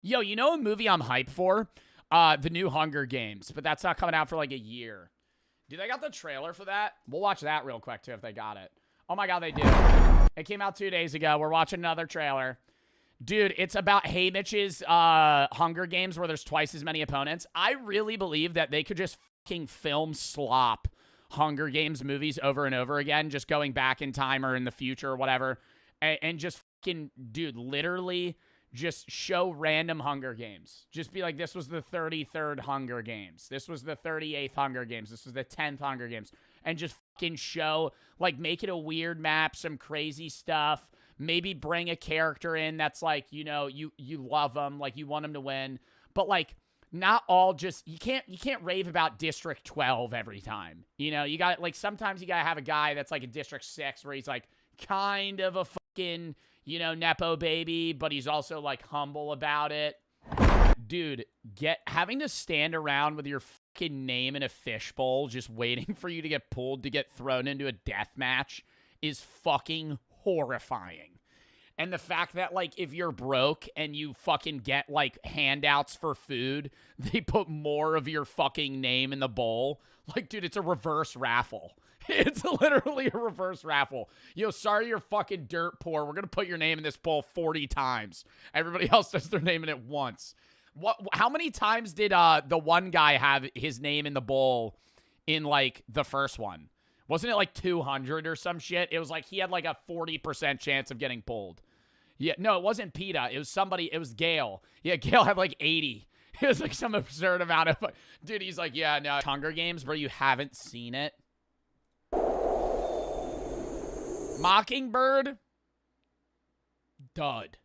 Yo, you know a movie I'm hyped for? The new Hunger Games, but that's not coming out for like a year. Do they got the trailer for that? We'll watch that real quick too if they got it. Oh my god, they do. It came out 2 days ago. We're watching another trailer. Dude, it's about Haymitch's Hunger Games where there's twice as many opponents. I really believe that they could just fucking film slop Hunger Games movies over and over again, just going back in time or in the future or whatever, and just fucking, dude, literally just show random Hunger Games. Just be like, this was the 33rd Hunger Games. This was the 38th Hunger Games. This was the 10th Hunger Games. And just fucking show, like, make it a weird map, some crazy stuff. Maybe bring a character in that's like, you know, you love them, like you want them to win. But like, not all just, you can't rave about District 12 every time. You know, you got, like, sometimes you gotta have a guy that's like a District 6 where he's like kind of a fucking, you know, Nepo baby, but he's also like humble about it. Dude, having to stand around with your fucking name in a fishbowl just waiting for you to get pulled to get thrown into a death match is fucking horrifying. And the fact that, like, if you're broke and you fucking get, like, handouts for food, they put more of your fucking name in the bowl. Like, dude, it's a reverse raffle. It's literally a reverse raffle. Yo, sorry you're fucking dirt poor. We're gonna put your name in this bowl 40 times. Everybody else does their name in it once. How many times did the one guy have his name in the bowl in, like, the first one? Wasn't it like 200 or some shit? It was like he had like a 40% chance of getting pulled. Yeah, no, it wasn't PETA. It was somebody. It was Gale. Yeah, Gale had like 80. It was like some absurd amount of... Dude, he's like, yeah, no. Hunger Games, bro, you haven't seen it. Mockingbird. Dud.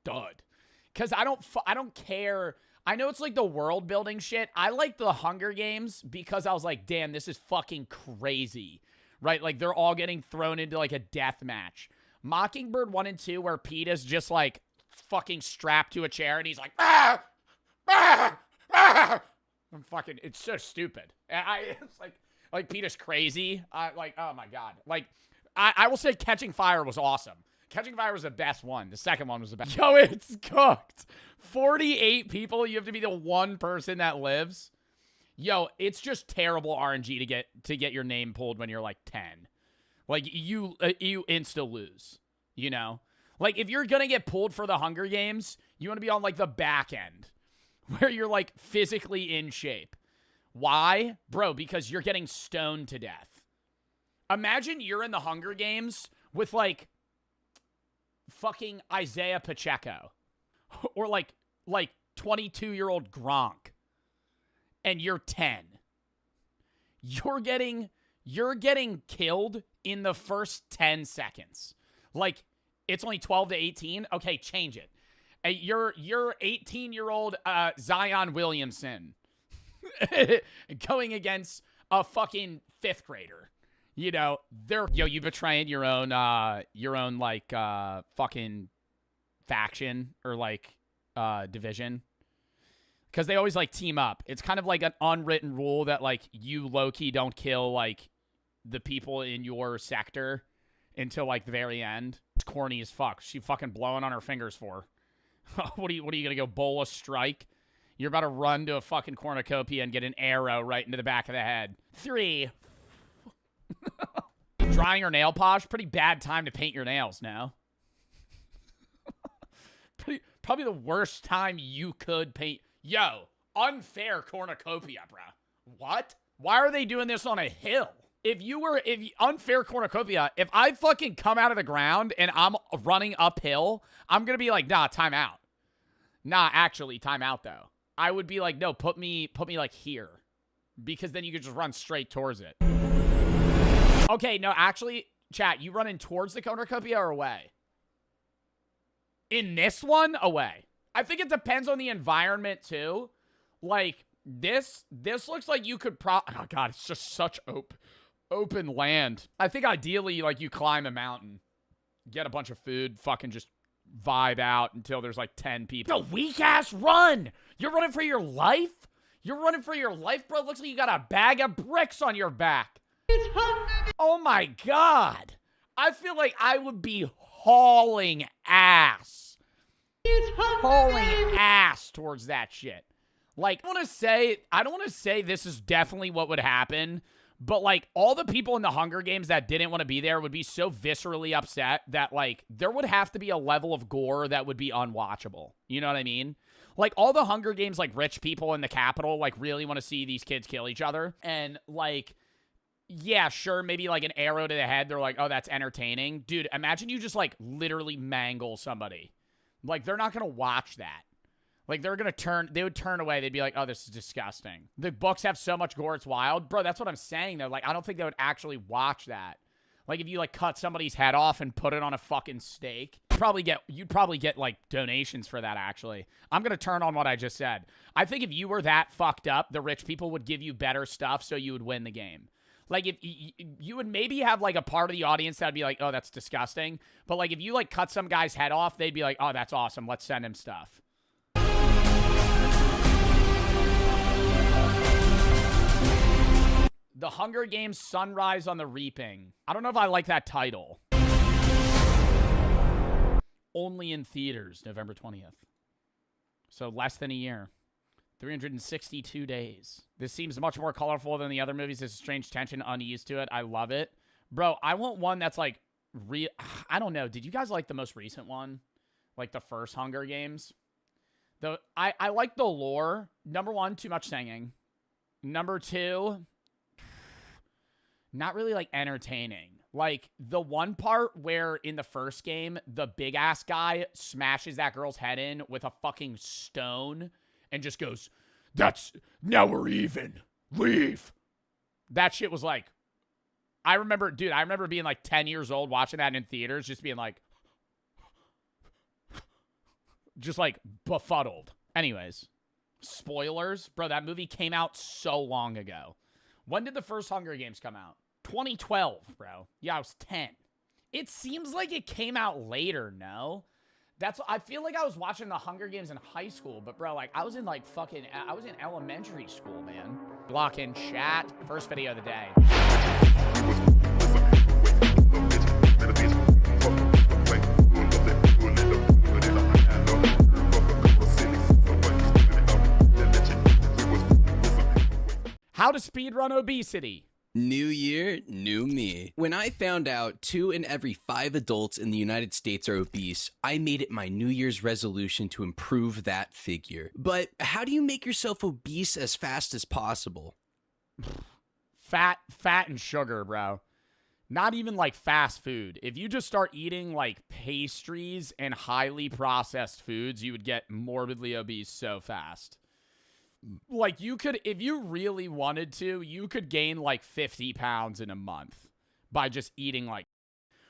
Because I don't care... I know it's like the world building shit. I like the Hunger Games because I was like, damn, this is fucking crazy, right? Like they're all getting thrown into like a death match. Mockingbird 1 and 2 where Peeta's just like fucking strapped to a chair and he's like, ah, ah, ah. I'm fucking, it's so stupid. It's like Peeta's crazy. Like, oh my God. Like, I will say Catching Fire was awesome. Catching Fire was the best one. The second one was the best. Yo, it's cooked. 48 people. You have to be the one person that lives. Yo, it's just terrible RNG to get your name pulled when you're like 10. Like you insta lose. You know, like if you're gonna get pulled for the Hunger Games, you want to be on like the back end, where you're like physically in shape. Why, bro? Because you're getting stoned to death. Imagine you're in the Hunger Games with like fucking Isaiah Pacheco or like 22-year-old Gronk and you're 10. You're getting killed in the first 10 seconds. Like it's only 12 to 18. Okay, change it. You're 18-year-old Zion Williamson going against a fucking 5th grader. You know, you betraying your own like fucking faction or like division. Because they always like team up. It's kind of like an unwritten rule that like you low-key don't kill like the people in your sector until like the very end. It's corny as fuck. She fucking blowing on her fingers for. What are you gonna go bowl a strike? You're about to run to a fucking cornucopia and get an arrow right into the back of the head. 3. Drying your nail polish, pretty bad time to paint your nails now. Probably the worst time you could paint. Yo, unfair cornucopia, bruh. What? Why are they doing this on a hill? Unfair cornucopia, if I fucking come out of the ground and I'm running uphill, I'm gonna be like, nah, time out. Nah, actually, time out though. I would be like, no, put me like here. Because then you could just run straight towards it. Okay, no, actually, chat, you running towards the cornucopia or away? In this one, away. I think it depends on the environment, too. Like, this looks like you could oh, God, it's just such open land. I think ideally, like, you climb a mountain, get a bunch of food, fucking just vibe out until there's, like, 10 people. The weak-ass run! You're running for your life? You're running for your life, bro? Looks like you got a bag of bricks on your back. Oh my God. I feel like I would be hauling ass. hauling ass towards that shit. Like, I don't want to say this is definitely what would happen, but like all the people in the Hunger Games that didn't want to be there would be so viscerally upset that like there would have to be a level of gore that would be unwatchable. You know what I mean? Like all the Hunger Games, like rich people in the Capitol, like really want to see these kids kill each other. And like, yeah, sure, maybe like an arrow to the head. They're like, oh, that's entertaining. Dude, imagine you just like literally mangle somebody. Like they're not going to watch that. Like, they would turn away. They'd be like, oh, this is disgusting. The books have so much gore, it's wild. Bro, that's what I'm saying, though. Like, I don't think they would actually watch that. Like, if you, like, cut somebody's head off and put it on a fucking steak, you'd probably get, like, donations for that, actually. I'm going to turn on what I just said. I think if you were that fucked up, the rich people would give you better stuff so you would win the game. Like, if you would maybe have, like, a part of the audience that would be like, oh, that's disgusting. But, like, if you, like, cut some guy's head off, they'd be like, oh, that's awesome. Let's send him stuff. The Hunger Games Sunrise on the Reaping. I don't know if I like that title. Only in theaters, November 20th. So less than a year. 362 days. This seems much more colorful than the other movies. There's a strange tension, unused to it. I love it. Bro, I want one that's like I don't know. Did you guys like the most recent one? Like the first Hunger Games? I like the lore. Number one, too much singing. Number two, not really like entertaining. Like the one part where in the first game, the big ass guy smashes that girl's head in with a fucking stone and just goes, now we're even. Leave. That shit was like, I remember being like 10 years old watching that in theaters, just being like, just like befuddled. Anyways, spoilers. Bro, that movie came out so long ago. When did the first Hunger Games come out? 2012, bro. Yeah, I was 10. It seems like it came out later, no? I feel like I was watching the Hunger Games in high school, but bro, like I was in elementary school, man. Block in chat. First video of the day. How to speedrun obesity. New year, new me. When I found out 2 in every 5 adults in the United States are obese, I made it my New Year's resolution to improve that figure. But how do you make yourself obese as fast as possible? Fat and sugar, bro. Not even like fast food. If you just start eating like pastries and highly processed foods, you would get morbidly obese so fast. Like you could, if you really wanted to, you could gain like 50 pounds in a month by just eating like.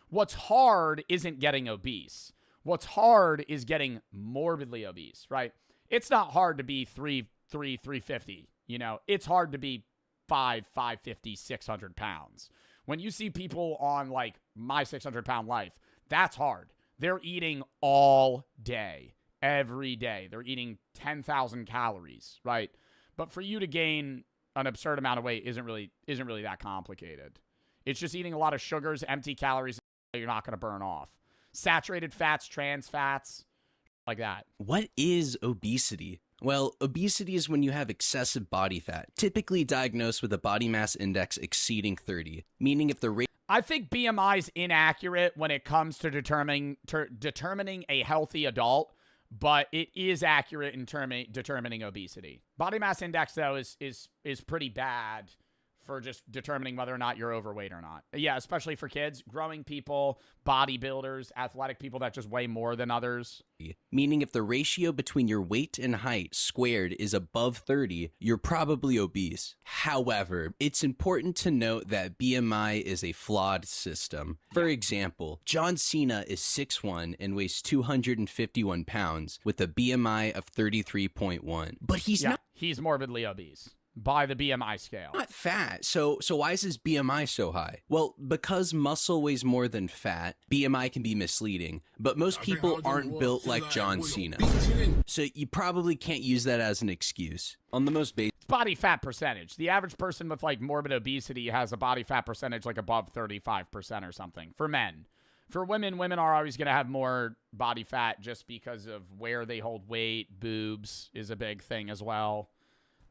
What's hard isn't getting obese. What's hard is getting morbidly obese, right? It's not hard to be 350, you know? It's hard to be 550, 600 pounds. When you see people on like My 600-Pound Life, that's hard. They're eating all day. Every day. They're eating 10,000 calories, right? But for you to gain an absurd amount of weight isn't really that complicated. It's just eating a lot of sugars, empty calories that you're not going to burn off. Saturated fats, trans fats, like that. What is obesity? Well, obesity is when you have excessive body fat, typically diagnosed with a body mass index exceeding 30, meaning if the rate. I think BMI is inaccurate when it comes to determining a healthy adult. But it is accurate in determining obesity. Body mass index, though, is pretty bad for just determining whether or not you're overweight or not. Yeah, especially for kids, growing people, bodybuilders, athletic people that just weigh more than others. Meaning if the ratio between your weight and height squared is above 30, you're probably obese. However, it's important to note that BMI is a flawed system. For example, John Cena is 6'1" and weighs 251 pounds with a BMI of 33.1. But he's morbidly obese. By the BMI scale. Not fat. So why is his BMI so high? Well, because muscle weighs more than fat, BMI can be misleading. But most people aren't built like John Cena. So you probably can't use that as an excuse. On the most basic body fat percentage. The average person with like morbid obesity has a body fat percentage like above 35% or something for men. For women, women are always going to have more body fat just because of where they hold weight. Boobs is a big thing as well.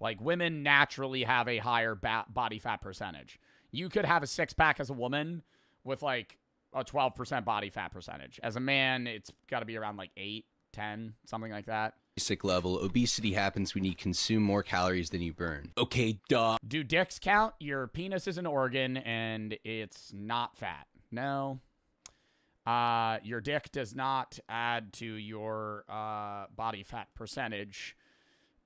Like, women naturally have a higher body fat percentage. You could have a six-pack as a woman with, like, a 12% body fat percentage. As a man, it's got to be around, like, 8, 10, something like that. Basic level, obesity happens when you consume more calories than you burn. Okay, duh. Do dicks count? Your penis is an organ, and it's not fat. No. Your dick does not add to your body fat percentage.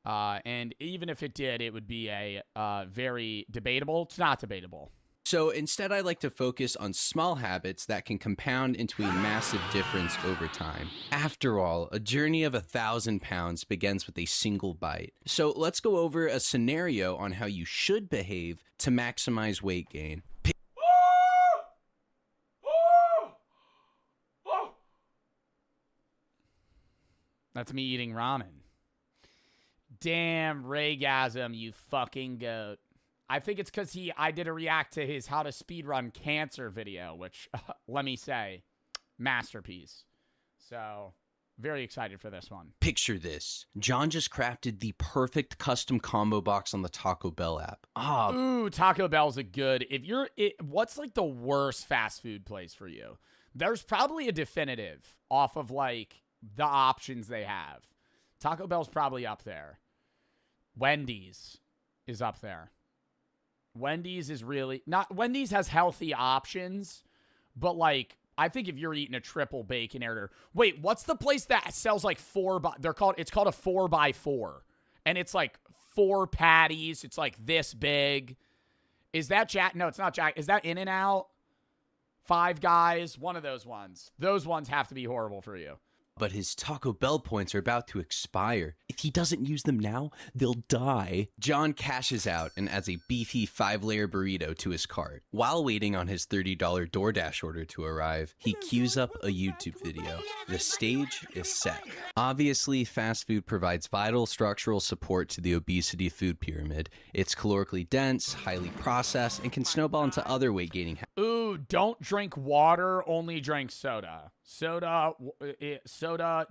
And even if it did, it would be a very debatable. It's not debatable. So instead, I like to focus on small habits that can compound into a massive difference over time. After all, a journey of 1,000 pounds begins with a single bite. So let's go over a scenario on how you should behave to maximize weight gain. That's me eating ramen. Damn, Raygasm, you fucking goat. I think it's because I did a react to his how to speedrun cancer video, which, let me say, masterpiece. So, very excited for this one. Picture this. John just crafted the perfect custom combo box on the Taco Bell app. Ooh, Taco Bell's a good. What's like the worst fast food place for you? There's probably a definitive off of like the options they have. Taco Bell's probably up there. Wendy's is up there. Wendy's is really not. Wendy's has healthy options, but like I think if you're eating a triple bacon order, wait, what's the place that sells like it's called a 4x4, and it's like 4 patties. It's like this big. Is that Jack? No, it's not Jack. Is that In-N-Out? Five Guys? One of those ones. Those ones have to be horrible for you. But his Taco Bell points are about to expire. If he doesn't use them now, they'll die. John cashes out and adds a beefy 5-layer burrito to his cart. While waiting on his $30 DoorDash order to arrive, he queues up a YouTube video. The stage is set. Obviously, fast food provides vital structural support to the obesity food pyramid. It's calorically dense, highly processed, and can snowball into other weight-gaining habits. Ooh, don't drink water, only drink soda. Soda,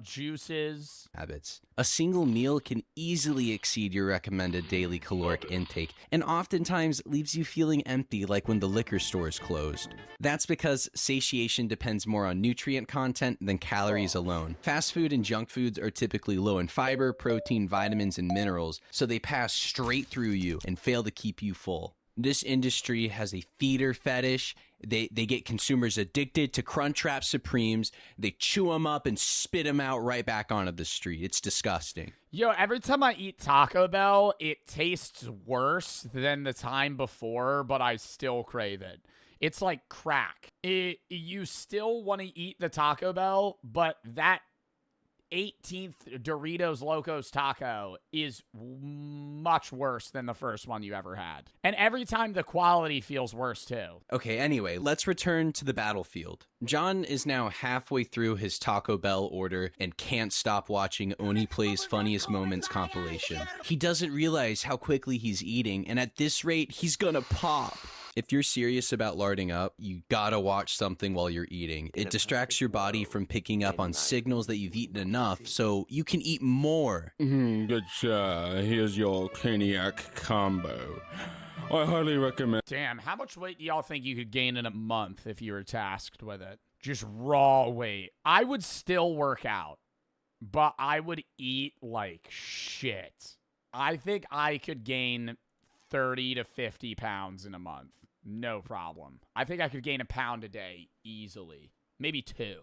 juices. Habits. A single meal can easily exceed your recommended daily caloric intake, and oftentimes leaves you feeling empty like when the liquor store is closed. That's because satiation depends more on nutrient content than calories alone. Fast food and junk foods are typically low in fiber, protein, vitamins, and minerals, so they pass straight through you and fail to keep you full. This industry has a feeder fetish. They get consumers addicted to Crunchwrap Supremes. They chew them up and spit them out right back onto the street. It's disgusting. Yo, every time I eat Taco Bell, it tastes worse than the time before, but I still crave it. It's like crack. You still want to eat the Taco Bell, but that 18th Doritos Locos taco is much worse than the first one you ever had. And every time the quality feels worse too. Okay, anyway, let's return to the battlefield. John is now halfway through his Taco Bell order and can't stop watching Oni Plays Funniest Moments compilation. He doesn't realize how quickly he's eating, and at this rate, he's gonna pop. If you're serious about larding up, you gotta watch something while you're eating. It distracts your body from picking up on signals that you've eaten enough, so you can eat more. Good sir, here's your caniac combo. I highly recommend. Damn, how much weight do y'all think you could gain in a month if you were tasked with it? Just raw weight. I would still work out, but I would eat like shit. I think I could gain 30 to 50 pounds in a month. No problem. I think I could gain a pound a day easily. Maybe 2.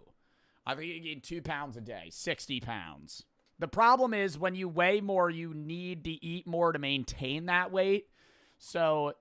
I think you can gain 2 pounds a day, 60 pounds. The problem is when you weigh more, you need to eat more to maintain that weight. So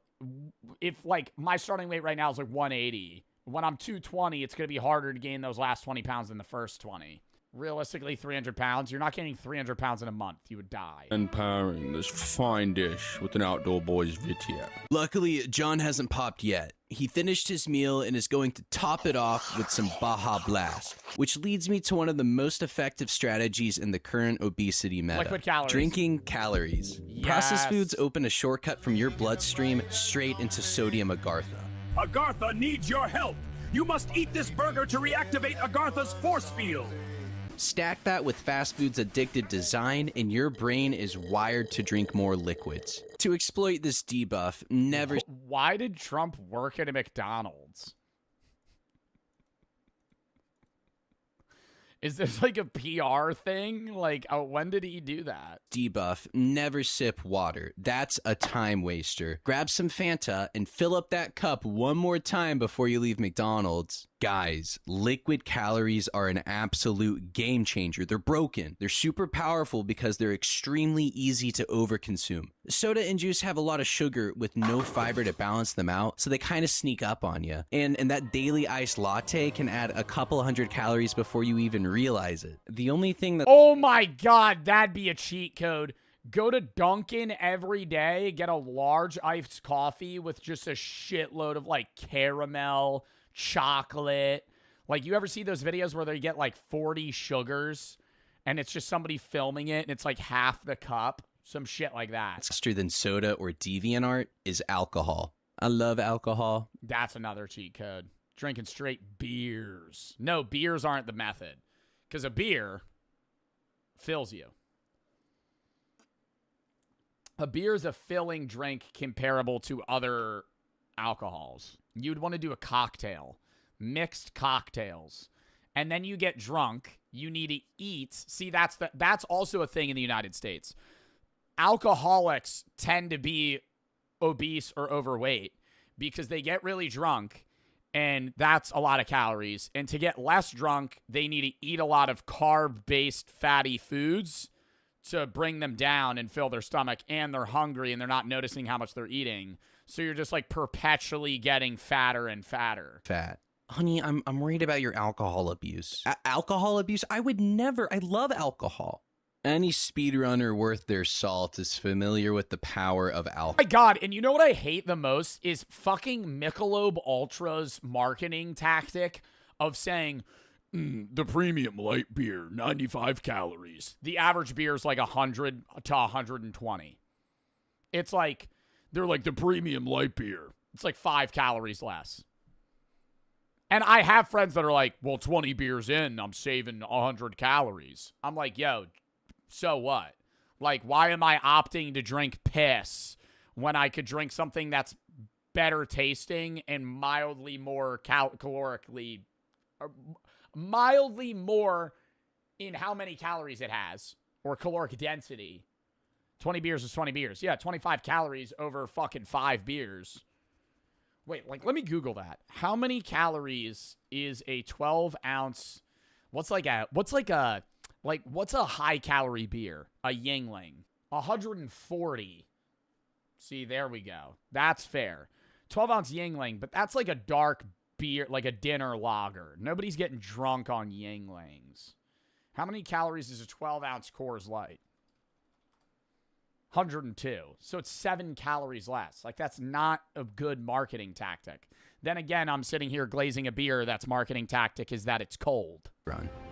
if like my starting weight right now is like 180, when I'm 220, it's going to be harder to gain those last 20 pounds than the first 20. Realistically, 300 pounds. You're not getting 300 pounds in a month. You would die. Empowering this fine dish with an Outdoor Boys video. Luckily, John hasn't popped yet. He finished his meal and is going to top it off with some Baja Blast, which leads me to one of the most effective strategies in the current obesity meta. Liquid calories. Drinking calories. Yes. Processed foods open a shortcut from your bloodstream straight into sodium agartha. Agartha needs your help. You must eat this burger to reactivate Agartha's force field. Stack that with fast food's addicted design, and your brain is wired to drink more liquids. To exploit this debuff, never... Why did Trump work at a McDonald's? Is this like a PR thing? Like, when did he do that? Debuff, never sip water. That's a time waster. Grab some Fanta and fill up that cup one more time before you leave McDonald's. Guys, liquid calories are an absolute game changer. They're broken. They're super powerful because they're extremely easy to overconsume. Soda and juice have a lot of sugar with no fiber to balance them out, so they kind of sneak up on you. And that daily iced latte can add a couple hundred calories before you even realize it. The only thing that... Oh my God, that'd be a cheat code. Go to Dunkin' every day, get a large iced coffee with just a shitload of like caramel, chocolate. Like, you ever see those videos where they get like 40 sugars and it's just somebody filming it and it's like half the cup? Some shit like that. Faster than soda or DeviantArt is alcohol. I love alcohol. That's another cheat code. Drinking straight beers. No, beers aren't the method. Because a beer fills you. A beer is a filling drink comparable to other alcohols. You'd want to do a cocktail. Mixed cocktails. And then you get drunk. You need to eat. See, that's also a thing in the United States. Alcoholics tend to be obese or overweight because they get really drunk, and that's a lot of calories. And to get less drunk, they need to eat a lot of carb-based fatty foods to bring them down and fill their stomach, and they're hungry and they're not noticing how much they're eating. So you're just like perpetually getting fatter and fatter. Fat. Honey, I'm worried about your alcohol abuse. Alcohol abuse? I would never. I love alcohol. Any speedrunner worth their salt is familiar with the power of alcohol. Oh my God, and you know what I hate the most is fucking Michelob Ultra's marketing tactic of saying, the premium light beer, 95 calories. The average beer is like 100 to 120. It's like, they're like, the premium light beer. It's like 5 calories less. And I have friends that are like, well, 20 beers in, I'm saving 100 calories. I'm like, yo, so what? Like, why am I opting to drink piss when I could drink something that's better tasting and mildly more calorically, or mildly more in how many calories it has, or caloric density? 20 beers is 20 beers. Yeah, 25 calories over fucking 5 beers. Wait, like, let me Google that. How many calories is a 12-ounce... What's a high-calorie beer? A Yingling. 140. See, there we go. That's fair. 12-ounce Yingling, but that's like a dark beer, like a dinner lager. Nobody's getting drunk on Yinglings. How many calories is a 12-ounce Coors Light? 102. So it's 7 calories less. Like, that's not a good marketing tactic. Then again, I'm sitting here glazing a beer that's marketing tactic is that it's cold.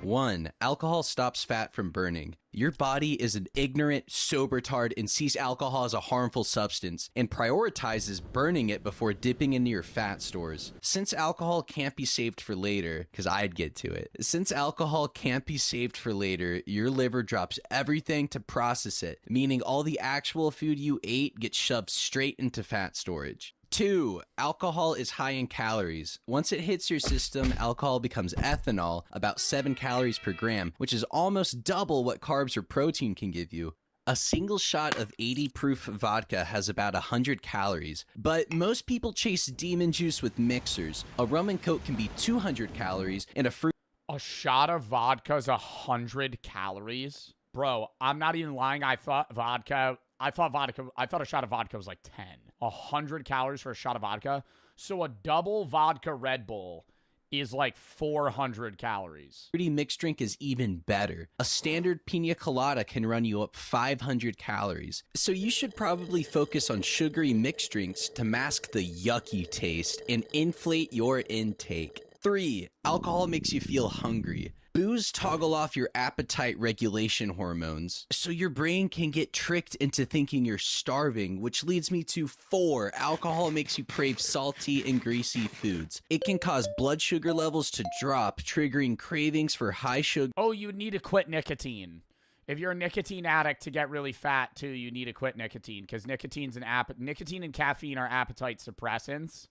1. Alcohol stops fat from burning. Your body is an ignorant, sober-tard and sees alcohol as a harmful substance and prioritizes burning it before dipping into your fat stores. Since alcohol can't be saved for later, because I'd get to it. Since alcohol can't be saved for later, your liver drops everything to process it, meaning all the actual food you ate gets shoved straight into fat storage. 2. Alcohol is high in calories. Once it hits your system, alcohol becomes ethanol, about 7 calories per gram, which is almost double what carbs or protein can give you. A single shot of 80 proof vodka has about 100 calories, but most people chase demon juice with mixers. A rum and coke can be 200 calories, and a fruit... A shot of vodka is 100 calories? Bro, I'm not even lying. I thought a shot of vodka was like 10. 100 calories for a shot of vodka. So a double vodka Red Bull is like 400 calories. Fruity mixed drink is even better. A standard pina colada can run you up 500 calories. So you should probably focus on sugary mixed drinks to mask the yucky taste and inflate your intake. 3. Alcohol makes you feel hungry. Booze toggle off your appetite regulation hormones, so your brain can get tricked into thinking you're starving, which leads me to 4. Alcohol makes you crave salty and greasy foods. It can cause blood sugar levels to drop, triggering cravings for high sugar. Oh, you need to quit nicotine. If you're a nicotine addict to get really fat too, you need to quit nicotine because nicotine and caffeine are appetite suppressants.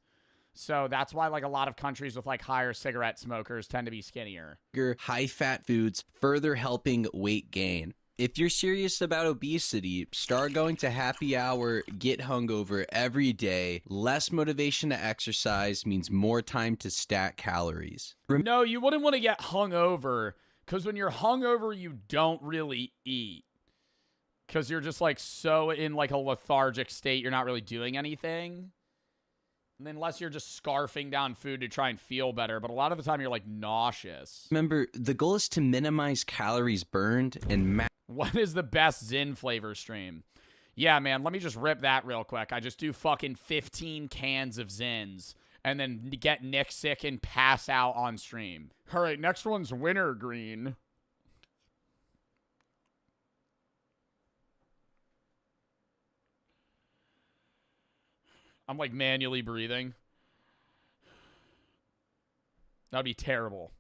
So that's why like a lot of countries with like higher cigarette smokers tend to be skinnier. High-fat foods further helping weight gain. If you're serious about obesity, start going to happy hour, get hungover every day. Less motivation to exercise means more time to stack calories. No, you wouldn't want to get hungover because when you're hungover, you don't really eat. Because you're just like so in like a lethargic state, you're not really doing anything. Unless you're just scarfing down food to try and feel better. But a lot of the time, you're like nauseous. Remember, the goal is to minimize calories burned and What is the best Zyn flavor stream? Yeah, man, let me just rip that real quick. I just do fucking 15 cans of Zyns and then get Nick sick and pass out on stream. All right, next one's wintergreen. I'm like manually breathing. That'd be terrible.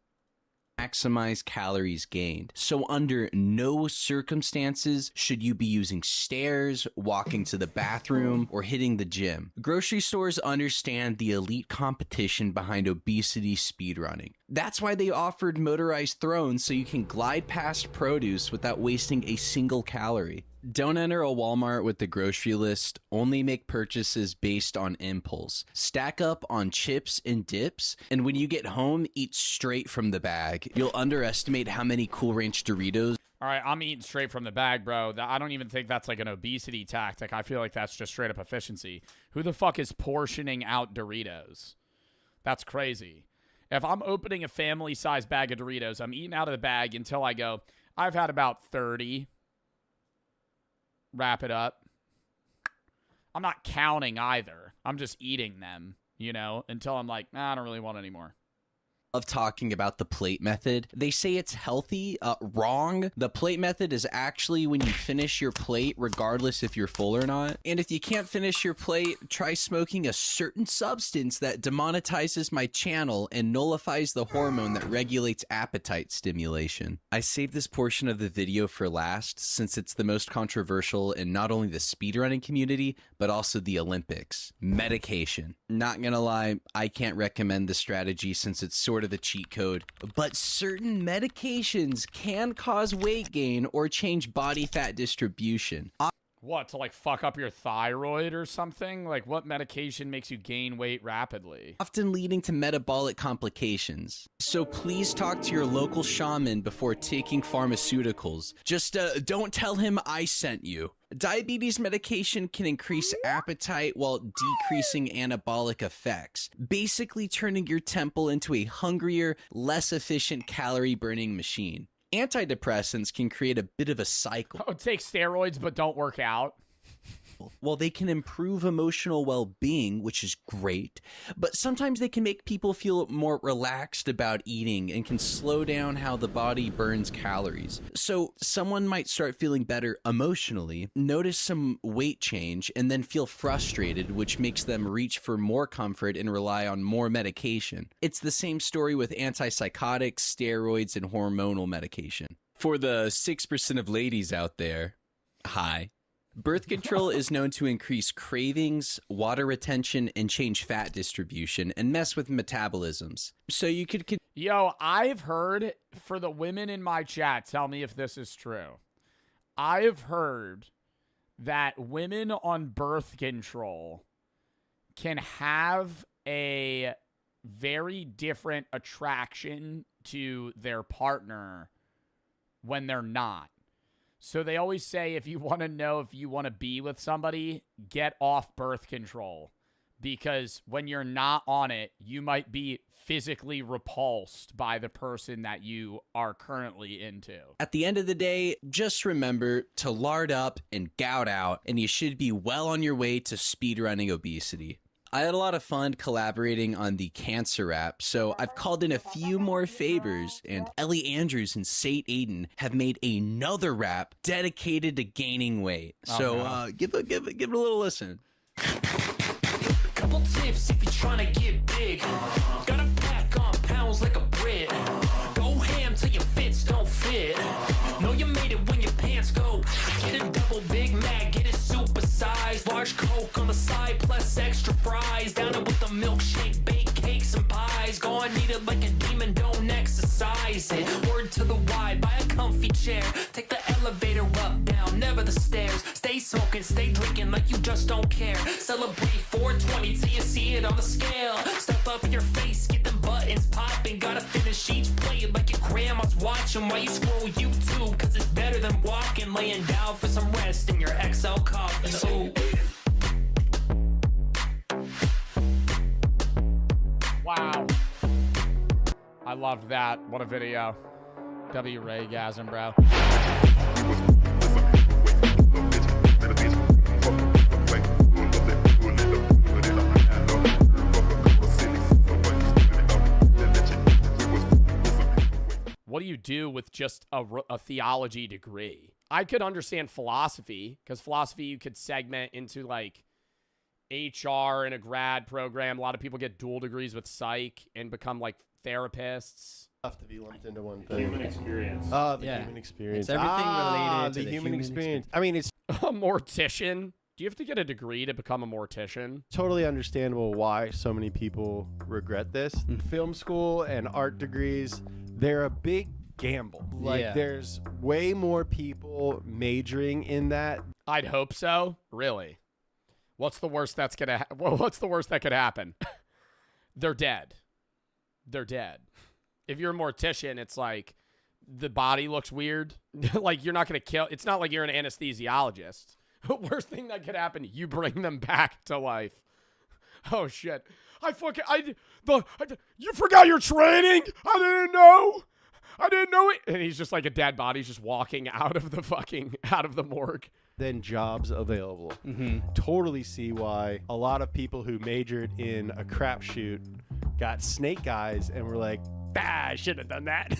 maximize calories gained. So under no circumstances should you be using stairs, walking to the bathroom, or hitting the gym. Grocery stores understand the elite competition behind obesity speedrunning. That's why they offered motorized thrones so you can glide past produce without wasting a single calorie. Don't enter a Walmart with the grocery list. Only make purchases based on impulse. Stack up on chips and dips, and when you get home, eat straight from the bag. You'll underestimate how many Cool Ranch Doritos. All right, I'm eating straight from the bag, bro. I don't even think that's like an obesity tactic. I feel like that's just straight up efficiency. Who the fuck is portioning out Doritos? That's crazy. If I'm opening a family-sized bag of Doritos, I'm eating out of the bag until I go, I've had about 30. Wrap it up. I'm not counting either. I'm just eating them, you know, until I'm like, nah, I don't really want any more. Of talking about the plate method. They say it's healthy. Wrong. The plate method is actually when you finish your plate regardless if you're full or not. And if you can't finish your plate, try smoking a certain substance that demonetizes my channel and nullifies the hormone that regulates appetite stimulation. I saved this portion of the video for last since it's the most controversial in not only the speedrunning community, but also the Olympics. Medication. Not gonna lie, I can't recommend the strategy since it's sort of a cheat code, but certain medications can cause weight gain or change body fat distribution. What, to like fuck up your thyroid or something? Like what medication makes you gain weight rapidly? Often leading to metabolic complications. So please talk to your local shaman before taking pharmaceuticals. Just don't tell him I sent you. Diabetes medication can increase appetite while decreasing anabolic effects, basically turning your temple into a hungrier, less efficient calorie-burning machine. Antidepressants can create a bit of a cycle. Oh, take steroids but don't work out. Well, they can improve emotional well-being, which is great, but sometimes they can make people feel more relaxed about eating and can slow down how the body burns calories. So someone might start feeling better emotionally, notice some weight change, and then feel frustrated, which makes them reach for more comfort and rely on more medication. It's the same story with antipsychotics, steroids, and hormonal medication. For the 6% of ladies out there, hi. Birth control is known to increase cravings, water retention, and change fat distribution, and mess with metabolisms. So you could... Yo, I've heard, for the women in my chat, tell me if this is true. I've heard that women on birth control can have a very different attraction to their partner when they're not. So they always say if you want to know if you want to be with somebody, get off birth control. Because when you're not on it, you might be physically repulsed by the person that you are currently into. At the end of the day, just remember to lard up and gout out, and you should be well on your way to speedrunning obesity. I had a lot of fun collaborating on the cancer rap, so I've called in a few more favors, and Ellie Andrews and Sate Aiden have made another rap dedicated to gaining weight. Give it a little listen. Couple tips if you're trying to get big. Gotta pack on pounds like a Brit. Go ham till your fits don't fit. Know you made it when your pants go. Get a double Big Mac, get it supersized. Large Coke on the side plus extra fries. Down it with the milkshake, baked cakes and pies. Go and eat it like a demon, don't exercise it. Word to the wide, buy a comfy chair. Take the elevator up, down, never the stairs. Stay smoking, stay drinking like you just don't care. Celebrate 420 till you see it on the scale. Stuff up your face, get them buttons popping. Gotta finish each plate like your grandma's watching while you scroll YouTube. Cause it's better than walking, laying down for some rest in your XL coffin. So Wow. I loved that. What a video. W Raygasm, bro. What do you do with just a theology degree? I could understand philosophy, because philosophy you could segment into like HR in a grad program. A lot of people get dual degrees with psych and become like therapists. Have to be lumped into one thing. Human experience. Oh, the Yeah. human experience. It's everything related to the the human human experience. I mean, it's A mortician. Do you have to get a degree to become a mortician? totally understandable why so many people regret this. Film school and art degrees, they're a big gamble. Like, Yeah. there's way more people majoring in that. I'd hope so. Really? What's the worst that's gonna? What's the worst that could happen? They're dead. They're dead. If you're a mortician, it's like the body looks weird. Like you're not gonna kill. It's not like you're an anesthesiologist. Worst thing that could happen, you bring them back to life. Oh shit! You forgot your training. I didn't know it. And he's just like a dead body, just walking out of the morgue. Than jobs available. Totally see why a lot of people who majored in a crapshoot got snake eyes and were like, I should have done that.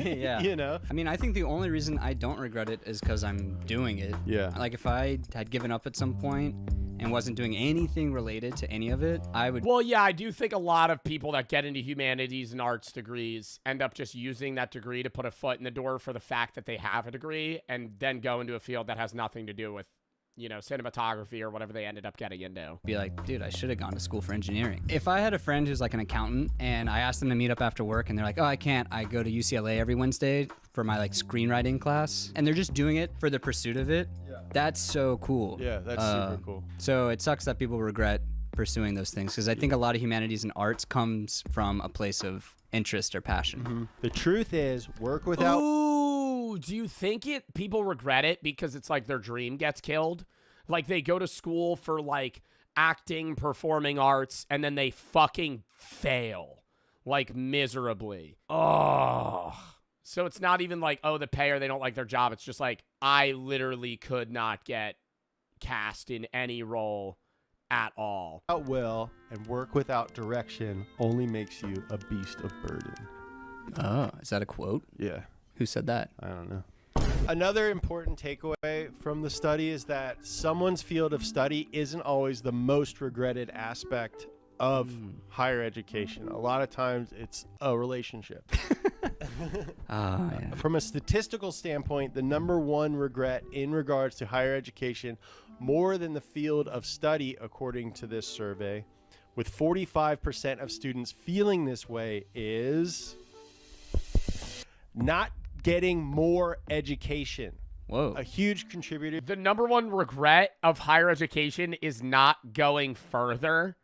Yeah. You know? I mean, I think the only reason I don't regret it is because I'm doing it. Yeah. Like, if I had given up at some point and wasn't doing anything related to any of it, I would. Well, yeah, I do think a lot of people that get into humanities and arts degrees end up just using that degree to put a foot in the door for the fact that they have a degree and then go into a field that has nothing to do with, you know, cinematography or whatever they ended up getting into. Be like, dude, I should have gone to school for engineering. If I had a friend who's like an accountant and I asked them to meet up after work and they're like, oh, I can't, I go to UCLA every Wednesday for my like screenwriting class, and they're just doing it for the pursuit of it, that's so cool. Yeah, that's super cool. So it sucks that people regret pursuing those things, because I think a lot of humanities and arts comes from a place of interest or passion. The truth is, work without. Ooh, do you think people regret it because it's like their dream gets killed? Like they go to school for like acting, performing arts, and then they fucking fail like miserably. Oh. So it's not even like, oh, the pay or they don't like their job. It's just like, I literally could not get cast in any role at all. Without will and work without direction only makes you a beast of burden. Oh, is that a quote? Yeah, Who said that? I don't know. Another important takeaway from the study is that someone's field of study isn't always the most regretted aspect of higher education. A lot of times it's a relationship. Yeah. From a statistical standpoint, the number one regret in regards to higher education, more than the field of study, according to this survey, with 45% of students feeling this way, is not getting more education. Whoa. A huge contributor. The number one regret of higher education is not going further.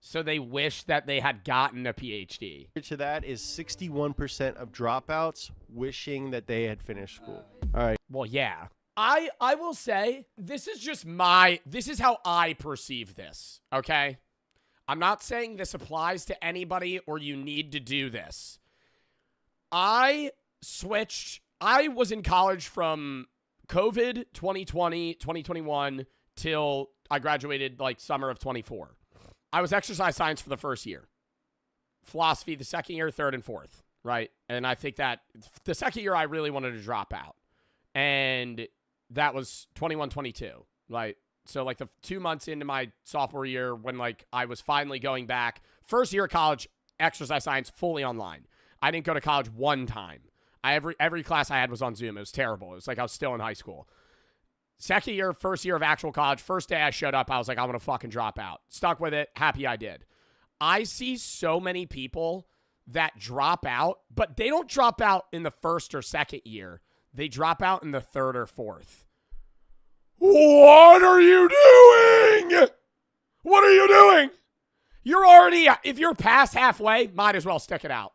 So they wish that they had gotten a PhD. To that is 61% of dropouts wishing that they had finished school. All right. Well, yeah. I will say, this is how I perceive this, okay? I'm not saying this applies to anybody or you need to do this. I was in college from COVID 2020, 2021 till I graduated like summer of 24. I was exercise science for the first year. Philosophy the second year, third and fourth, right? And I think that the second year I really wanted to drop out. And that was 21, 22, right? So like the 2 months into my sophomore year when like I was finally going back, first year of college, exercise science fully online. I didn't go to college one time. Every class I had was on Zoom. It was terrible. It was like I was still in high school. Second year, first year of actual college, first day I showed up, I was like, I'm going to fucking drop out. Stuck with it. Happy I did. I see so many people that drop out, but they don't drop out in the first or second year. They drop out in the third or fourth. What are you doing? What are you doing? You're already, if you're past halfway, might as well stick it out.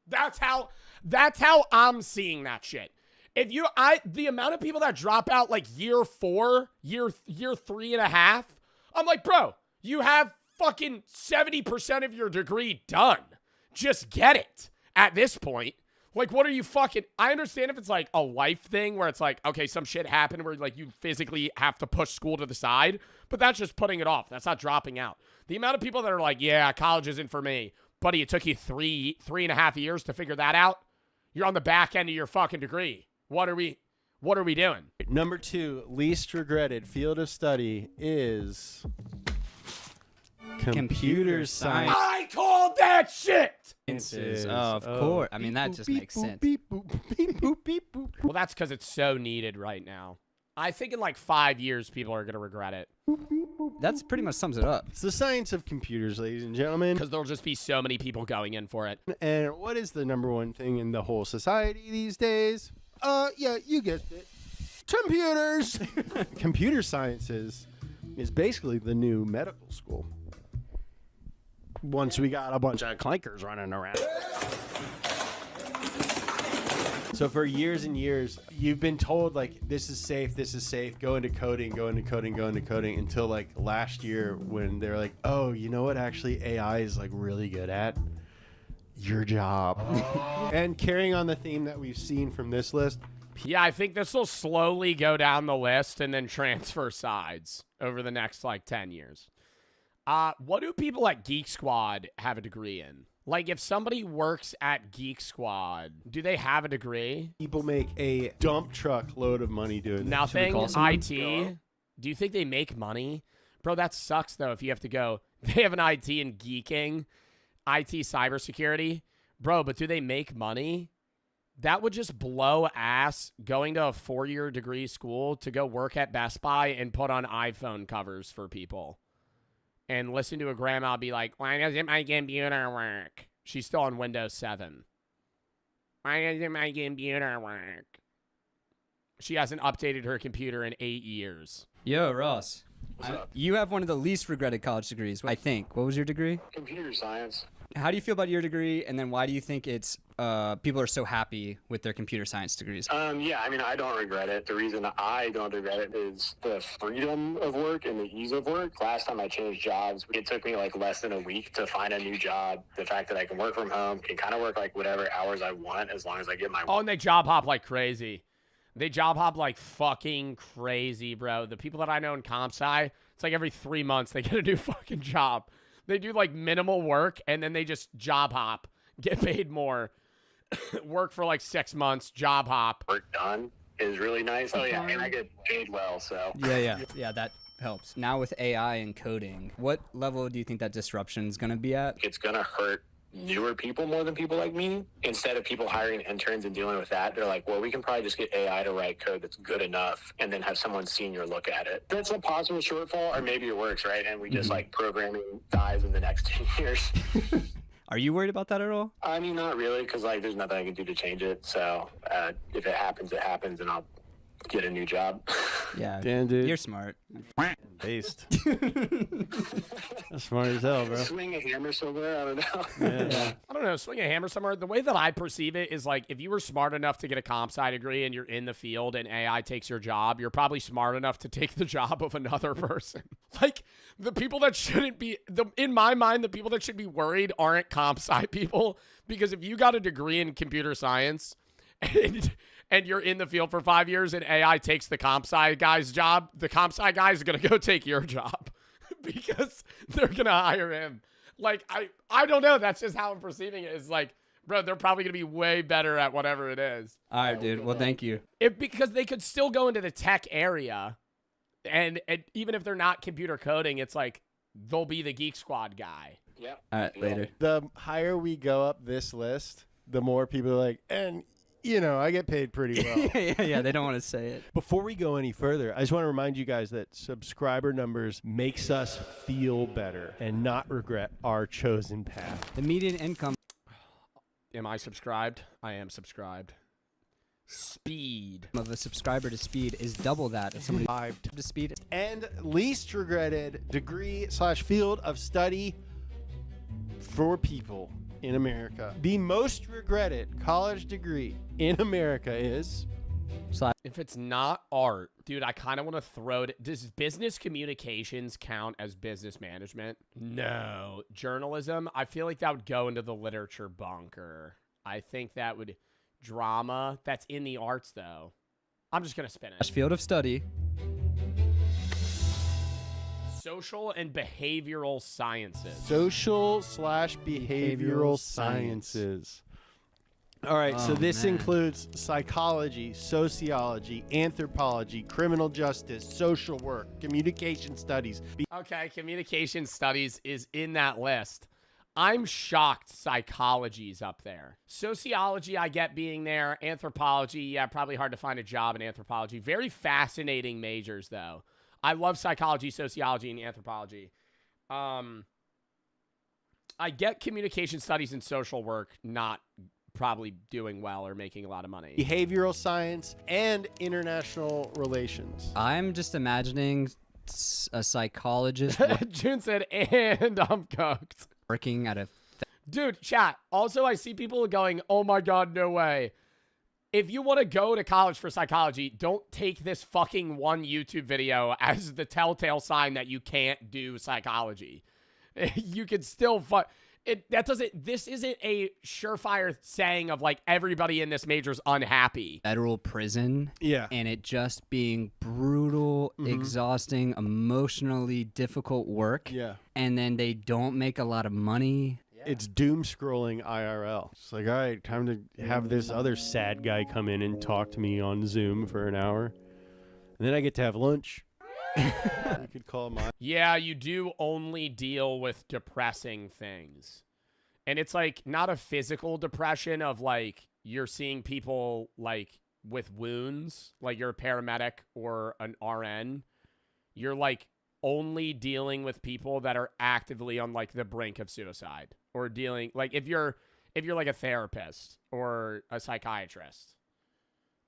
That's how I'm seeing that shit. The amount of people that drop out like year 4, year 3.5, I'm like, bro, you have fucking 70% of your degree done. Just get it at this point. Like, what are you fucking... I understand if it's like a life thing where it's like, okay, some shit happened where like you physically have to push school to the side, but that's just putting it off. That's not dropping out. The amount of people that are like, yeah, college isn't for me. Buddy, it took you 3.5 years to figure that out. You're on the back end of your fucking degree. What are we doing? Number 2, least regretted field of study is computer science. I called that shit! Of course. I mean, that just makes sense. Well, that's because it's so needed right now. I think in like 5 years, people are going to regret it. That's pretty much sums it up. It's the science of computers, ladies and gentlemen. Because there'll just be so many people going in for it. And what is the number one thing in the whole society these days? Yeah, you guessed it. Computers! Computer sciences is basically the new medical school. Once we got a bunch of clankers running around. So for years and years, you've been told, like, this is safe, go into coding, until, like, last year when they're like, oh, you know what actually AI is, like, really good at? Your job. And carrying on the theme that we've seen from this list. Yeah, I think this will slowly go down the list and then transfer sides over the next, like, 10 years. What do people at Geek Squad have a degree in? Like, if somebody works at Geek Squad, do they have a degree? People make a dump truck load of money doing this. Nothing. IT. Do you think they make money? Bro, that sucks, though, if you have to go. They have an IT in geeking, IT cybersecurity. Bro, but do they make money? That would just blow ass going to a 4-year degree school to go work at Best Buy and put on iPhone covers for people. And listen to a grandma be like, why doesn't my computer work? She's still on Windows 7. Why doesn't my computer work? She hasn't updated her computer in 8 years. Yo, Ross. You have one of the least regretted college degrees, I think. What was your degree? Computer science. How do you feel about your degree, and then why do you think it's people are so happy with their computer science degrees? Yeah, I mean, I don't regret it. The reason I don't regret it is the freedom of work and the ease of work. Last time I changed jobs, it took me like less than a week to find a new job. The fact that I can work from home, can kind of work like whatever hours I want as long as I get my... Oh, and they job hop like crazy. They job hop like fucking crazy, bro. The people that I know in comp sci, it's like every 3 months they get a new fucking job. They do like minimal work and then they just job hop, get paid more, work for like 6 months, job hop. Work done is really nice. Oh yeah, and I get paid well, so. Yeah, that helps. Now with AI and coding, what level do you think that disruption is going to be at? It's going to hurt newer people more than people like me. Instead of people hiring interns and dealing with that, they're like, well, we can probably just get AI to write code that's good enough and then have someone senior look at it. That's a possible shortfall, or maybe it works, right? And we just like programming dies in the next 10 years. Are you worried about that at all? I mean, not really, because like there's nothing I can do to change it. So if it happens, it happens, and I'll get a new job. Yeah, damn, dude. You're smart. Based. That's smart as hell, bro. Swing a hammer somewhere, I don't know. Yeah. I don't know, swing a hammer somewhere. The way that I perceive it is like if you were smart enough to get a comp sci degree and you're in the field and AI takes your job, you're probably smart enough to take the job of another person. Like the people that shouldn't be, in my mind, the people that should be worried aren't comp sci people, because if you got a degree in computer science and you're in the field for 5 years and AI takes the comp sci guy's job, the comp sci guy is going to go take your job because they're gonna hire him. Like I don't know. That's just how I'm perceiving it. It's like, bro, they're probably gonna be way better at whatever it is. All right, dude. Well, thank you. Because they could still go into the tech area, and even if they're not computer coding, it's like they'll be the Geek Squad guy. Yeah. All right, later. The higher we go up this list, the more people are like, and you know, I get paid pretty well. yeah. They don't want to say it. Before we go any further, I just want to remind you guys that subscriber numbers makes us feel better and not regret our chosen path. The median income Am I subscribed? I am subscribed. Speed. of a subscriber to speed is double that of somebody to speed. And least regretted degree/field of study for people in America. The most regretted college degree in America is If it's not art, dude, I kind of want to throw it. Does business communications count as business management? No. Journalism, I feel like that would go into the literature bunker. I think that would. Drama, that's in the arts, though. I'm just going to spin it. Field of study. Social and behavioral sciences. social/behavioral sciences. All right, so Oh, this man. includes psychology, sociology, anthropology, criminal justice, social work, communication studies. Okay, communication studies is in that list. I'm shocked psychology's up there. Sociology, I get being there. Anthropology, yeah, probably hard to find a job in anthropology. Very fascinating majors, though. I love psychology, sociology, and anthropology. I get communication studies and social work not probably doing well or making a lot of money. Behavioral science and international relations. I'm just imagining a psychologist June said, and I'm cooked. working at a Dude, chat. Also, I see people going, oh my God, no way. If you want to go to college for psychology, don't take this fucking one YouTube video as the telltale sign that you can't do psychology. You can still this isn't a surefire saying of like everybody in this major's unhappy. federal prison. Yeah. And it just being brutal, exhausting, emotionally difficult work. Yeah. And then they don't make a lot of money. It's doom scrolling IRL. It's like, all right, time to have this other sad guy come in and talk to me on Zoom for an hour. And then I get to have lunch. You could call my. Yeah, you do only deal with depressing things. And it's like not a physical depression of like you're seeing people like with wounds, like you're a paramedic or an RN. You're like only dealing with people that are actively on like the brink of suicide or dealing like if you're like a therapist or a psychiatrist.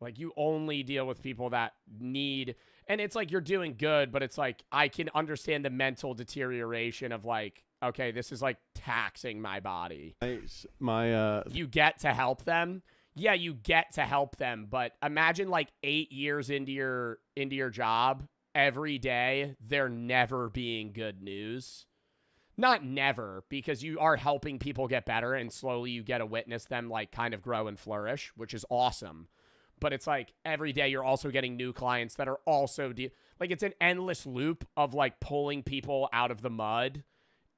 Like you only deal with people that need, and it's like you're doing good, but it's like I can understand the mental deterioration of like, okay, this is like taxing my body. You get to help them. Yeah, you get to help them, but imagine like 8 years into your job, every day they're never being good news. Not never, because you are helping people get better and slowly you get to witness them like kind of grow and flourish, which is awesome. But it's like every day you're also getting new clients that are also like it's an endless loop of like pulling people out of the mud,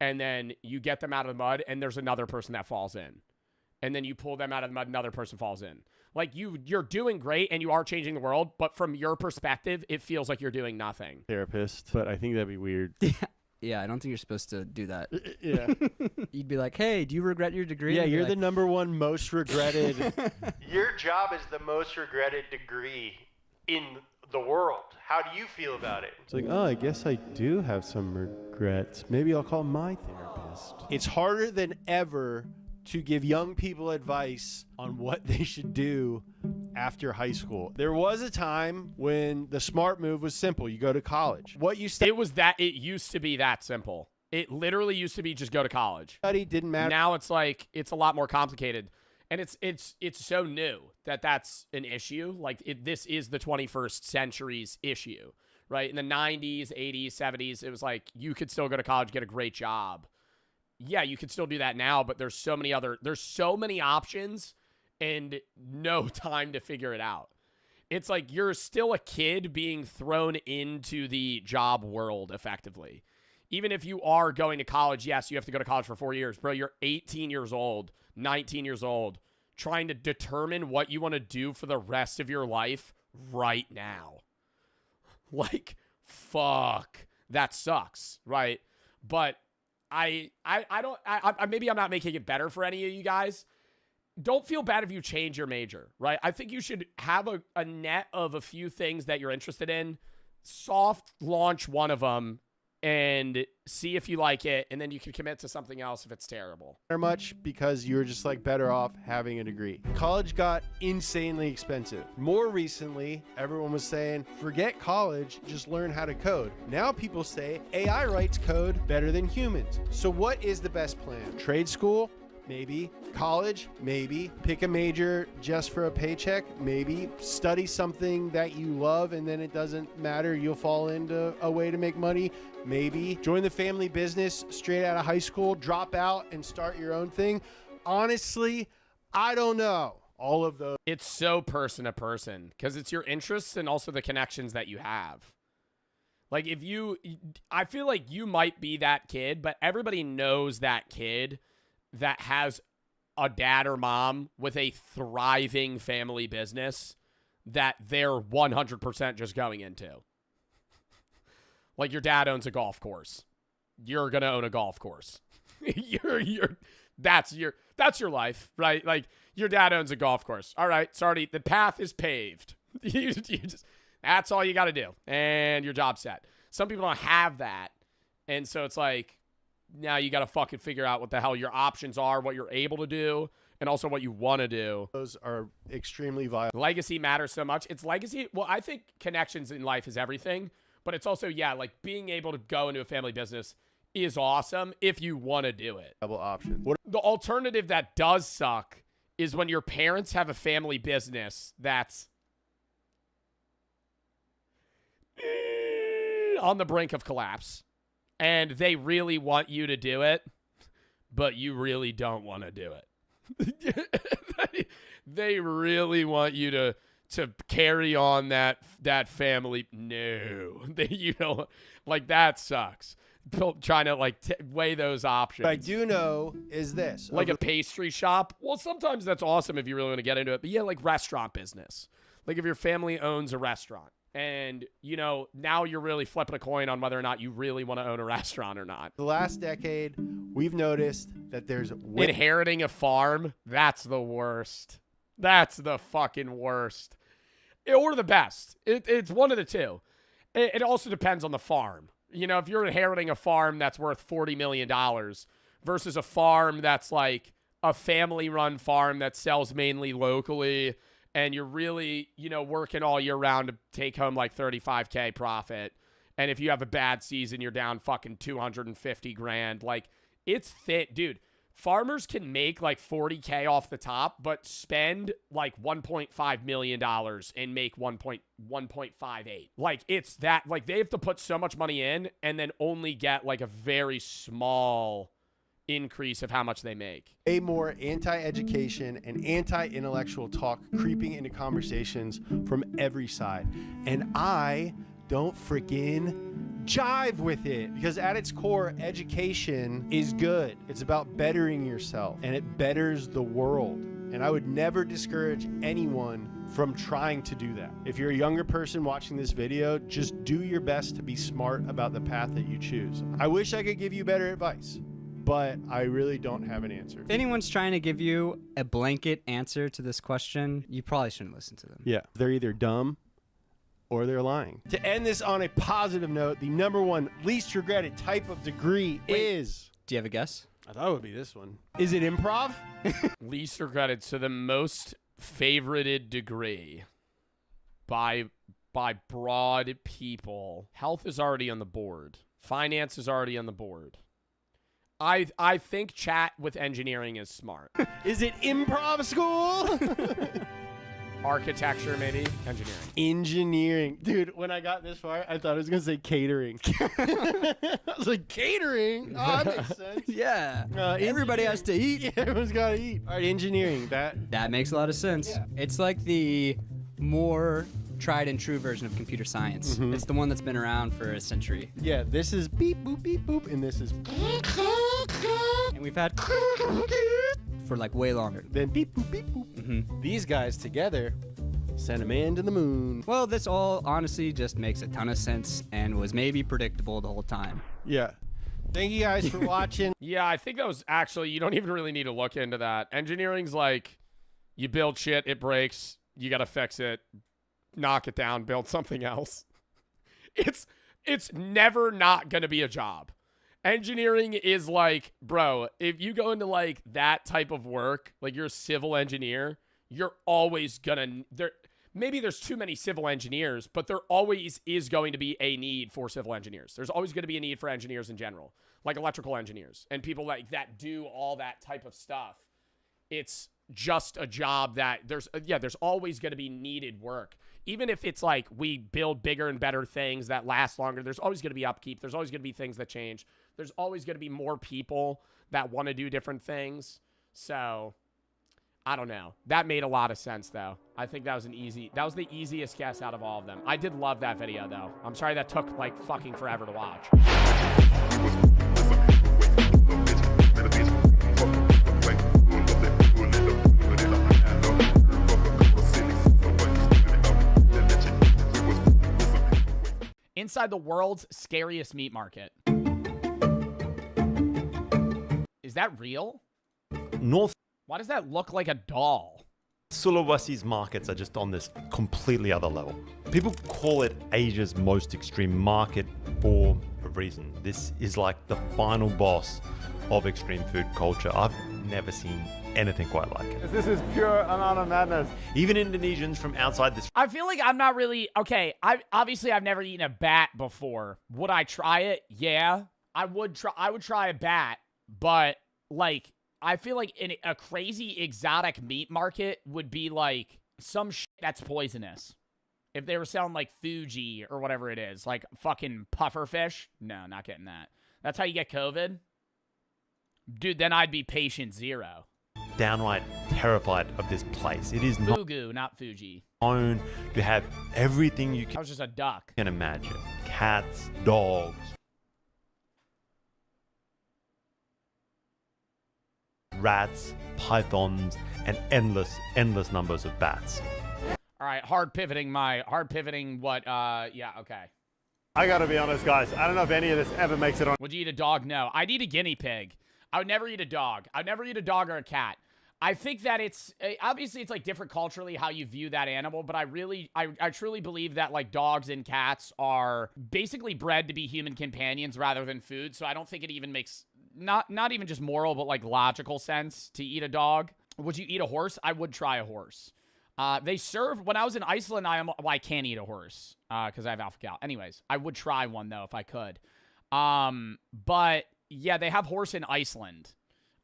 and then you get them out of the mud and there's another person that falls in. And then you pull them out of the mud, another person falls in. Like you're doing great and you are changing the world, but from your perspective, it feels like you're doing nothing. Therapist, but I think that'd be weird. Yeah, I don't think you're supposed to do that. Yeah. You'd be like, hey, do you regret your degree? Yeah, And you're be the like, number one most regretted. Your job is the most regretted degree in the world. How do you feel about it? It's like, oh, I guess I do have some regrets. Maybe I'll call my therapist. It's harder than ever to give young people advice on what they should do after high school. There was a time when the smart move was simple. You go to college. What you It used to be that simple. It literally used to be just go to college. study didn't matter. Now it's like it's a lot more complicated, and it's so new that that's an issue. Like this is the 21st century's issue, right? In the 90s, 80s, 70s, it was like you could still go to college, get a great job. Yeah, you could still do that now, but there's so many options and no time to figure it out. It's like you're still a kid being thrown into the job world effectively. even if you are going to college, yes, you have to go to college for 4 years. Bro, you're 18 years old, 19 years old, trying to determine what you want to do for the rest of your life right now. Like, fuck. That sucks, right? But I maybe I'm not making it better for any of you guys. Don't feel bad if you change your major, right? I think you should have a net of a few things that you're interested in, soft launch one of them, and see if you like it, and then you can commit to something else if it's terrible. Much because you're just like better off having a degree. College got insanely expensive. More recently, everyone was saying, forget college, just learn how to code. Now people say AI writes code better than humans. So what is the best plan? Trade school? Maybe. College? Maybe. Pick a major just for a paycheck? Maybe. Study something that you love and then it doesn't matter. You'll fall into a way to make money? Maybe. Join the family business straight out of high school, drop out and start your own thing? Honestly, I don't know. All of those. It's so person to person because it's your interests and also the connections that you have. Like I feel like you might be that kid, but everybody knows that kid that has a dad or mom with a thriving family business that they're 100% just going into. Like your dad owns a golf course. You're going to own a golf course. That's your life, right? Like your dad owns a golf course. All right, sorry, the path is paved. That's all you got to do. And your job's set. Some people don't have that. And so it's like, now you got to fucking figure out what the hell your options are, what you're able to do, and also what you want to do. Those are extremely vital. Legacy matters so much. It's legacy. Well, I think connections in life is everything, but it's also, yeah, like being able to go into a family business is awesome if you want to do it. Double option. The alternative that does suck is when your parents have a family business that's on the brink of collapse. And they really want you to do it, but you really don't want to do it. They really want you to carry on that family. No, like that sucks. Trying to like weigh those options. What I do know is this. Like a pastry shop. Well, sometimes that's awesome if you really want to get into it. But yeah, like restaurant business. Like if your family owns a restaurant. And, now you're really flipping a coin on whether or not you really want to own a restaurant or not. The last decade, we've noticed that there's... Inheriting a farm, that's the worst. That's the fucking worst. Or the best. It's one of the two. It also depends on the farm. If you're inheriting a farm that's worth $40 million versus a farm that's like a family-run farm that sells mainly locally... and you're really, working all year round to take home like $35K profit. And if you have a bad season, you're down fucking $250,000. Like, it's fit. Dude, farmers can make like $40K off the top, but spend like $1.5 million and make 1.58. Like, it's that, like, they have to put so much money in and then only get like a very small increase of how much they make. A more anti-education and anti-intellectual talk creeping into conversations from every side. And I don't freaking jive with it because at its core, education is good. It's about bettering yourself and it betters the world. And I would never discourage anyone from trying to do that. If you're a younger person watching this video, just do your best to be smart about the path that you choose. I wish I could give you better advice, but I really don't have an answer. If anyone's trying to give you a blanket answer to this question, you probably shouldn't listen to them. Yeah, they're either dumb or they're lying. To end this on a positive note, the number one least regretted type of degree is... Do you have a guess? I thought it would be this one. Is it improv? Least regretted. So the most favorited degree by broad people. Health is already on the board. Finance is already on the board. I think chat with engineering is smart. Is it improv school? Architecture, maybe. Engineering. Dude, when I got this far, I thought I was going to say catering. I was like, catering? Oh, that makes sense. Yeah. Everybody has to eat. Yeah, everyone's got to eat. All right, engineering. That makes a lot of sense. Yeah. It's like the more tried and true version of computer science. It's the one that's been around for a century. Yeah, this is beep, boop, and this is And we've had for like way longer. then beep, boop. These guys together sent a man to the moon. Well, this all honestly just makes a ton of sense and was maybe predictable the whole time. Yeah. Thank you guys for watching. Yeah, I think that was actually, you don't even really need to look into that. Engineering's like, you build shit, it breaks, you gotta fix it, knock it down, build something else. It's never not gonna be a job. Engineering is like, bro, if you go into like that type of work, like you're a civil engineer, you're always gonna, maybe there's too many civil engineers, but there always is going to be a need for civil engineers. There's always going to be a need for engineers in general, like electrical engineers and people like that do all that type of stuff. It's just a job that there's always going to be needed work. Even if it's like we build bigger and better things that last longer, there's always going to be upkeep. There's always going to be things that change. There's always going to be more people that want to do different things. So I don't know. That made a lot of sense, though. I think that was the easiest guess out of all of them. I did love that video, though. I'm sorry that took, like, fucking forever to watch. Inside the world's scariest meat market. Is that real? North Why does that look like a doll? Sulawesi's markets are just on this completely other level. People call it Asia's most extreme market for a reason. This is like the final boss of extreme food culture. I've never seen anything quite like it. This is pure and utter madness. Even Indonesians from outside this I feel like I'm not really okay. I've never eaten a bat before. Would I try it? Yeah, I would try a bat, but like I feel like in a crazy exotic meat market would be like some shit that's poisonous. If they were selling like Fuji or whatever it is, like fucking puffer fish, no, not getting that. That's how you get COVID, dude. Then I'd be patient zero. downright terrified of this place. It is not Fugu, not Fuji. known to have everything you That was just a duck. can imagine. Cats, dogs, rats, pythons, and endless numbers of bats. All right, hard pivoting what, yeah, okay. I gotta be honest, guys. I don't know if any of this ever makes it on. Would you eat a dog? No. I'd eat a guinea pig. I would never eat a dog. I'd never eat a dog or a cat. I think that it's, obviously it's like different culturally how you view that animal, but I truly believe that like dogs and cats are basically bred to be human companions rather than food, so I don't think it even makes, not even just moral, but like logical sense to eat a dog. Would you eat a horse? I would try a horse. They serve, when I was in Iceland, I can't eat a horse, because I have alpha-gal. Anyways, I would try one, though, if I could. But, yeah, they have horse in Iceland.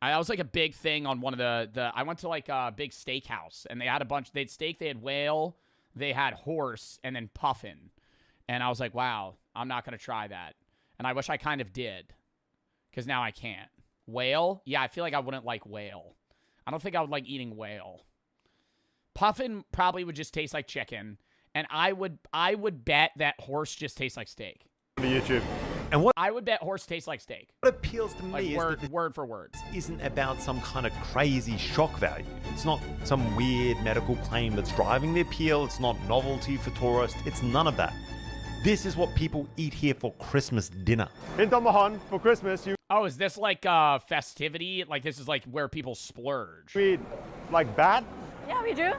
That was, like, a big thing on one of I went to, like, a big steakhouse, and they had they had steak, they had whale, they had horse, and then puffin. And I was like, wow, I'm not going to try that. And I wish I kind of did, because now I can't. Whale? Yeah, I feel like I wouldn't like whale. I don't think I would like eating whale. Puffin probably would just taste like chicken, and I would bet that horse just tastes like steak. YouTube. And what I would bet horse tastes like steak. appeals to me Like is that word for word. this isn't about some kind of crazy shock value. It's not some weird medical claim that's driving the appeal. It's not novelty for tourists. It's none of that. This is what people eat here for Christmas dinner. In Tomahan, for Christmas, you Oh, is this like festivity? Like this is like where people splurge. eat like bat. Yeah, we do.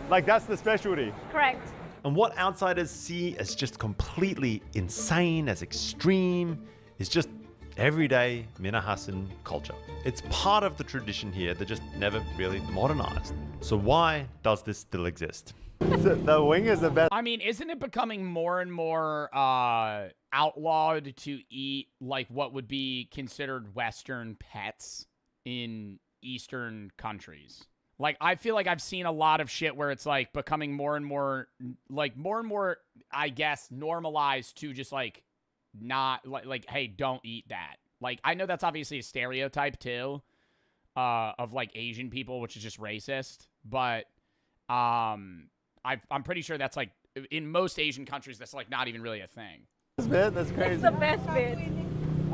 Like that's the specialty. Correct. And what outsiders see as just completely insane, as extreme, is just everyday Minahasan culture. It's part of the tradition here that just never really modernized. So why does this still exist? The wing is the best. I mean, isn't it becoming more and more outlawed to eat like what would be considered Western pets in Eastern countries? Like, I feel like I've seen a lot of shit where it's like becoming more and more, I guess, normalized to just like not like, hey, don't eat that. Like, I know that's obviously a stereotype too, of like Asian people, which is just racist, but I'm pretty sure that's like in most Asian countries, that's like not even really a thing. That's crazy. It's the best bit.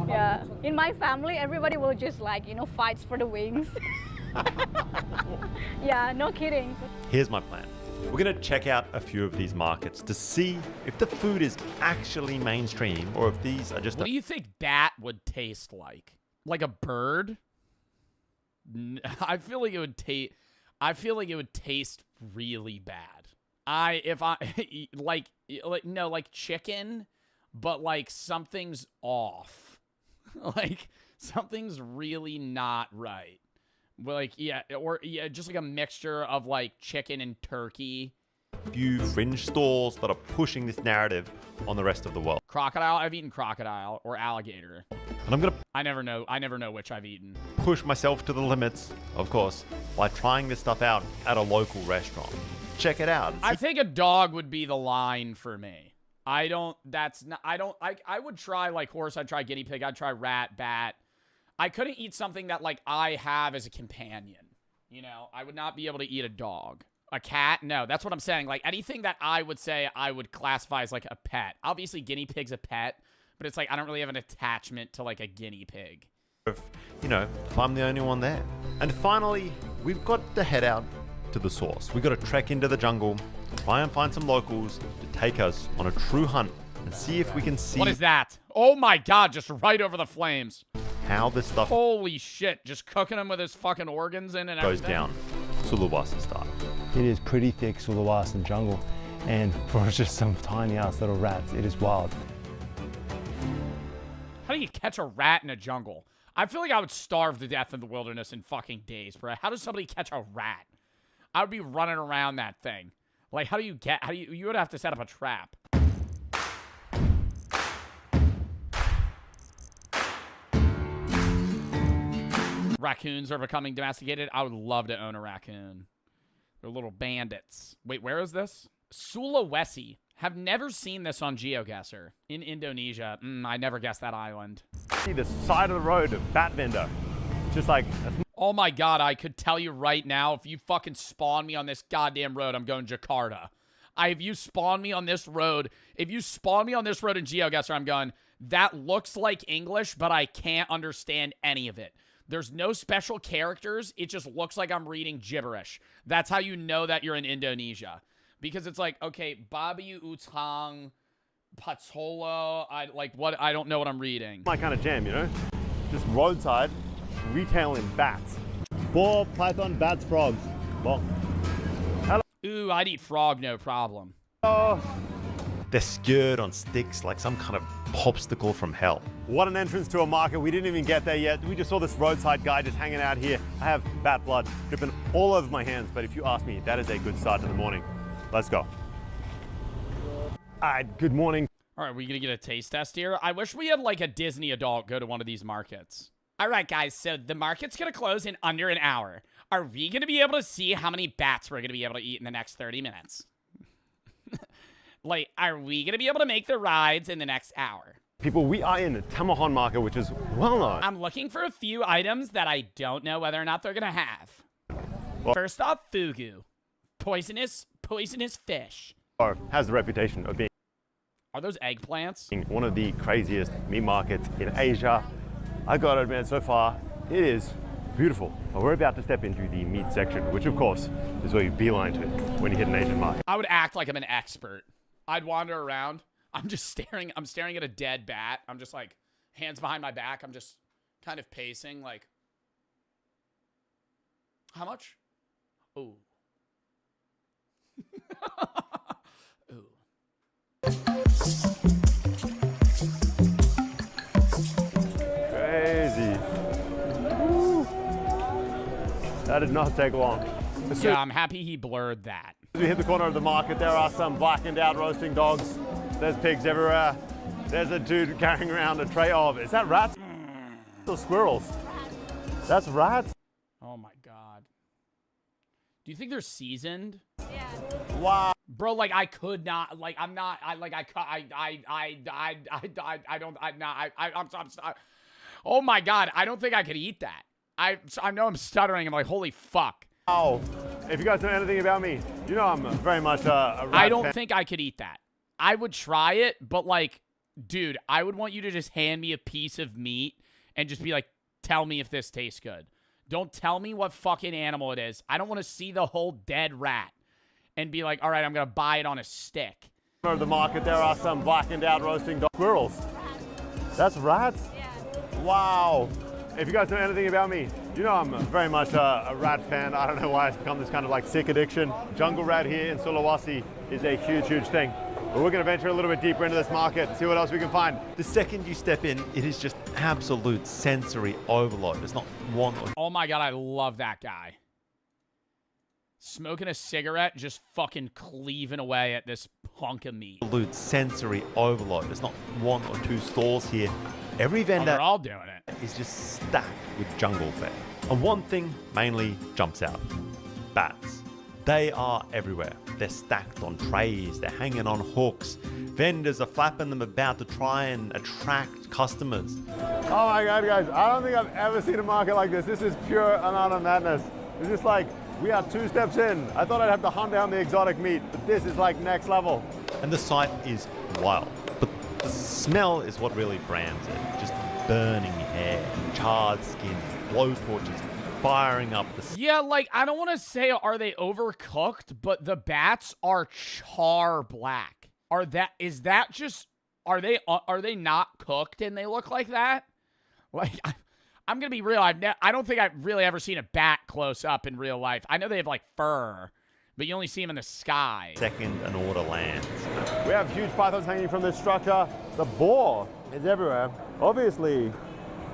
Yeah. In my family, everybody will just like, fights for the wings. Yeah, no kidding. Here's my plan. We're going to check out a few of these markets to see if the food is actually mainstream or if these are just... What do you think bat would taste like? Like a bird? I feel like it would taste really bad. Like chicken, but like something's off. Like something's really not right. Like, just like a mixture of like chicken and turkey. Few fringe stalls that are pushing this narrative on the rest of the world. Crocodile, I've eaten crocodile or alligator. And I'm going to I never know which I've eaten. push myself to the limits, of course, by trying this stuff out at a local restaurant. Check it out. I think a dog would be the line for me. I would try like horse, I'd try guinea pig, I'd try rat, bat. I couldn't eat something that like I have as a companion. I would not be able to eat a dog. A cat? No, that's what I'm saying. Like anything that I would say I would classify as like a pet. Obviously guinea pig's a pet, but it's like I don't really have an attachment to like a guinea pig. If I'm the only one there. And finally, we've got to head out to the source. We've got to trek into the jungle, try and find some locals to take us on a true hunt and see if we can see... What is that? Oh my god, just right over the flames. How this stuff... Holy shit, just cooking him with his fucking organs in and goes everything. down Sulawesi style. It is pretty thick Sulawesi jungle, and for just some tiny ass little rats, it is wild. How do you catch a rat in a jungle? I feel like I would starve to death in the wilderness in fucking days, bro. How does somebody catch a rat? I would be running around that thing. Like, you would have to set up a trap. Raccoons are becoming domesticated. I would love to own a raccoon. They're little bandits. Wait, where is this? Sulawesi. Have never seen this on GeoGuessr. In Indonesia. I never guessed that island. See the side of the road, a bat vendor. Just like... Oh my god, I could tell you right now, if you fucking spawn me on this goddamn road, I'm going Jakarta. If you spawn me on this road in GeoGuessr, I'm going, that looks like English, but I can't understand any of it. There's no special characters. It just looks like I'm reading gibberish. That's how you know that you're in Indonesia. Because it's like, okay, Babi Utang, Patolo, I don't know what I'm reading. My kind of jam, Just roadside, retailing bats. 4 python, bats, frogs. Well, hello. Ooh, I'd eat frog, no problem. They're skewered on sticks like some kind of popsicle from hell. What an entrance to a market. We didn't even get there yet. We just saw this roadside guy just hanging out here. I have bat blood dripping all over my hands, but if you ask me, that is a good start to the morning. Let's go. All right, good morning. All right, we gonna get a taste test here? I wish we had like a Disney adult go to one of these markets. All right, guys, so the market's gonna close in under an hour. Are we gonna be able to see how many bats we're gonna be able to eat in the next 30 minutes? Like, are we gonna be able to make the rides in the next hour? People, we are in the Tamahon market, which is well known. I'm looking for a few items that I don't know whether or not they're gonna have. First off, fugu. Poisonous fish. Or has the reputation of being Are those eggplants? one of the craziest meat markets in Asia. I gotta admit, so far, it is beautiful. But we're about to step into the meat section, which of course is where you beeline to when you hit an Asian market. I would act like I'm an expert. I'd wander around. I'm staring at a dead bat. I'm just like, hands behind my back. I'm just kind of pacing like, how much? Ooh. Ooh. Crazy. Woo. That did not take long. Yeah, I'm happy he blurred that. As we hit the corner of the market, there are some blackened out roasting dogs. There's pigs everywhere. There's a dude carrying around a tray of, is that rats? Or squirrels? That's rats? Oh my god. Do you think they're seasoned? Yeah. Wow. Bro, like I could not, like I'm not, oh my god, I don't think I could eat that. I know I'm stuttering. I'm like, holy fuck. Wow. If you guys know anything about me, you know I'm very much a rat I don't fan. think I could eat that. I would try it, but like, dude, I would want you to just hand me a piece of meat and just be like, tell me if this tastes good. Don't tell me what fucking animal it is. I don't want to see the whole dead rat and be like, all right, I'm going to buy it on a stick. Of the market, there are some blackened out roasting dog squirrels. That's rats? Yeah. Wow. If you guys know anything about me, you know I'm very much a rat fan. I don't know why it's become this kind of like sick addiction. Jungle rat here in Sulawesi is a huge, huge thing. But we're going to venture a little bit deeper into this market, see what else we can find. The second you step in, it is just absolute sensory overload. It's not one or Oh my God, I love that guy. Smoking a cigarette, just fucking cleaving away at this hunk of meat. absolute sensory overload. There's not one or two stalls here. Every Oh, vendor they're all doing it. is just stacked with jungle fare. And one thing mainly jumps out. Bats. They are everywhere. They're stacked on trays, they're hanging on hooks. Vendors are flapping them about to try and attract customers. Oh my God, guys, I don't think I've ever seen a market like this. This is pure and utter madness. It's just like, we are 2 steps in. I thought I'd have to hunt down the exotic meat, but this is like next level. And the sight is wild. But the smell is what really brands it. Just burning hair, charred skin, blowtorches, firing up the Yeah, like, I don't want to say are they overcooked, but the bats are char black. Is that just, are they not cooked and they look like that? Like, I'm going to be real. I don't think I've really ever seen a bat close up in real life. I know they have like fur, but you only see them in the sky. second an order lands. We have huge pythons hanging from this structure. The boar is everywhere. Obviously,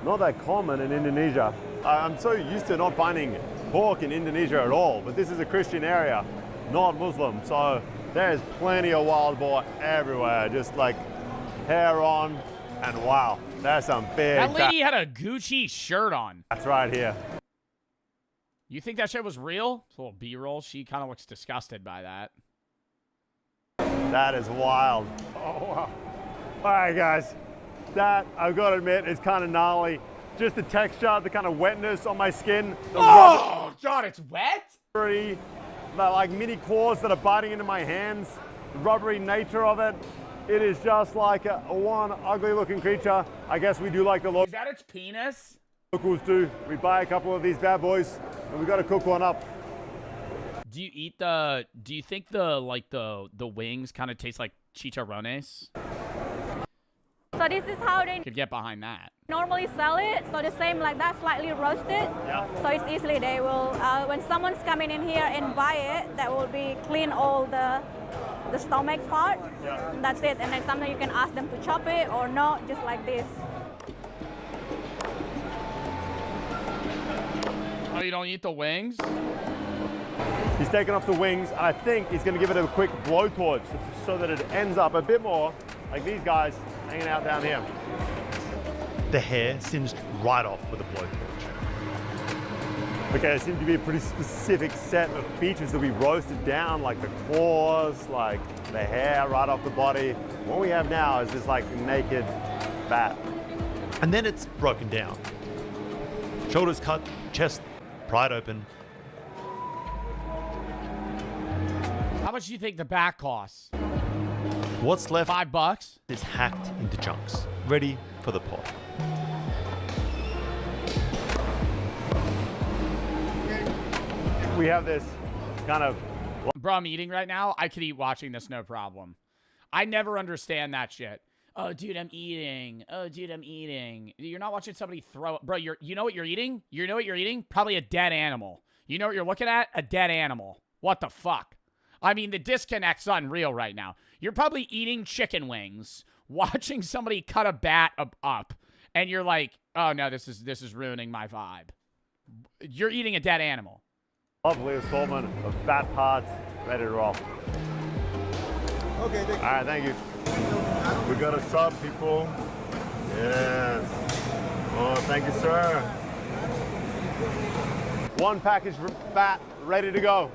not that common in Indonesia. I'm so used to not finding pork in Indonesia at all, but this is a Christian area, not Muslim. So there's plenty of wild boar everywhere, just like hair on, and wow, there's some big That lady had a Gucci shirt on. bats right here. You think that shit was real? It's a little B-roll. She kind of looks disgusted by that. That is wild. Oh, wow. All right, guys. That, I've got to admit, is kind of gnarly. Just the texture, the kind of wetness on my skin. The Oh, God, it's wet? rubbery, the like mini claws that are biting into my hands. The rubbery nature of it. It is just like one ugly looking creature. I guess we do like the Is that its penis? locals do. We buy a couple of these bad boys and we got to cook one up. Do you think the wings kind of taste like chicharrones? So this is how they Could get behind that. normally sell it. So the same like that, slightly roasted. Yeah. So it's easily they will, when someone's coming in here and buy it, that will be clean all the stomach part. Yeah. And that's it. And then sometimes you can ask them to chop it or not, just like this. Oh, you don't eat the wings? He's taken off the wings, and I think he's going to give it a quick blowtorch so that it ends up a bit more like these guys hanging out down here. The hair singed right off with a blowtorch. Okay, there seems to be a pretty specific set of features that we roasted down, like the claws, like the hair right off the body. What we have now is this like naked bat. And then it's broken down. Shoulders cut, chest pried open. How much do you think the bat costs? What's left $5? is hacked into chunks, ready for the pot. We have this kind of Bro, I'm eating right now. I could eat watching this, no problem. I never understand that shit. Oh, dude, I'm eating. Oh, dude, I'm eating. You're not watching somebody throw... Bro, you know what you're eating? You know what you're eating? Probably a dead animal. You know what you're looking at? A dead animal. What the fuck? I mean, the disconnect's unreal right now. You're probably eating chicken wings, watching somebody cut a bat up, and you're like, oh, no, this is ruining my vibe. You're eating a dead animal. lovely assortment of bat parts ready to roll. Okay, thank you. All right, thank you. We got a sub, people. Yes. Oh, thank you, sir. One package bat ready to go.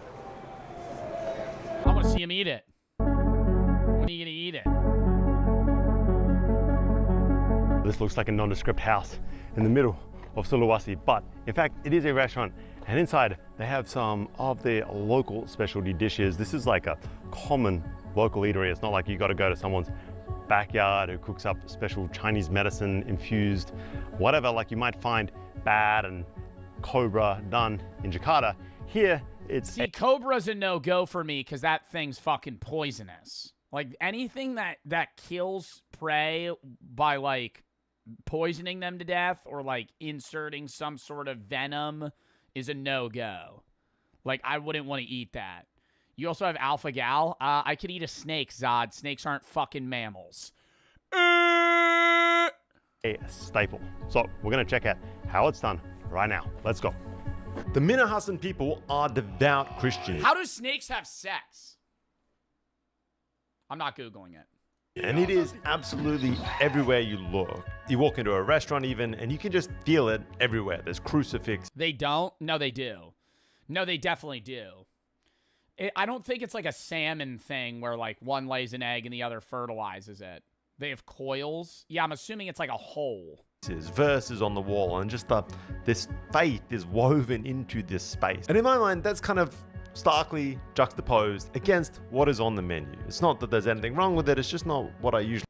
I want to see him eat it. When are you going to eat it? This looks like a nondescript house in the middle of Sulawesi, but in fact, it is a restaurant And inside, they have some of their local specialty dishes. This is like a common local eatery. It's not like you got to go to someone's backyard who cooks up special Chinese medicine infused, whatever, like you might find bat and cobra done in Jakarta. Here, it's... See, cobra's a no-go for me because that thing's fucking poisonous. Like, anything that kills prey by, like, poisoning them to death or, like, inserting some sort of venom is a no-go. Like, I wouldn't want to eat that. You also have alpha gal. I could eat a snake, Zod. Snakes aren't fucking mammals. A staple. So we're going to check out how it's done right now. Let's go. The Minahasan people are devout Christians. How do snakes have sex? I'm not Googling it. And it is absolutely everywhere you look. You walk into a restaurant even, and you can just feel it everywhere. There's crucifix. They don't? No, they do. No, they definitely do. I don't think it's like a salmon thing where, like, one lays an egg and the other fertilizes it. They have coils. Yeah, I'm assuming it's like a hole. Verses on the wall, and just this faith is woven into this space. And in my mind, that's kind of starkly juxtaposed against what is on the menu. It's not that there's anything wrong with it, it's just not what I usually...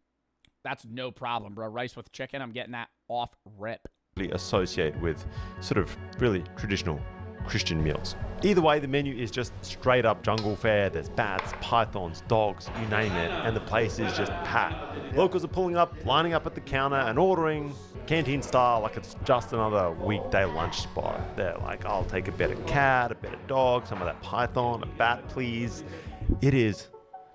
That's no problem, bro. Rice with chicken, I'm getting that off rip. ...associate with sort of really traditional Christian meals. Either way, the menu is just straight up jungle fare. There's bats, pythons, dogs, you name it, and the place is just packed. Locals are pulling up, lining up at the counter and ordering canteen style like it's just another weekday lunch spot. They're like, I'll take a bit of cat, a bit of dog, some of that python, a bat please. It is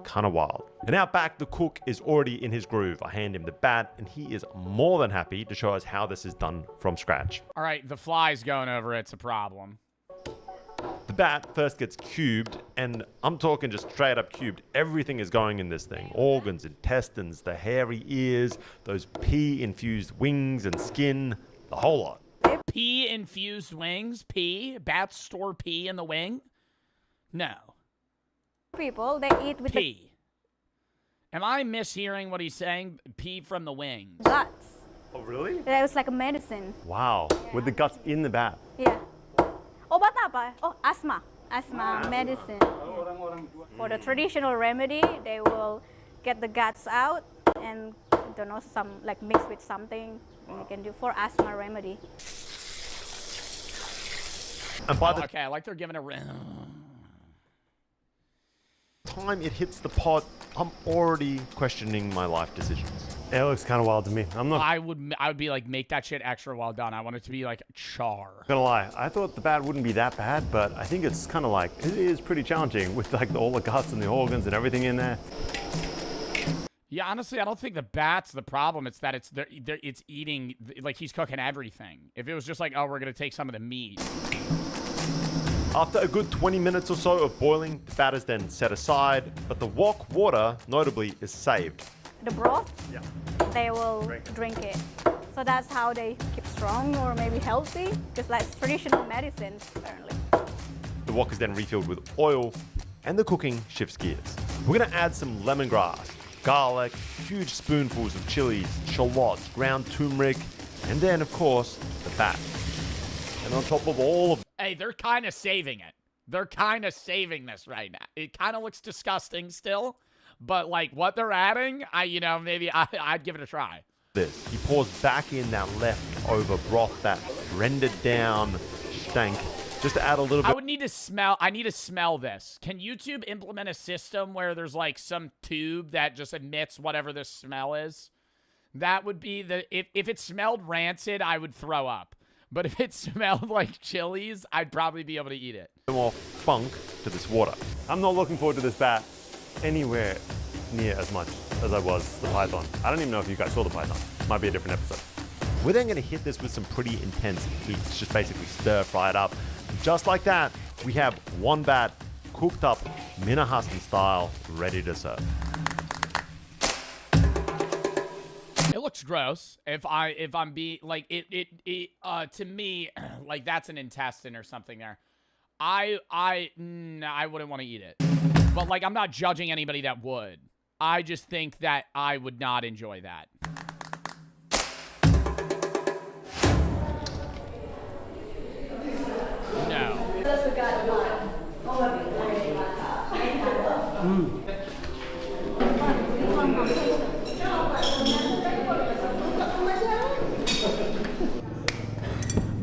kind of wild. And out back, the cook is already in his groove. I hand him the bat, and he is more than happy to show us how this is done from scratch. All right, the fly's going over. It's a problem. The bat first gets cubed, and I'm talking just straight up cubed. Everything is going in this thing. Organs, intestines, the hairy ears, those pea-infused wings and skin, the whole lot. Pea-infused wings? Pea? Bats store pea in the wing? No. People, they eat with pea. Am I mishearing what he's saying? Pea from the wings. the guts. Oh, really? It was like a medicine. Wow. Yeah. With the guts in the bat. Yeah. Obat apa? Oh, asthma. Asthma medicine. For the traditional remedy, they will get the guts out and, I don't know, some like mix with something, and you can do for asthma remedy. And by the okay, I like they're giving a time it hits the pot, I'm already questioning my life decisions. It looks kind of wild to me. I would be like, make that shit extra well done. I want it to be like char. Not gonna lie, I thought the bat wouldn't be that bad, but I think it's kind of like, it is pretty challenging with like all the guts and the organs and everything in there. Yeah, honestly, I don't think the bat's the problem. It's that it's eating, like he's cooking everything. If it was just like, oh, we're gonna take some of the meat. After a good 20 minutes or so of boiling, the bat is then set aside, but the wok water, notably, is saved. The broth, yeah, they will drink it. So that's how they keep strong or maybe healthy, because like traditional medicine, apparently. The wok is then refilled with oil, and the cooking shifts gears. We're gonna add some lemongrass, garlic, huge spoonfuls of chilies, shallots, ground turmeric, and then, of course, the bat. And on top of all of... Hey, they're kind of saving it. They're kind of saving this right now. It kind of looks disgusting still, but like what they're adding, maybe I'd give it a try. This. He pours back in that leftover broth, that rendered down stank, just to add a little bit. I need to smell this. Can YouTube implement a system where there's like some tube that just emits whatever this smell is? That would be if it smelled rancid, I would throw up. But if it smelled like chilies, I'd probably be able to eat it. More funk to this water. I'm not looking forward to this bat anywhere near as much as I was the python. I don't even know if you guys saw the python. Might be a different episode. We're then going to hit this with some pretty intense heat. Just basically stir fry it up. Just like that, we have one bat cooked up Minahasan style, ready to serve. It looks gross. If I'm being like to me, like that's an intestine or something there. I wouldn't want to eat it. But like I'm not judging anybody that would. I just think that I would not enjoy that. No.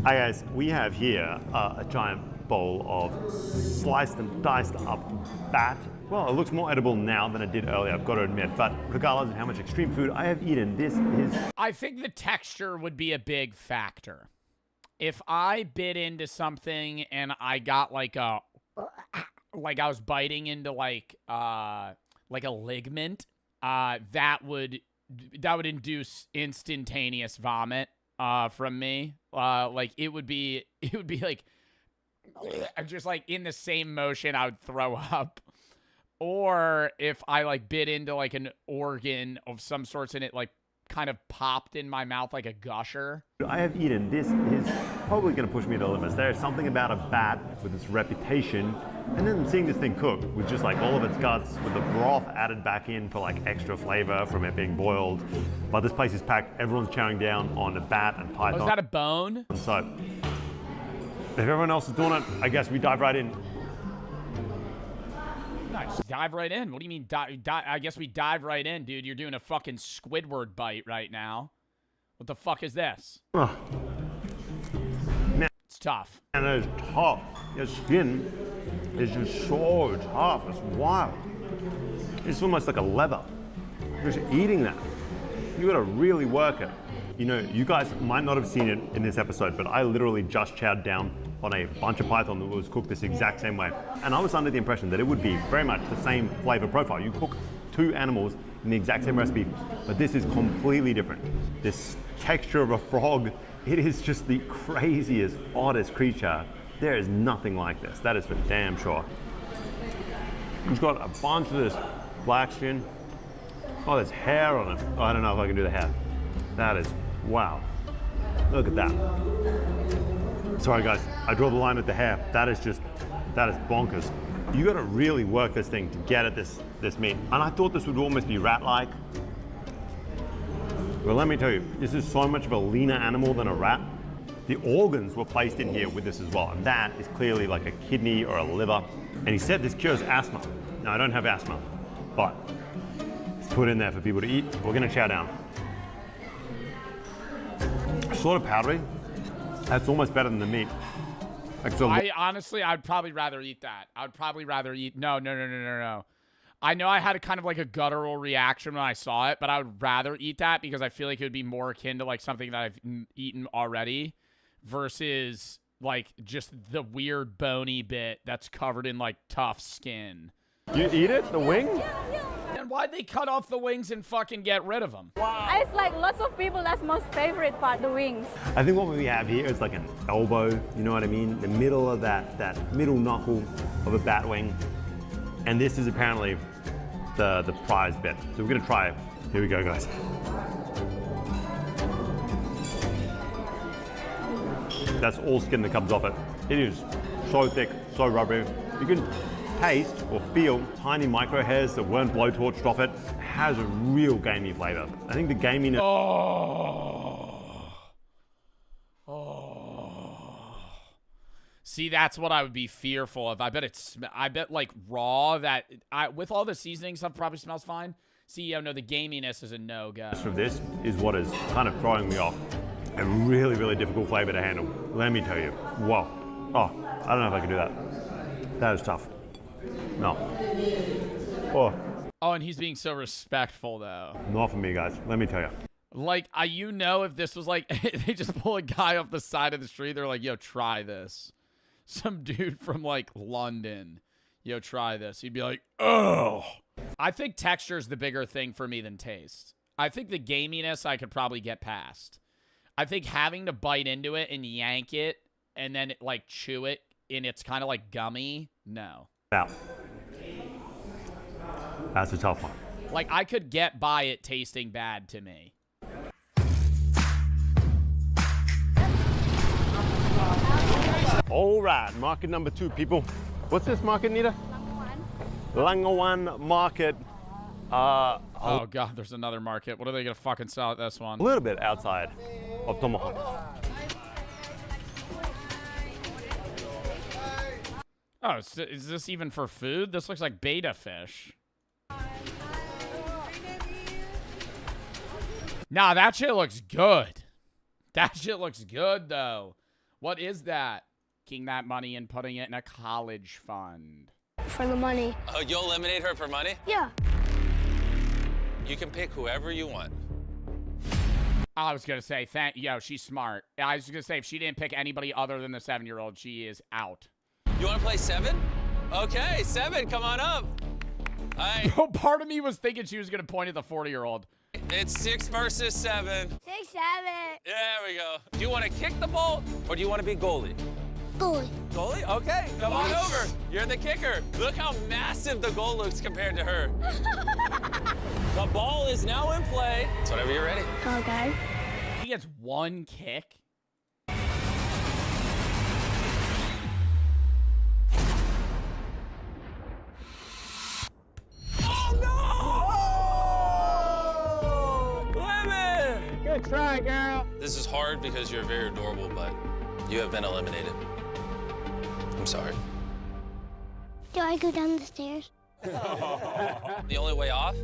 Hi guys, we have here a giant bowl of sliced and diced up bat. Well, it looks more edible now than it did earlier, I've got to admit, but regardless of how much extreme food I have eaten, this is... I think the texture would be a big factor. If I bit into something and I got like a... like I was biting into like a ligament, that would induce instantaneous vomit from me. Like it would be like just like in the same motion I would throw up. Or if I like bit into like an organ of some sorts and it like kind of popped in my mouth like a gusher. I have eaten, this is probably going to push me to the limits. There is something about a bat with its reputation, and then seeing this thing cooked with just like all of its guts, with the broth added back in for like extra flavor from it being boiled. But this place is packed, everyone's chowing down on the bat and python. Oh, is that a bone? So, if everyone else is doing it, I guess we dive right in. No, just dive right in. What do you mean? I guess we dive right in, dude. You're doing a fucking Squidward bite right now. What the fuck is this? Oh. Man, it's tough. And it's tough. Your skin is just so tough. It's wild. It's almost like a leather. Just eating that, you gotta really work it. You know, you guys might not have seen it in this episode, but I literally just chowed down on a bunch of python that was cooked this exact same way. And I was under the impression that it would be very much the same flavor profile. You cook two animals in the exact same recipe, but this is completely different. This texture of a frog, it is just the craziest, oddest creature. There is nothing like this. That is for damn sure. It's got a bunch of this black skin. Oh, there's hair on it. Oh, I don't know if I can do the hair. That is, wow. Look at that. Sorry guys, I draw the line with the hair. That is bonkers. You gotta really work this thing to get at this meat. And I thought this would almost be rat-like. Well, let me tell you, this is so much of a leaner animal than a rat. The organs were placed in here with this as well. And that is clearly like a kidney or a liver. And he said this cures asthma. Now, I don't have asthma, but it's put in there for people to eat. We're gonna chow down. Sort of powdery. That's almost better than the meat. Like, so I'd probably rather eat that. I'd probably rather eat. No. I know I had a kind of like a guttural reaction when I saw it, but I would rather eat that because I feel like it would be more akin to like something that I've eaten already versus like just the weird bony bit that's covered in like tough skin. You eat it? The wing? Yeah. And why'd they cut off the wings and fucking get rid of them? Wow. It's like lots of people, that's most favorite part, the wings. I think what we have here is like an elbow, you know what I mean? The middle of that middle knuckle of a bat wing. And this is apparently the prize bit. So we're gonna try it. Here we go, guys. That's all skin that comes off it. It is so thick, so rubbery. You can taste or feel tiny micro hairs that weren't blowtorched off it. It has a real gamey flavor. I think the gaminess. See, that's what I would be fearful of. I bet like raw that with all the seasoning stuff probably smells fine. See, no, the gaminess is a no-go. From this is what is kind of throwing me off. A really, really difficult flavor to handle. Let me tell you. Whoa. Oh, I don't know if I can do that. That is tough. No. Oh, and he's being so respectful, though. Not for me, guys. Let me tell you. Like, if this was like, they just pull a guy off the side of the street, they're like, yo, try this. Some dude from, like, London. Yo, try this. He'd be like, oh. I think texture is the bigger thing for me than taste. I think the gaminess I could probably get past. I think having to bite into it and yank it and then, like, chew it and it's kind of like gummy, no. Now, that's a tough one. Like, I could get by it tasting bad to me. All right, market number 2, people. What's this market, Nita? Langawan Market. Oh, God, there's another market. What are they going to fucking sell at this one? A little bit outside of Tomahawk. Oh, is this even for food? This looks like betta fish. Nah, that shit looks good. That shit looks good, though. What is that? Taking that money and putting it in a college fund. For the money. Oh, you'll eliminate her for money? Yeah. You can pick whoever you want. I was going to say, she's smart. I was going to say, if she didn't pick anybody other than the 7-year-old, she is out. You want to play 7? Okay, 7, come on up. All right. Part of me was thinking she was going to point at the 40-year-old. It's 6 versus 7. 6, 7. There we go. Do you want to kick the ball or do you want to be goalie? Goalie. Goalie? Okay, come on over. You're the kicker. Look how massive the goal looks compared to her. The ball is now in play. So whenever you're ready. Okay. He gets 1 kick. Oh, no! Lemon! Good try, girl. This is hard because you're very adorable, but you have been eliminated. I'm sorry. Do I go down the stairs? The only way off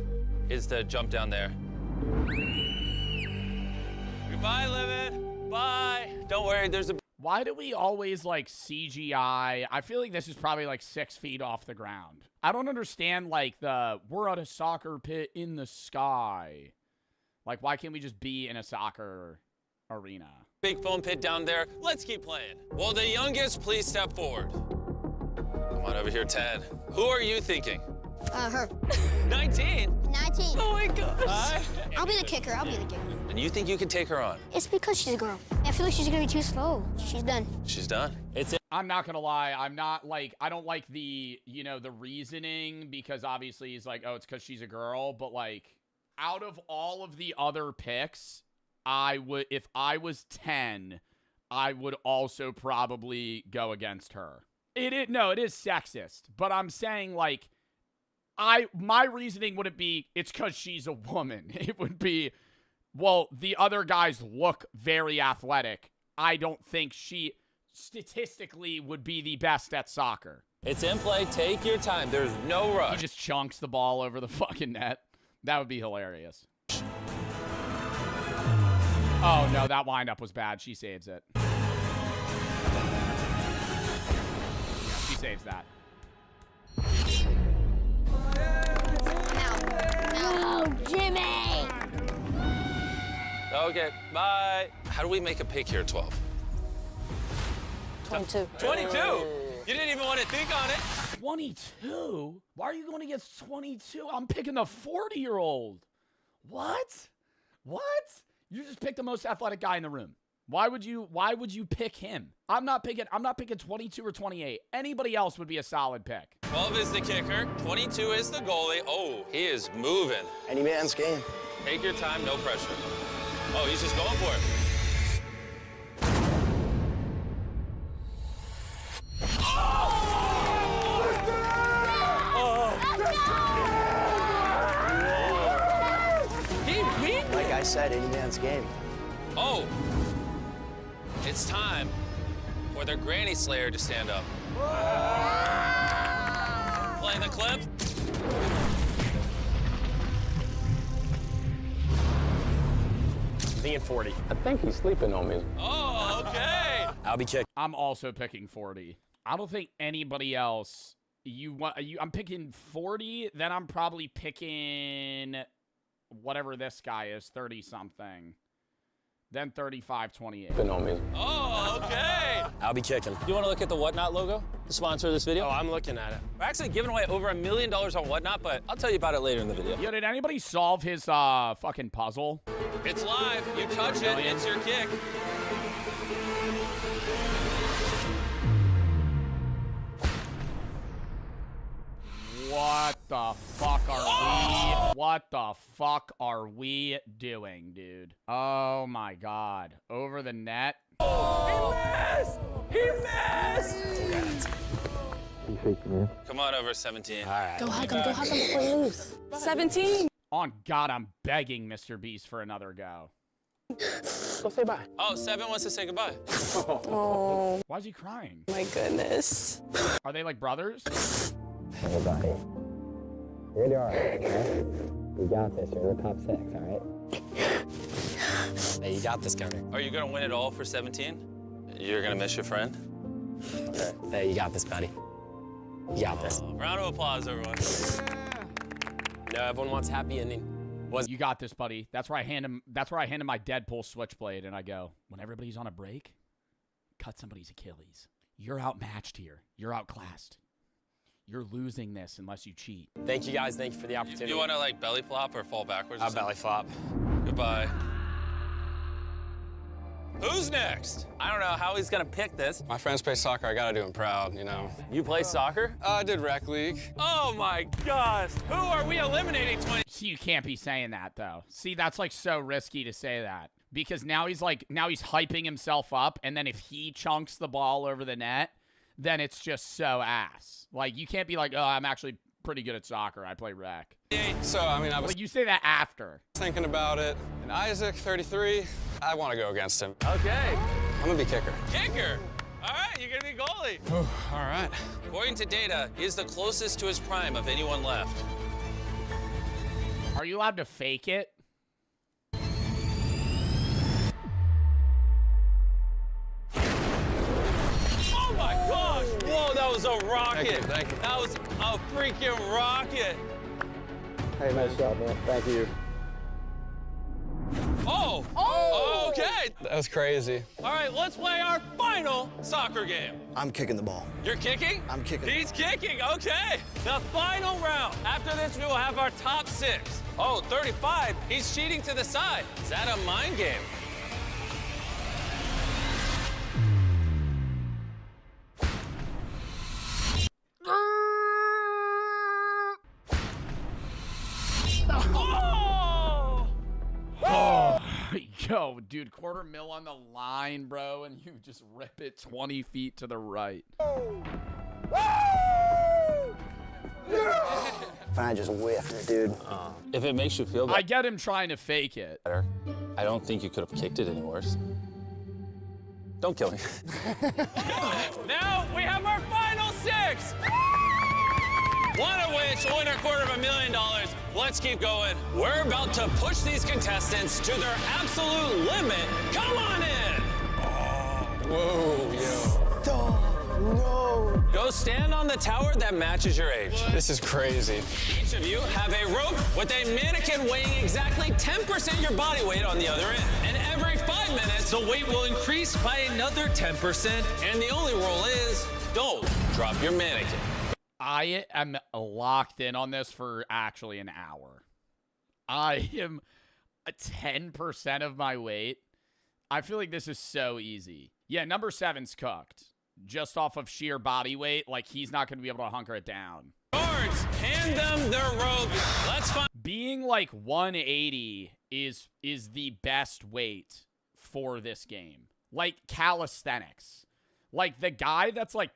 is to jump down there. Goodbye, Lemon. Bye. Don't worry, there's a... Why do we always, like, CGI? I feel like this is probably, like, 6 feet off the ground. I don't understand, like, we're at a soccer pit in the sky. Like, why can't we just be in a soccer arena? big foam pit down there. Let's keep playing. Will the youngest please step forward? Come on over here, 10. Who are you thinking? Her. 19? 19. Oh my gosh. I'll be the kicker. I'll be the kicker. And you think you can take her on? It's because she's a girl. I feel like she's gonna be too slow. She's done. She's done. I'm not gonna lie. I'm not like, I don't like the, you know, the reasoning, because obviously he's like, oh, it's because she's a girl. But like, out of all of the other picks, I would, if I was 10, I would also probably go against her. It is sexist, but I'm saying like, my reasoning wouldn't be it's because she's a woman. It would be, well, the other guys look very athletic. I don't think she statistically would be the best at soccer. It's in play. Take your time. There's no rush. He just chunks the ball over the fucking net. That would be hilarious. Oh, no, that windup was bad. She saves it. Yeah, she saves that. No, Jimmy! Okay, bye. How do we make a pick here, 12? 22. 22? You didn't even want to think on it. 22? Why are you going against 22? I'm picking the 40-year-old. What? What? You just picked the most athletic guy in the room. Why would you pick him? I'm not picking 22 or 28. Anybody else would be a solid pick. 12 is the kicker. 22 is the goalie. Oh, he is moving. Any man's game. Take your time, no pressure. Oh, he's just going for it. Like I said, any man's game. Oh, it's time for their Granny Slayer to stand up. Playing the clip. I'm thinking 40. I think he's sleeping on me. Oh, okay. I'll be kicking. I'm also picking 40. I don't think anybody else. I'm picking 40. Then I'm probably picking whatever this guy is, 30-something. Then 35, 28. On me. Oh, okay. I'll be kicking. You want to look at the Whatnot logo, the sponsor of this video? Oh, I'm looking at it. We're actually giving away over $1 million on Whatnot, but I'll tell you about it later in the video. Yo, did anybody solve his fucking puzzle? It's live. You touch it, it's your kick. What the fuck are we doing, dude? Oh my god. Over the net. Oh, he missed! You freaked me. Come on over, 17. All right. Go hug him before you lose. 17. On God, I'm begging Mr. Beast for another go. Go say bye. Oh, 7 wants to say goodbye. Oh Why is he crying? my goodness. Are they like brothers? Hey, buddy. You're gonna do all right, okay? You got this. You're in the top 6, all right? Hey, you got this, Gunner. Are you going to win it all for 17? You're gonna miss your friend? Okay. Hey, you got this, buddy. You got this. Round of applause, everyone. No, everyone wants happy ending. You got this, buddy. That's where I hand him. That's where I hand him my Deadpool switchblade, and I go, when everybody's on a break, cut somebody's Achilles. You're outmatched here. You're outclassed. You're losing this unless you cheat. Thank you, guys. Thank you for the opportunity. You want to like belly flop or fall backwards? I'll belly flop. Goodbye. Who's next? I don't know how he's gonna pick this. My friends play soccer. I gotta do him proud, you know. You play soccer? I did rec league. Oh my gosh! Who are we eliminating? 20. See, you can't be saying that though. See, that's like so risky to say that because now he's hyping himself up, and then if he chunks the ball over the net, then it's just so ass. Like you can't be like, oh, I'm actually pretty good at soccer. I play rec. So I mean, I was like you say that after thinking about it. And Isaac, 33. I want to go against him. Okay. I'm gonna be kicker. Kicker. All right, you're gonna be goalie. All right. According to data, he is the closest to his prime of anyone left. Are you allowed to fake it? Oh my gosh! Whoa, that was a rocket. Thank you. That was a freaking rocket. Hey, nice job, man. Thank you. Oh! Okay! That was crazy. All right, let's play our final soccer game. I'm kicking the ball. You're kicking? I'm kicking. He's kicking, okay. The final round. After this, we will have our top 6. Oh, 35, he's cheating to the side. Is that a mind game? Yo, dude, $250,000 on the line, bro, and you just rip it 20 feet to the right. I just whiffed, dude. If it makes you feel better, I get him trying to fake it. I don't think you could have kicked it any worse. Don't kill me. Now we have our final 6. One of which will win $250,000. Let's keep going. We're about to push these contestants to their absolute limit. Come on in. Whoa, yo. No. Go stand on the tower that matches your age. This is crazy. Each of you have a rope with a mannequin weighing exactly 10% your body weight on the other end. And every 5 minutes, the weight will increase by another 10%. And the only rule is, don't drop your mannequin. I am locked in on this for actually an hour. I am 10% of my weight. I feel like this is so easy. Yeah, number 7's cooked. Just off of sheer body weight, like he's not going to be able to hunker it down. Guards, hand them their rope. Let's find. Being like 180 is the best weight for this game. Like calisthenics. Like the guy that's like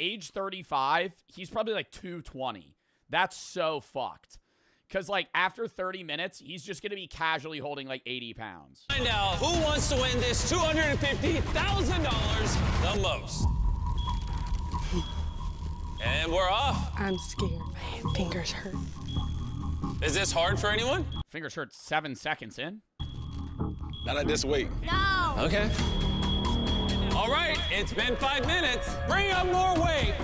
age 35, he's probably like 220. That's so fucked. Because like after 30 minutes, he's just going to be casually holding like 80 pounds. Find out who wants to win this $250,000 the most. And we're off. I'm scared. My fingers hurt. Is this hard for anyone? Fingers hurt 7 seconds in. Not at this weight. No. Okay. All right, it's been 5 minutes. Bring up more weight.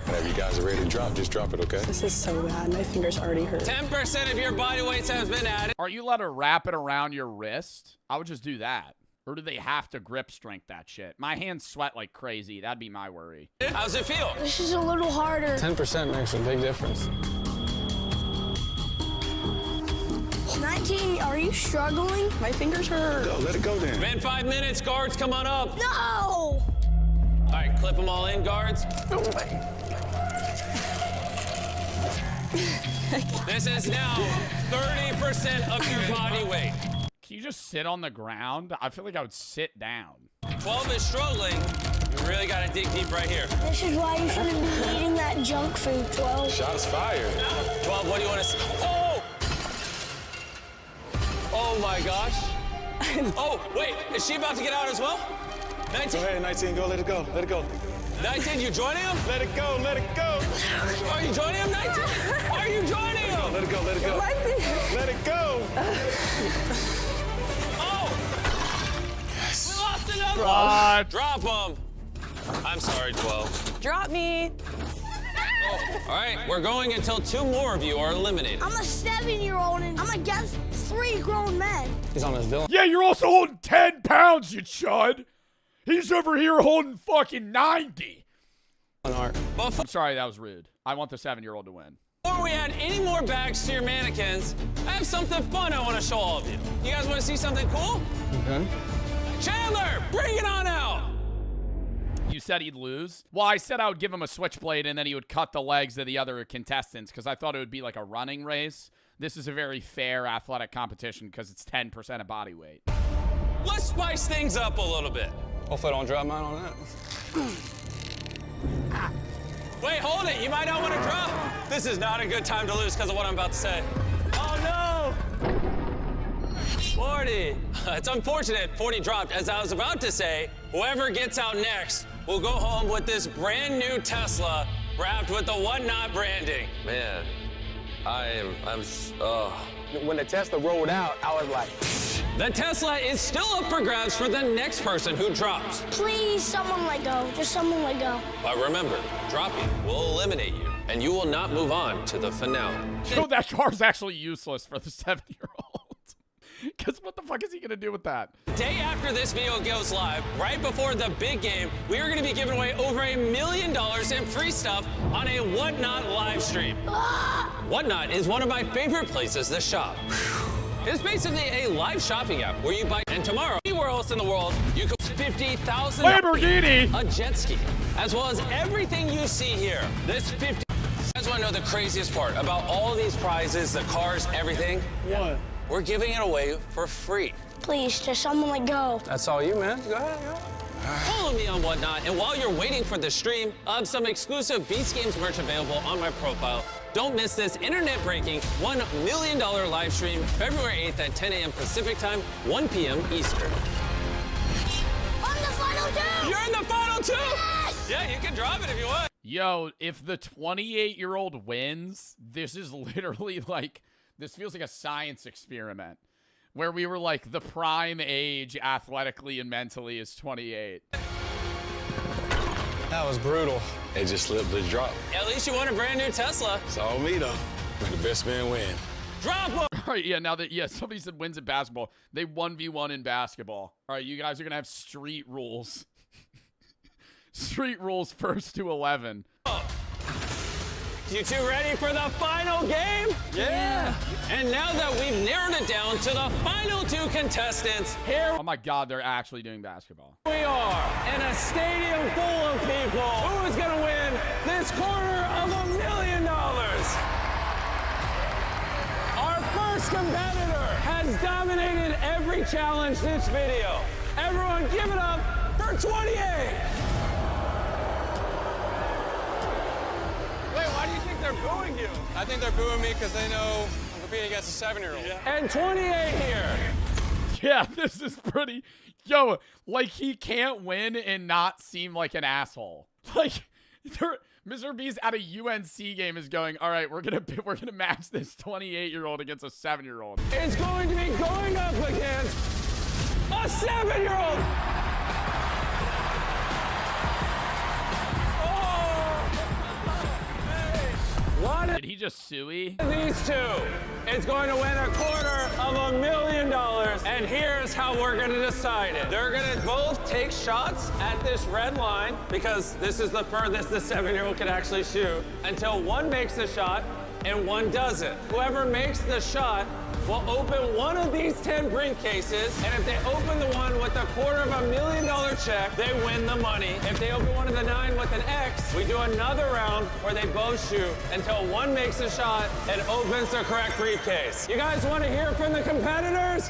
Whenever you guys are ready to drop, just drop it, okay? This is so bad. My fingers already hurt. 10% of your body weight has been added. Are you allowed to wrap it around your wrist? I would just do that. Or do they have to grip strength that shit? My hands sweat like crazy. That'd be my worry. How's it feel? This is a little harder. 10% makes a big difference. 19, are you struggling? My fingers hurt. Go, let it go then. It's been 5 minutes. Guards, come on up. No! All right, clip them all in, guards. No way. This is now 30% of your body weight. Can you just sit on the ground? I feel like I would sit down. 12 is struggling. You really got to dig deep right here. This is why you shouldn't be eating that junk food, 12. Shots fired. 12, what do you want to see? Oh! Oh my gosh. Oh, wait, is she about to get out as well? 19. Go ahead, 19, go, let it go, let it go. 19, you joining him? Let it go, let it go. Are you joining him, 19? Are you joining him? Let it go, let it go. Let it go. Oh! Yes. We lost another What? Drop him. I'm sorry, 12. Drop me. All right, we're going until 2 more of you are eliminated. I'm a 7-year-old and I'm against 3 grown men. He's on his villain. Yeah, you're also holding 10 pounds, you chud. He's over here holding fucking 90. I'm sorry, that was rude. I want the 7-year-old to win. Before we add any more bags to your mannequins, I have something fun I want to show all of you. You guys want to see something cool? Okay. Chandler, bring it on out. You said he'd lose? Well, I said I would give him a switchblade and then he would cut the legs of the other contestants because I thought it would be like a running race. This is a very fair athletic competition because it's 10% of body weight. Let's spice things up a little bit. Hopefully I don't drop mine on that. Wait, hold it. You might not want to drop. This is not a good time to lose because of what I'm about to say. Oh, no. 40. It's unfortunate 40 dropped. As I was about to say, whoever gets out next will go home with this brand new Tesla wrapped with the Whatnot branding. Man, When the Tesla rolled out, I was like, The Tesla is still up for grabs for the next person who drops. Please, someone let go. Just someone let go. But remember, dropping will eliminate you, and you will not move on to the finale. So that car's actually useless for the 7-year-old. Because what the fuck is he going to do with that? Day after this video goes live, right before the big game, we are going to be giving away over $1 million in free stuff on a Whatnot live stream. Whatnot is one of my favorite places to shop. It's basically a live shopping app where you buy, and tomorrow, anywhere else in the world, you can 50,000 Lamborghini, a jet ski, as well as everything you see here. This 50. You guys want to know the craziest part about all these prizes, the cars, everything? What? We're giving it away for free. Please, just someone let go. that's all you, man. Go ahead, Follow me on Whatnot, and while you're waiting for the stream, I have some exclusive Beast Games merch available on my profile. Don't miss this internet-breaking $1 million live stream February 8th at 10 a.m. Pacific Time, 1 p.m. Eastern. I'm the final 2! You're in the final 2? Yes! Yeah, you can drop it if you want. Yo, if the 28-year-old wins, this is literally like, this feels like a science experiment where we were like, the prime age athletically and mentally is 28. That was brutal. It just slipped the drop. At least you won a brand new Tesla. It's all me, though. May the best man win. Drop him! All right, yeah, now that, somebody said wins in basketball. They 1v1 in basketball. All right, you guys are going to have street rules. Street rules 1st to 11. You two ready for the final game? Yeah. And now that we've narrowed it down to the final 2 contestants, here Oh my God, they're actually doing basketball. we are in a stadium full of people. Who is going to win this $250,000? Our first competitor has dominated every challenge this video. Everyone give it up for 28. Wait, why do you think they're booing you? I think they're booing me because they know I'm competing against a 7-year-old. And 28 here. Yeah, this is pretty. Yo, like he can't win and not seem like an asshole. Like, Mr. Beast at a UNC game is going, all right, we're gonna match this 28-year-old against a 7-year-old. It's going to be going up against a 7-year-old. One Did he just suey? of these two is going to win $250,000. And here's how we're going to decide it. They're going to both take shots at this red line because this is the furthest the 7-year-old can actually shoot until one makes the shot and one doesn't. Whoever makes the shot will open one of these 10 briefcases, and if they open the one with a $250,000 check, they win the money. If they open one of the 9 with an X, we do another round where they both shoot until one makes a shot and opens the correct briefcase. You guys want to hear from the competitors?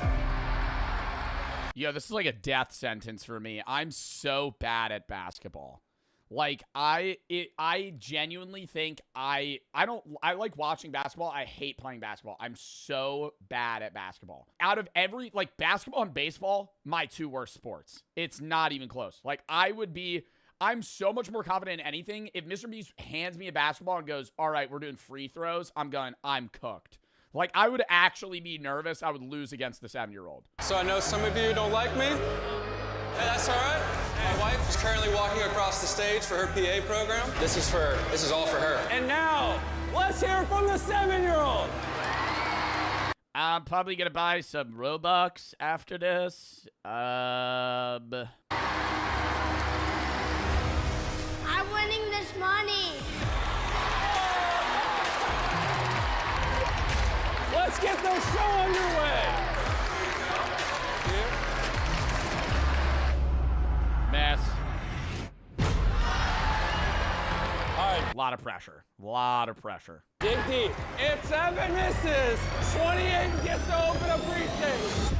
Yo, this is like a death sentence for me. I'm so bad at basketball. Like, I genuinely think I like watching basketball. I hate playing basketball. I'm so bad at basketball. Out of every, like, basketball and baseball, my 2 worst sports. It's not even close. Like, I'm so much more confident in anything. If Mr. Beast hands me a basketball and goes, all right, we're doing free throws, I'm cooked. Like, I would actually be nervous I would lose against the 7-year-old. So I know some of you don't like me. Hey, that's all right. My wife is currently walking across the stage for her PA program. This is all for her. And now, let's hear from the 7-year-old. I'm probably gonna buy some Robux after this. I'm winning this money. Let's get the show underway. Mess. All right. A lot of pressure. Lot of pressure. Dig deep. If 7 misses, 28 gets to open a briefcase.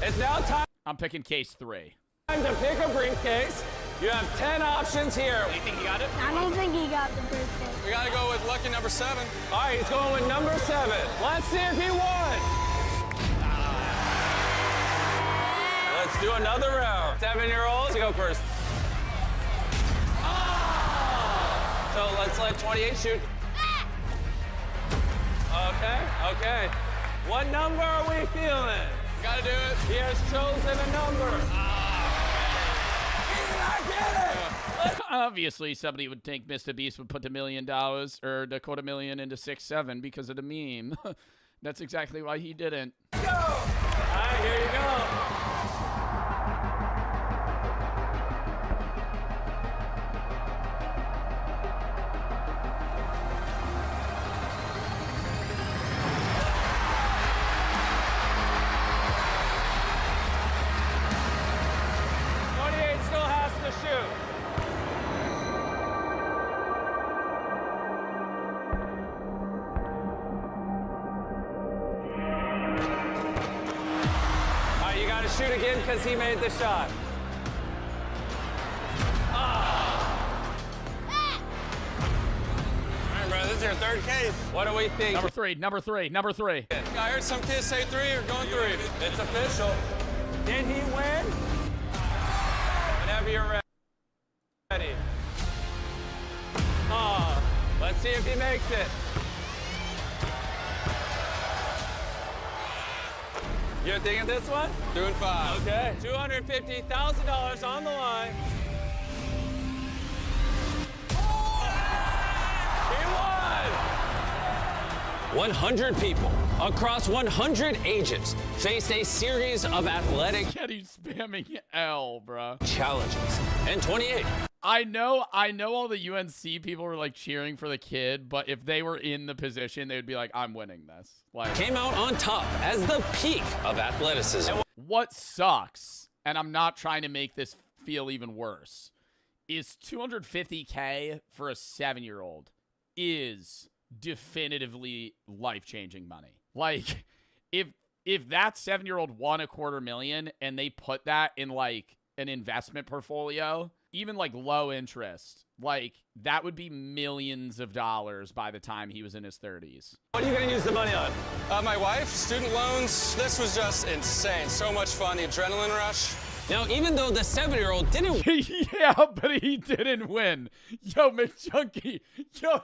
It's now time I'm picking case 3. to pick a briefcase. You have 10 options here. Do you think you got it? I don't think he got the briefcase. We gotta go with lucky number 7. All right, he's going with number 7. Let's see if he won. Let's do another round. 7-year-olds, go first. So let's let 28 shoot. Okay. What number are we feeling? Gotta do it. He has chosen a number. I get it. Obviously, somebody would think Mr. Beast would put $1 million or the $250,000 into 6-7 because of the meme. That's exactly why he didn't. Go! All right, here you go. Shoot again because he made the shot. All right, bro, this is your 3rd case. What do we think? Number three. I heard some kids say 3 or going 3. It's official. Did he win? Whenever you're ready. Let's see if he makes it. You're thinking this one? Doing 5. Okay. $250,000 on the line. He won! 100 people across 100 ages faced a series of athletic He's spamming L, bro. challenges. And 28. I know all the UNC people were like cheering for the kid, but if they were in the position, they would be like, I'm winning this. Like, Came out on top as the peak of athleticism. what sucks, and I'm not trying to make this feel even worse, is $250K for a 7-year-old is definitively life-changing money. Like, if that 7-year-old won $250,000 and they put that in like an investment portfolio, even like low interest, like that would be millions of dollars by the time he was in his 30s. What are you going to use the money on? My wife, student loans. This was just insane. So much fun. The adrenaline rush. Now, even though the 7-year-old didn't Yeah, but he didn't win. Yo, McChunky. Yo.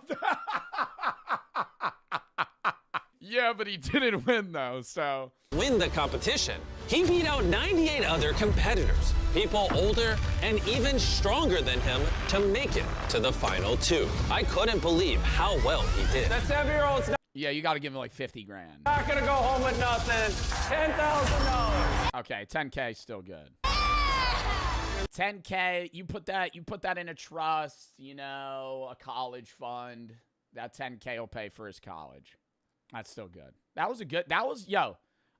Yeah, but he didn't win though, so. win the competition, he beat out 98 other competitors, people older and even stronger than him, to make it to the final 2. I couldn't believe how well he did. The 7-year-old's Yeah, you got to give him like 50 grand. not gonna go home with nothing. $10,000. Okay, 10K still good. 10K, you put that in a trust, you know, a college fund. That 10K will pay for his college. That's still good. Yo,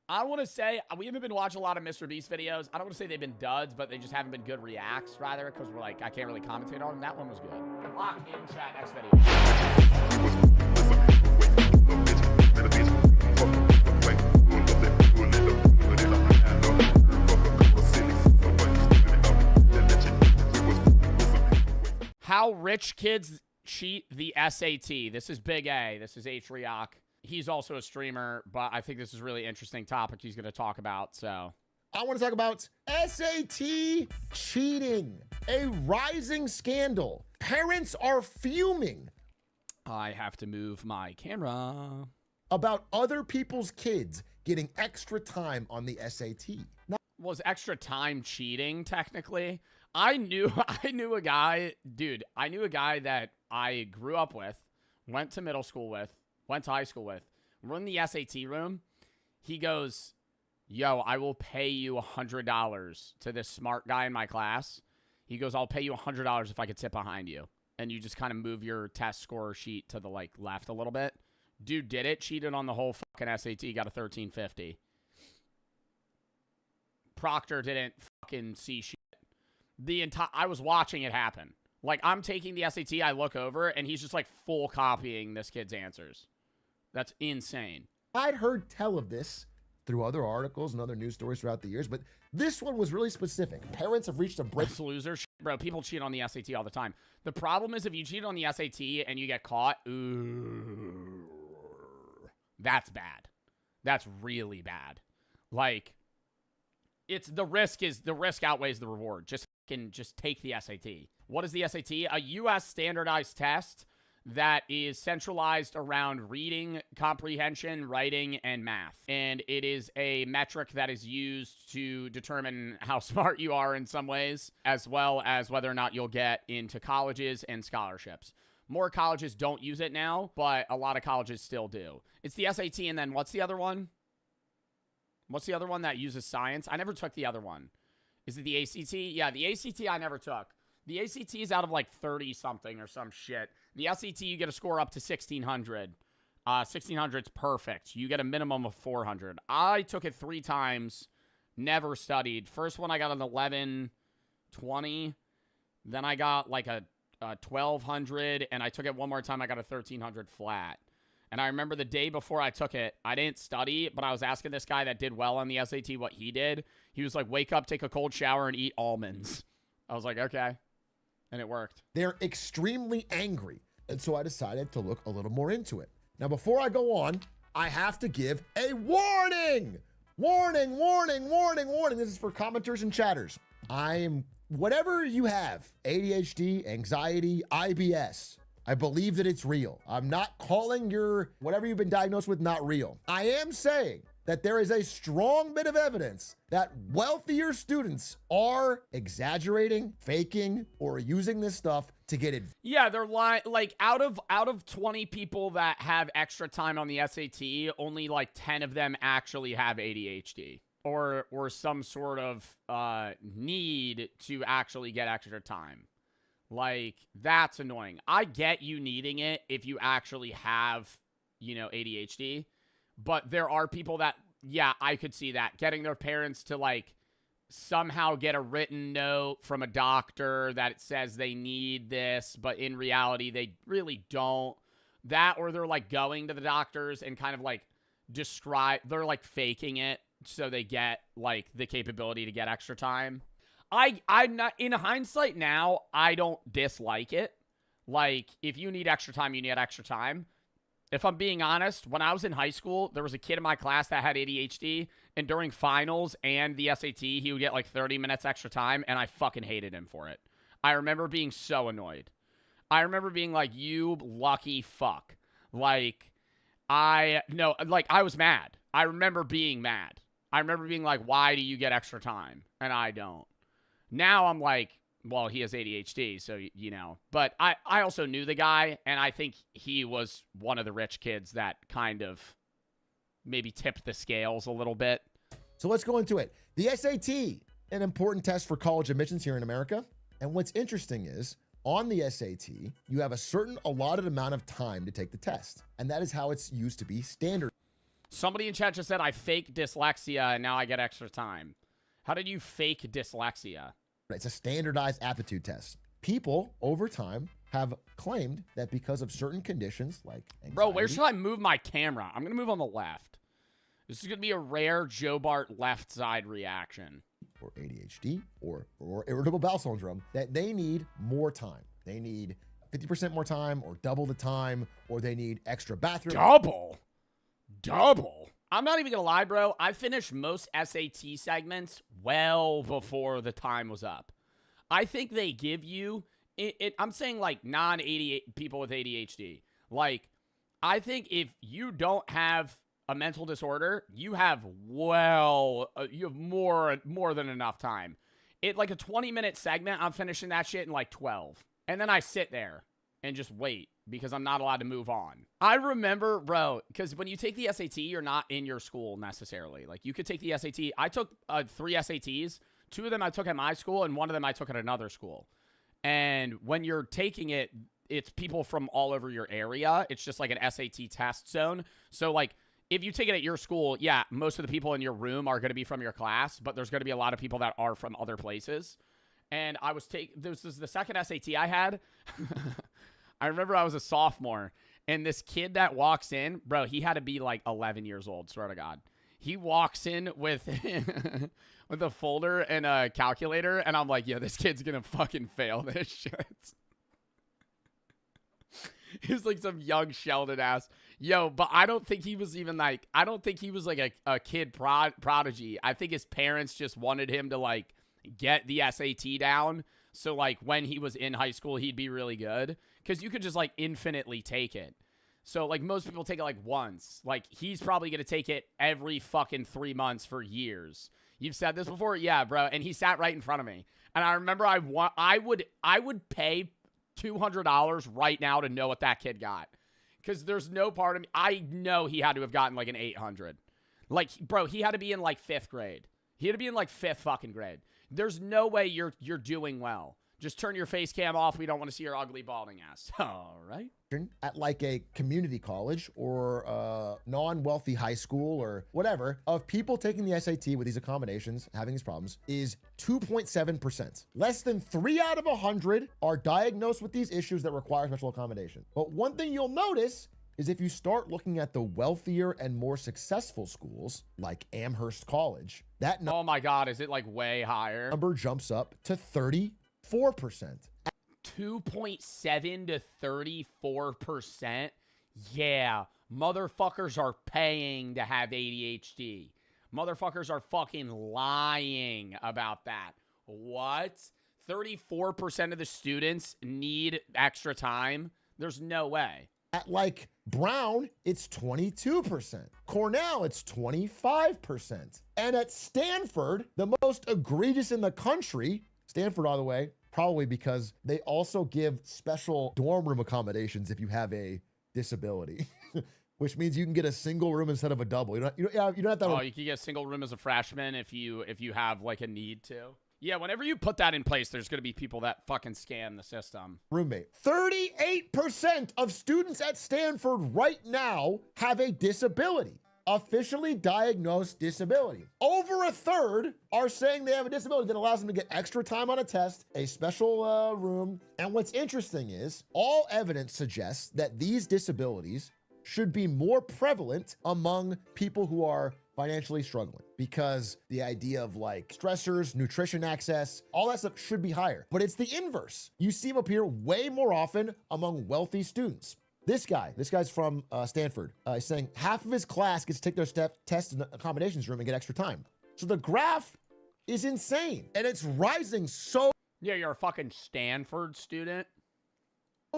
I want to say, we haven't been watching a lot of Mr. Beast videos. I don't want to say they've been duds, but they just haven't been good reacts, rather, because we're like, I can't really commentate on them. That one was good. Lock in chat, next video. How rich kids cheat the SAT. This is Big A. This is H. Riak. He's also a streamer, but I think this is a really interesting topic he's going to talk about, so. I want to talk about SAT cheating, a rising scandal. Parents are fuming. I have to move my camera. About other people's kids getting extra time on the SAT. Now, Was extra time cheating technically? I knew a guy, dude. I knew a guy that I grew up with, went to middle school with, went to high school with. We're in the SAT room. He goes, "Yo, I will pay you $100 to this smart guy in my class." He goes, "I'll pay you $100 if I could sit behind you." And you just kind of move your test score sheet to the left a little bit. Dude did it, cheated on the whole fucking SAT, got a 1350. Proctor didn't fucking see shit. I was watching it happen. Like, I'm taking the SAT, I look over, and he's just like full copying this kid's answers. That's insane. I'd heard tell of this through other articles and other news stories throughout the years, but this one was really specific. Parents have reached a break. That's loser shit. Bro, people cheat on the SAT all the time. The problem is if you cheat on the SAT and you get caught, ooh, that's bad. That's really bad. Like, the risk outweighs the reward. Just take the SAT. What is the SAT? A U.S. standardized test that is centralized around reading, comprehension, writing, and math. And it is a metric that is used to determine how smart you are in some ways, as well as whether or not you'll get into colleges and scholarships. More colleges don't use it now, but a lot of colleges still do. It's the SAT, and then what's the other one? What's the other one that uses science? I never took the other one. Is it the ACT? Yeah, the ACT I never took. The ACT is out of like 30-something or some shit. The SAT, you get a score up to 1,600. 1,600's perfect. You get a minimum of 400. I took it 3 times, never studied. First one, I got an 1120. Then I got like a 1,200, and I took it one more time. I got a 1,300 flat. And I remember the day before I took it, I didn't study, but I was asking this guy that did well on the SAT what he did. He was like, wake up, take a cold shower, and eat almonds. I was like, okay. And it worked. They're extremely angry. And so I decided to look a little more into it. Now, before I go on, I have to give a warning. Warning, warning, warning, warning. This is for commenters and chatters. Whatever you have, ADHD, anxiety, IBS, I believe that it's real. I'm not calling whatever you've been diagnosed with not real. I am saying that there is a strong bit of evidence that wealthier students are exaggerating, faking, or using this stuff to get it. Yeah, they're lying. Like, out of 20 people that have extra time on the SAT, only like 10 of them actually have ADHD or some sort of need to actually get extra time. Like, that's annoying. I get you needing it if you actually have, ADHD. But there are people that, yeah, I could see that. Getting their parents to, like, somehow get a written note from a doctor that it says they need this, but in reality, they really don't. That, or they're, like, going to the doctors and kind of, like, they're, like, faking it so they get, like, the capability to get extra time. I'm not, in hindsight now, I don't dislike it. Like, if you need extra time, you need extra time. If I'm being honest, when I was in high school, there was a kid in my class that had ADHD, and during finals and the SAT, he would get like 30 minutes extra time, and I fucking hated him for it. I remember being so annoyed. I remember being like, you lucky fuck. Like, I was mad. I remember being mad. I remember being like, why do you get extra time? And I don't. Now I'm like, well, he has ADHD, so, But I also knew the guy, and I think he was one of the rich kids that kind of maybe tipped the scales a little bit. So let's go into it. The SAT, an important test for college admissions here in America. And what's interesting is, on the SAT, you have a certain allotted amount of time to take the test. And that is how it's used to be standard. Somebody in chat just said, I fake dyslexia, and now I get extra time. How did you fake dyslexia? It's a standardized aptitude test. People, over time, have claimed that because of certain conditions like anxiety. Bro, where should I move my camera? I'm going to move on the left. This is going to be a rare Joe Bart left side reaction. Or ADHD or irritable bowel syndrome, that they need more time. They need 50% more time or double the time, or they need extra bathroom. Double? I'm not even going to lie, bro. I finished most SAT segments well before the time was up. I think they give you, I'm saying like non-ADHD people with ADHD. Like, I think if you don't have a mental disorder, you have more than enough time. It like a 20-minute segment, I'm finishing that shit in like 12. And then I sit there and just wait because I'm not allowed to move on. I remember, bro, because when you take the SAT, you're not in your school necessarily. Like, you could take the SAT. I took 3 SATs. 2 of them I took at my school, and 1 of them I took at another school. And when you're taking it, it's people from all over your area. It's just like an SAT test zone. So, like, if you take it at your school, yeah, most of the people in your room are going to be from your class, but there's going to be a lot of people that are from other places. And I was this was the second SAT I had. I remember I was a sophomore, and this kid that walks in, bro, he had to be like 11 years old, swear to God. He walks in with with a folder and a calculator, and I'm like, yo, this kid's gonna fucking fail this shit. He was like some young Sheldon ass. Yo, but I don't think he was even like, I don't think he was like a kid prodigy. I think his parents just wanted him to like get the SAT down. So like when he was in high school, he'd be really good. Because you could just like infinitely take it. So like most people take it like once. Like he's probably going to take it every fucking 3 months for years. You've said this before? Yeah, bro. And he sat right in front of me. And I remember I would pay $200 right now to know what that kid got. Because there's no part of me. I know he had to have gotten like an 800. Like, bro, he had to be in like 5th grade. He had to be in like 5th fucking grade. There's no way you're doing well. Just turn your face cam off. We don't want to see your ugly balding ass. All right. At like a community college or a non-wealthy high school or whatever, of people taking the SAT with these accommodations, having these problems, is 2.7%. Less than 3 out of 100 are diagnosed with these issues that require special accommodation. But one thing you'll notice is if you start looking at the wealthier and more successful schools, like Amherst College, that oh my God, is it like way higher? Number jumps up to 34%. 2.7 to 34%. Yeah, motherfuckers are paying to have ADHD. Motherfuckers are fucking lying about that. What? 34% of the students need extra time? There's no way. At like Brown, it's 22%. Cornell, it's 25%. And at Stanford, the most egregious in the country, Stanford, by the way, probably because they also give special dorm room accommodations if you have a disability, which means you can get a single room instead of a double. You don't have to. Oh, you can get a single room as a freshman if you have like a need to. Yeah, whenever you put that in place, there's going to be people that fucking scam the system. Roommate. 38% of students at Stanford right now have a disability. Officially diagnosed disability. Over a third are saying they have a disability that allows them to get extra time on a test, a special room. And what's interesting is all evidence suggests that these disabilities should be more prevalent among people who are financially struggling, because the idea of like stressors, nutrition access, all that stuff should be higher. But it's the inverse. You see them appear way more often among wealthy students. This guy's from Stanford. He's saying half of his class gets to take their test in the accommodations room and get extra time. So the graph is insane, and it's rising so. Yeah, you're a fucking Stanford student.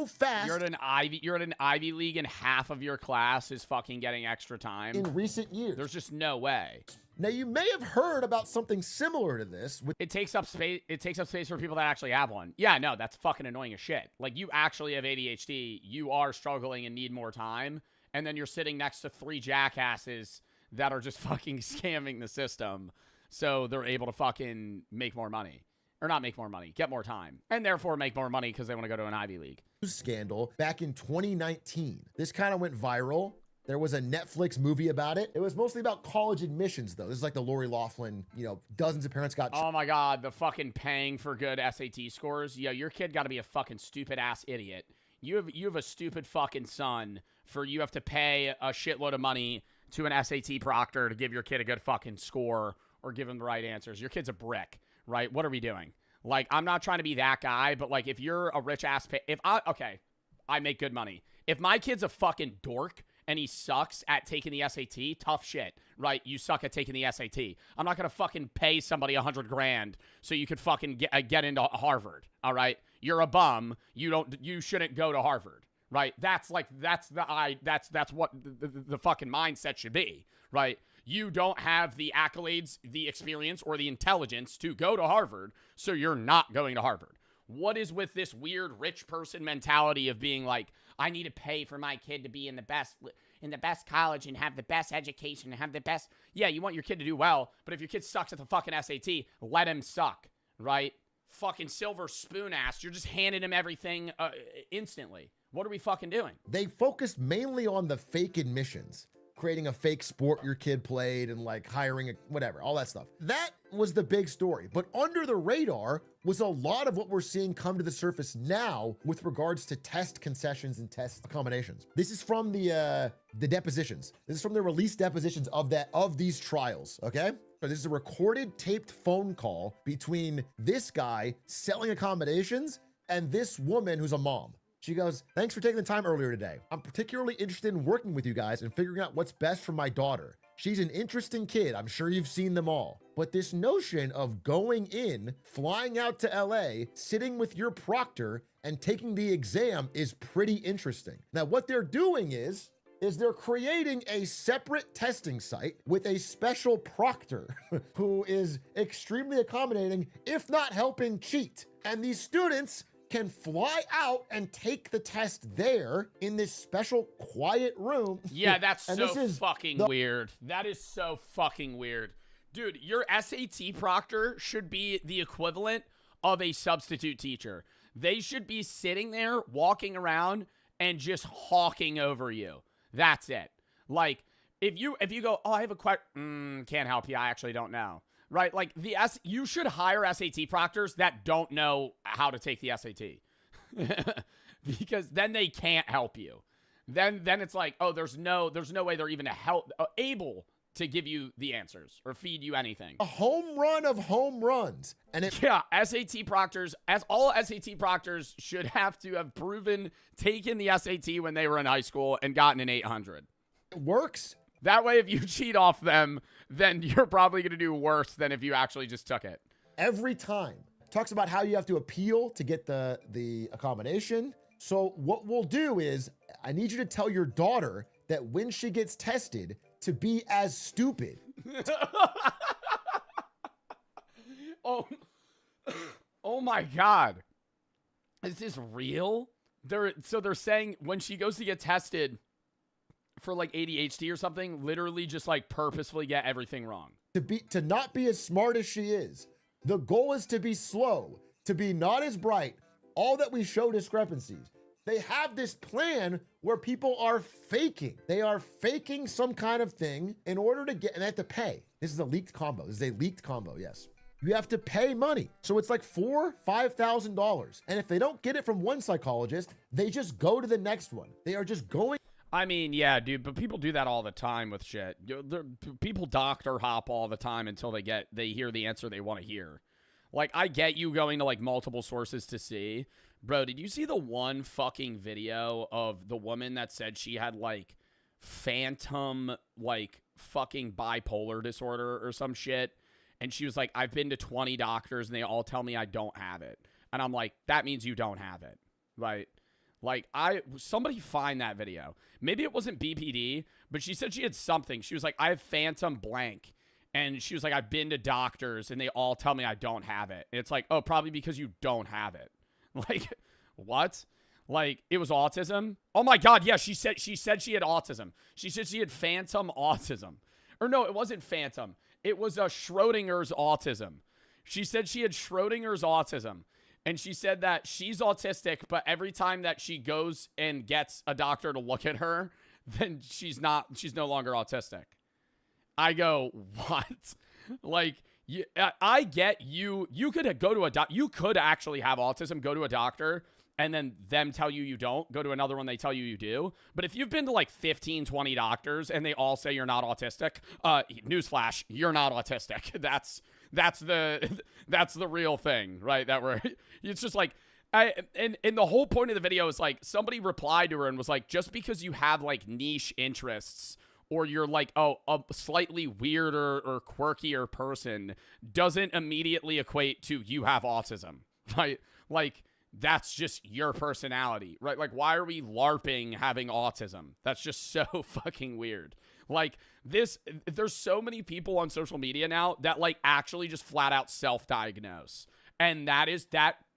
Fast. You're at an Ivy League, and half of your class is fucking getting extra time in recent years. There's just no way. Now you may have heard about something similar to this. It takes up space. It takes up space for people that actually have one. Yeah, no, that's fucking annoying as shit. Like, you actually have ADHD. You are struggling and need more time, and then you're sitting next to 3 jackasses that are just fucking scamming the system, so they're able to fucking make more money. Or not make more money, get more time, and therefore make more money because they want to go to an Ivy League. Scandal back in 2019. This kind of went viral. There was a Netflix movie about it. It was mostly about college admissions, though. This is like the Lori Loughlin, dozens of parents got. Oh my God, the fucking paying for good SAT scores. Yo, your kid got to be a fucking stupid ass idiot. You have a stupid fucking son for you have to pay a shitload of money to an SAT proctor to give your kid a good fucking score or give him the right answers. Your kid's a brick. Right? What are we doing? Like, I'm not trying to be that guy, but like, if you're a rich ass, I make good money. If my kid's a fucking dork and he sucks at taking the SAT, tough shit, right? You suck at taking the SAT. I'm not going to fucking pay somebody $100,000 so you could fucking get into Harvard. All right. You're a bum. You shouldn't go to Harvard. right? That's what the fucking mindset should be, right? You don't have the accolades, the experience, or the intelligence to go to Harvard, so you're not going to Harvard. What is with this weird rich person mentality of being like, I need to pay for my kid to be in the best college and have the best education and have the best. Yeah, you want your kid to do well, but if your kid sucks at the fucking SAT, let him suck, right? Fucking silver spoon ass. You're just handing him everything instantly. What are we fucking doing? They focused mainly on the fake admissions, creating a fake sport your kid played and like hiring whatever, all that stuff. That was the big story. But under the radar was a lot of what we're seeing come to the surface now with regards to test concessions and test accommodations. This is from the depositions. This is from the released depositions of these trials, okay? So this is a recorded taped phone call between this guy selling accommodations and this woman who's a mom. She goes, thanks for taking the time earlier today. I'm particularly interested in working with you guys and figuring out what's best for my daughter. She's an interesting kid. I'm sure you've seen them all. But this notion of going in, flying out to LA, sitting with your proctor and taking the exam is pretty interesting. Now, what they're doing is they're creating a separate testing site with a special proctor who is extremely accommodating, if not helping cheat. And these students can fly out and take the test there in this special quiet room. Yeah, that's so fucking weird. That is so fucking weird. Dude, your SAT proctor should be the equivalent of a substitute teacher. They should be sitting there, walking around, and just hawking over you. That's it. Like, if you go, oh, I have a question, can't help you, I actually don't know. Right, like you should hire SAT proctors that don't know how to take the SAT, because then they can't help you. Then it's like, oh, there's no way they're even able to give you the answers or feed you anything. A home run of home runs, yeah, SAT proctors, as all SAT proctors should have to have taken the SAT when they were in high school and gotten an 800. It works. That way, if you cheat off them, then you're probably going to do worse than if you actually just took it. Every time. Talks about how you have to appeal to get the accommodation. So what we'll do is, I need you to tell your daughter that when she gets tested, to be as stupid. Oh my God. Is this real? They're saying when she goes to get tested for like ADHD or something, literally just like purposefully get everything wrong. To not be as smart as she is. The goal is to be slow, to be not as bright. All that we show discrepancies. They have this plan where people are faking. They are faking some kind of thing in order to get, and they have to pay. This is a leaked combo. This is a leaked combo, yes. You have to pay money. So it's like $4,000-$5,000. And if they don't get it from one psychologist, they just go to the next one. They are just going. I mean, yeah, dude, but people do that all the time with shit. People doctor hop all the time until they hear the answer they want to hear. Like, I get you going to, like, multiple sources to see. Bro, did you see the one fucking video of the woman that said she had, like, phantom, like, fucking bipolar disorder or some shit? And she was like, I've been to 20 doctors and they all tell me I don't have it. And I'm like, that means you don't have it, right? Like, somebody find that video. Maybe it wasn't BPD, but she said she had something. She was like, I have phantom blank. And she was like, I've been to doctors and they all tell me I don't have it. And it's like, oh, probably because you don't have it. Like, what? Like, it was autism? Oh my God, yeah, she said she had autism. She said she had phantom autism. Or no, it wasn't phantom. It was a Schrodinger's autism. She said she had Schrodinger's autism. And she said that she's autistic, but every time that she goes and gets a doctor to look at her, then she's no longer autistic. I go, what? Like, I get you. You could go to a doctor. You could actually have autism, go to a doctor, and then them tell you don't. Go to another one, they tell you do. But if you've been to like 15, 20 doctors and they all say you're not autistic, newsflash, you're not autistic. That's the real thing, right? It's just like, and the whole point of the video is like, somebody replied to her and was like, just because you have like niche interests or you're like, a slightly weirder or quirkier person doesn't immediately equate to you have autism, right? Like, that's just your personality, right? Like, why are we LARPing having autism? That's just so fucking weird. Like, there's so many people on social media now that, like, actually just flat out self-diagnose. And that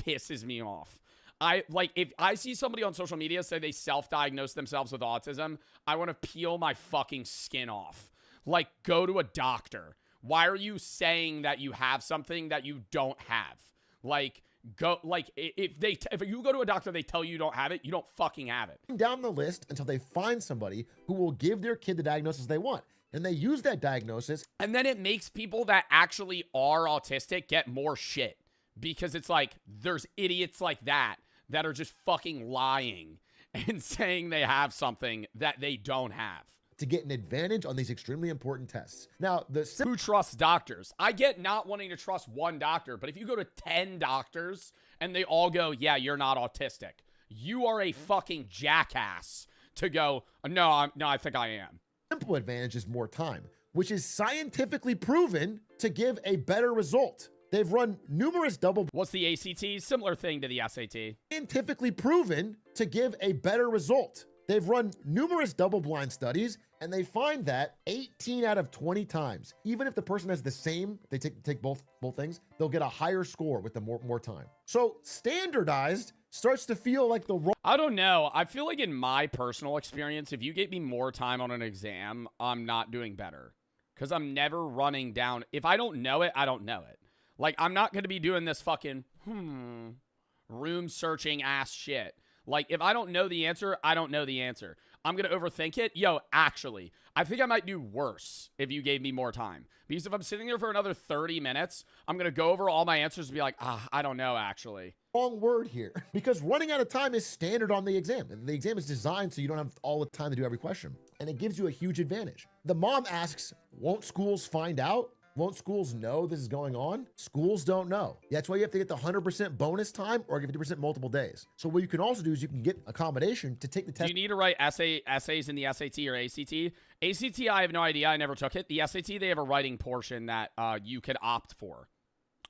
pisses me off. If I see somebody on social media say they self-diagnose themselves with autism, I want to peel my fucking skin off. Like, go to a doctor. Why are you saying that you have something that you don't have? Like, if you go to a doctor, they tell you don't have it, you don't fucking have it. Down the list until they find somebody who will give their kid the diagnosis they want. And they use that diagnosis. And then it makes people that actually are autistic get more shit. Because it's like, there's idiots like that are just fucking lying and saying they have something that they don't have. To get an advantage on these extremely important tests. Now, who trusts doctors? I get not wanting to trust one doctor, but if you go to 10 doctors and they all go, yeah, you're not autistic, you are a fucking jackass to go, no, I think I am. Simple advantage is more time, which is scientifically proven to give a better result. They've run numerous What's the ACT? Similar thing to the SAT. Scientifically proven to give a better result. They've run numerous double-blind studies, and they find that 18 out of 20 times, even if the person has the same, they take both things, they'll get a higher score with the more time. So standardized starts to feel like the wrong. I don't know. I feel like in my personal experience, if you get me more time on an exam, I'm not doing better. Because I'm never running down. If I don't know it, I don't know it. Like, I'm not going to be doing this fucking room searching ass shit. Like, if I don't know the answer, I don't know the answer. I'm going to overthink it. Yo, actually, I think I might do worse if you gave me more time. Because if I'm sitting there for another 30 minutes, I'm going to go over all my answers and be like, I don't know, actually. Wrong word here. Because running out of time is standard on the exam. The exam is designed so you don't have all the time to do every question. And it gives you a huge advantage. The mom asks, won't schools find out? Won't schools know this is going on? Schools don't know. That's why you have to get the 100% bonus time or 50% multiple days. So what you can also do is you can get accommodation to take the test. Do you need to write essays in the SAT or ACT? ACT, I have no idea. I never took it. The SAT, they have a writing portion that you could opt for.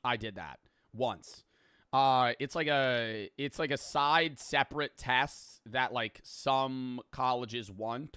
I did that once. It's like a side separate test that like some colleges want.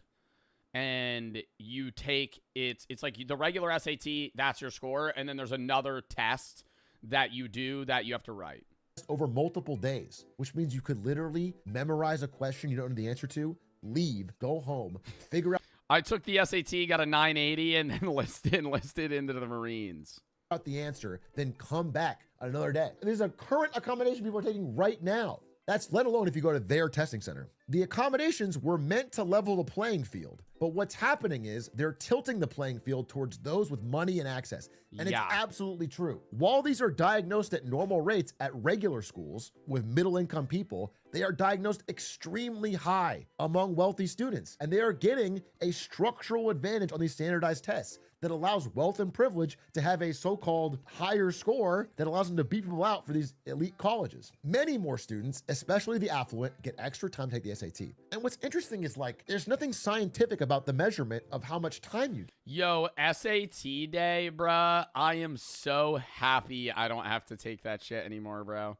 And you take it's like the regular SAT, that's your score, and then there's another test that you do that you have to write over multiple days, which means you could literally memorize a question you don't know the answer to, leave, go home, figure out. I took the SAT, got a 980, and then enlisted into the Marines. Out the answer, then come back another day. And there's a current accommodation people are taking right now. That's let alone if you go to their testing center. The accommodations were meant to level the playing field, but what's happening is they're tilting the playing field towards those with money and access. And it's absolutely true. While these are diagnosed at normal rates at regular schools with middle income people, they are diagnosed extremely high among wealthy students. And they are getting a structural advantage on these standardized tests that allows wealth and privilege to have a so-called higher score that allows them to beat people out for these elite colleges. Many more students, especially the affluent, get extra time to take the SAT. And what's interesting is like, there's nothing scientific about the measurement of how much time you get. Yo, SAT day, bruh. I am so happy I don't have to take that shit anymore, bro.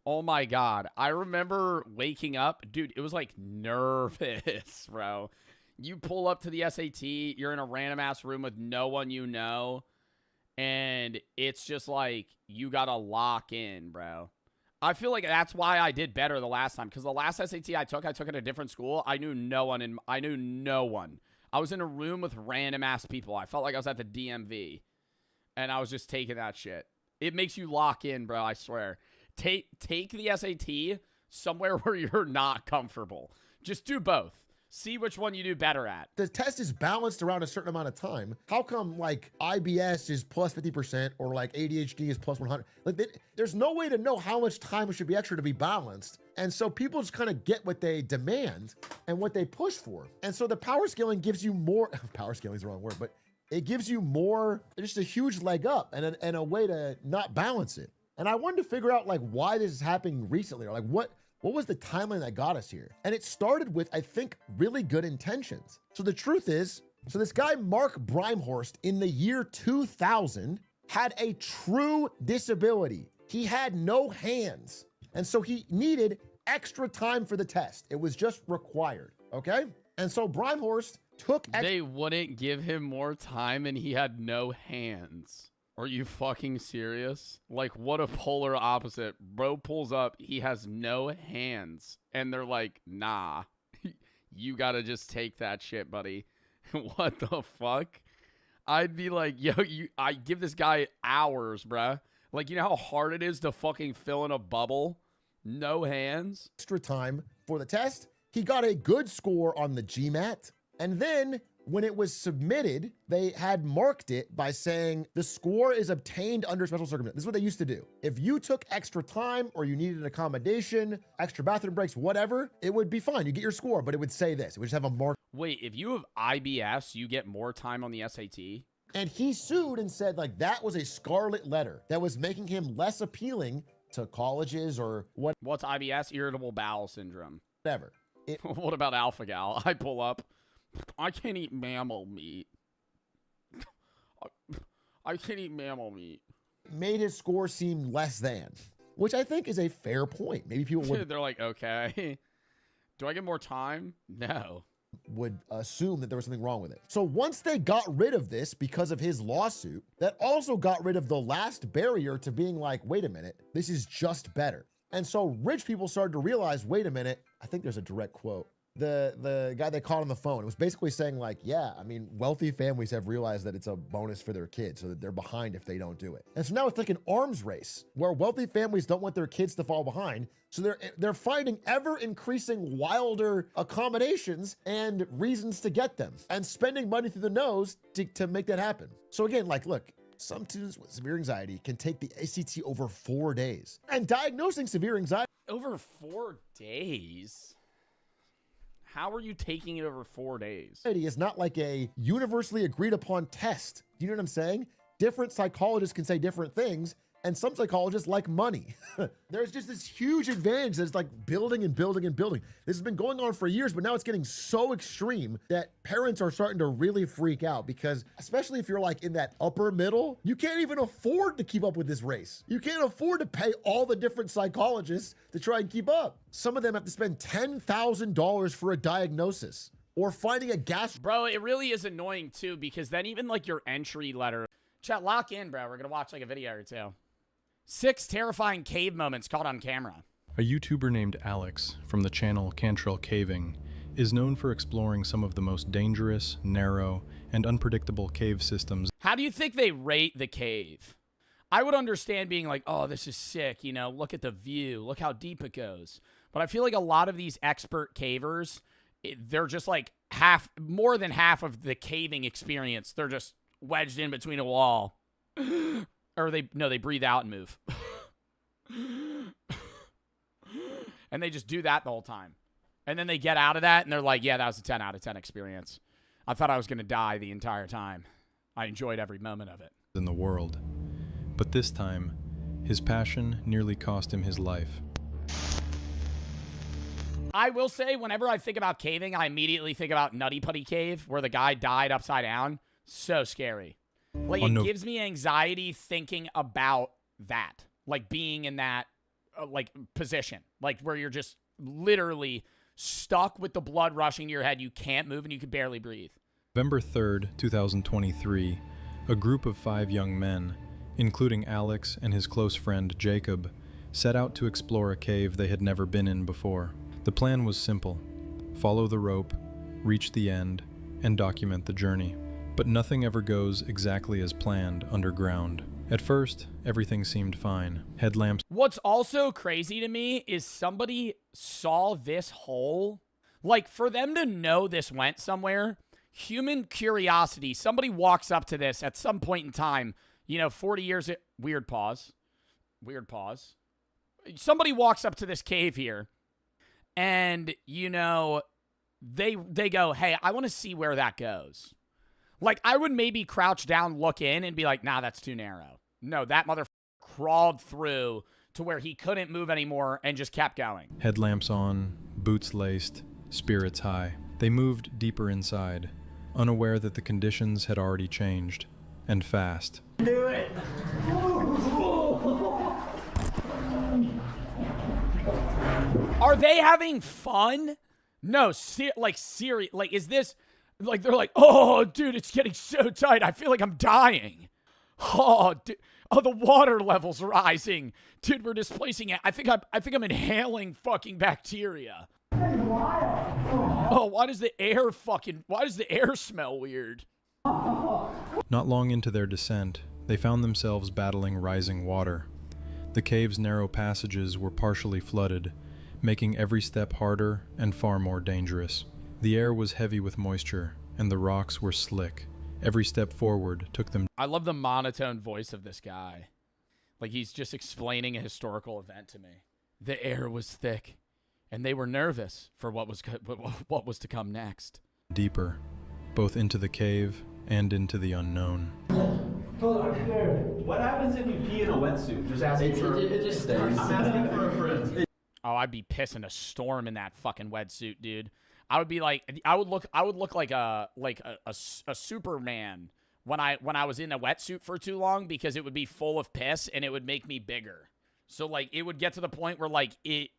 Oh my God. I remember waking up, dude, it was like nervous, bro. You pull up to the SAT, you're in a random ass room with no one you know, and it's just like you gotta lock in, bro. I feel like that's why I did better the last time, because the last SAT I took at a different school. I knew no one, I was in a room with random ass people. I felt like I was at the DMV, and I was just taking that shit. It makes you lock in, bro, I swear. Take the SAT somewhere where you're not comfortable. Just do both. See which one you do better at. The test is balanced around a certain amount of time. How come like IBS is plus 50% or like ADHD is plus 100? Like there's no way to know how much time should be extra to be balanced. And so people just kind of get what they demand and what they push for. And so the power scaling gives you more, power scaling is the wrong word, but it gives you more, just a huge leg up and a way to not balance it. And I wanted to figure out like why this is happening recently, or like what was the timeline that got us here? And it started with, I think, really good intentions. So the truth is, this guy, Mark Brimehorst, in the year 2000, had a true disability. He had no hands. And so he needed extra time for the test. It was just required, okay? And so Brimehorst took... They wouldn't give him more time and he had no hands. Are you fucking serious? Like, what a polar opposite. Bro pulls up, he has no hands. And they're like, nah, you gotta just take that shit, buddy. What the fuck? I'd be like, yo, I give this guy hours, bruh. Like, you know how hard it is to fucking fill in a bubble? No hands. Extra time for the test. He got a good score on the GMAT. And then when it was submitted, they had marked it by saying the score is obtained under special circumstances. This is what they used to do. If you took extra time or you needed an accommodation, extra bathroom breaks, whatever, it would be fine. You get your score, but it would say this. It would just have a mark. Wait, if you have IBS, you get more time on the SAT? And he sued and said, like, that was a scarlet letter that was making him less appealing to colleges or what. What's IBS? Irritable bowel syndrome. Whatever. What about alpha-gal? I pull up. I can't eat mammal meat. I can't eat mammal meat. Made his score seem less than, which I think is a fair point. Maybe people would... They're like, okay. Do I get more time? No. Would assume that there was something wrong with it. So once they got rid of this because of his lawsuit, that also got rid of the last barrier to being like, wait a minute, this is just better. And so rich people started to realize, wait a minute, I think there's a direct quote. The guy they caught on the phone, it was basically saying like, yeah, I mean, wealthy families have realized that it's a bonus for their kids so that they're behind if they don't do it. And so now it's like an arms race where wealthy families don't want their kids to fall behind. So they're finding ever increasing wilder accommodations and reasons to get them and spending money through the nose to make that happen. So again, like, look, some students with severe anxiety can take the ACT over 4 days, and diagnosing severe anxiety over 4 days? How are you taking it over 4 days? Is not like a universally agreed upon test. You know what I'm saying? Different psychologists can say different things, and some psychologists like money. There's just this huge advantage that's like building and building and building. This has been going on for years, but now it's getting so extreme that parents are starting to really freak out because, especially if you're like in that upper middle, you can't even afford to keep up with this race. You can't afford to pay all the different psychologists to try and keep up. Some of them have to spend $10,000 for a diagnosis or finding a gas. Bro, it really is annoying too because then even like your entry letter. Chat, lock in, bro. We're going to watch like a video or two. 6 terrifying cave moments caught on camera. A YouTuber named Alex from the channel Cantrell Caving is known for exploring some of the most dangerous, narrow, and unpredictable cave systems. How do you think they rate the cave? I would understand being like, oh, this is sick, you know, look at the view, look how deep it goes. But I feel like a lot of these expert cavers, they're just like more than half of the caving experience. They're just wedged in between a wall. Or they breathe out and move. And they just do that the whole time. And then they get out of that and they're like, yeah, that was a 10 out of 10 experience. I thought I was going to die the entire time. I enjoyed every moment of it. In the world. But this time, his passion nearly cost him his life. I will say, whenever I think about caving, I immediately think about Nutty Putty Cave, where the guy died upside down. So scary. Like, it gives me anxiety thinking about that. Like, being in that, like, position. Like, where you're just literally stuck with the blood rushing to your head. You can't move and you can barely breathe. November 3rd, 2023, a group of 5 young men, including Alex and his close friend Jacob, set out to explore a cave they had never been in before. The plan was simple: follow the rope, reach the end, and document the journey. But nothing ever goes exactly as planned underground. At first, everything seemed fine. Headlamps. What's also crazy to me is somebody saw this hole. Like, for them to know this went somewhere, human curiosity, somebody walks up to this at some point in time, 40 years, weird pause. Somebody walks up to this cave here, and, they go, hey, I want to see where that goes. Like, I would maybe crouch down, look in, and be like, nah, that's too narrow. No, that motherfucker crawled through to where he couldn't move anymore and just kept going. Headlamps on, boots laced, spirits high. They moved deeper inside, unaware that the conditions had already changed, and fast. Do it! Are they having fun? No, serious. Like, is this, like, they're like, oh, dude, it's getting so tight. I feel like I'm dying. Oh, dude. Oh, the water level's rising. Dude, we're displacing it. I think I'm inhaling fucking bacteria. Oh, why does the air smell weird? Not long into their descent, they found themselves battling rising water. The cave's narrow passages were partially flooded, making every step harder and far more dangerous. The air was heavy with moisture, and the rocks were slick. Every step forward took them. I love the monotone voice of this guy. Like he's just explaining a historical event to me. The air was thick, and they were nervous for what was to come next. Deeper, both into the cave and into the unknown. What happens if you pee in a wetsuit? Just asking it just stays. I'm asking for a friend. Oh, I'd be pissing a storm in that fucking wetsuit, dude. I would be like, I would look like a Superman when I was in a wetsuit for too long, because it would be full of piss and it would make me bigger. So like it would get to the point where like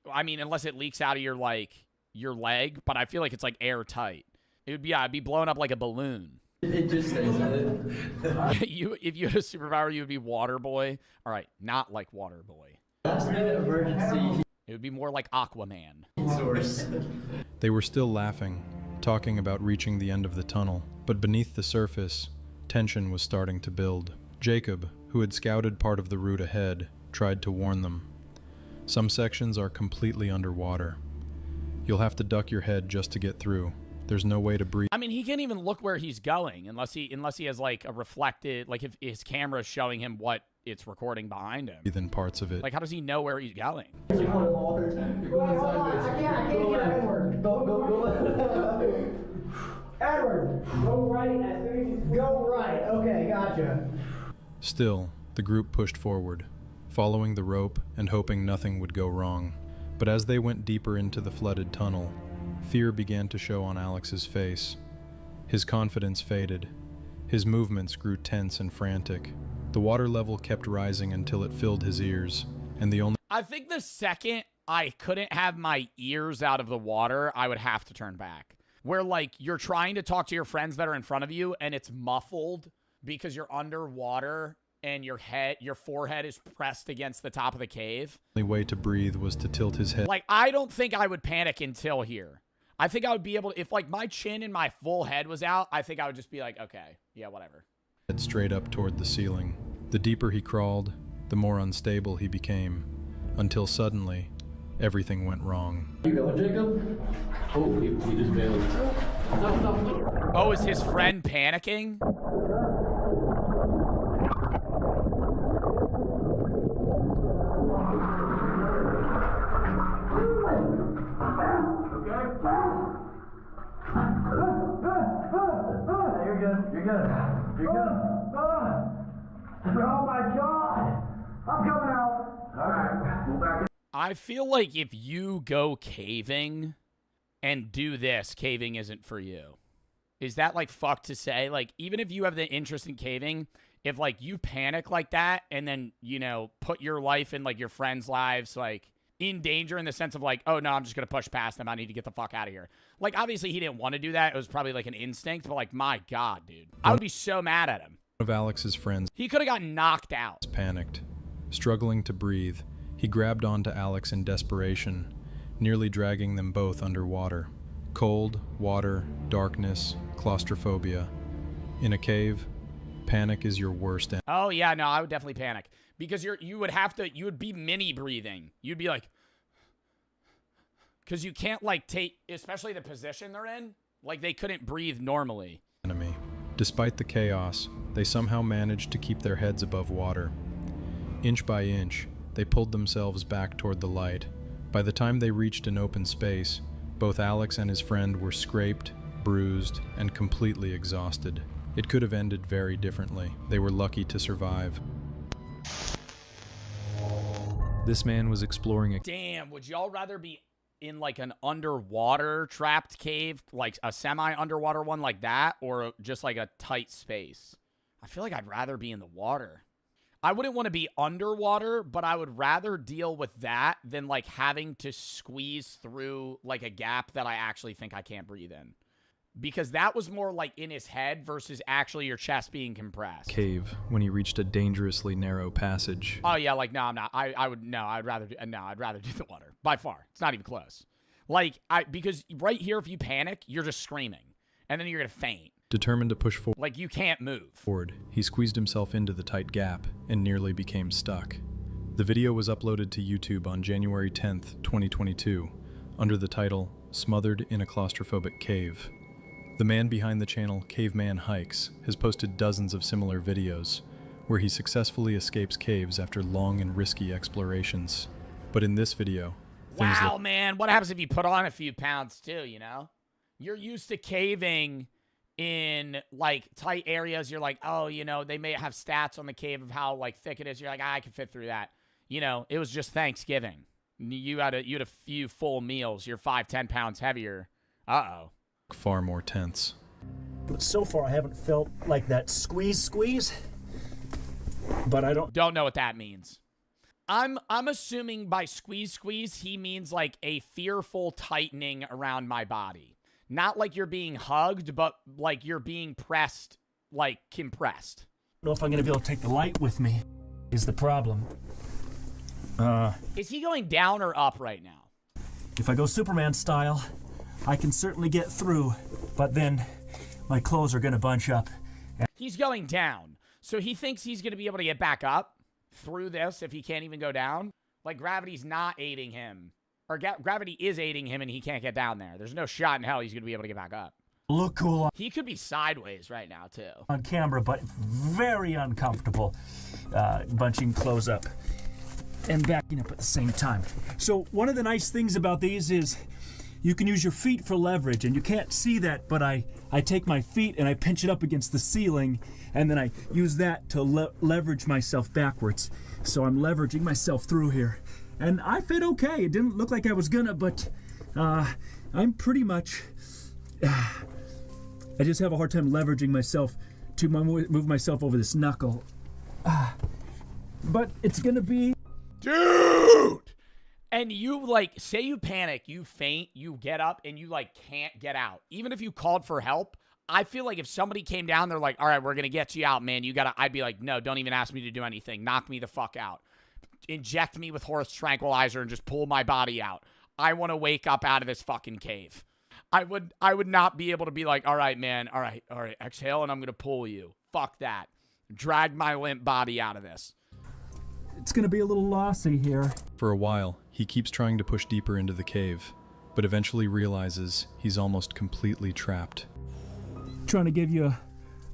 unless it leaks out of your leg, but I feel like it's like airtight. It would be, I'd be blown up like a balloon. It just stays in it. If you had a superpower, you would be Water Boy. All right, not like Water Boy. Last minute emergency. It would be more like Aquaman. Source. They were still laughing, talking about reaching the end of the tunnel, but beneath the surface, tension was starting to build. Jacob, who had scouted part of the route ahead, tried to warn them. Some sections are completely underwater. You'll have to duck your head just to get through. There's no way to breathe. I mean, he can't even look where he's going unless he has like a reflected, like if his camera is showing him what it's recording behind him. Within parts of it. Like, how does he know where he's going? I can't get Edward. Go. Edward, go right. Go right. Okay, gotcha. Still, the group pushed forward, following the rope and hoping nothing would go wrong. But as they went deeper into the flooded tunnel, fear began to show on Alex's face. His confidence faded. His movements grew tense and frantic. The water level kept rising until it filled his ears, and the only— I think the second I couldn't have my ears out of the water, I would have to turn back. Where, like, you're trying to talk to your friends that are in front of you, and it's muffled because you're underwater and your forehead is pressed against the top of the cave. The only way to breathe was to tilt his head. Like, I don't think I would panic until here. I think I would be able to, if, like, my chin and my full head was out, I think I would just be like, okay, yeah, whatever. Head straight up toward the ceiling. The deeper he crawled, the more unstable he became, until suddenly, everything went wrong. You going, Jacob? Oh, we just bailed. No. Oh, is his friend panicking? You're good. Oh my God! I'm coming out. All right, move back. I feel like if you go caving and do this, caving isn't for you. Is that like fucked to say? Like, even if you have the interest in caving, if like you panic like that and then, you know, put your life and like your friends' lives like in danger in the sense of like, oh no, I'm just gonna push past them. I need to get the fuck out of here. Like, obviously he didn't want to do that. It was probably like an instinct, but like, my God, dude, I would be so mad at him. One of Alex's friends, he could have gotten knocked out. Panicked. Struggling to breathe, he grabbed onto Alex in desperation, nearly dragging them both underwater. Cold, water, darkness, claustrophobia. In a cave, panic is your worst enemy. Oh yeah, no, I would definitely panic because you would be mini breathing. You'd be like, because you can't like take, especially the position they're in, like they couldn't breathe normally. Enemy. Despite the chaos, they somehow managed to keep their heads above water. Inch by inch, they pulled themselves back toward the light. By the time they reached an open space, both Alex and his friend were scraped, bruised, and completely exhausted. It could have ended very differently. They were lucky to survive. This man was exploring a— Damn, would y'all rather be in like an underwater trapped cave, like a semi-underwater one like that, or just like a tight space? I feel like I'd rather be in the water. I wouldn't want to be underwater, but I would rather deal with that than like having to squeeze through like a gap that I actually think I can't breathe in. Because that was more like in his head versus actually your chest being compressed. Cave when he reached a dangerously narrow passage. Oh yeah, like no, I'm not. I'd rather do the water by far. It's not even close. Like because right here, if you panic, you're just screaming, and then you're gonna faint. Determined to push forward. Like you can't move. He squeezed himself into the tight gap and nearly became stuck. The video was uploaded to YouTube on January 10th, 2022, under the title "Smothered in a Claustrophobic Cave." The man behind the channel, Caveman Hikes, has posted dozens of similar videos, where he successfully escapes caves after long and risky explorations. But in this video, wow, man, what happens if you put on a few pounds too, you know? You're used to caving in like tight areas. You're like, oh, you know, they may have stats on the cave of how like thick it is. You're like, I can fit through that. You know, it was just Thanksgiving. You had a few full meals. You're 5-10 pounds heavier. Uh-oh. Far more tense. But so far, I haven't felt like that squeeze. But I don't know what that means. I'm assuming by squeeze, he means like a fearful tightening around my body. Not like you're being hugged, but like you're being pressed, like compressed. I don't know if I'm going to be able to take the light with me is the problem. Is he going down or up right now? If I go Superman style, I can certainly get through, but then my clothes are going to bunch up. He's going down. So he thinks he's going to be able to get back up through this if he can't even go down? Like gravity's not aiding him. Or gravity is aiding him and he can't get down there. There's no shot in hell he's going to be able to get back up. Look cool. He could be sideways right now, too. On camera, but very uncomfortable bunching clothes up and backing up at the same time. So one of the nice things about these is you can use your feet for leverage, and you can't see that, but I take my feet and I pinch it up against the ceiling, and then I use that to leverage myself backwards. So I'm leveraging myself through here. And I fit okay. It didn't look like I was gonna, but I'm pretty much... I just have a hard time leveraging myself to move myself over this knuckle. But it's gonna be... Dude! And you, like, say you panic, you faint, you get up, and you, like, can't get out. Even if you called for help, I feel like if somebody came down, they're like, all right, we're gonna get you out, man. I'd be like, no, don't even ask me to do anything. Knock me the fuck out. Inject me with horse tranquilizer and just pull my body out. I want to wake up out of this fucking cave. I would not be able to be like, all right, man, all right, exhale, and I'm going to pull you. Fuck that. Drag my limp body out of this. It's going to be a little lossy here. For a while, he keeps trying to push deeper into the cave, but eventually realizes he's almost completely trapped. Trying to give you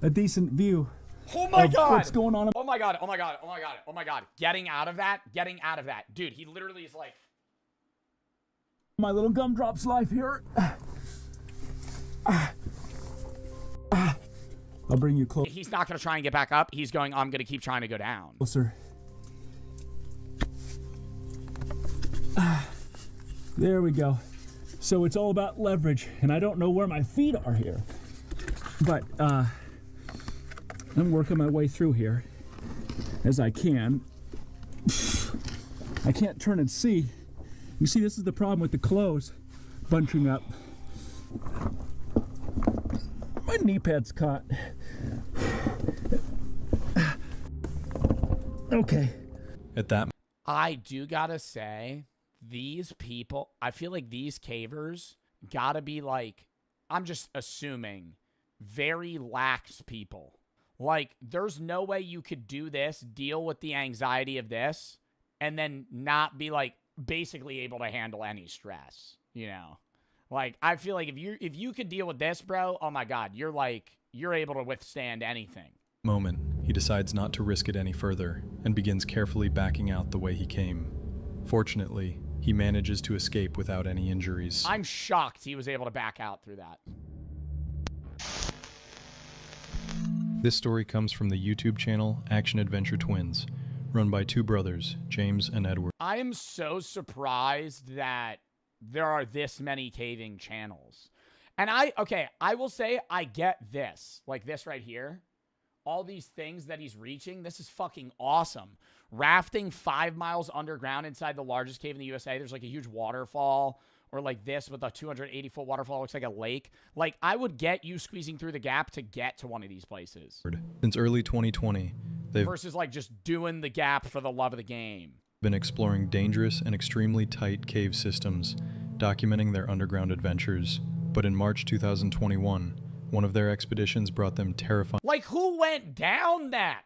a decent view. Oh my God! What's going on? Oh my God! Oh my God! Oh my God! Oh my God! Getting out of that! Dude, he literally is like... My little gumdrop's life here. I'll bring you close. He's not going to try and get back up. He's going, I'm going to keep trying to go down. Closer. There we go. So it's all about leverage, and I don't know where my feet are here. But, I'm working my way through here as I can. I can't turn and see. You see, this is the problem with the clothes bunching up. My knee pad's caught. Okay. At that, I do gotta say, these people, I feel like these cavers gotta be like, I'm just assuming, very lax people. Like, there's no way you could do this, deal with the anxiety of this, and then not be, like, basically able to handle any stress, you know? Like, I feel like if you could deal with this, bro, oh my God, you're able to withstand anything. Moment, he decides not to risk it any further and begins carefully backing out the way he came. Fortunately, he manages to escape without any injuries. I'm shocked he was able to back out through that. This story comes from the YouTube channel Action Adventure Twins, run by two brothers, James and Edward. I am so surprised that there are this many caving channels. And I will say I get this. Like this right here. all these things that he's reaching. This is fucking awesome. Rafting 5 miles underground inside the largest cave in the USA. There's like a huge waterfall, or like this with a 280-foot waterfall. Looks like a lake. Like, I would get you squeezing through the gap to get to one of these places. Since early 2020, they've versus like just doing the gap for the love of the game. Been exploring dangerous and extremely tight cave systems, documenting their underground adventures. But in March 2021, one of their expeditions brought them terrifying. Like, who went down that?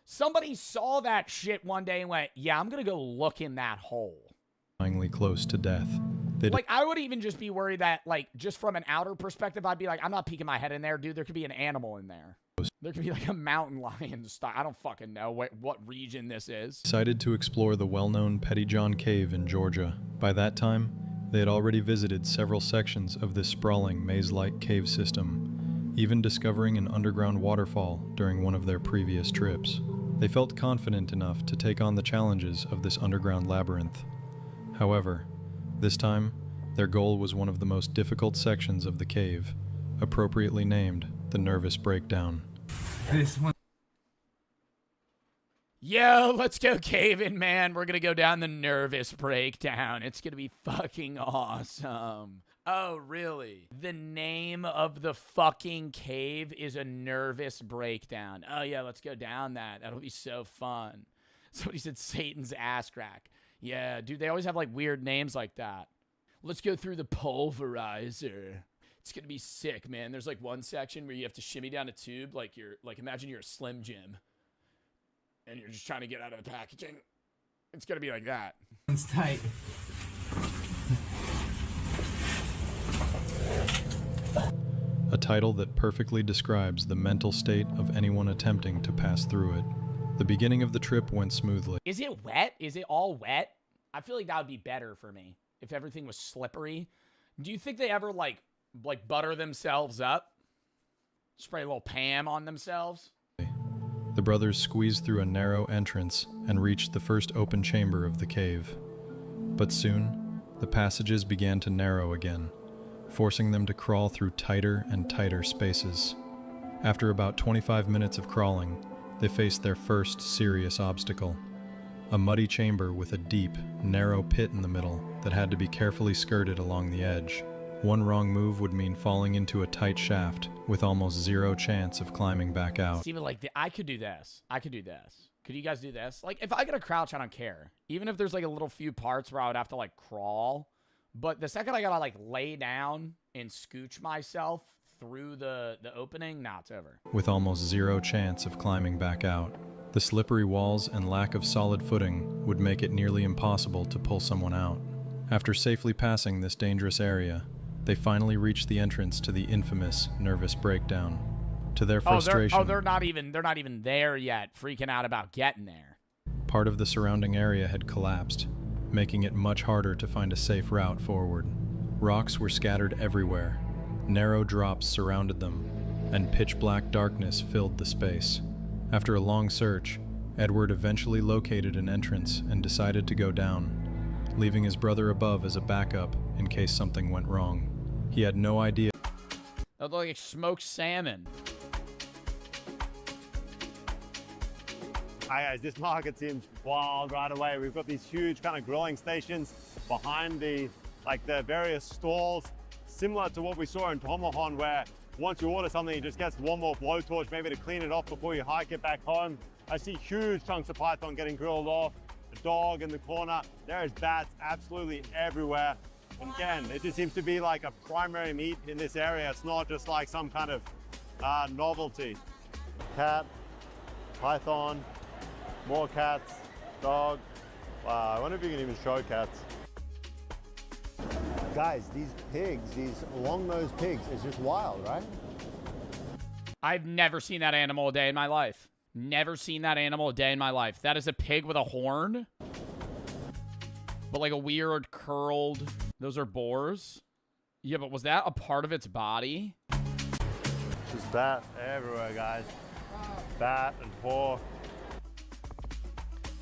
Somebody saw that shit one day and went, yeah, I'm gonna go look in that hole. Close to death. Like, I would even just be worried that, like, just from an outer perspective, I'd be like, I'm not peeking my head in there, dude. There could be an animal in there. There could be like a mountain lion style. I don't fucking know what region this is. Decided to explore the well-known Pettyjohn Cave in Georgia. By that time, they had already visited several sections of this sprawling maze-like cave system, even discovering an underground waterfall during one of their previous trips. They felt confident enough to take on the challenges of this underground labyrinth. However, this time, their goal was one of the most difficult sections of the cave, appropriately named the Nervous Breakdown. This one. Yo, let's go caving, man. We're gonna go down the Nervous Breakdown. It's gonna be fucking awesome. Oh, really? The name of the fucking cave is a Nervous Breakdown. Oh, yeah, let's go down that. That'll be so fun. Somebody said Satan's ass crack. Yeah, dude, they always have, like, weird names like that. Let's go through the pulverizer. It's gonna be sick, man. There's, like, one section where you have to shimmy down a tube like imagine you're a Slim Jim. And you're just trying to get out of the packaging. It's gonna be like that. It's tight. A title that perfectly describes the mental state of anyone attempting to pass through it. The beginning of the trip went smoothly. Is it wet? Is it all wet? I feel like that would be better for me if everything was slippery. Do you think they ever like butter themselves up? Spray a little Pam on themselves? The brothers squeezed through a narrow entrance and reached the first open chamber of the cave. But soon, the passages began to narrow again, forcing them to crawl through tighter and tighter spaces. After about 25 minutes of crawling, they faced their first serious obstacle. A muddy chamber with a deep, narrow pit in the middle that had to be carefully skirted along the edge. One wrong move would mean falling into a tight shaft with almost zero chance of climbing back out. Even like, I could do this. I could do this. Could you guys do this? Like, if I get a crouch, I don't care. Even if there's like a little few parts where I would have to like crawl. But the second I gotta like lay down and scooch myself through the opening, nah, it's over. With almost zero chance of climbing back out. The slippery walls and lack of solid footing would make it nearly impossible to pull someone out. After safely passing this dangerous area, they finally reached the entrance to the infamous Nervous Breakdown. To their frustration, they're not even there yet, freaking out about getting there. Part of the surrounding area had collapsed, making it much harder to find a safe route forward. Rocks were scattered everywhere, narrow drops surrounded them, and pitch-black darkness filled the space. After a long search, Edward eventually located an entrance and decided to go down, leaving his brother above as a backup in case something went wrong. He had no idea. That looked like smoked salmon. Hi guys, this market seems wild right away. We've got these huge kind of grilling stations behind the various stalls, similar to what we saw in Tomahon, where once you order something, it just gets one more blowtorch maybe to clean it off before you hike it back home. I see huge chunks of python getting grilled off, the dog in the corner. There is bats absolutely everywhere. And again, it just seems to be like a primary meat in this area. It's not just like some kind of novelty. Cat, python, more cats, dog. Wow, I wonder if you can even show cats. Guys, these pigs, these long-nosed pigs, is just wild, right? I've never seen that animal a day in my life. Never seen that animal a day in my life. That is a pig with a horn. But like a weird curled... Those are boars? Yeah, but was that a part of its body? Just bats everywhere, guys. Bat and hawk.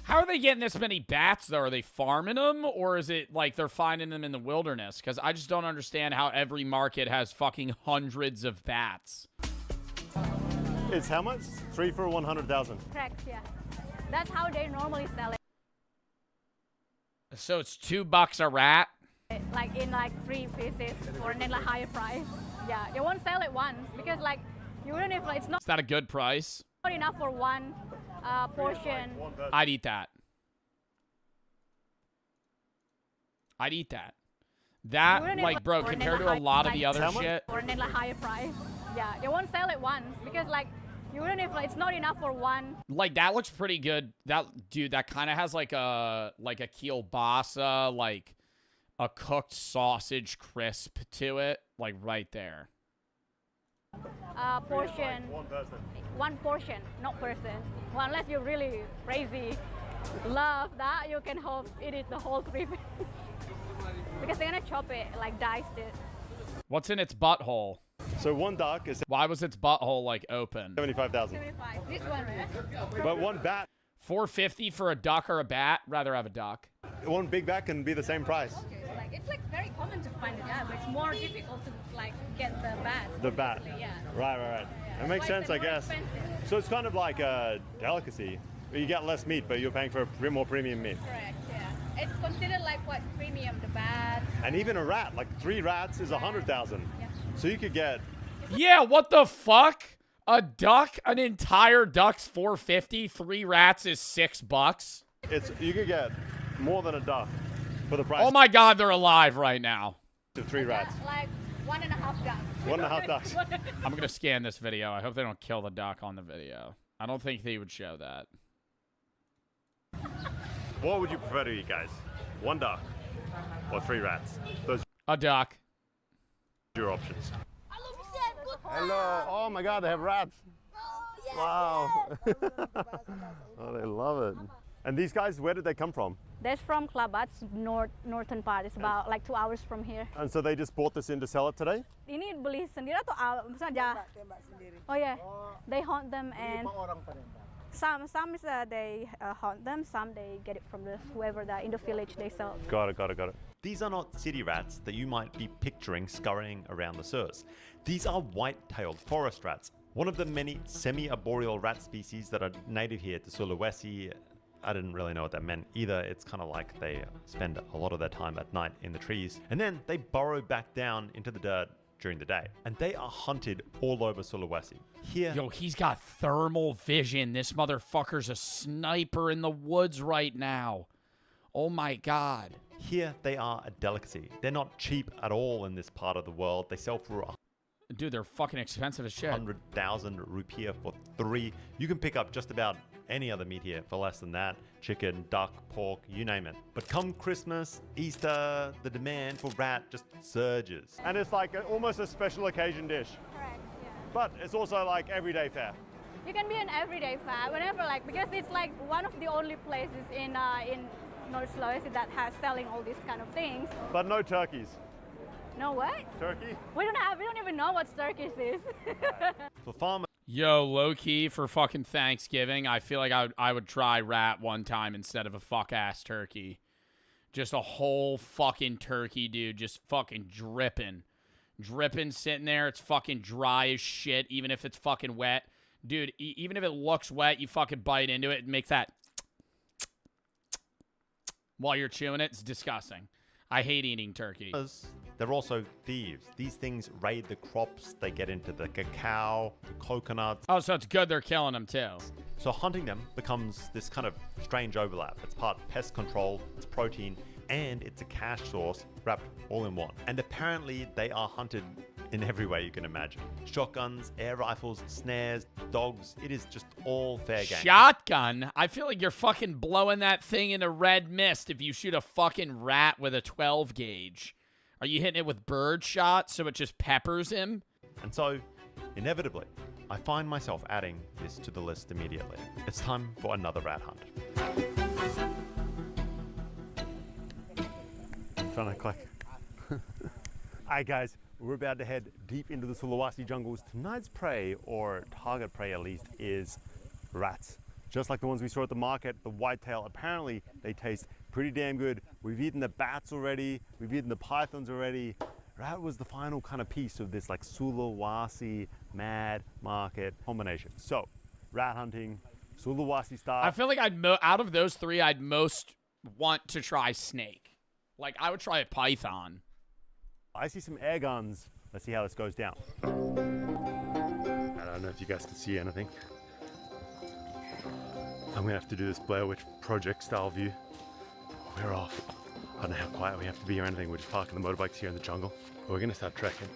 How are they getting this many bats, though? Are they farming them? Or is it like they're finding them in the wilderness? Because I just don't understand how every market has fucking hundreds of bats. It's how much? 3 for 100,000. Correct, yeah. That's how they normally sell it. So it's $2 a rat? Like in like 3 pieces for a like higher price. Yeah, they won't sell it once because like even if like, it's not Is that a good price? enough for one portion. I'd eat that. I'd eat that. That, Even if, like, bro, for a compared to like a lot of like the other shit. For a like higher price. Yeah, they won't sell it once because like even if like, it's not enough for one. Like, that looks pretty good. That, dude, that kind of has like a kielbasa, like a cooked sausage crisp to it. Like, right there. Portion. One portion, not person. Well, unless you're really crazy, love that, you can eat it the whole 3 because they're gonna chop it, like diced it. What's in its butthole? So one duck is Why was its butthole like open? 75,000. 75. This one, right? But one bat, $450 for a duck or a bat? Rather have a duck. one big bat can be the same price. Okay, like it's like very common to find it, yeah, but it's more difficult to like get the bat. The bat. Yeah. Right. Yeah. That makes Like, sense, they're I more guess. expensive. So it's kind of like a delicacy. You get less meat, but you're paying for a bit more premium meat. Correct, yeah. It's considered like what premium, the bat. And even a rat, like 3 rats is 100,000. Yeah. So you could get Yeah, what the fuck? A duck? An entire duck's $450. 3 rats is $6. you could get more than a duck for the price Oh my god, they're alive right now. of 3 rats. Like 1.5 ducks. 1.5 ducks. I'm gonna scan this video. I hope they don't kill the duck on the video. I don't think they would show that. What would you prefer to eat, guys? 1 duck or 3 rats? Those A duck. are your options. Hello. Oh my god, they have rats. Wow. Oh, they love it. And these guys, where did they come from? That's from Klabat's northern part. It's about like 2 hours from here. And so they just brought this in to sell it today? Ini beli sendiri atau saja? Oh yeah, they hunt them and some is they hunt them, some they get it from whoever that in the village they sell. Got it. These are not city rats that you might be picturing scurrying around the sewers. These are white-tailed forest rats, one of the many semi-arboreal rat species that are native here to Sulawesi. I didn't really know what that meant either. It's kind of like they spend a lot of their time at night in the trees, and then they burrow back down into the dirt during the day. And they are hunted all over Sulawesi. Here, Yo, he's got thermal vision. This motherfucker's a sniper in the woods right now. Oh my god. here they are a delicacy. They're not cheap at all in this part of the world. They sell for Dude, they're fucking expensive as shit. 100,000 rupiah for 3. You can pick up just about any other meat here for less than that. Chicken, duck, pork, you name it. But come Christmas, Easter, the demand for rat just surges. And it's like almost a special occasion dish. Correct, yeah. But it's also like everyday fare. You can be an everyday fare whenever like because it's like one of the only places in North Sulawesi that has selling all these kind of things. But no turkeys. No what? Turkey? We don't even know what Turkish is. For farmers. Yo, low-key, for fucking Thanksgiving, I feel like I would try rat one time instead of a fuck-ass turkey. Just a whole fucking turkey, dude. Just fucking dripping. Dripping, sitting there. It's fucking dry as shit, even if it's fucking wet. Dude, even if it looks wet, you fucking bite into it and makes that while you're chewing it. It's disgusting. I hate eating turkey. They're also thieves. These things raid the crops. They get into the cacao, the coconuts. Oh, so it's good they're killing them too. So hunting them becomes this kind of strange overlap. It's part pest control, it's protein, and it's a cash source wrapped all in one. And apparently they are hunted in every way you can imagine. Shotguns, air rifles, snares, dogs. It is just all fair game. Shotgun? I feel like you're fucking blowing that thing into red mist if you shoot a fucking rat with a 12 gauge. Are you hitting it with bird shot so it just peppers him? And so, inevitably, I find myself adding this to the list immediately. It's time for another rat hunt. Trying to click. Alright guys, we're about to head deep into the Sulawesi jungles. Tonight's prey, or target prey at least, is rats. Just like the ones we saw at the market, the whitetail, apparently they taste pretty damn good. We've eaten the bats already, we've eaten the pythons already. Rat was the final kind of piece of this like Sulawesi mad market combination. So, rat hunting, Sulawesi style. I feel like out of those three, I'd most want to try snake. Like, I would try a python. I see some air guns. Let's see how this goes down. I don't know if you guys can see anything. I'm gonna have to do this Blair Witch Project style view. We're off. I don't know how quiet we have to be or anything. We're just parking the motorbikes here in the jungle. But we're gonna start trekking.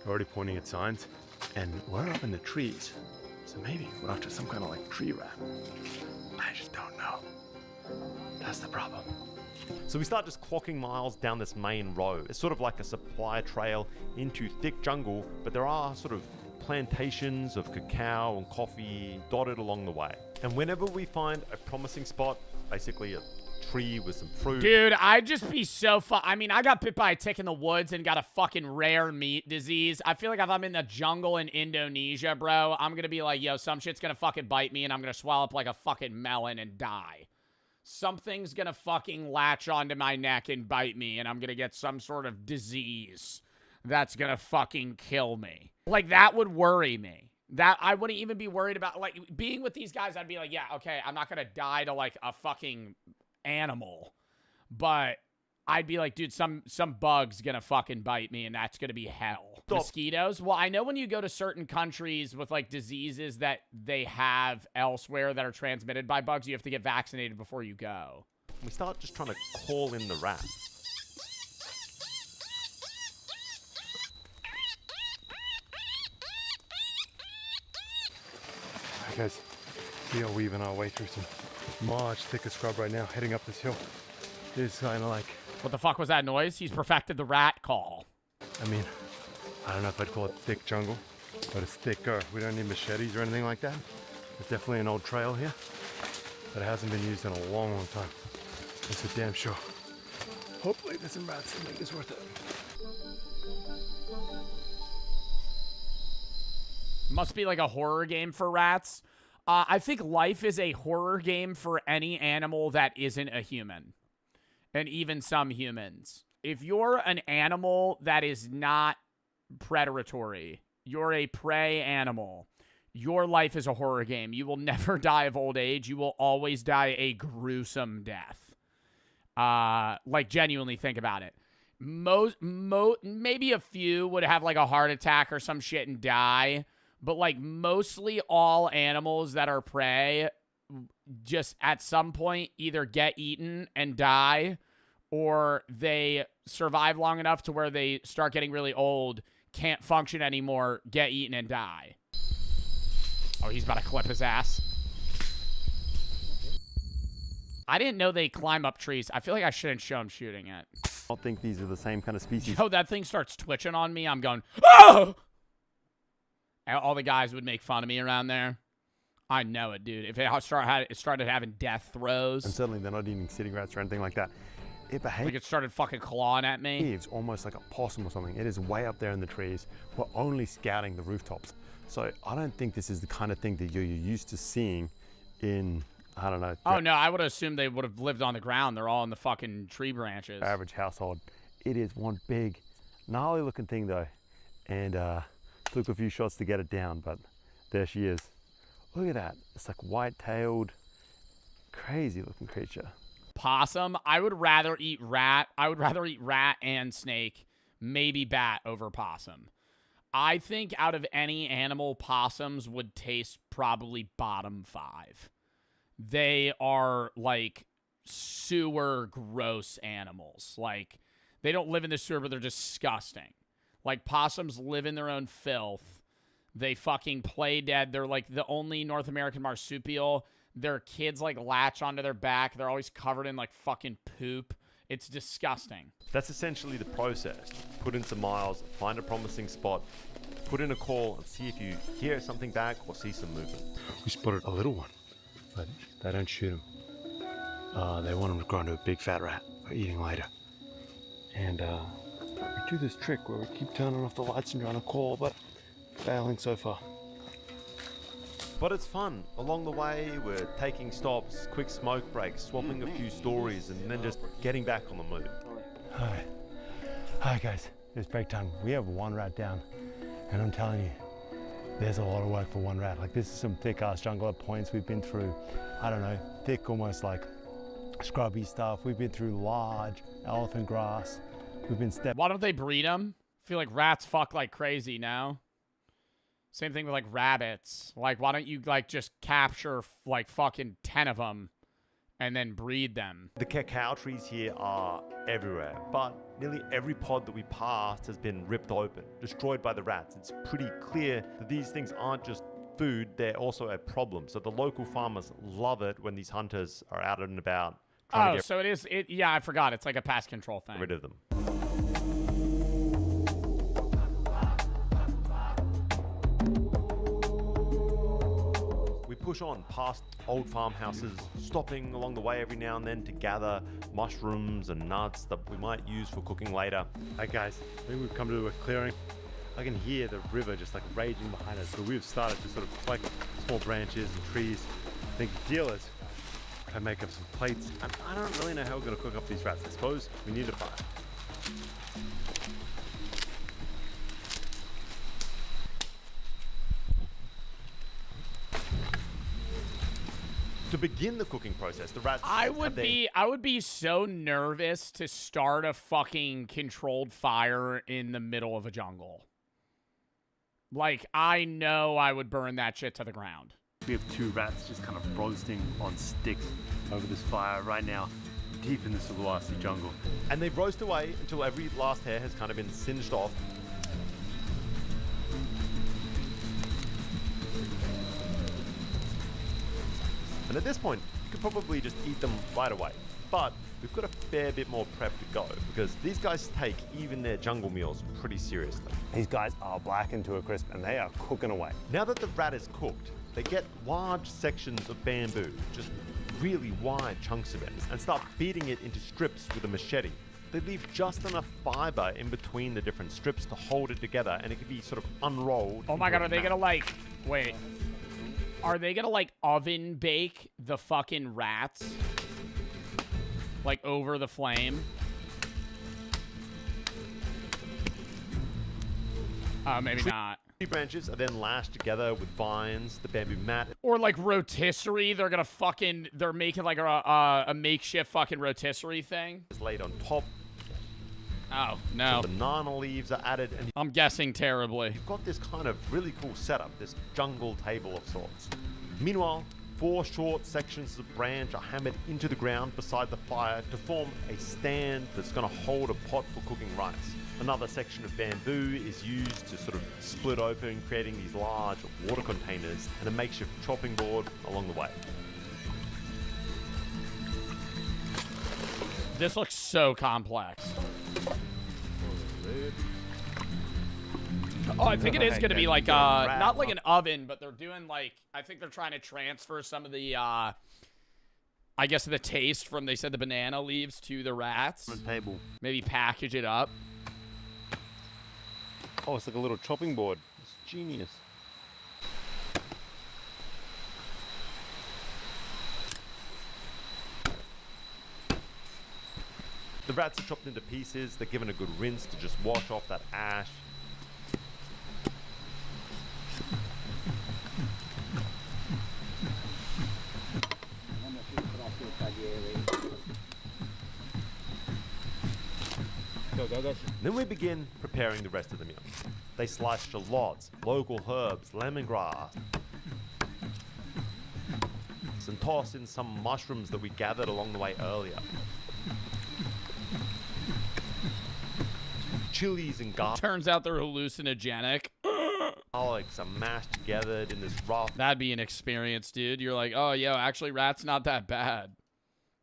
We're already pointing at signs, and we're up in the trees. So maybe we're after some kind of like tree rat. I just don't know. That's the problem. So we start just clocking miles down this main road. It's sort of like a supply trail into thick jungle, but there are sort of plantations of cacao and coffee dotted along the way. And whenever we find a promising spot, basically a tree with some fruit. Dude, I'd just be so I mean, I got bit by a tick in the woods and got a fucking rare meat disease. I feel like if I'm in the jungle in Indonesia, bro, I'm gonna be like, yo, some shit's gonna fucking bite me and I'm gonna swallow up like a fucking melon and die. Something's gonna fucking latch onto my neck and bite me and I'm gonna get some sort of disease that's gonna fucking kill me. Like, that would worry me. That I wouldn't even be worried about. Like, being with these guys, I'd be like, yeah, okay, I'm not gonna die to like a fucking animal, but I'd be like, dude, some bug's gonna fucking bite me and that's gonna be hell. Mosquitoes? Well, I know when you go to certain countries with like diseases that they have elsewhere that are transmitted by bugs, you have to get vaccinated before you go. We start just trying to call in the rat. Alright guys, we are weaving our way through some much thicker scrub right now, heading up this hill. It's kind of like... What the fuck was that noise? He's perfected the rat call. I mean, I don't know if I'd call it thick jungle, but it's thicker. We don't need machetes or anything like that. There's definitely an old trail here, but it hasn't been used in a long, long time. That's for damn sure. Hopefully there's some rats to make this worth it. Must be like a horror game for rats. I think life is a horror game for any animal that isn't a human. And even some humans. If you're an animal that is not predatory, you're a prey animal, your life is a horror game. You will never die of old age. You will always die a gruesome death. Like, genuinely think about it. Maybe a few would have like a heart attack or some shit and die. But, like, mostly all animals that are prey just at some point either get eaten and die or they survive long enough to where they start getting really old, can't function anymore, get eaten and die. Oh, he's about to clip his ass. I didn't know they climb up trees. I feel like I shouldn't show him shooting it. I don't think these are the same kind of species. Yo, that thing starts twitching on me. I'm going, oh! All the guys would make fun of me around there. I know it, dude. If it started having death throes. And certainly they're not eating sitting rats or anything like that. It behaves. Like it started fucking clawing at me. It's almost like a possum or something. It is way up there in the trees. We're only scouting the rooftops. So I don't think this is the kind of thing that you're used to seeing in, I don't know. Oh, no, I would assume they would have lived on the ground. They're all in the fucking tree branches. Average household. It is one big, gnarly looking thing though. And took a few shots to get it down, but there she is. Look at that. It's like white-tailed, crazy looking creature. Possum. I would rather eat rat. I would rather eat rat and snake, maybe bat over possum. I think out of any animal, possums would taste probably bottom 5. They are like sewer gross animals. Like, they don't live in the sewer, but they're disgusting. Like, possums live in their own filth. They fucking play dead. They're like the only North American marsupial. Their kids like latch onto their back. They're always covered in like fucking poop. It's disgusting. That's essentially the process. Put in some miles, find a promising spot, put in a call and see if you hear something back or see some movement. We spotted a little one, but they don't shoot them. They want them to grow into a big fat rat for eating later. And we do this trick where we keep turning off the lights and trying to call, but failing so far. But it's fun. Along the way, we're taking stops, quick smoke breaks, swapping a few stories, and then just getting back on the move. Hi guys, it's break time. We have one rat down, and I'm telling you, There's a lot of work for one rat. Like, this is some thick ass jungle at points. We've been through, I don't know, thick, almost like scrubby stuff. We've been through large elephant grass. We've been Why don't they breed them? I feel like rats fuck like crazy now. Same thing with like rabbits. Like, why don't you like just capture like fucking 10 of them and then breed them? The cacao trees here are everywhere, but nearly every pod that we passed has been ripped open, destroyed by the rats. It's pretty clear that these things aren't just food, they're also a problem. So the local farmers love it when these hunters are out and about trying to get so it is. Yeah, I forgot. It's like a pest control thing. rid of them. We push on past old farmhouses, stopping along the way every now and then to gather mushrooms and nuts that we might use for cooking later. Hey guys, I think we've come to a clearing. I can hear the river just like raging behind us. So we've started to sort of collect small branches and trees. I think the deal is try to make up some plates. And I don't really know how we're going to cook up these rats. I suppose we need a fire. To begin the cooking process, the rats. I would be so nervous to start a fucking controlled fire in the middle of a jungle. Like, I know I would burn that shit to the ground. We have two rats just kind of roasting on sticks over this fire right now, deep in the Sulawesi jungle. And they roast away until every last hair has kind of been singed off. And at this point, you could probably just eat them right away. But we've got a fair bit more prep to go because these guys take even their jungle meals pretty seriously. These guys are blackened to a crisp and they are cooking away. Now that the rat is cooked, they get large sections of bamboo, just really wide chunks of it, and start beating it into strips with a machete. They leave just enough fiber in between the different strips to hold it together, and it can be sort of unrolled. Oh my god, are they gonna like... Wait. Are they gonna like oven bake the fucking rats? Like over the flame? Maybe not. Tree branches are then lashed together with vines, the bamboo mat. Or like rotisserie, they're gonna fucking... They're making like a makeshift fucking rotisserie thing? Is laid on top. Oh, no. Some banana leaves are added, and I'm guessing terribly. You've got this kind of really cool setup, this jungle table of sorts. Meanwhile, 4 short sections of branch are hammered into the ground beside the fire to form a stand that's going to hold a pot for cooking rice. Another section of bamboo is used to sort of split open, creating these large water containers and a makeshift chopping board along the way. This looks so complex. Oh, I think it is going to be like, not like an oven, but they're doing like, I think they're trying to transfer some of the, I guess the taste from, they said the banana leaves to the rats. On the table. Maybe package it up. Oh, it's like a little chopping board. It's genius. The rats are chopped into pieces. They're given a good rinse to just wash off that ash. Then we begin preparing the rest of the meal. They slice shallots, local herbs, lemongrass, and toss in some mushrooms that we gathered along the way earlier. Chilies and garlic. Turns out they're hallucinogenic. Garlics are mashed together in this rough. That'd be an experience, dude. You're like, oh, yo, actually, rat's not that bad.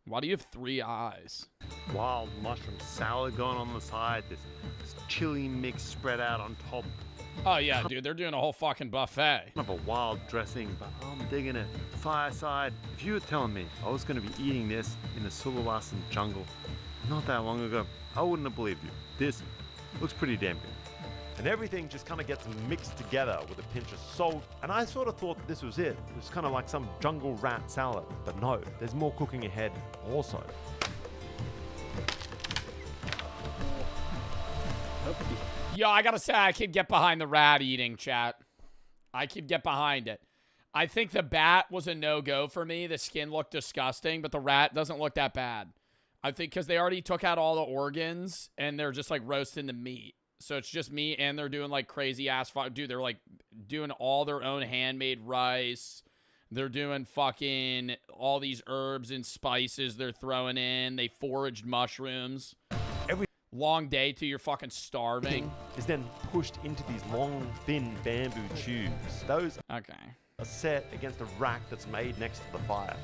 Why do you have 3 eyes? Wild mushroom salad going on the side. This chili mix spread out on top. Oh, yeah, dude. They're doing a whole fucking buffet. Kind of a wild dressing, but I'm digging it. Fireside. If you were telling me I was going to be eating this in the Sulawesi jungle not that long ago, I wouldn't have believed you. This looks pretty damn good. And everything just kind of gets mixed together with a pinch of salt. And I sort of thought this was it. It was kind of like some jungle rat salad. But no, there's more cooking ahead also. Yo, I gotta say, I can get behind the rat eating, chat. I could get behind it. I think the bat was a no-go for me. The skin looked disgusting, but the rat doesn't look that bad. I think because they already took out all the organs, and they're just, like, roasting the meat. So it's just meat, and they're doing, like, crazy-ass... Dude, they're, like, doing all their own handmade rice. They're doing fucking all these herbs and spices they're throwing in. They foraged mushrooms. Every long day till you're fucking starving. Is then pushed into these long, thin bamboo tubes. Those are set against a rack that's made next to the fire.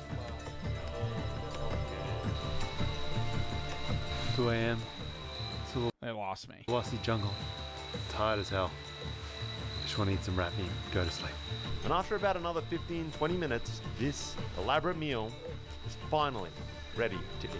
2 a.m. They lost me. Lossy jungle. Tired as hell. Just want to eat some rat meat. Go to sleep. And after about another 15-20 minutes, this elaborate meal is finally ready to eat.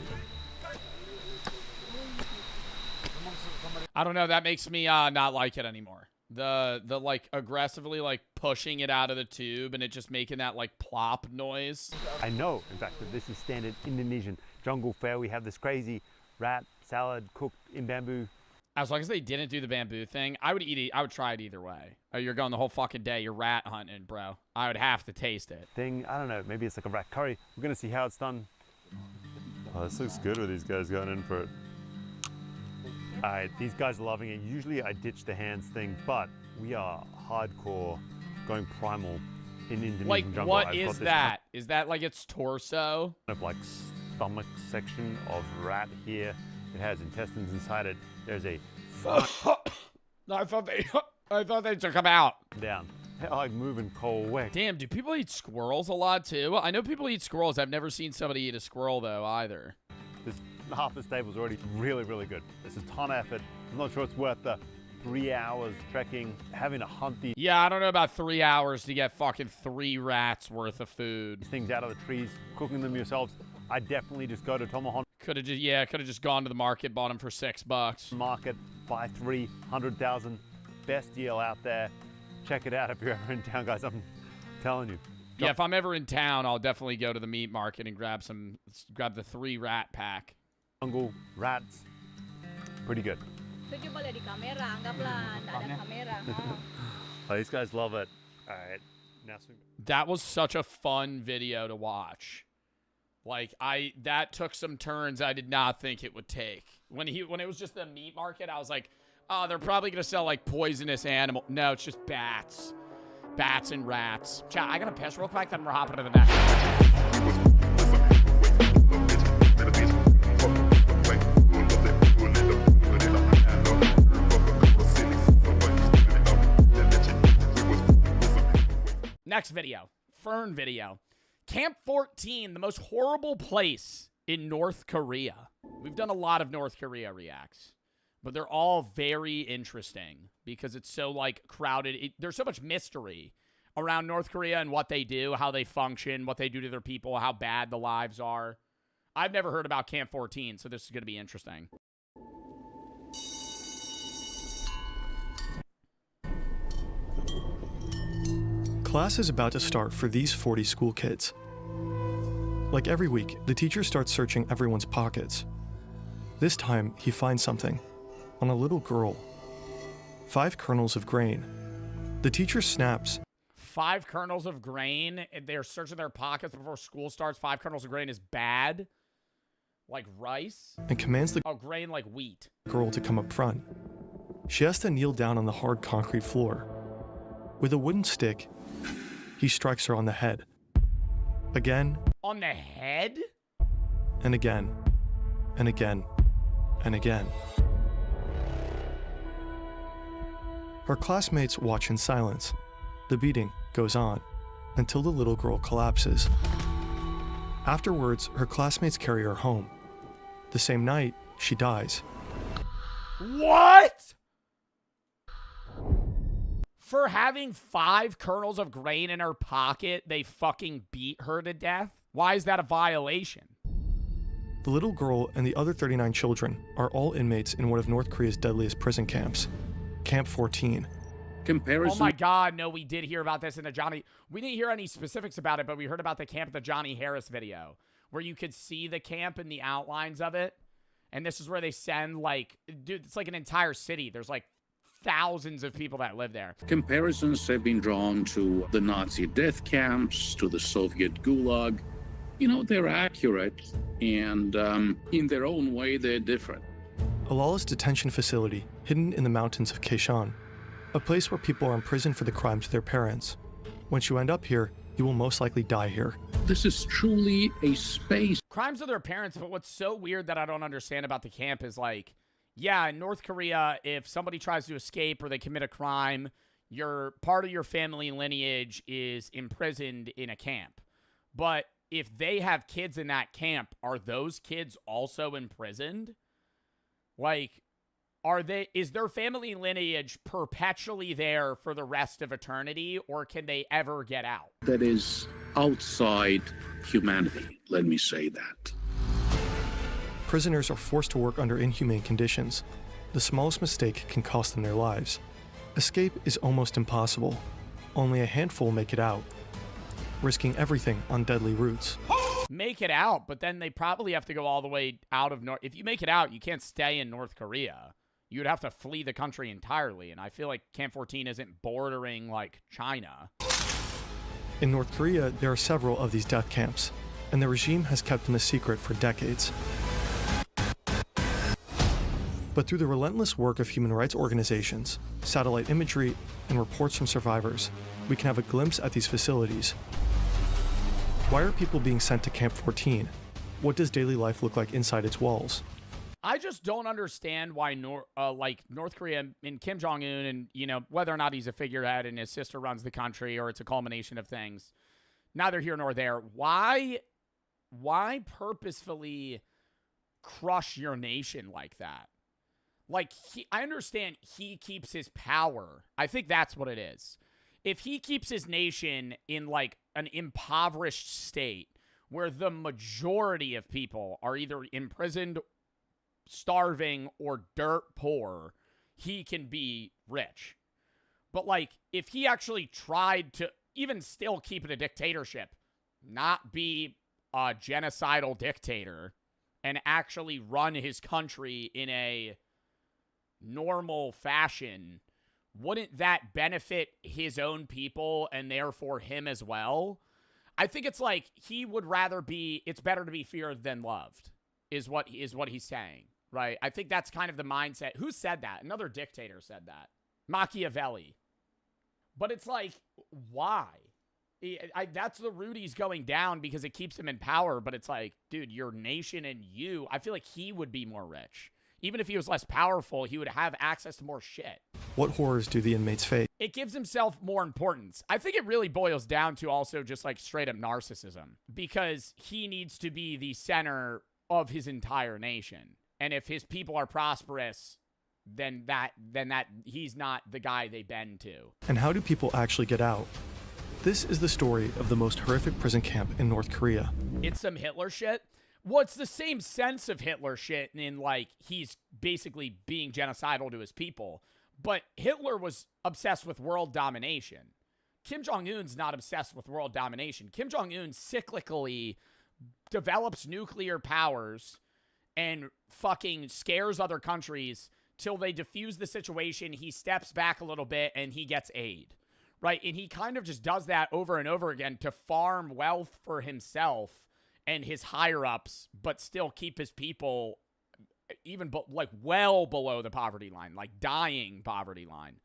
I don't know. That makes me not like it anymore. The like aggressively like pushing it out of the tube and it just making that like plop noise. I know, in fact, that this is standard Indonesian jungle fare. We have this crazy rat salad cooked in bamboo. As long as they didn't do the bamboo thing, I would eat it. I would try it either way. Oh, you're going the whole fucking day. You're rat hunting, bro. I would have to taste it. I don't know. Maybe it's like a rat curry. We're gonna see how it's done. Oh, this looks good with these guys going in for it. All right, these guys are loving it. Usually I ditch the hands thing, but we are hardcore going primal in Indonesian like, jungle. what is that? Is that like its torso? Kind of like stomach section of rat here. It has intestines inside it. There's a I thought they took them out. Down. Like moving cold wet. Damn, do people eat squirrels a lot too? I know people eat squirrels. I've never seen somebody eat a squirrel though either. This half the stable's already really, really good. It's a ton of effort. I'm not sure it's worth the 3 hours trekking, having to hunt these. Yeah, I don't know about 3 hours to get fucking 3 rats worth of food. Things out of the trees, cooking them yourselves. I definitely just go to Tomahawk. Could have just gone to the market, bought them for $6. Market, buy 300,000. Best deal out there. Check it out if you're ever in town, guys. I'm telling you. Yeah, if I'm ever in town, I'll definitely go to the meat market and grab the 3 rat pack. Jungle rats, pretty good. Oh, these guys love it. All right, now swing. That was such a fun video to watch. Like that took some turns I did not think it would take. When it was just the meat market, I was like, oh, they're probably gonna sell like poisonous animal. No, it's just bats. Bats and rats. Chat, I gotta piss real quick, then we're hopping to the next. Next video. Fern video. Camp 14, the most horrible place in North Korea. We've done a lot of North Korea reacts, but they're all very interesting because it's so, like, crowded. There's so much mystery around North Korea and what they do, how they function, what they do to their people, how bad the lives are. I've never heard about Camp 14, so this is going to be interesting. Class is about to start for these 40 school kids. Like every week, the teacher starts searching everyone's pockets. This time, he finds something on a little girl. 5 kernels of grain. The teacher snaps. 5 kernels of grain? They're searching their pockets before school starts. 5 kernels of grain is bad? Like rice? And commands the grain like wheat. Girl to come up front. She has to kneel down on the hard concrete floor. With a wooden stick, he strikes her on the head. Again. On the head? And again. And again. And again. Her classmates watch in silence. The beating goes on until the little girl collapses. Afterwards, her classmates carry her home. The same night, she dies. What? For having 5 kernels of grain in her pocket, they fucking beat her to death? Why is that a violation? The little girl and the other 39 children are all inmates in one of North Korea's deadliest prison camps, Camp 14. Oh my God, no, we did hear about this in the Johnny... We didn't hear any specifics about it, but we heard about the camp in the Johnny Harris video, where you could see the camp and the outlines of it. And this is where they send, like... Dude, it's like an entire city. There's like thousands of people that live there. Comparisons have been drawn to the Nazi death camps, to the Soviet Gulag. You know, they're accurate, and in their own way, they're different. A lawless detention facility hidden in the mountains of Kaishan, a place where people are imprisoned for the crimes of their parents. Once you end up here, you will most likely die here. This is truly a space. Crimes of their parents, but what's so weird that I don't understand about the camp is like, yeah, in North Korea, if somebody tries to escape or they commit a crime, part of your family lineage is imprisoned in a camp. But if they have kids in that camp, are those kids also imprisoned? Like, is their family lineage perpetually there for the rest of eternity, or can they ever get out? That is outside humanity, let me say that. Prisoners are forced to work under inhumane conditions. The smallest mistake can cost them their lives. Escape is almost impossible. Only a handful make it out, risking everything on deadly routes. Make it out, but then they probably have to go all the way out of North. If you make it out, you can't stay in North Korea. You would have to flee the country entirely, and I feel like Camp 14 isn't bordering, like, China. In North Korea, there are several of these death camps, and the regime has kept them a secret for decades. But through the relentless work of human rights organizations, satellite imagery, and reports from survivors, we can have a glimpse at these facilities. Why are people being sent to Camp 14? What does daily life look like inside its walls? I just don't understand why North Korea and Kim Jong-un and, you know, whether or not he's a figurehead and his sister runs the country or it's a culmination of things, neither here nor there. Why purposefully crush your nation like that? Like, I understand he keeps his power. I think that's what it is. If he keeps his nation in, like, an impoverished state where the majority of people are either imprisoned, starving, or dirt poor, he can be rich. But, like, if he actually tried to even still keep it a dictatorship, not be a genocidal dictator, and actually run his country in a normal fashion, wouldn't that benefit his own people and therefore him as well? I think it's like he would rather be, it's better to be feared than loved, is what he's saying, right? I think that's kind of the mindset. Who said that? Another dictator said that. Machiavelli. But it's like, why? That's the route he's going down because it keeps him in power, but it's like, dude, your nation and you, I feel like he would be more rich. Even if he was less powerful, he would have access to more shit. What horrors do the inmates face? It gives himself more importance. I think it really boils down to also just like straight up narcissism, because he needs to be the center of his entire nation. And if his people are prosperous, then that he's not the guy they bend to. And how do people actually get out? This is the story of the most horrific prison camp in North Korea. It's some Hitler shit. Well, it's the same sense of Hitler shit in, like, he's basically being genocidal to his people. But Hitler was obsessed with world domination. Kim Jong-un's not obsessed with world domination. Kim Jong-un cyclically develops nuclear powers and fucking scares other countries till they defuse the situation. He steps back a little bit and he gets aid, right? And he kind of just does that over and over again to farm wealth for himself and his higher-ups, but still keep his people even like well below the poverty line, like dying poverty line.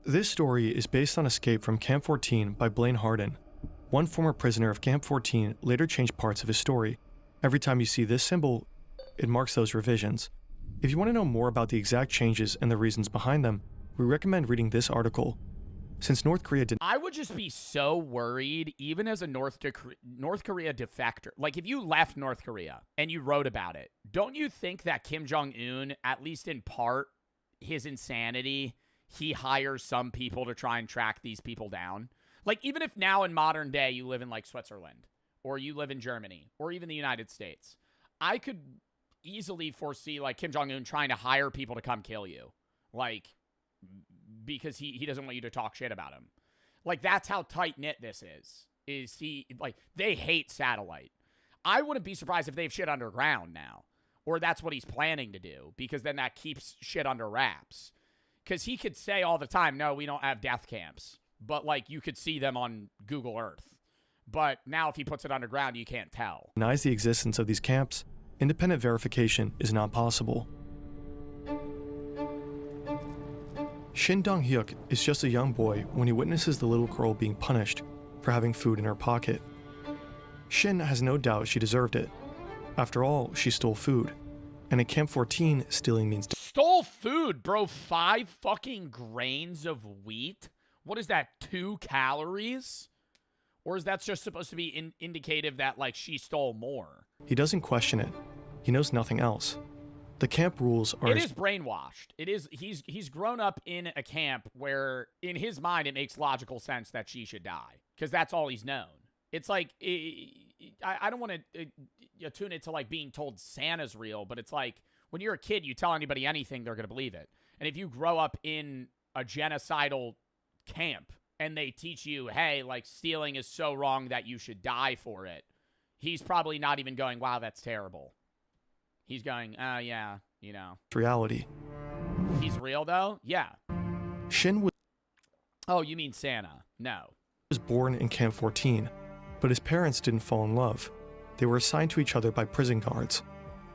This story is based on Escape from Camp 14 by Blaine Harden. One former prisoner of Camp 14 later changed parts of his story. Every time you see this symbol, it marks those revisions. If you want to know more about the exact changes and the reasons behind them, we recommend reading this article. Since North Korea did, I would just be so worried, even as a North Korea defector. Like, if you left North Korea and you wrote about it, don't you think that Kim Jong-un, at least in part, his insanity, he hires some people to try and track these people down? Like, even if now in modern day you live in, like, Switzerland, or you live in Germany, or even the United States, I could easily foresee, like, Kim Jong-un trying to hire people to come kill you. Like, because he doesn't want you to talk shit about him. Like, that's how tight-knit this is he, like, they hate satellite. I wouldn't be surprised if they've shit underground now. Or that's what he's planning to do, because then that keeps shit under wraps. Because he could say all the time, no, we don't have death camps. But, like, you could see them on Google Earth. But now if he puts it underground, you can't tell. Denies the existence of these camps, independent verification is not possible. Shin Dong-hyuk is just a young boy when he witnesses the little girl being punished for having food in her pocket. Shin has no doubt she deserved it. After all, she stole food. And at Camp 14, stealing means... Stole food, bro. 5 fucking grains of wheat? What is that, 2 calories? Or is that just supposed to be indicative that, like, she stole more? He doesn't question it. He knows nothing else. The camp rules are... It is brainwashed. It is. He's grown up in a camp where, in his mind, it makes logical sense that she should die. Because that's all he's known. It's like... I don't want to tune it to, like, being told Santa's real, but it's like, when you're a kid, you tell anybody anything, they're going to believe it. And if you grow up in a genocidal camp, and they teach you, hey, like, stealing is so wrong that you should die for it, he's probably not even going, wow, that's terrible. He's going, oh, yeah, you know. Reality. He's real, though? Yeah. Shin was... Oh, you mean Santa? No. Was born in Camp 14, but his parents didn't fall in love. They were assigned to each other by prison guards.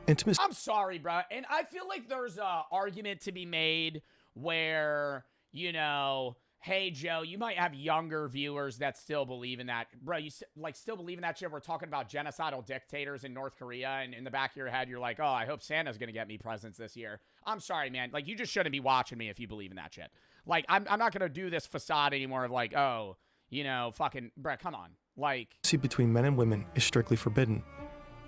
Intimacy... I'm sorry, bro. And I feel like there's an argument to be made where, you know... Hey, Joe, you might have younger viewers that still believe in that. Bro, you like still believe in that shit? We're talking about genocidal dictators in North Korea, and in the back of your head, you're like, oh, I hope Santa's going to get me presents this year. I'm sorry, man. Like, you just shouldn't be watching me if you believe in that shit. Like, I'm not going to do this facade anymore of like, oh, you know, fucking, bro, come on. Like... See, between men and women is strictly forbidden.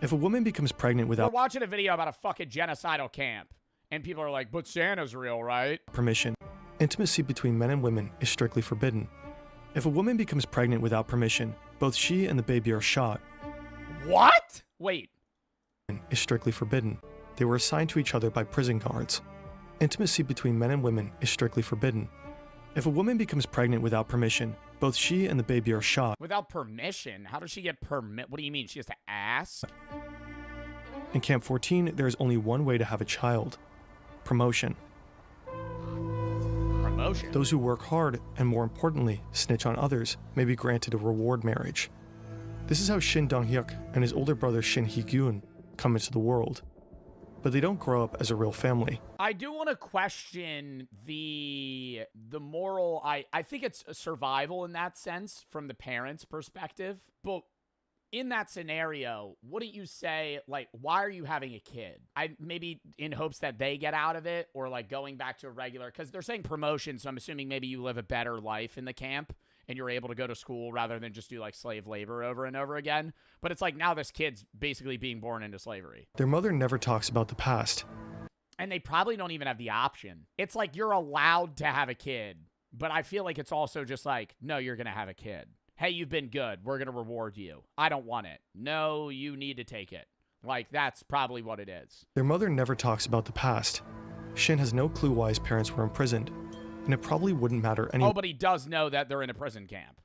If a woman becomes pregnant without... We're watching a video about a fucking genocidal camp, and people are like, but Santa's real, right? Permission. Intimacy between men and women is strictly forbidden. If a woman becomes pregnant without permission, both she and the baby are shot. What? Wait. Is strictly forbidden. They were assigned to each other by prison guards. Intimacy between men and women is strictly forbidden. If a woman becomes pregnant without permission, both she and the baby are shot. Without permission? How does she get permit? What do you mean? She has to ask? In Camp 14, there is only one way to have a child. Promotion. Those who work hard, and more importantly, snitch on others, may be granted a reward marriage. This is how Shin Dong-hyuk and his older brother Shin Hee-gyun come into the world. But they don't grow up as a real family. I do want to question the moral... I think it's a survival in that sense, from the parents' perspective. But in that scenario, wouldn't you say, like, why are you having a kid? Maybe in hopes that they get out of it, or like going back to a regular, because they're saying promotion, so I'm assuming maybe you live a better life in the camp and you're able to go to school rather than just do like slave labor over and over again. But it's like now this kid's basically being born into slavery. Their mother never talks about the past. And they probably don't even have the option. It's like you're allowed to have a kid, but I feel like it's also just like, no, you're going to have a kid. Hey, you've been good. We're going to reward you. I don't want it. No, you need to take it. Like, that's probably what it is. Their mother never talks about the past. Shin has no clue why his parents were imprisoned, and it probably wouldn't matter anyway. Oh, but he does know that they're in a prison camp.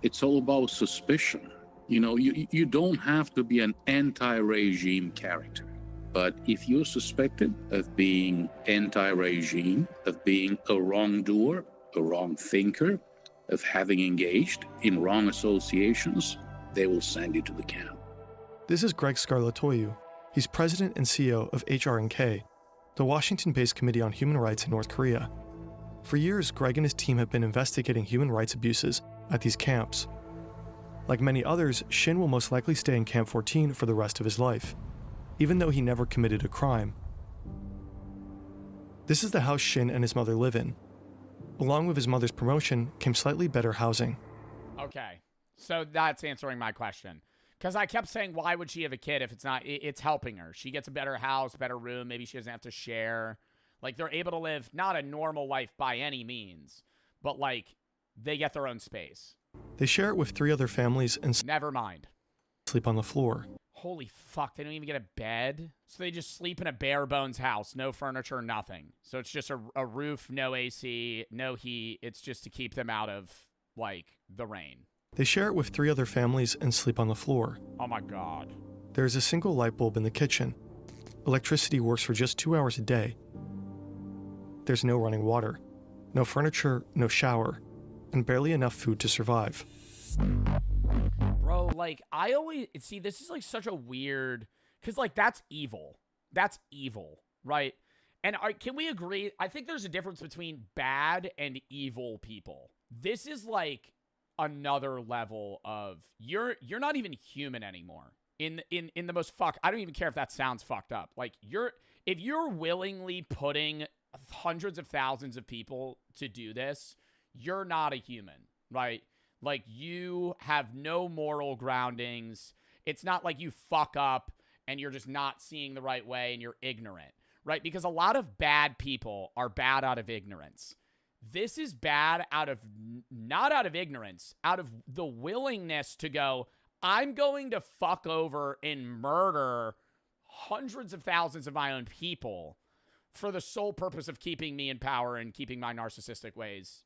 It's all about suspicion. You know, you don't have to be an anti-regime character. But if you're suspected of being anti-regime, of being a wrongdoer, a wrong thinker, of having engaged in wrong associations, they will send you to the camp. This is Greg Scarlatoiu. He's president and CEO of HRNK, the Washington-based Committee on Human Rights in North Korea. For years, Greg and his team have been investigating human rights abuses at these camps. Like many others, Shin will most likely stay in Camp 14 for the rest of his life, even though he never committed a crime. This is the house Shin and his mother live in. Along with his mother's promotion came slightly better housing. Okay, so that's answering my question. Because I kept saying, why would she have a kid if it's not, it's helping her. She gets a better house, better room, maybe she doesn't have to share. Like, they're able to live not a normal life by any means, but like, they get their own space. They share it with 3 other families and never mind. Sleep on the floor. Holy fuck, they don't even get a bed? So they just sleep in a bare bones house, no furniture, nothing. So it's just a roof, no AC, no heat. It's just to keep them out of, like, the rain. They share it with 3 other families and sleep on the floor. Oh my God. There is a single light bulb in the kitchen. Electricity works for just 2 hours a day. There's no running water, no furniture, no shower, and barely enough food to survive. Bro, like, I always see this is like such a weird, because like that's evil. That's evil, right? And can we agree? I think there's a difference between bad and evil people. This is like another level of you're not even human anymore. In the most I don't even care if that sounds fucked up. Like if you're willingly putting hundreds of thousands of people to do this, you're not a human, right? Like you have no moral groundings. It's not like you fuck up and you're just not seeing the right way and you're ignorant, right? Because a lot of bad people are bad out of ignorance. This is bad not out of ignorance, out of the willingness to go, I'm going to fuck over and murder hundreds of thousands of my own people for the sole purpose of keeping me in power and keeping my narcissistic ways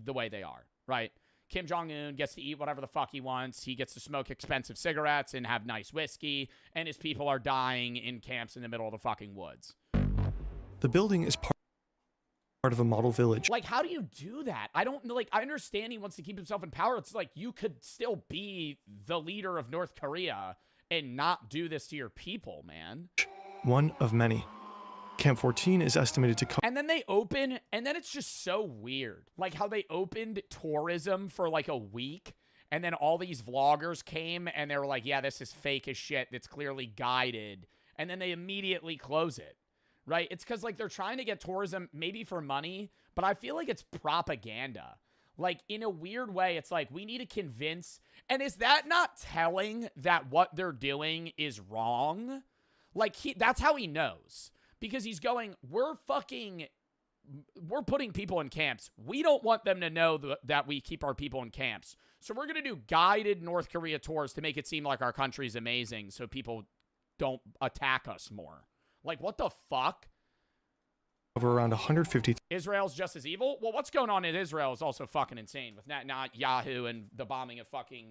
the way they are, right? Kim Jong-un gets to eat whatever the fuck he wants. He gets to smoke expensive cigarettes and have nice whiskey, and his people are dying in camps in the middle of the fucking woods. The building is part of a model village. Like, how do you do that? I don't, like, I understand he wants to keep himself in power. It's like, you could still be the leader of North Korea and not do this to your people, man. One of many. Camp 14 is estimated to come. And then they open, and then it's just so weird. Like how they opened tourism for like a week, and then all these vloggers came, and they were like, yeah, this is fake as shit. It's clearly guided. And then they immediately close it, right? It's because like they're trying to get tourism maybe for money, but I feel like it's propaganda. Like in a weird way, it's like we need to convince. And is that not telling that what they're doing is wrong? Like that's how he knows. Because he's going, we're putting people in camps. We don't want them to know that we keep our people in camps. So we're going to do guided North Korea tours to make it seem like our country's amazing so people don't attack us more. Like, what the fuck? Over around 150. Israel's just as evil? Well, what's going on in Israel is also fucking insane with not Yahoo and the bombing of fucking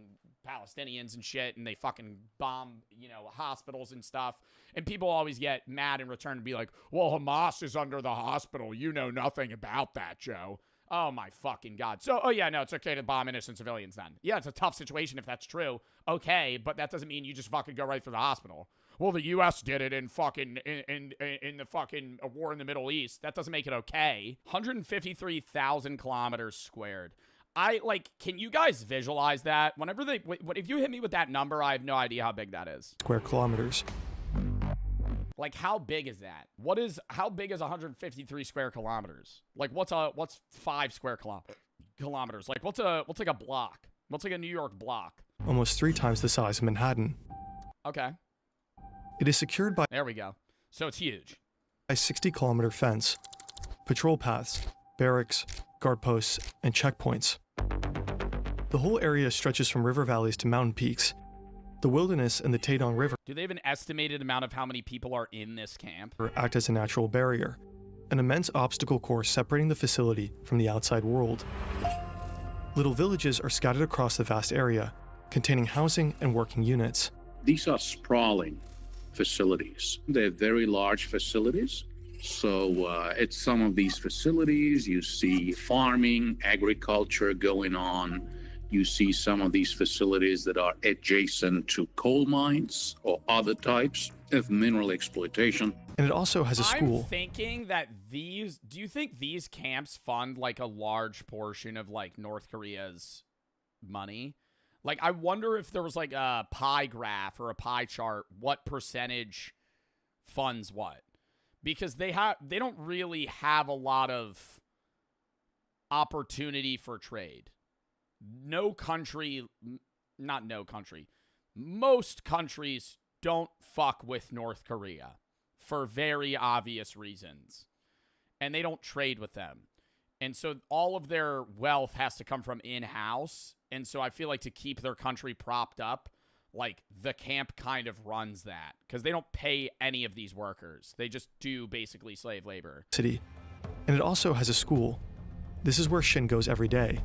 Palestinians and shit, and they fucking bomb, hospitals and stuff. And people always get mad in return and be like, well, Hamas is under the hospital. You know nothing about that, Joe. Oh, my fucking God. So, it's okay to bomb innocent civilians then. Yeah, it's a tough situation if that's true. Okay, but that doesn't mean you just fucking go right for the hospital. Well, the U.S. did it in fucking in the fucking war in the Middle East. That doesn't make it okay. 153,000 kilometers squared. Can you guys visualize that? If you hit me with that number, I have no idea how big that is. Square kilometers. Like, how big is that? How big is 153 square kilometers? Like, what's 5 square kilometers? Like, what's like a block? What's like a New York block? Almost 3 times the size of Manhattan. Okay. It is secured by... There we go. So it's huge. A 60-kilometer fence, patrol paths, barracks, guard posts, and checkpoints. The whole area stretches from river valleys to mountain peaks. The wilderness and the Taedong River... Do they have an estimated amount of how many people are in this camp? ...act as a natural barrier, an immense obstacle course separating the facility from the outside world. Little villages are scattered across the vast area, containing housing and working units. These are sprawling facilities. They're very large facilities. So at some of these facilities, you see farming, agriculture going on. You see some of these facilities that are adjacent to coal mines or other types of mineral exploitation. And it also has a school. I'm thinking that do you think these camps fund like a large portion of like North Korea's money? Like, I wonder if there was like a pie graph or a pie chart, what percentage funds what? Because they don't really have a lot of opportunity for trade. Most countries don't fuck with North Korea for very obvious reasons. And they don't trade with them. And so all of their wealth has to come from in-house. And so I feel like to keep their country propped up, like the camp kind of runs that. Because they don't pay any of these workers. They just do basically slave labor. City. And it also has a school. This is where Shin goes every day.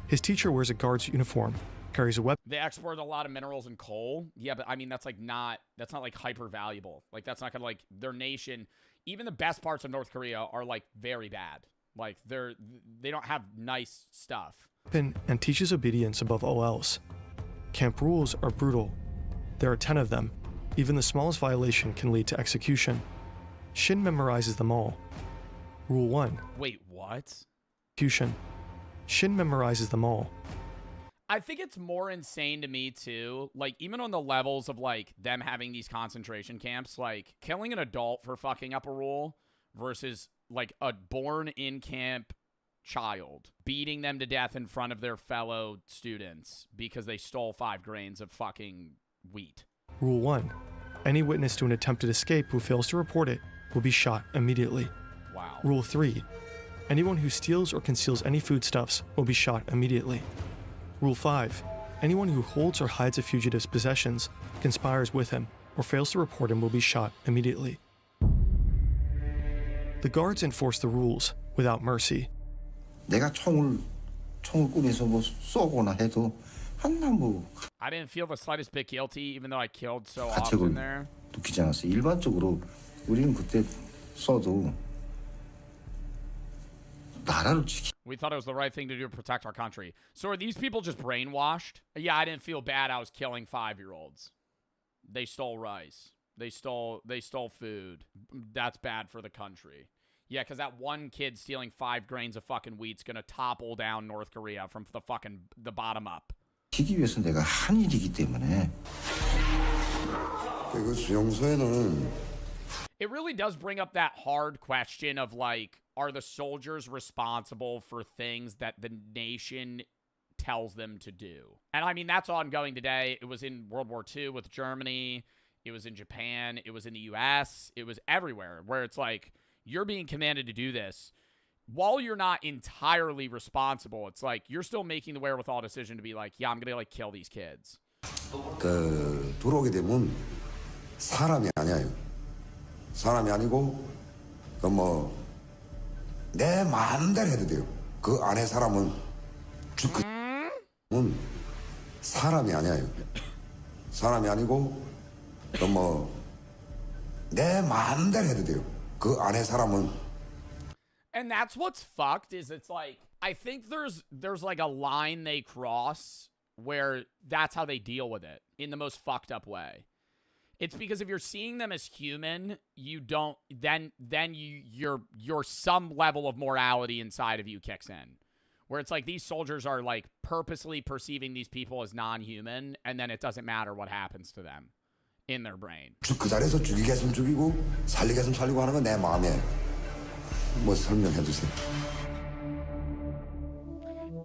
His teacher wears a guard's uniform, carries a weapon. They export a lot of minerals and coal. Yeah, but I mean, that's not like hyper valuable. Like, that's not gonna, like, their nation, even the best parts of North Korea are like very bad. Like, they don't have nice stuff. And teaches obedience above all else. Camp rules are brutal. There are 10 of them. Even the smallest violation can lead to execution. Shin memorizes them all. Rule 1. Wait, what? Execution. Shin memorizes them all. I think it's more insane to me, too. Like, even on the levels of, like, them having these concentration camps, like, killing an adult for fucking up a rule versus, like, a born-in-camp child beating them to death in front of their fellow students because they stole 5 grains of fucking wheat. Rule 1. Any witness to an attempted escape who fails to report it will be shot immediately. Wow. Rule 3. Anyone who steals or conceals any foodstuffs will be shot immediately. Rule 5. Anyone who holds or hides a fugitive's possessions, conspires with him, or fails to report him will be shot immediately. The guards enforce the rules without mercy. 내가 총을 꾸며서 뭐 쏘거나 해도 한나무 I didn't feel the slightest bit guilty, even though I killed so often there. 두기지 않았어요. 일반적으로 우리는 그때 써도 나라를 지키. We thought it was the right thing to do to protect our country. So are these people just brainwashed? Yeah, I didn't feel bad. I was killing 5-year-olds. They stole rice. They stole food. That's bad for the country. Yeah, because that one kid stealing 5 grains of fucking wheat's gonna topple down North Korea from the bottom up. 지키기 위해서 내가 한 일이기 때문에. 그 수용소에는. It really does bring up that hard question of, like, are the soldiers responsible for things that the nation tells them to do? And I mean, that's ongoing today. It was in World War II with Germany. It was in Japan. It was in the US. It was everywhere, where it's like, you're being commanded to do this. While you're not entirely responsible, it's like, you're still making the wherewithal decision to be like, yeah, I'm gonna, like, kill these kids. 들어오게 되면 사람이 아니에요. 사람이 아니고 내 마음대로 해도 돼요. 그 안에 사람은 사람이 아니에요. 사람이 아니고 내 마음대로 해도 돼요. 그 안에 사람은. And that's what's fucked, is it's like, I think there's like a line they cross where that's how they deal with it in the most fucked up way. It's because if you're seeing them as human, you don't, then your some level of morality inside of you kicks in. Where it's like, these soldiers are like purposely perceiving these people as non-human, and then it doesn't matter what happens to them in their brain. 그 자리에서 죽이게 했으면 죽이고 살리게 했으면 살리고 하는 건 내 마음에. 뭐 설명해 주세요.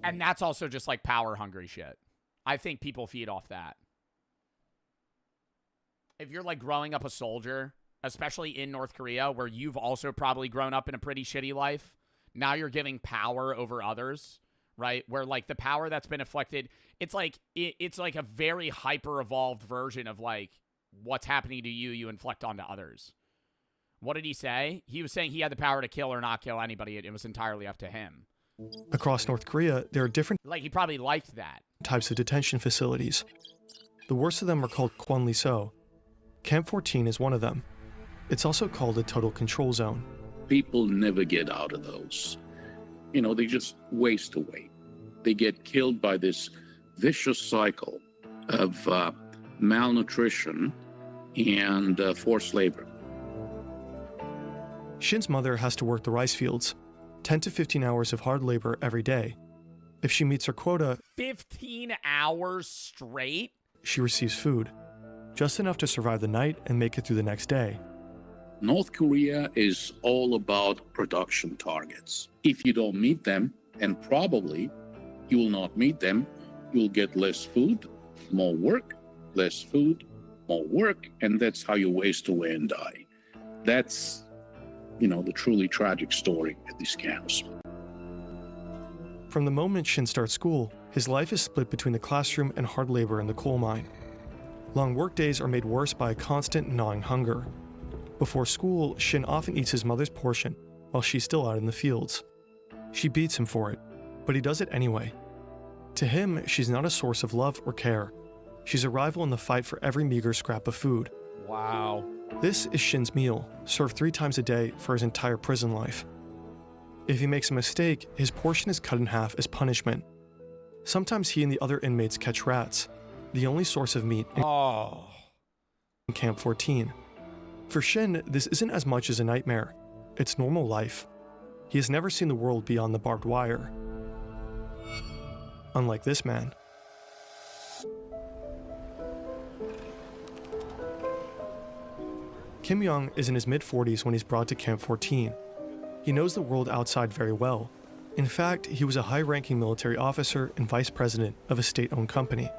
And that's also just like power hungry shit. I think people feed off that. If you're like growing up a soldier, especially in North Korea, where you've also probably grown up in a pretty shitty life, now you're giving power over others, right? Where like the power that's been inflicted, it's like a very hyper evolved version of like what's happening to you, you inflict onto others. What did he say? He was saying he had the power to kill or not kill anybody. It was entirely up to him. Across North Korea, there are different Like, he probably liked that. types of detention facilities. The worst of them are called Kwanliso. Camp 14 is one of them. It's also called a total control zone. People never get out of those. You know, they just waste away. They get killed by this vicious cycle of malnutrition and forced labor. Shin's mother has to work the rice fields, 10 to 15 hours of hard labor every day. If she meets her quota, 15 hours straight? She receives food, just enough to survive the night and make it through the next day. North Korea is all about production targets. If you don't meet them, and probably you will not meet them, you'll get less food, more work, less food, more work, and that's how you waste away and die. That's, you know, the truly tragic story at these camps. From the moment Shin starts school, his life is split between the classroom and hard labor in the coal mine. Long work days are made worse by a constant gnawing hunger. Before school, Shin often eats his mother's portion while she's still out in the fields. She beats him for it, but he does it anyway. To him, she's not a source of love or care. She's a rival in the fight for every meager scrap of food. Wow. This is Shin's meal, served 3 times a day for his entire prison life. If he makes a mistake, his portion is cut in half as punishment. Sometimes he and the other inmates catch rats, the only source of meat in Camp 14. For Shin, this isn't as much as a nightmare. It's normal life. He has never seen the world beyond the barbed wire. Unlike this man. Kim Young is in his mid-40s when he's brought to Camp 14. He knows the world outside very well. In fact, he was a high-ranking military officer and vice president of a state-owned company.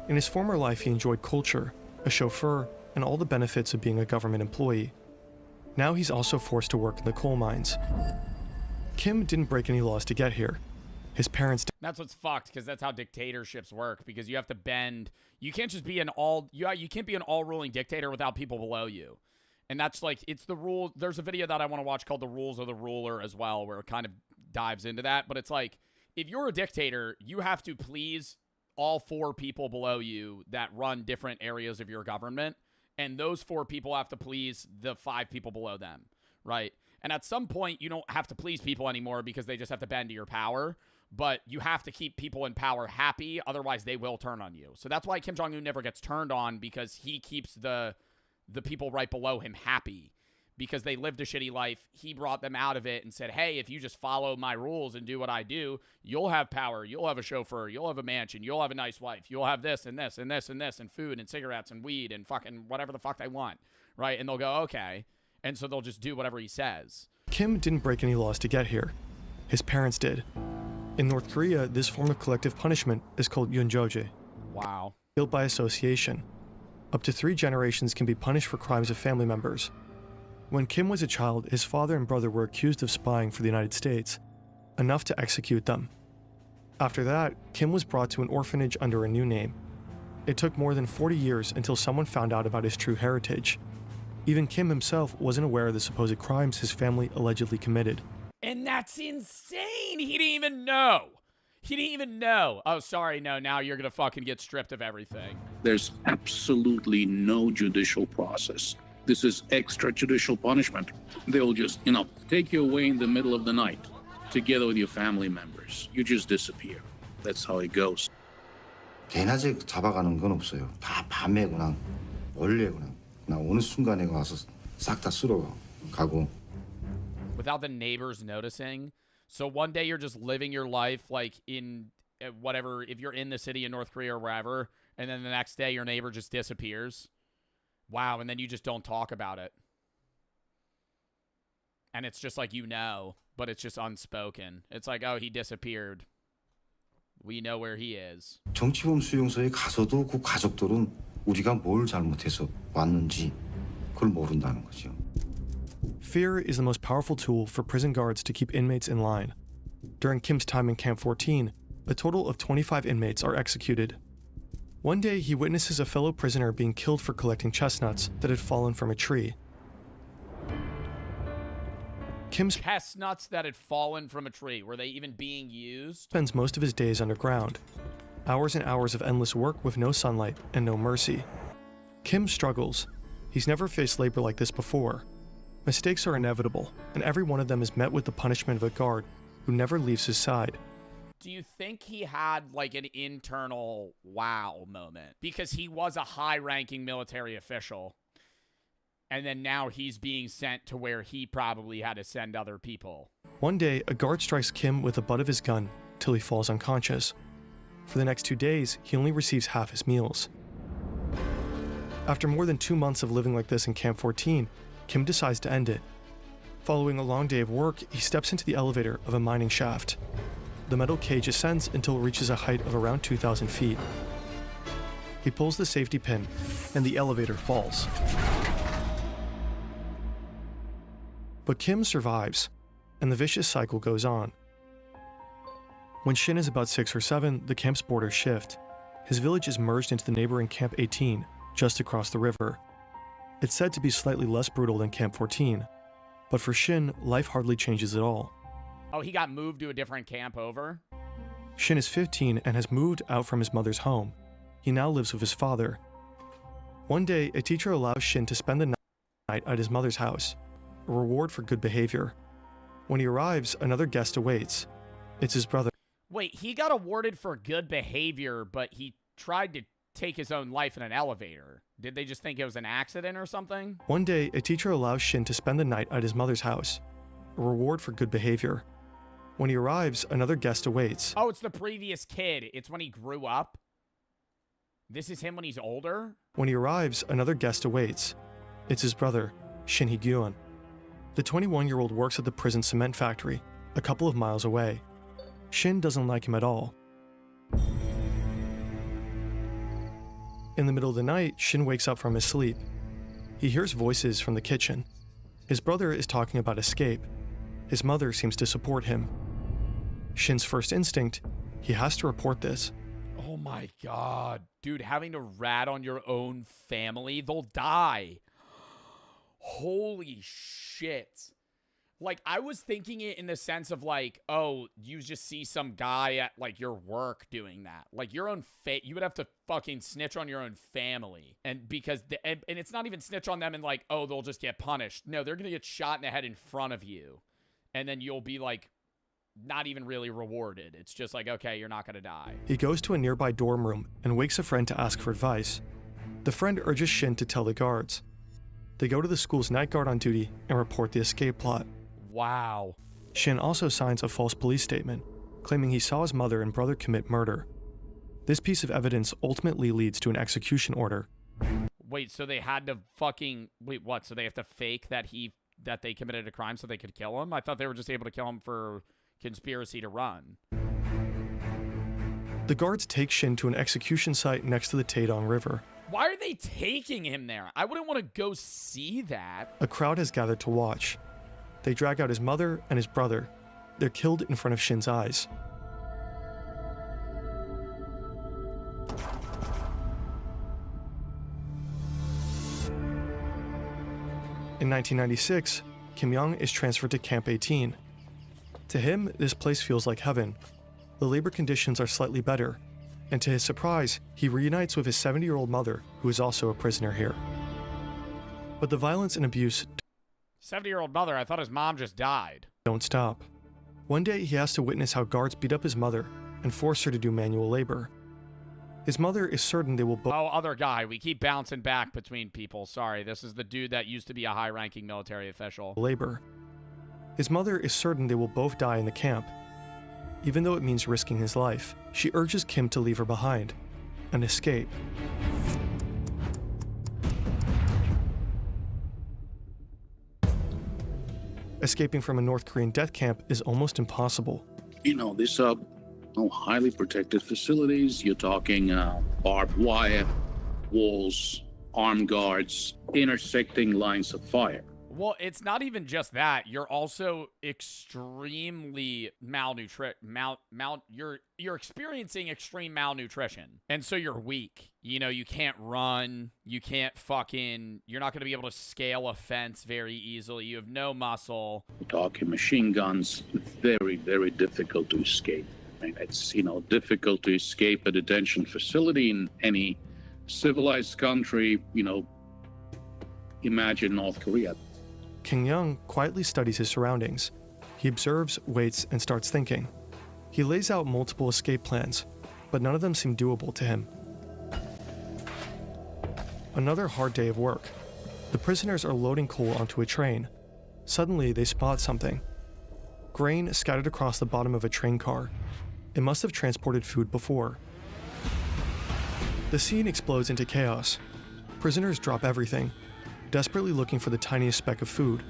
In his former life, he enjoyed culture, a chauffeur, and all the benefits of being a government employee. Now he's also forced to work in the coal mines. Kim didn't break any laws to get here. His parents... That's what's fucked, because that's how dictatorships work, because you have to bend... You can't just be an all... You can't be an all-ruling dictator without people below you. And that's like, it's the rule. There's a video that I want to watch called The Rules of the Ruler as well, where it kind of dives into that. But it's like, if you're a dictator, you have to please all 4 people below you that run different areas of your government. And those 4 people have to please the 5 people below them, right? And at some point, you don't have to please people anymore because they just have to bend to your power. But you have to keep people in power happy, otherwise they will turn on you. So that's why Kim Jong-un never gets turned on, because he keeps the people right below him happy, because they lived a shitty life. He brought them out of it and said, hey, if you just follow my rules and do what I do, you'll have power. You'll have a chauffeur. You'll have a mansion. You'll have a nice wife. You'll have this and this and this and this and food and cigarettes and weed and fucking whatever the fuck they want, right? And they'll go, okay. And so they'll just do whatever he says. Kim didn't break any laws to get here. His parents did. In North Korea, this form of collective punishment is called yunjoje. Wow. Guilt by association. Up to 3 generations can be punished for crimes of family members. When Kim was a child, his father and brother were accused of spying for the United States, enough to execute them. After that, Kim was brought to an orphanage under a new name. It took more than 40 years until someone found out about his true heritage. Even Kim himself wasn't aware of the supposed crimes his family allegedly committed. And that's insane! He didn't even know! He didn't even know. Oh, sorry, no, now you're gonna fucking get stripped of everything. There's absolutely no judicial process. This is extrajudicial punishment. They'll just, take you away in the middle of the night, together with your family members. You just disappear. That's how it goes. 대낮에 잡아가는 건 없어요. 다 밤에 그냥 원래 그냥 어느 순간에 와서 싹 다 쓸어 가고. Without the neighbors noticing. So one day you're just living your life like in whatever, if you're in the city in North Korea or wherever, and then the next day your neighbor just disappears. Wow, and then you just don't talk about it. And it's just like, but it's just unspoken. It's like, oh, he disappeared. We know where he is. 정치범 수용소에 가서도 그 가족들은 우리가 뭘 잘못해서 왔는지 그걸 모른다는 거죠. Fear is the most powerful tool for prison guards to keep inmates in line. During Kim's time in Camp 14, a total of 25 inmates are executed. One day, he witnesses a fellow prisoner being killed for collecting chestnuts that had fallen from a tree. Kim's chestnuts that had fallen from a tree. Were they even being used? Spends most of his days underground. Hours and hours of endless work with no sunlight and no mercy. Kim struggles. He's never faced labor like this before. Mistakes are inevitable, and every one of them is met with the punishment of a guard who never leaves his side. Do you think he had like an internal wow moment? Because he was a high-ranking military official, and then now he's being sent to where he probably had to send other people. One day, a guard strikes Kim with the butt of his gun till he falls unconscious. For the next 2 days, he only receives half his meals. After more than 2 months of living like this in Camp 14, Kim decides to end it. Following a long day of work, he steps into the elevator of a mining shaft. The metal cage ascends until it reaches a height of around 2,000 feet. He pulls the safety pin, and the elevator falls. But Kim survives, and the vicious cycle goes on. When Shin is about 6 or 7, the camp's borders shift. His village is merged into the neighboring Camp 18, just across the river. It's said to be slightly less brutal than Camp 14, but for Shin, life hardly changes at all. Oh, he got moved to a different camp over? Shin is 15 and has moved out from his mother's home. He now lives with his father. One day, a teacher allows Shin to spend the night at his mother's house, a reward for good behavior. When he arrives, another guest awaits. It's his brother. Wait, he got awarded for good behavior, but he tried to take his own life in an elevator. Did they just think it was an accident or something? One day, a teacher allows Shin to spend the night at his mother's house, a reward for good behavior. When he arrives, another guest awaits. Oh, it's the previous kid. It's when he grew up. This is him when he's older? When he arrives, another guest awaits. It's his brother, Shin Hee-gyun. The 21-year-old works at the prison cement factory, a couple of miles away. Shin doesn't like him at all. In the middle of the night, Shin wakes up from his sleep. He hears voices from the kitchen. His brother is talking about escape. His mother seems to support him. Shin's first instinct, he has to report this. Oh my god. Dude, having to rat on your own family, they'll die. Holy shit. Like, I was thinking it in the sense of like, oh, you just see some guy at like your work doing that. Like your own you would have to fucking snitch on your own family. And because, and it's not even snitch on them and like, oh, they'll just get punished. No, they're going to get shot in the head in front of you. And then you'll be like, not even really rewarded. It's just like, okay, you're not going to die. He goes to a nearby dorm room and wakes a friend to ask for advice. The friend urges Shin to tell the guards. They go to the school's night guard on duty and report the escape plot. Wow. Shin also signs a false police statement, claiming he saw his mother and brother commit murder. This piece of evidence ultimately leads to an execution order. Wait, so they had to fucking... Wait, what? So they have to fake that they committed a crime so they could kill him? I thought they were just able to kill him for conspiracy to run. The guards take Shin to an execution site next to the Taedong River. Why are they taking him there? I wouldn't want to go see that. A crowd has gathered to watch. They drag out his mother and his brother. They're killed in front of Shin's eyes. In 1996, Kim Young is transferred to Camp 18. To him, this place feels like heaven. The labor conditions are slightly better, and to his surprise, he reunites with his 70-year-old mother, who is also a prisoner here. But the violence and abuse 70-year-old mother, I thought his mom just died. Don't stop. One day, he has to witness how guards beat up his mother and force her to do manual labor. His mother is certain they will both... Oh, other guy. We keep bouncing back between people. Sorry, this is the dude that used to be a high-ranking military official. Labor. His mother is certain they will both die in the camp. Even though it means risking his life, she urges Kim to leave her behind and escape. Escaping from a North Korean death camp is almost impossible. You know, these are highly protected facilities. You're talking barbed wire, walls, armed guards, intersecting lines of fire. Well, it's not even just that. You're also extremely you're experiencing extreme malnutrition. And so you're weak. You know, you can't run. You can't you're not going to be able to scale a fence very easily. You have no muscle. We're talking machine guns. Very, very difficult to escape. I mean, it's, difficult to escape a detention facility in any civilized country. Imagine North Korea. Kim Young quietly studies his surroundings. He observes, waits, and starts thinking. He lays out multiple escape plans, but none of them seem doable to him. Another hard day of work. The prisoners are loading coal onto a train. Suddenly, they spot something. Grain scattered across the bottom of a train car. It must have transported food before. The scene explodes into chaos. Prisoners drop everything, desperately looking for the tiniest speck of food.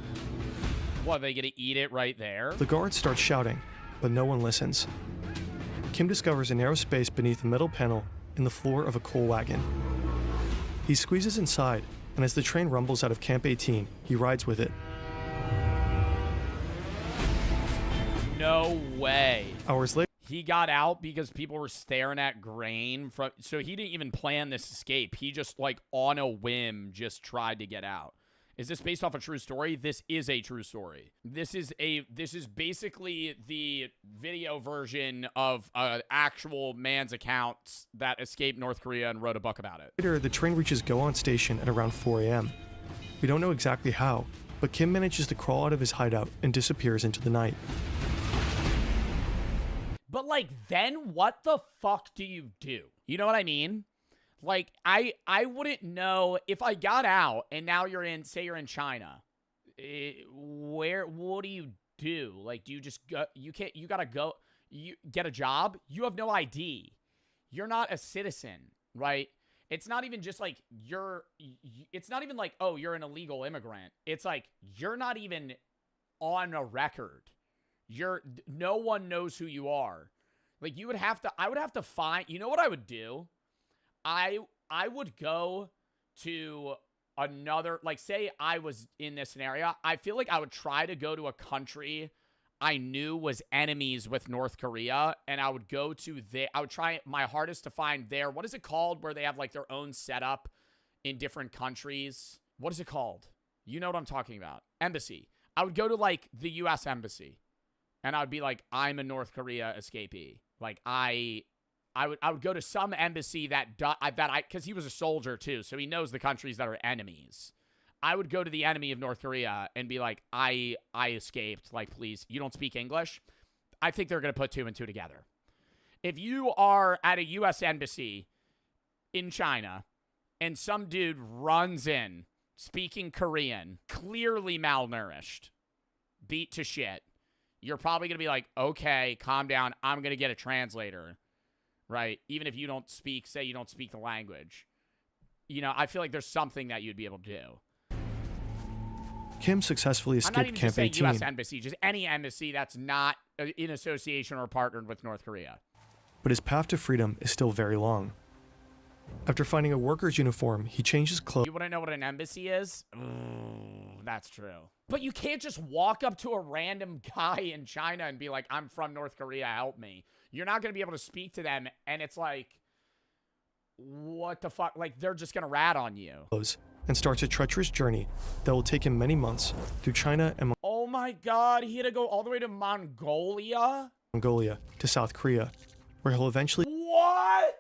What, are they gonna eat it right there? The guards start shouting, but no one listens. Kim discovers a narrow space beneath a metal panel in the floor of a coal wagon. He squeezes inside, and as the train rumbles out of Camp 18, he rides with it. No way. Hours later, he got out because people were staring at grain. So he didn't even plan this escape. He just, on a whim, just tried to get out. Is this based off a true story? This is a true story. This is basically the video version of an actual man's account that escaped North Korea and wrote a book about it. Later, the train reaches Goan Station at around 4 a.m. We don't know exactly how, but Kim manages to crawl out of his hideout and disappears into the night. But, like, then what the fuck do you do? You know what I mean? Like, I wouldn't know if I got out and now you're in, say you're in China. What do you do? Like, do you just go, you gotta go, you get a job? You have no ID. You're not a citizen, right? It's not even just like it's not even like, oh, you're an illegal immigrant. It's like, you're not even on a record. No one knows who you are. Like, I would have to find, you know what I would do? I would go to another, like, say I was in this scenario, I feel like I would try to go to a country I knew was enemies with North Korea, and I would go to I would try my hardest to find what is it called, where they have, like, their own setup in different countries? What is it called? You know what I'm talking about. Embassy. I would go to, like, the U.S. Embassy, and I would be like, I'm a North Korea escapee. Like, I would go to some embassy because he was a soldier too, so he knows the countries that are enemies. I would go to the enemy of North Korea and be like, I escaped. Like, please, you don't speak English? I think they're going to put 2 and 2 together. If you are at a U.S. embassy in China and some dude runs in speaking Korean, clearly malnourished, beat to shit, you're probably going to be like, okay, calm down. I'm going to get a translator. Right? Even if you don't speak, say you don't speak the language. You know, I feel like there's something that you'd be able to do. Kim successfully escaped I'm not even Camp just saying 18. U.S. embassy, just any embassy that's not in association or partnered with North Korea. But his path to freedom is still very long. After finding a worker's uniform, he changes clothes. You want to know what an embassy is? That's true. But you can't just walk up to a random guy in China and be like, I'm from North Korea, help me. You're not going to be able to speak to them, and it's like, what the fuck? Like, they're just going to rat on you. And starts a treacherous journey that will take him many months through China and oh my god, he had to go all the way to Mongolia to South Korea, where he'll eventually... What?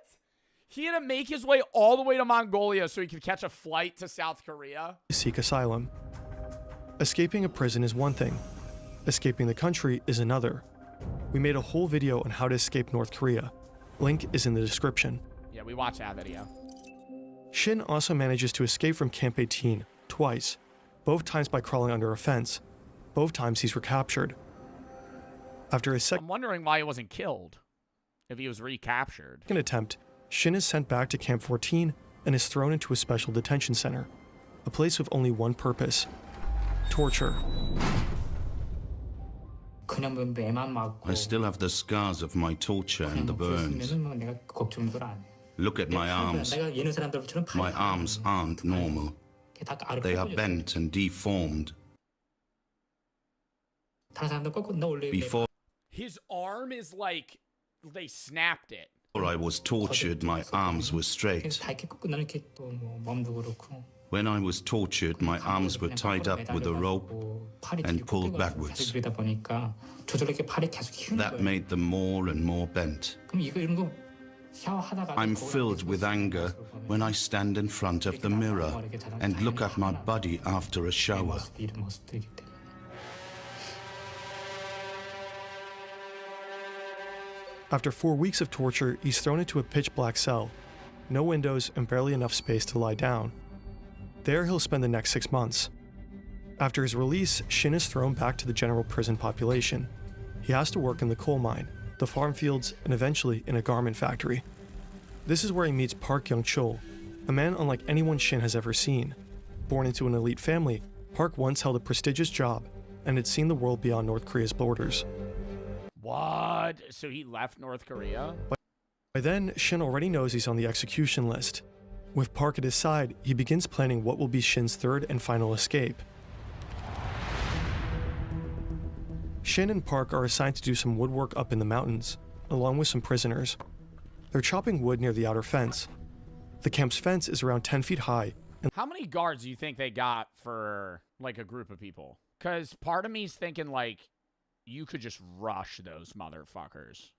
He had to make his way all the way to Mongolia so he could catch a flight to South Korea? Seek asylum. Escaping a prison is one thing. Escaping the country is another. We made a whole video on how to escape North Korea. Link is in the description. Yeah, we watched that video. Shin also manages to escape from Camp 18 twice, both times by crawling under a fence. Both times he's recaptured. After his I'm wondering why he wasn't killed if he was recaptured. second attempt, Shin is sent back to Camp 14 and is thrown into a special detention center, a place with only one purpose: torture. I still have the scars of my torture and the burns. Look at my arms. My arms aren't normal. They are bent and deformed. Before His arm is like they snapped it. I was tortured, my arms were straight. When I was tortured, my arms were tied up with a rope and pulled backwards. That made them more and more bent. I'm filled with anger when I stand in front of the mirror and look at my body after a shower. After 4 weeks of torture, he's thrown into a pitch-black cell. No windows and barely enough space to lie down. There he'll spend the next 6 months. After his release, Shin is thrown back to the general prison population. He has to work in the coal mine, the farm fields, and eventually in a garment factory. This is where he meets Park Young-chul, a man unlike anyone Shin has ever seen. Born into an elite family, Park once held a prestigious job and had seen the world beyond North Korea's borders. What? So he left North Korea? By then, Shin already knows he's on the execution list. With Park at his side, he begins planning what will be Shin's third and final escape. Shin and Park are assigned to do some woodwork up in the mountains, along with some prisoners. They're chopping wood near the outer fence. The camp's fence is around 10 feet high How many guards do you think they got for, like, a group of people? Because part of me's thinking, like, you could just rush those motherfuckers,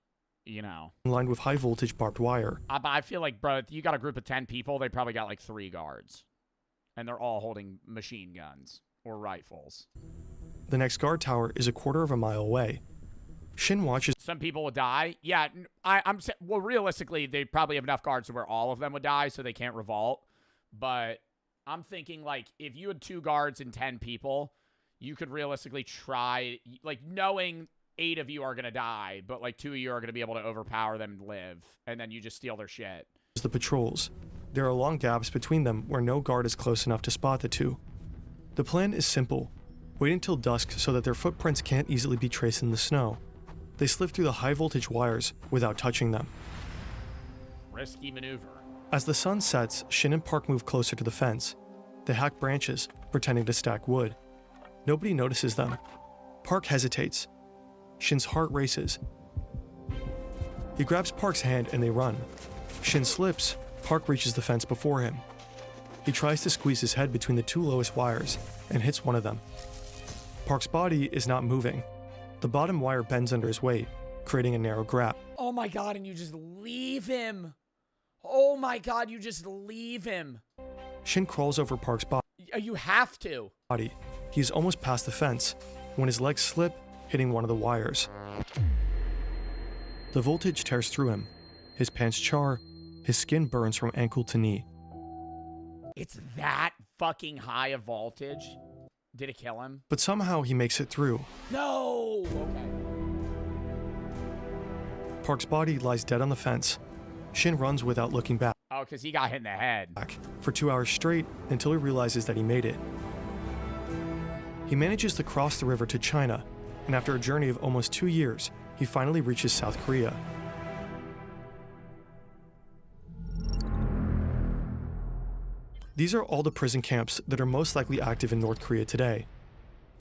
you know? lined with high-voltage barbed wire. But I feel like, bro, if you got a group of 10 people, they probably got, like, 3 guards. And they're all holding machine guns or rifles. The next guard tower is a quarter of a mile away. Shin watches. Some people would die. Yeah, well, realistically, they probably have enough guards to where all of them would die, so they can't revolt. But I'm thinking, like, if you had 2 guards and 10 people, you could realistically try, like, knowing 8 of you are going to die, but, like, 2 of you are going to be able to overpower them and live, and then you just steal their shit. The patrols. There are long gaps between them where no guard is close enough to spot the 2. The plan is simple. Wait until dusk so that their footprints can't easily be traced in the snow. They slip through the high-voltage wires without touching them. Risky maneuver. As the sun sets, Shin and Park move closer to the fence. They hack branches, pretending to stack wood. Nobody notices them. Park hesitates. Shin's heart races. He grabs Park's hand and they run. Shin slips. Park reaches the fence before him. He tries to squeeze his head between the 2 lowest wires and hits one of them. Park's body is not moving. The bottom wire bends under his weight, creating a narrow gap. Oh my god, and you just leave him. Oh my god, you just leave him. Shin crawls over Park's You have to. body. He's almost past the fence when his legs slip, hitting one of the wires. The voltage tears through him. His pants char. His skin burns from ankle to knee. It's that fucking high a voltage. Did it kill him? But somehow he makes it through. No! Okay. Park's body lies dead on the fence. Shin runs without looking back. Oh, because he got hit in the head. For 2 hours straight until he realizes that he made it. He manages to cross the river to China, and after a journey of almost 2 years, he finally reaches South Korea. These are all the prison camps that are most likely active in North Korea today.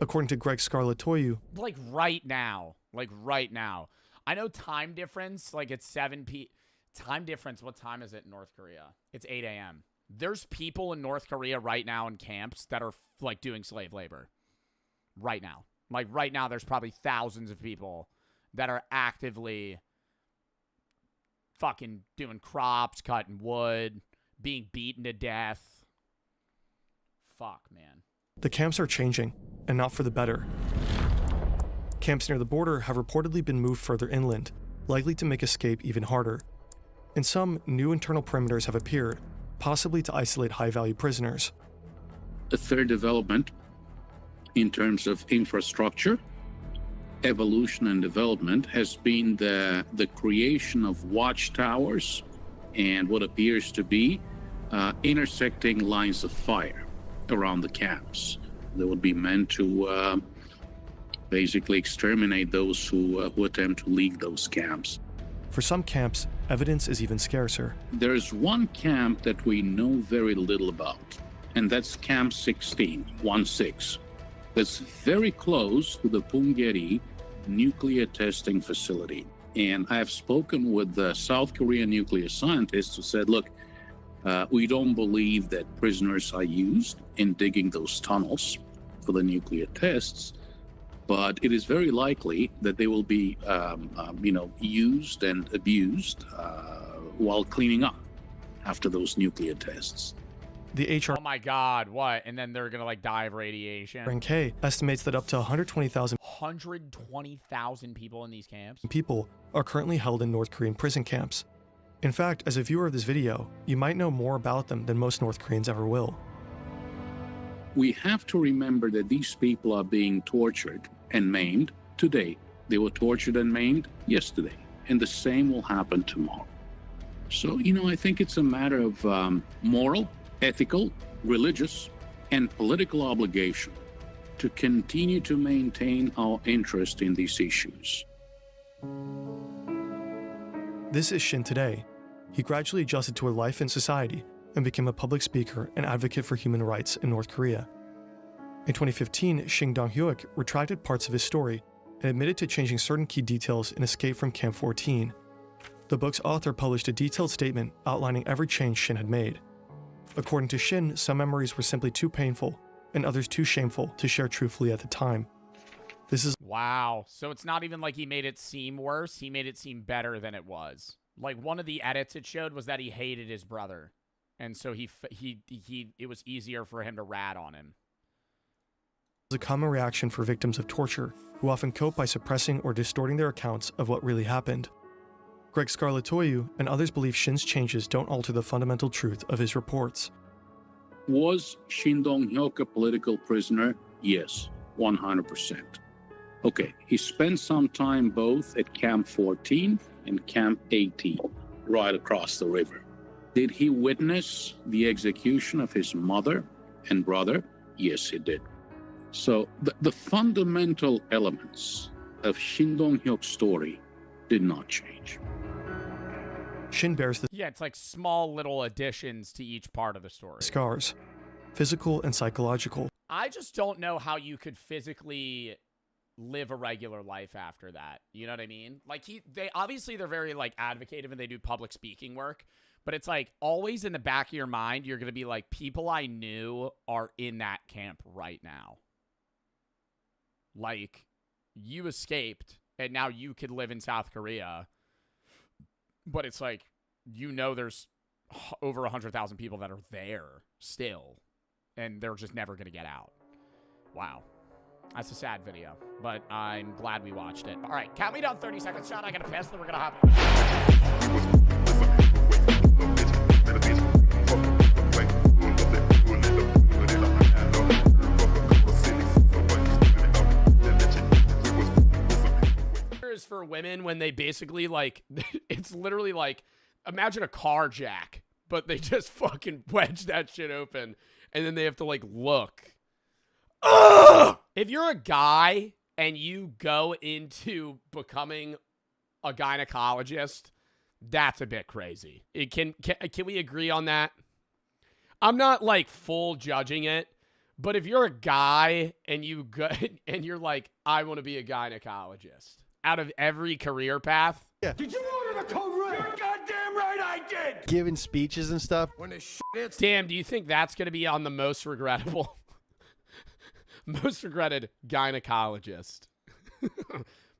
According to Greg Scarlatoiu, Like right now. Like right now. I know time difference, like it's 7 p. Time difference, what time is it in North Korea? It's 8 a.m. There's people in North Korea right now in camps that are like doing slave labor. Right now. Like right now, there's probably thousands of people that are actively fucking doing crops, cutting wood, being beaten to death. Fuck, man. the camps are changing, and not for the better. Camps near the border have reportedly been moved further inland, likely to make escape even harder. And some new internal perimeters have appeared, possibly to isolate high-value prisoners. A third development in terms of infrastructure, evolution and development has been the creation of watchtowers and what appears to be intersecting lines of fire around the camps. They would be meant to basically exterminate those who attempt to leave those camps. For some camps, evidence is even scarcer. There's one camp that we know very little about, and that's Camp 16, 1-6. That's very close to the Punggye-ri nuclear testing facility. And I have spoken with the South Korean nuclear scientists who said, look, we don't believe that prisoners are used in digging those tunnels for the nuclear tests, but it is very likely that they will be, used and abused while cleaning up after those nuclear tests. The HR Oh my God, what? And then thare gonna like die of radiation. NK estimates that up to 120,000 people in these camps. people are currently held in North Korean prison camps. In fact, as a viewer of this video, you might know more about them than most North Koreans ever will. We have to remember that these people are being tortured and maimed today. They were tortured and maimed yesterday, and the same will happen tomorrow. So, I think it's a matter of moral, ethical, religious, and political obligation to continue to maintain our interest in these issues. This is Shin today. He gradually adjusted to a life in society and became a public speaker and advocate for human rights in North Korea. In 2015, Shin Dong-hyuk retracted parts of his story and admitted to changing certain key details in Escape from Camp 14. The book's author published a detailed statement outlining every change Shin had made. According to Shin, some memories were simply too painful, and others too shameful to share truthfully at the time. This is wow. So it's not even like he made it seem worse. He made it seem better than it was. Like one of the edits it showed was that he hated his brother, and so it was easier for him to rat on him. a common reaction for victims of torture, who often cope by suppressing or distorting their accounts of what really happened. Greg Scarlatoiu and others believe Shin's changes don't alter the fundamental truth of his reports. Was Shin Dong-hyuk a political prisoner? Yes, 100%. Okay, he spent some time both at Camp 14 and Camp 18, right across the river. Did he witness the execution of his mother and brother? Yes, he did. So the fundamental elements of Shin Dong-hyuk's story did not change. Shin bears the Yeah, it's like small little additions to each part of the story. scars, physical and psychological. I just don't know how you could physically live a regular life after that. You know what I mean? Like they're very like advocative and they do public speaking work, but it's like always in the back of your mind, you're going to be like, people I knew are in that camp right now. Like you escaped and now you could live in South Korea. But it's like, there's over 100,000 people that are there still, and they're just never going to get out. Wow. That's a sad video, but I'm glad we watched it. All right, count me down 30 seconds, Sean. I got to piss, then we're going to hop. Is for women when they basically like it's literally like imagine a car jack, but they just fucking wedge that shit open and then they have to like look. Ugh! If you're a guy and you go into becoming a gynecologist, that's a bit crazy. Can we agree on that? I'm not like full judging it, but if you're a guy and you go and you're like, I want to be a gynecologist. Out of every career path. Yeah. Did you order the code red? You're goddamn right I did. Giving speeches and stuff. When the shit hits. Damn, do you think that's going to be on the most regrettable? Most regretted gynecologist.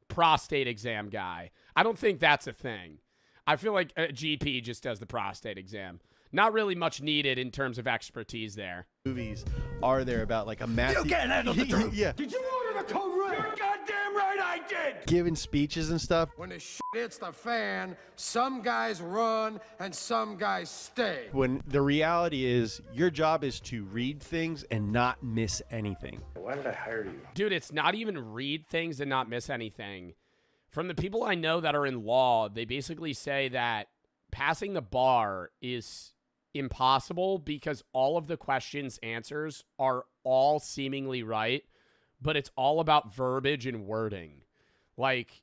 Prostate exam guy. I don't think that's a thing. I feel like a GP just does the prostate exam. Not really much needed in terms of expertise there. Movies are there about like a massive... You can't handle the truth. Yeah. Did you order the code red? You're goddamn right I did. Giving speeches and stuff. When the shit hits the fan, some guys run and some guys stay. When the reality is your job is to read things and not miss anything. Why did I hire you? Dude, it's not even read things and not miss anything. From the people I know that are in law, they basically say that passing the bar is impossible because all of the questions' answers are all seemingly right, but it's all about verbiage and wording. Like,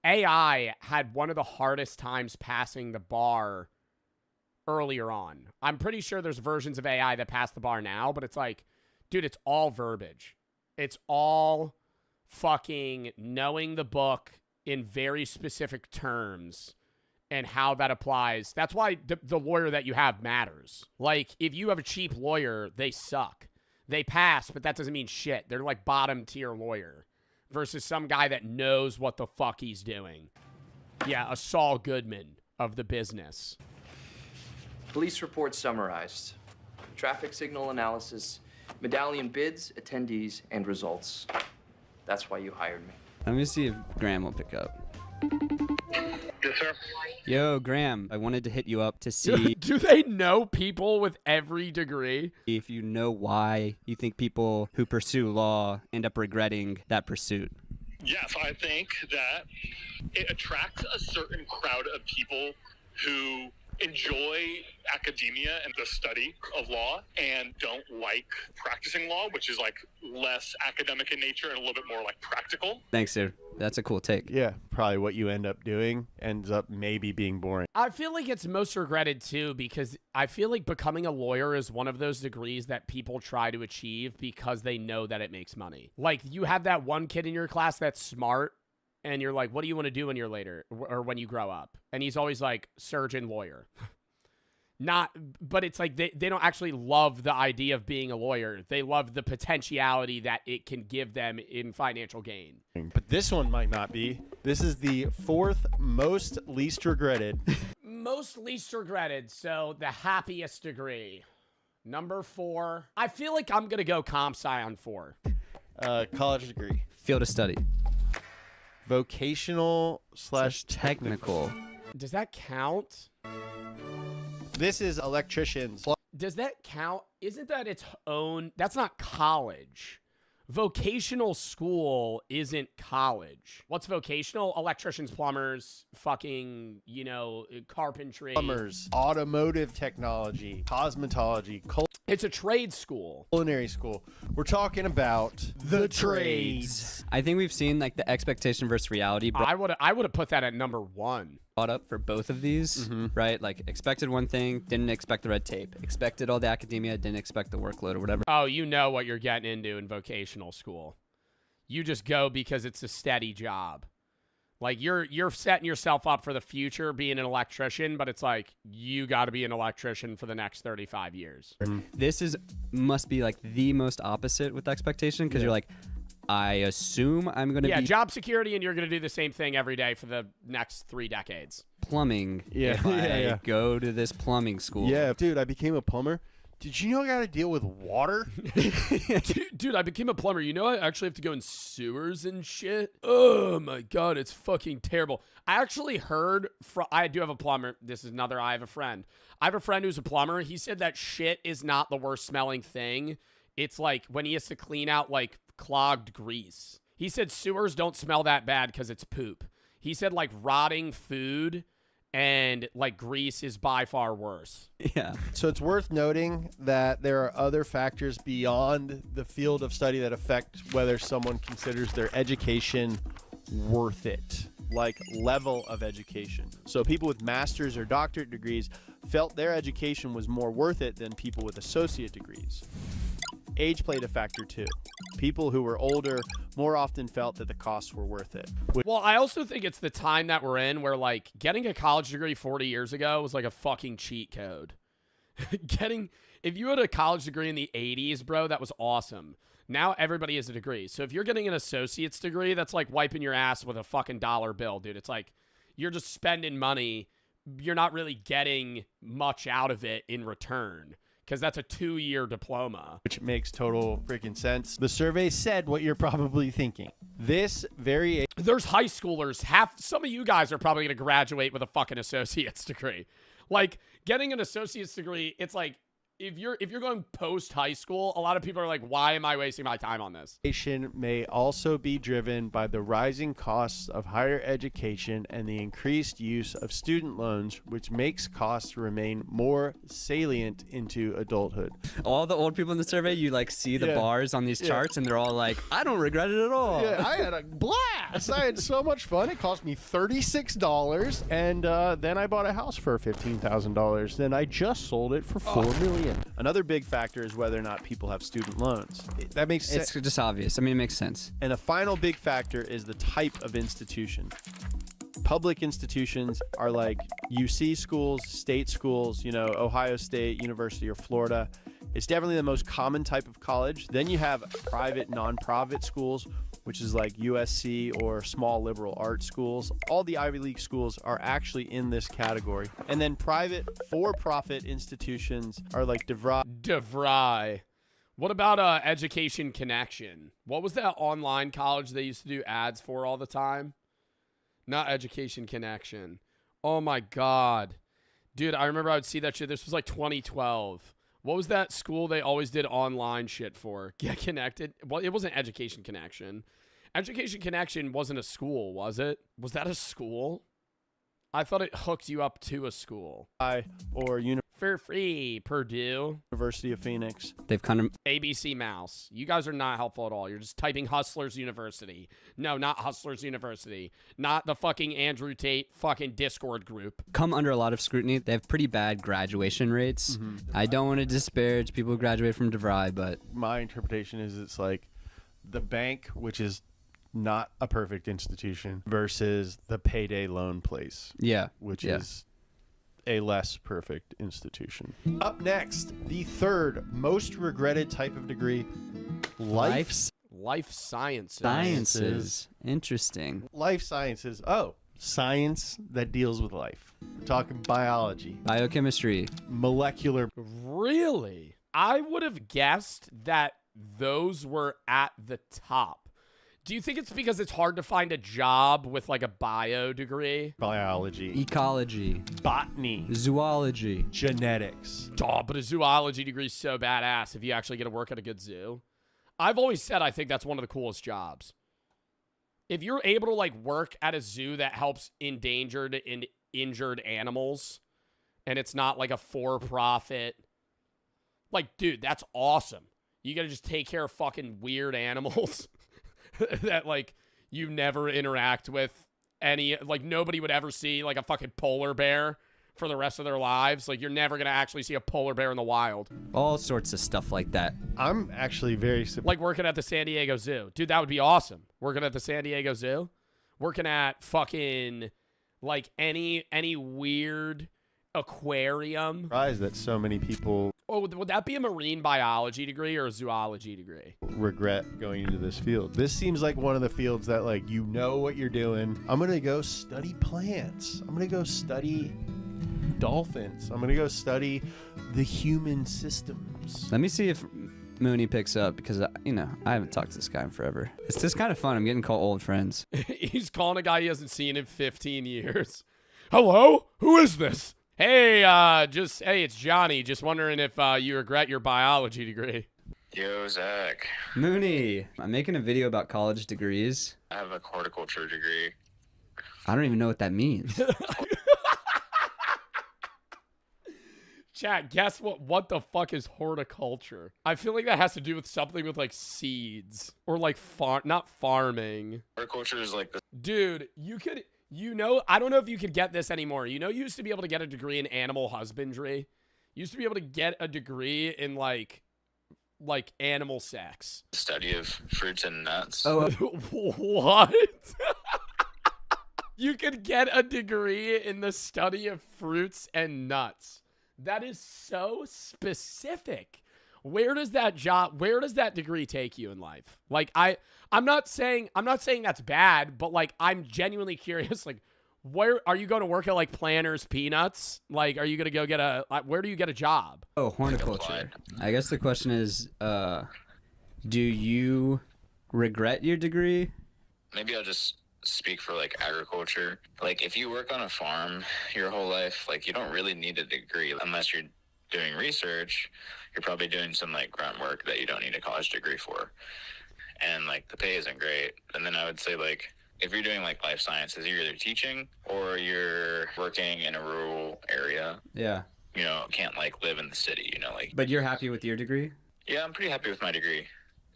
AI had one of the hardest times passing the bar earlier on. I'm pretty sure there's versions of AI that pass the bar now, but it's like, dude, it's all verbiage. It's all fucking knowing the book in very specific terms and how that applies. That's why the lawyer that you have matters. Like, if you have a cheap lawyer, they suck. They pass, but that doesn't mean shit. They're like bottom tier lawyer versus some guy that knows what the fuck he's doing. Yeah, a Saul Goodman of the business. Police report summarized. Traffic signal analysis, medallion bids, attendees, and results. That's why you hired me. Let me see if Graham will pick up. Yes, sir. Yo, Graham, I wanted to hit you up to see... Do they know people with every degree? If you know why you think people who pursue law end up regretting that pursuit. Yes, I think that it attracts a certain crowd of people who enjoy academia and the study of law and don't like practicing law, which is like less academic in nature and a little bit more like practical. Thanks, dude. That's a cool take. Yeah, probably what you end up doing ends up maybe being boring. I feel like it's most regretted too because I feel like becoming a lawyer is one of those degrees that people try to achieve because they know that it makes money. Like you have that one kid in your class that's smart and you're like, what do you want to do when you're later or when you grow up? And he's always like surgeon, lawyer. But it's like they don't actually love the idea of being a lawyer. They love the potentiality that it can give them in financial gain. But this one might not be. This is the fourth most least regretted. Most least regretted, so the happiest degree. Number 4. I feel like I'm going to go comp sci on 4. College degree. Field of study. Vocational / technical. Does that count? This is electricians. Does that count? Isn't that its own? That's not college. Vocational school isn't college. What's vocational? Electricians, plumbers, fucking, carpentry. Plumbers, automotive technology, cosmetology, it's a trade school. Culinary school. We're talking about the trades. I think we've seen like the expectation versus reality. I would have put that at number 1. Brought up for both of these, right? Like expected one thing, didn't expect the red tape. Expected all the academia, didn't expect the workload or whatever. Oh, you know what you're getting into in vocational school. You just go because it's a steady job. Like you're setting yourself up for the future being an electrician, but it's like you got to be an electrician for the next 35 years. This must be like the most opposite with expectation because you're like, I assume I'm going to be job security, and you're going to do the same thing every day for the next 3 decades. Plumbing. If I go to this plumbing school. Yeah, dude, I became a plumber. Did you know I got to deal with water? Dude, I became a plumber. You know I actually have to go in sewers and shit? Oh, my God. It's fucking terrible. I actually heard I do have a plumber. This is another I have a friend. I have a friend who's a plumber. He said that shit is not the worst smelling thing. It's like when he has to clean out like clogged grease. He said sewers don't smell that bad because it's poop. He said like rotting food and like grease is by far worse. Yeah. So it's worth noting that there are other factors beyond the field of study that affect whether someone considers their education worth it, like level of education. So people with master's or doctorate degrees felt their education was more worth it than people with associate degrees. Age played a factor too. People who were older more often felt that the costs were worth it. Well, I also think it's the time that we're in where like getting a college degree 40 years ago was like a fucking cheat code. If you had a college degree in the 80s, bro, that was awesome. Now everybody has a degree. So if you're getting an associate's degree, that's like wiping your ass with a fucking dollar bill, dude. It's like you're just spending money. You're not really getting much out of it in return. Because that's a 2-year diploma. Which makes total freaking sense. The survey said what you're probably thinking. There's high schoolers. Some of you guys are probably going to graduate with a fucking associate's degree. Like, getting an associate's degree, it's like, if you're going post high school, a lot of people are like, why am I wasting my time on this? Education may also be driven by the rising costs of higher education and the increased use of student loans, which makes costs remain more salient into adulthood. All the old people in the survey, you like see the bars on these charts and they're all like, I don't regret it at all. Yeah, I had a blast. I had so much fun. It cost me $36 and then I bought a house for $15,000. Then I just sold it for $4 million. Another big factor is whether or not people have student loans. That makes sense. It's just obvious. I mean, it makes sense. And a final big factor is the type of institution. Public institutions are like UC schools, state schools, Ohio State University or Florida. It's definitely the most common type of college. Then you have private, non-profit schools, which is like USC or small liberal arts schools. All the Ivy League schools are actually in this category. And then private, for-profit institutions are like DeVry. What about Education Connection? What was that online college they used to do ads for all the time? Not Education Connection. Oh my God. Dude, I remember I would see that shit. This was like 2012. What was that school they always did online shit for? Get Connected? Well, it wasn't Education Connection. Education Connection wasn't a school, was it? Was that a school? I thought it hooked you up to a school. Or for free, Purdue. University of Phoenix. They've kind of... ABC Mouse. You guys are not helpful at all. You're just typing Hustlers University. No, not Hustlers University. Not the fucking Andrew Tate fucking Discord group. Come under a lot of scrutiny. They have pretty bad graduation rates. I don't want to disparage people who graduate from DeVry, but... My interpretation is it's like the bank, which is not a perfect institution, versus the payday loan place. Yeah. Which is a less perfect institution. Up next, the third most regretted type of degree, life Sciences. Interesting. Life sciences. Oh, science that deals with life. We're talking biology, Biochemistry. molecular. Really? I would have guessed that those were at the top. Do you think it's because it's hard to find a job with like a bio degree? Biology. Ecology. Botany. Zoology. Genetics. Oh, but a zoology degree is so badass if you actually get to work at a good zoo. I've always said I think that's one of the coolest jobs. If you're able to like work at a zoo that helps endangered and injured animals, and it's not like a for-profit, like, dude, that's awesome. You gotta just take care of fucking weird animals that like you never interact with any, like nobody would ever see, like a fucking polar bear for the rest of their lives. Like you're never gonna actually see a polar bear in the wild. All sorts of stuff like that. I'm actually very like working at the San Diego Zoo. Dude, that would be awesome. Working at the San Diego Zoo. Working at fucking like any weird aquarium. Surprised that so many people Oh, would that be a marine biology degree or a zoology degree? regret going into this field. This seems like one of the fields that like you know what you're doing. I'm gonna go study plants. I'm gonna go study dolphins. I'm gonna go study the human systems. Let me see if Mooney picks up because, I haven't talked to this guy in forever. It's just kind of fun. I'm getting called old friends. He's calling a guy he hasn't seen in 15 years. Hello? Who is this? Hey, it's Johnny. Just wondering if you regret your biology degree. Yo, Zach. Mooney, I'm making a video about college degrees. I have a horticulture degree. I don't even know what that means. Chat, guess what the fuck is horticulture? I feel like that has to do with something with like seeds or like not farming. Horticulture is like the Dude, I don't know if you could get this anymore. You used to be able to get a degree in animal husbandry. You used to be able to get a degree in like animal sex. study of fruits and nuts. Oh, what? You could get a degree in the study of fruits and nuts. That is so specific. Where does that degree take you in life? Like I'm not saying that's bad, but like I'm genuinely curious, like where are you going to work at, like Planters Peanuts? Like are you going to go where do you get a job? Oh, horticulture. I guess the question is do you regret your degree? Maybe I'll just speak for like agriculture. Like if you work on a farm your whole life, like you don't really need a degree unless you're doing research. You're probably doing some like grunt work that you don't need a college degree for, and like the pay isn't great. And then I would say like if you're doing like life sciences, you're either teaching or you're working in a rural area. Yeah. Can't like live in the city, like. But you're happy with your degree? Yeah, I'm pretty happy with my degree.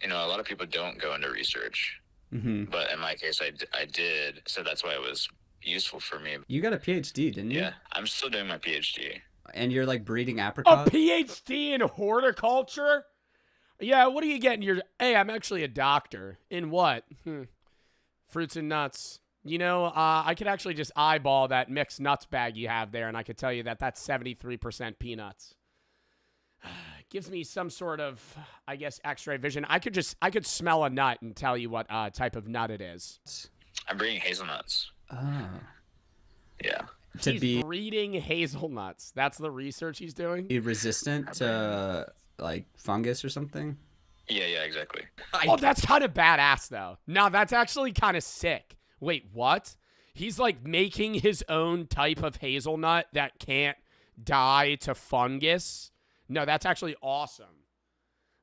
A lot of people don't go into research. Mm-hmm. But in my case, I did, so that's why it was useful for me. You got a PhD, didn't you? Yeah, I'm still doing my PhD. And you're like breeding apricots? A PhD in horticulture? Yeah, what are you getting? Hey, I'm actually a doctor. In what? Fruits and nuts. I could actually just eyeball that mixed nuts bag you have there, and I could tell you that that's 73% peanuts. Gives me some sort of, I guess, X-ray vision. I could smell a nut and tell you what type of nut it is. I'm breeding hazelnuts. Oh. Yeah. He's breeding hazelnuts. That's the research he's doing? Be resistant to, like, fungus or something? Yeah, exactly. Oh, that's kind of badass, though. No, that's actually kind of sick. Wait, what? He's, like, making his own type of hazelnut that can't die to fungus? No, that's actually awesome.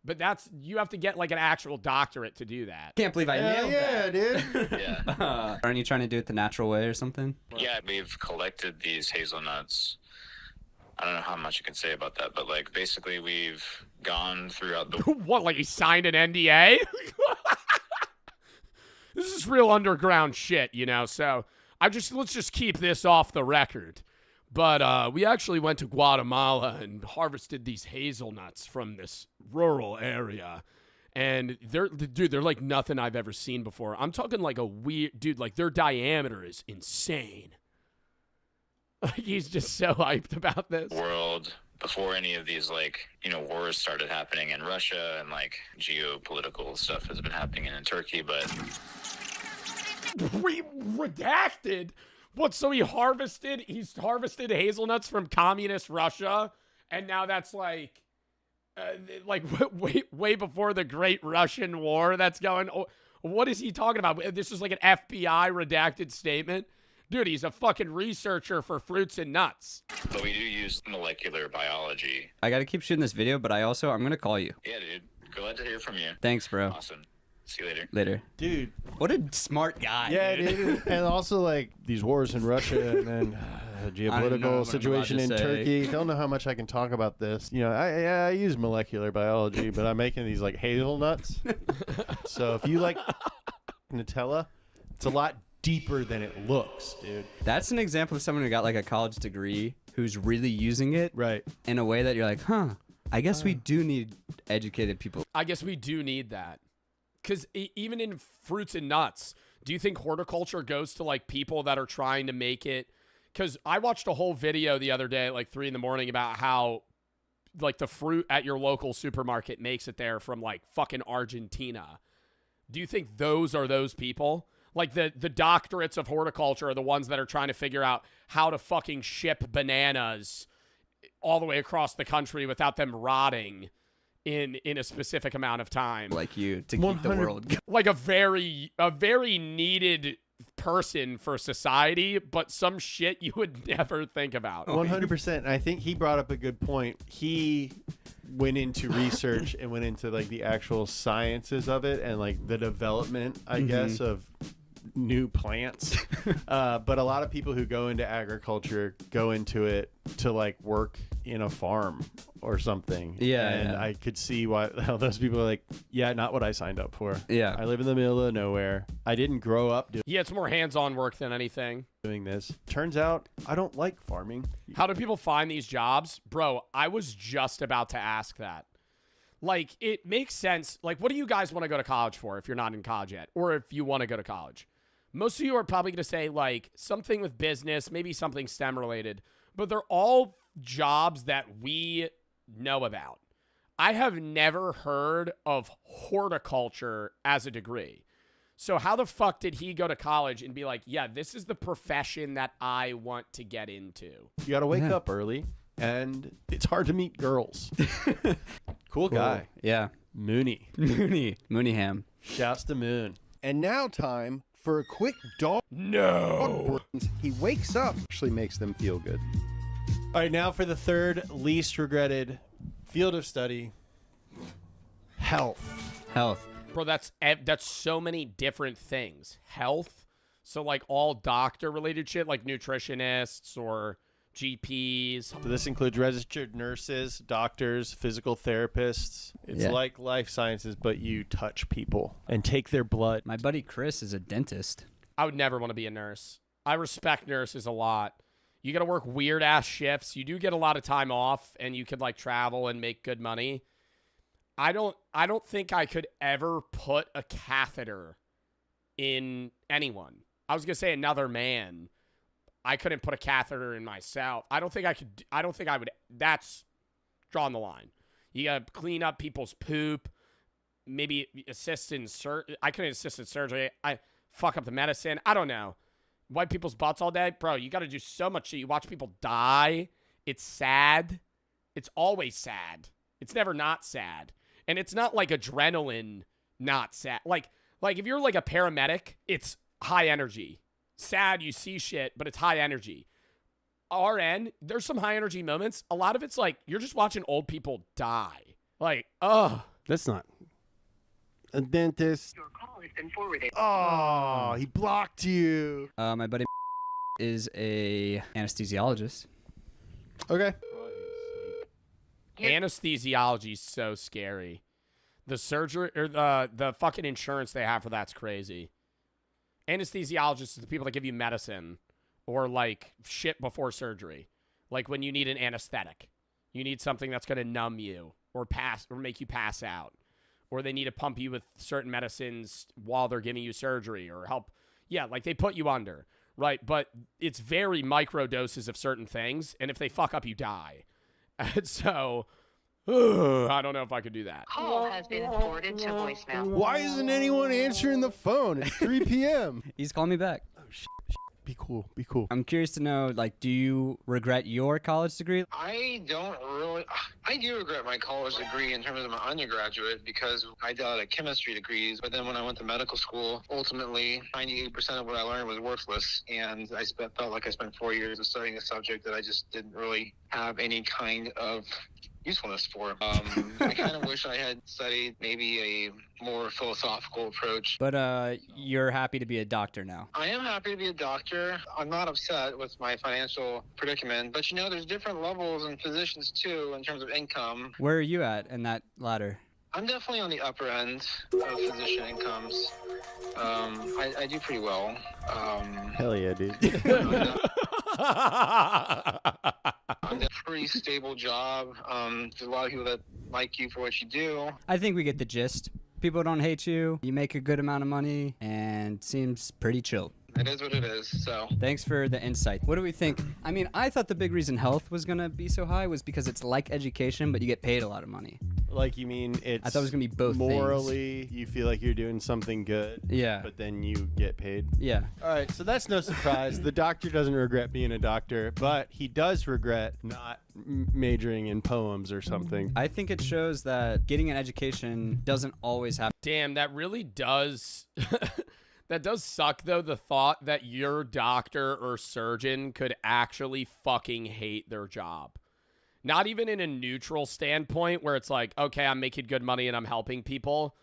But you have to get like an actual doctorate to do that. Can't believe I nailed that. Dude. Yeah. Aren't you trying to do it the natural way or something? Yeah, we've collected these hazelnuts. I don't know how much you can say about that, but like basically we've gone throughout the What, like he signed an NDA? This is real underground shit, so let's just keep this off the record. But we actually went to Guatemala and harvested these hazelnuts from this rural area. And they're like nothing I've ever seen before. I'm talking like a weird, dude, like their diameter is insane. Like, he's just so hyped about this. World before any of these, like, you know, wars started happening in Russia, and like geopolitical stuff has been happening in Turkey, but We redacted. What? So he's harvested hazelnuts from communist Russia, and now that's like way before the Great Russian War. That's going. Oh, what is he talking about? This is like an FBI redacted statement. Dude, he's a fucking researcher for fruits and nuts. but we do use molecular biology. I got to keep shooting this video, but I'm going to call you. Yeah, dude. Glad to hear from you. Thanks, bro. Awesome. See you later. Later. Dude. What a smart guy. Yeah, dude. And also, like, these wars in Russia and then geopolitical situation in Turkey. Don't know how much I can talk about this. You know, I use molecular biology, but I'm making these, like, hazelnuts. So if you like Nutella, it's a lot deeper than it looks, dude. That's an example of someone who got like a college degree who's really using it in a way that you're like, huh, I guess we do need educated people. I guess we do need that. Because even in fruits and nuts, do you think horticulture goes to like people that are trying to make it? Because I watched a whole video the other day at like 3 a.m. about how like the fruit at your local supermarket makes it there from like fucking Argentina. Do you think those are those people? Like the doctorates of horticulture are the ones that are trying to figure out how to fucking ship bananas all the way across the country without them rotting in a specific amount of time. Like you to keep the world going. Like a very needed person for society, but some shit you would never think about. 100%. I think he brought up a good point. He went into research and went into like the actual sciences of it and like the development, I guess, of new plants. But a lot of people who go into agriculture go into it to like work in a farm or something. Yeah. And I could see why how those people are like, yeah, not what I signed up for. Yeah. I live in the middle of nowhere. I didn't grow up Yeah, it's more hands-on work than anything. doing this. Turns out I don't like farming. How do people find these jobs? Bro, I was just about to ask that. Like, it makes sense. Like, what do you guys want to go to college for if you're not in college yet? Or if you want to go to college? Most of you are probably going to say, like, something with business, maybe something STEM related. But they're all jobs that we know about. I have never heard of horticulture as a degree. So how the fuck did he go to college and be like, yeah, this is the profession that I want to get into? You got to wake up early, and it's hard to meet girls. Cool guy. Yeah. Mooney. Mooneyham. Shouts to Moon. And now time for a quick dog. No. He wakes up. Actually makes them feel good. All right, now for the third least regretted field of study, health. Bro, that's so many different things. Health, so like all doctor related shit, like nutritionists or GPs. So this includes registered nurses, doctors, physical therapists. It's like life sciences, but you touch people and take their blood. My buddy Chris is a dentist. I would never want to be a nurse. I respect nurses a lot. You got to work weird ass shifts. You do get a lot of time off, and you could like travel and make good money. I don't think I could ever put a catheter in anyone. I was gonna say another man. I couldn't put a catheter in myself. I don't think I would. That's drawing the line. You gotta clean up people's poop. Maybe assist in I couldn't assist in surgery. I fuck up the medicine. I don't know. Wipe people's butts all day, bro. You got to do so much shit. You watch people die. It's sad. It's always sad. It's never not sad. And it's not like adrenaline not sad. Like if you're like a paramedic, it's high energy. Sad, you see shit, but it's high energy. RN, there's some high energy moments. A lot of it's like you're just watching old people die. Like, ugh. That's not a dentist. Your call has been forwarded. Oh, he blocked you. My buddy is a anesthesiologist. Okay. Anesthesiology is so scary. The surgery or the fucking insurance they have for that's crazy. Anesthesiologists are the people that give you medicine or like shit before surgery. Like when you need an anesthetic. You need something that's going to numb you or make you pass out. Or they need to pump you with certain medicines while they're giving you surgery or help. Yeah, like they put you under, right? But it's very micro doses of certain things, and if they fuck up, you die. And so, I don't know if I could do that. Call has been forwarded to voicemail. Why isn't anyone answering the phone? It's 3 p.m. He's calling me back. Oh, shit. Be cool. Be cool. I'm curious to know, like, do you regret your college degree? I do regret my college degree in terms of my undergraduate because I did a lot of chemistry degrees, but then when I went to medical school, ultimately 98% of what I learned was worthless, and felt like I spent 4 years of studying a subject that I just didn't really have any kind of usefulness for. I kind of wish I had studied maybe a more philosophical approach. But you're happy to be a doctor now. I am happy to be a doctor. I'm not upset with my financial predicament, but there's different levels and positions too in terms of income. Where are you at in that ladder? I'm definitely on the upper end of physician incomes. I do pretty well. Hell yeah, dude. I'm a pretty stable job. There's a lot of people that like you for what you do. I think we get the gist. People don't hate you. You make a good amount of money and seems pretty chill. It is what it is, so. Thanks for the insight. What do we think? I mean, I thought the big reason health was going to be so high was because it's like education, but you get paid a lot of money. Like, you mean it's... I thought it was going to be both morally, things. you feel like you're doing something good. Yeah. But then you get paid. Yeah. All right, so that's no surprise. The doctor doesn't regret being a doctor, but he does regret not majoring in poems or something. I think it shows that getting an education doesn't always happen. Damn, that really does... That does suck, though, the thought that your doctor or surgeon could actually fucking hate their job. Not even in a neutral standpoint where it's like, okay, I'm making good money and I'm helping people.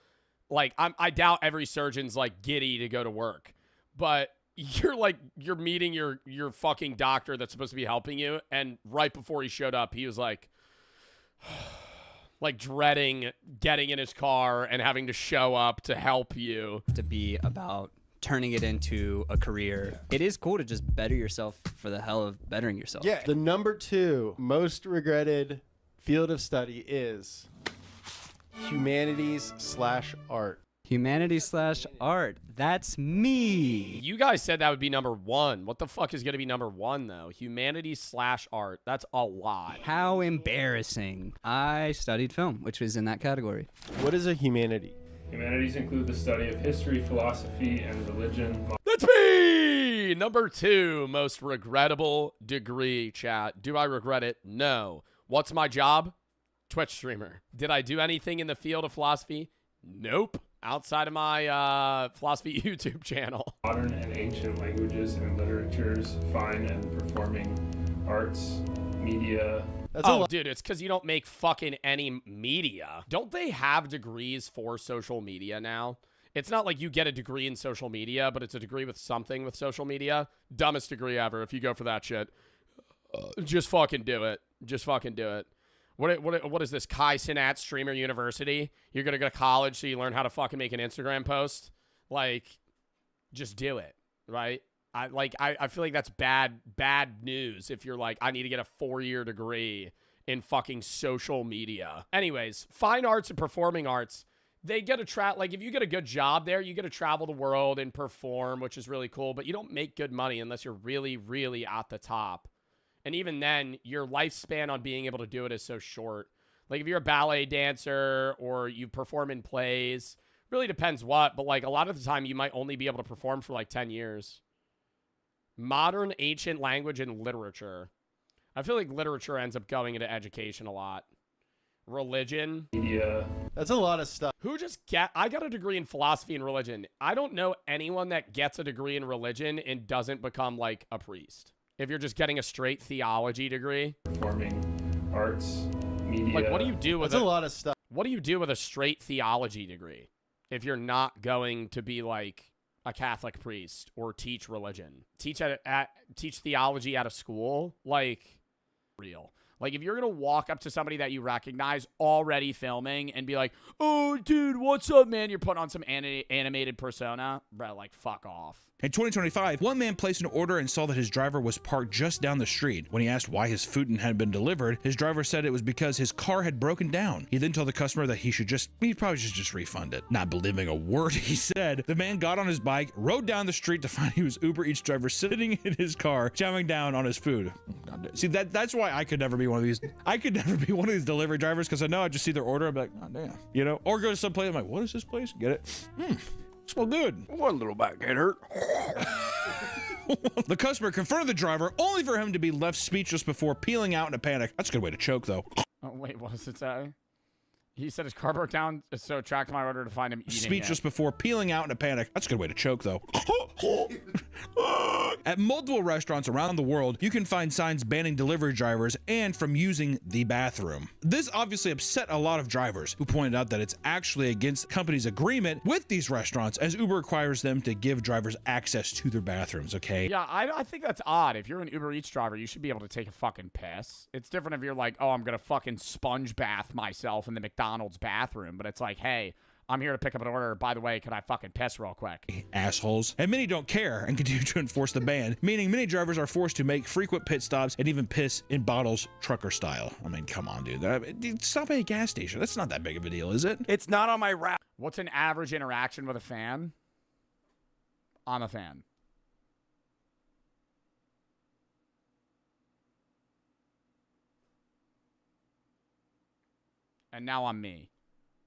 Like, I doubt every surgeon's, like, giddy to go to work. But you're meeting your fucking doctor that's supposed to be helping you, and right before he showed up, he was like... like dreading getting in his car and having to show up to help you. To be about turning it into a career. It is cool to just better yourself for the hell of bettering yourself. Yeah. The number 2 most regretted field of study is humanities/art. Humanities/art. That's me. You guys said that would be number 1. What the fuck is going to be number 1, though? Humanities/art. That's a lot. How embarrassing. I studied film, which was in that category. What is a humanity? Humanities include the study of history, philosophy, and religion. That's me! Number 2 most regrettable degree, chat. Do I regret it? No. What's my job? Twitch streamer. Did I do anything in the field of philosophy? Nope. Outside of my philosophy YouTube channel. Modern and ancient languages and literatures, fine and performing arts, media. Dude, it's because you don't make fucking any media. Don't they have degrees for social media now? It's not like you get a degree in social media, but it's a degree with something with social media. Dumbest degree ever if you go for that shit. Just fucking do it. Just fucking do it. What is this? Kai Cenat Streamer University? You're going to go to college so you learn how to fucking make an Instagram post? Like, just do it, right? I feel like that's bad news if you're like, I need to get a 4-year degree in fucking social media. Anyways, fine arts and performing arts, they get a like if you get a good job there, you get to travel the world and perform, which is really cool, but you don't make good money unless you're really, really at the top. And even then, your lifespan on being able to do it is so short. Like if you're a ballet dancer or you perform in plays, really depends what, but like a lot of the time you might only be able to perform for like 10 years. Modern, ancient language and literature. I feel like literature ends up going into education a lot. Religion. Media. That's a lot of stuff. I got a degree in philosophy and religion. I don't know anyone that gets a degree in religion and doesn't become like a priest. If you're just getting a straight theology degree. Performing arts, media. Like what do you do with That's a lot of stuff. What do you do with a straight theology degree if you're not going to be like a Catholic priest or teach religion? Teach theology at a school? Like real. Like if you're going to walk up to somebody that you recognize already filming and be like, "Oh, dude, what's up, man?" You're putting on some animated persona. Bro, like fuck off. In 2025, one man placed an order and saw that his driver was parked just down the street. When he asked why his food hadn't been delivered, his driver said it was because his car had broken down. He then told the customer that he probably should just refund it. Not believing a word he said, the man got on his bike, rode down the street to find he was Uber Eats driver sitting in his car, chowing down on his food. See, that's why I could never be one of these. I could never be one of these delivery drivers, because I know I just see their order, I'm like, oh damn, you know, or go to some place, I'm like, what is this place? Get it? Smell good. One little back can't hurt. The customer confronted the driver, only for him to be left speechless before peeling out in a panic. That's a good way to choke, though. Oh wait, what does it say? He said his car broke down, so tracked my order to find him eating Speechless it. Before peeling out in a panic. That's a good way to choke, though. At multiple restaurants around the world, you can find signs banning delivery drivers and from using the bathroom. This obviously upset a lot of drivers, who pointed out that it's actually against the company's agreement with these restaurants, as Uber requires them to give drivers access to their bathrooms, okay? Yeah, I think that's odd. If you're an Uber Eats driver, you should be able to take a fucking piss. It's different if you're like, oh, I'm gonna fucking sponge bath myself in the McDonald's bathroom, but it's like, hey, I'm here to pick up an order. By the way, can I fucking piss real quick? Assholes. And many don't care and continue to enforce the ban, meaning many drivers are forced to make frequent pit stops and even piss in bottles, trucker style. I mean, come on, dude. Stop at a gas station. That's not that big of a deal, is it? It's not on my route. What's an average interaction with a fan? I'm a fan. And now I'm me.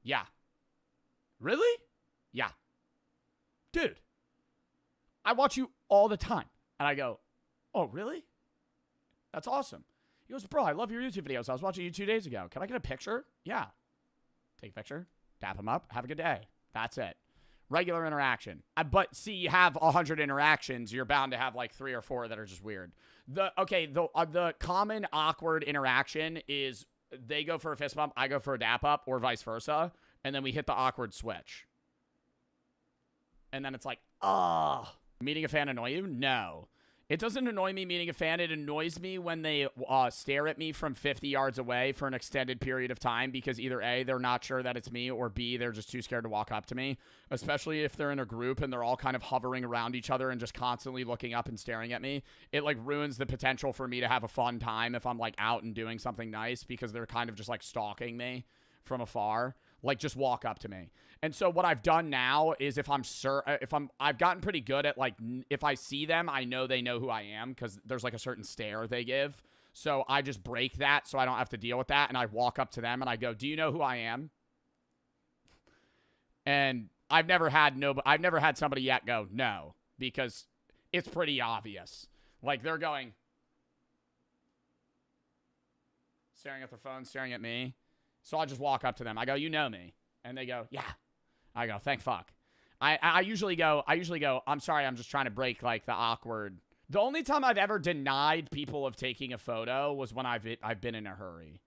Yeah. Really? Yeah. Dude, I watch you all the time. And I go, oh, really? That's awesome. He goes, bro, I love your YouTube videos. I was watching you 2 days ago. Can I get a picture? Yeah. Take a picture, tap him up, have a good day. That's it. Regular interaction. But see, you have 100 interactions, you're bound to have like 3 or 4 that are just weird. The common awkward interaction is they go for a fist bump, I go for a dap up, or vice versa, and then we hit the awkward switch. And then it's like, oh. Meeting a fan annoy you? No. It doesn't annoy me meeting a fan. It annoys me when they stare at me from 50 yards away for an extended period of time because either A, they're not sure that it's me, or B, they're just too scared to walk up to me, especially if they're in a group and they're all kind of hovering around each other and just constantly looking up and staring at me. It like ruins the potential for me to have a fun time if I'm like out and doing something nice because they're kind of just like stalking me from afar. Like, just walk up to me. And so what I've done now is I've gotten pretty good at, like, if I see them, I know they know who I am because there's, like, a certain stare they give. So I just break that so I don't have to deal with that. And I walk up to them and I go, do you know who I am? And I've never had somebody yet go, no, because it's pretty obvious. Like, they're going, staring at their phone, staring at me. So I just walk up to them. I go, you know me. And they go, yeah. I go, thank fuck. I usually go, I'm sorry, I'm just trying to break, like, the awkward. The only time I've ever denied people of taking a photo was when I've been in a hurry.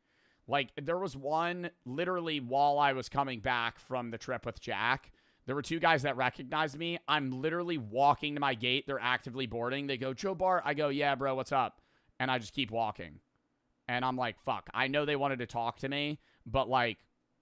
Like, there was one, literally, while I was coming back from the trip with Jack, there were 2 guys that recognized me. I'm literally walking to my gate. They're actively boarding. They go, Joe Bart. I go, yeah, bro, what's up? And I just keep walking. And I'm like, fuck, I know they wanted to talk to me, but, like,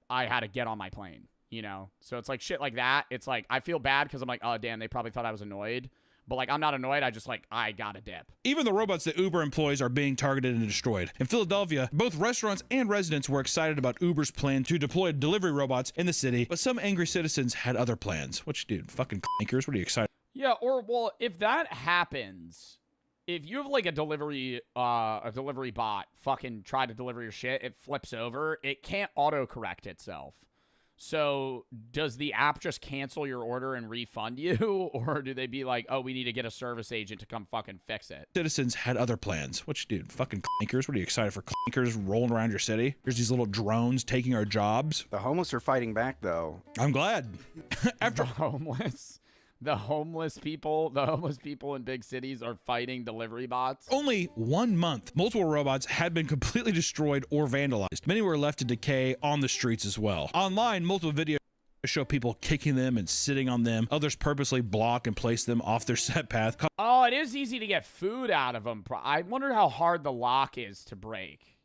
I had to get on my plane, you know? So it's, like, shit like that. It's, like, I feel bad because I'm like, oh, damn, they probably thought I was annoyed. But, like, I'm not annoyed. I just, like, I gotta dip. Even the robots that Uber employs are being targeted and destroyed. In Philadelphia, both restaurants and residents were excited about Uber's plan to deploy delivery robots in the city, but some angry citizens had other plans. Which, dude, fucking clankers, what are you excited? Yeah, or, well, if that happens... If you have, like, a delivery bot fucking try to deliver your shit, it flips over, it can't autocorrect itself. So does the app just cancel your order and refund you? Or do they be like, oh, we need to get a service agent to come fucking fix it? Citizens had other plans. Which, dude, fucking clankers, what are you excited for? Clankers rolling around your city? There's these little drones taking our jobs. The homeless are fighting back, though. I'm glad. After The homeless people in big cities are fighting delivery bots. Only 1 month, multiple robots had been completely destroyed or vandalized. Many were left to decay on the streets as well. Online, multiple videos show people kicking them and sitting on them. Others purposely block and place them off their set path. Oh, it is easy to get food out of them. I wonder how hard the lock is to break.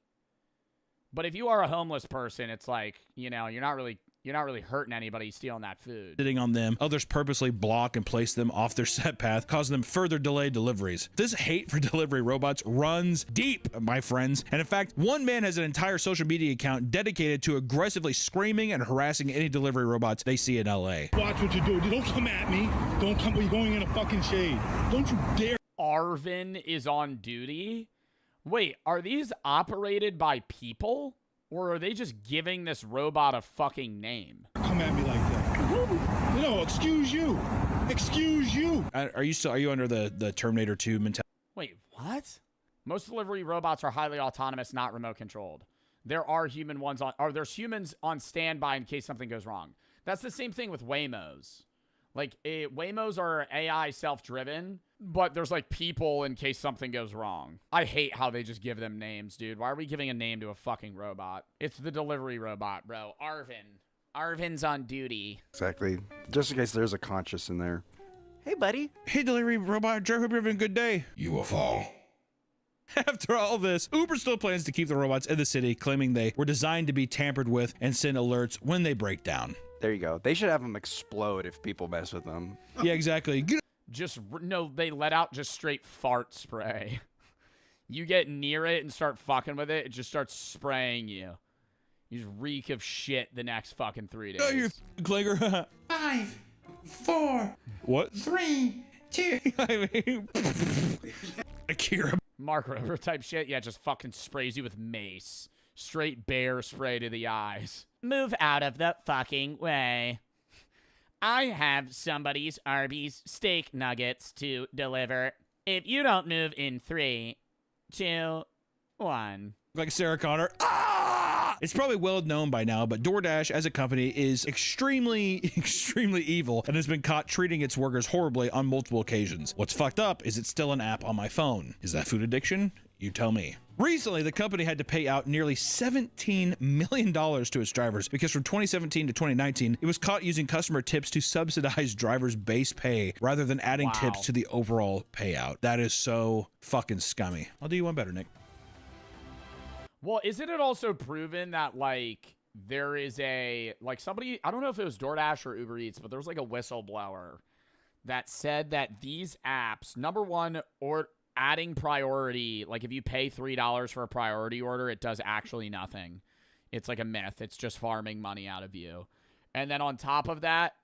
But if you are a homeless person, it's like, you know, you're not really You're not really hurting anybody stealing that food. Sitting on them, others purposely block and place them off their set path, causing them further delayed deliveries. This hate for delivery robots runs deep, my friends. And in fact, one man has an entire social media account dedicated to aggressively screaming and harassing any delivery robots they see in LA. Watch what you do. Don't come at me. Don't come. You're going in a fucking shade. Don't you dare. Arvin is on duty? Wait, are these operated by people? Or are they just giving this robot a fucking name? Come at me like that. No, excuse you. Excuse you. Are you under the Terminator 2 mentality? Wait, what? Most delivery robots are highly autonomous, not remote controlled. There are human ones on, or there's humans on standby in case something goes wrong. That's the same thing with Waymos. Like, Waymos are AI self-driven, but there's, like, people in case something goes wrong. I hate how they just give them names, dude. Why are we giving a name to a fucking robot? It's the delivery robot, bro. Arvin. Arvin's on duty. Exactly. Just in case there's a conscious in there. Hey, buddy. Hey, delivery robot. Hope you're having a good day. You will fall. After all this, Uber still plans to keep the robots in the city, claiming they were designed to be tampered with and send alerts when they break down. There you go. They should have them explode if people mess with them. Yeah, exactly. No, they let out just straight fart spray. You get near it and start fucking with it, it just starts spraying you. You just reek of shit the next fucking 3 days. Oh, you clinger. 5, 4. What? 3, 2. I mean, Akira. Mark Rober type shit. Yeah, just fucking sprays you with mace. Straight bear spray to the eyes. Move out of the fucking way. I have somebody's Arby's steak nuggets to deliver. If you don't move in 3, 2, 1. Like Sarah Connor. Ah! It's probably well known by now, but DoorDash as a company is extremely evil and has been caught treating its workers horribly on multiple occasions. What's fucked up is it's still an app on my phone. Is that food addiction? You tell me. Recently, the company had to pay out nearly $17 million to its drivers because from 2017 to 2019, it was caught using customer tips to subsidize drivers' base pay rather than adding tips to the overall payout. That is so fucking scummy. I'll do you one better, Nick. Well, isn't it also proven that, like, there is somebody, I don't know if it was DoorDash or Uber Eats, but there was, like, a whistleblower that said that these apps, number one, or adding priority, like if you pay $3 for a priority order, it does actually nothing. It's like a myth. It's just farming money out of you. And then on top of that,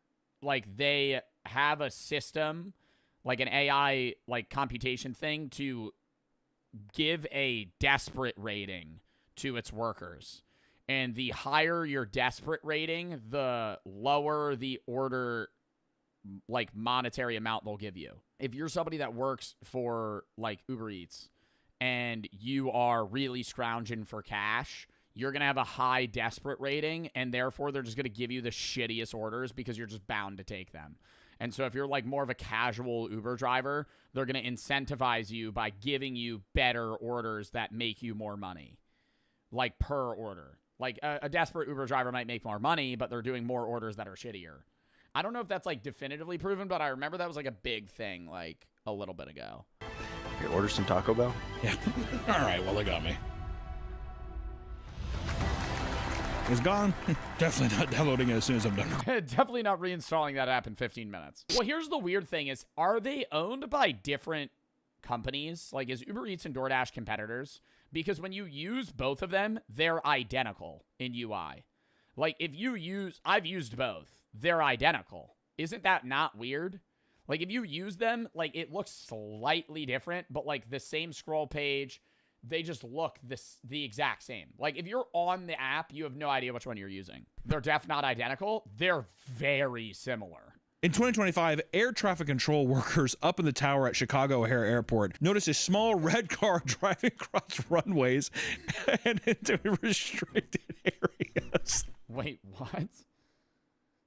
like they have a system, like an AI, like computation thing to give a desperate rating to its workers. And the higher your desperate rating, the lower the order, like monetary amount they'll give you. If you're somebody that works for like Uber Eats and you are really scrounging for cash, you're going to have a high desperate rating, and therefore they're just going to give you the shittiest orders because you're just bound to take them. And so if you're like more of a casual Uber driver, they're going to incentivize you by giving you better orders that make you more money, like per order. Like a desperate Uber driver might make more money, but they're doing more orders that are shittier. I don't know if that's like definitively proven, but I remember that was like a big thing like a little bit ago. Here, order some Taco Bell? Yeah. All right, well, they got me. It's gone. Definitely not downloading it as soon as I'm done. Definitely not reinstalling that app in 15 minutes. Well, here's the weird thing is, are they owned by different companies? Like, is Uber Eats and DoorDash competitors? Because when you use both of them, they're identical in UI. Like, if you use, I've used both. They're identical. Isn't that not weird? Like, if you use them, like, it looks slightly different, but, like, the same scroll page, they just look the exact same. Like, if you're on the app, you have no idea which one you're using. They're definitely not identical. They're very similar. In 2025, air traffic control workers up in the tower at Chicago O'Hare Airport noticed a small red car driving across runways and into restricted areas. Wait, what?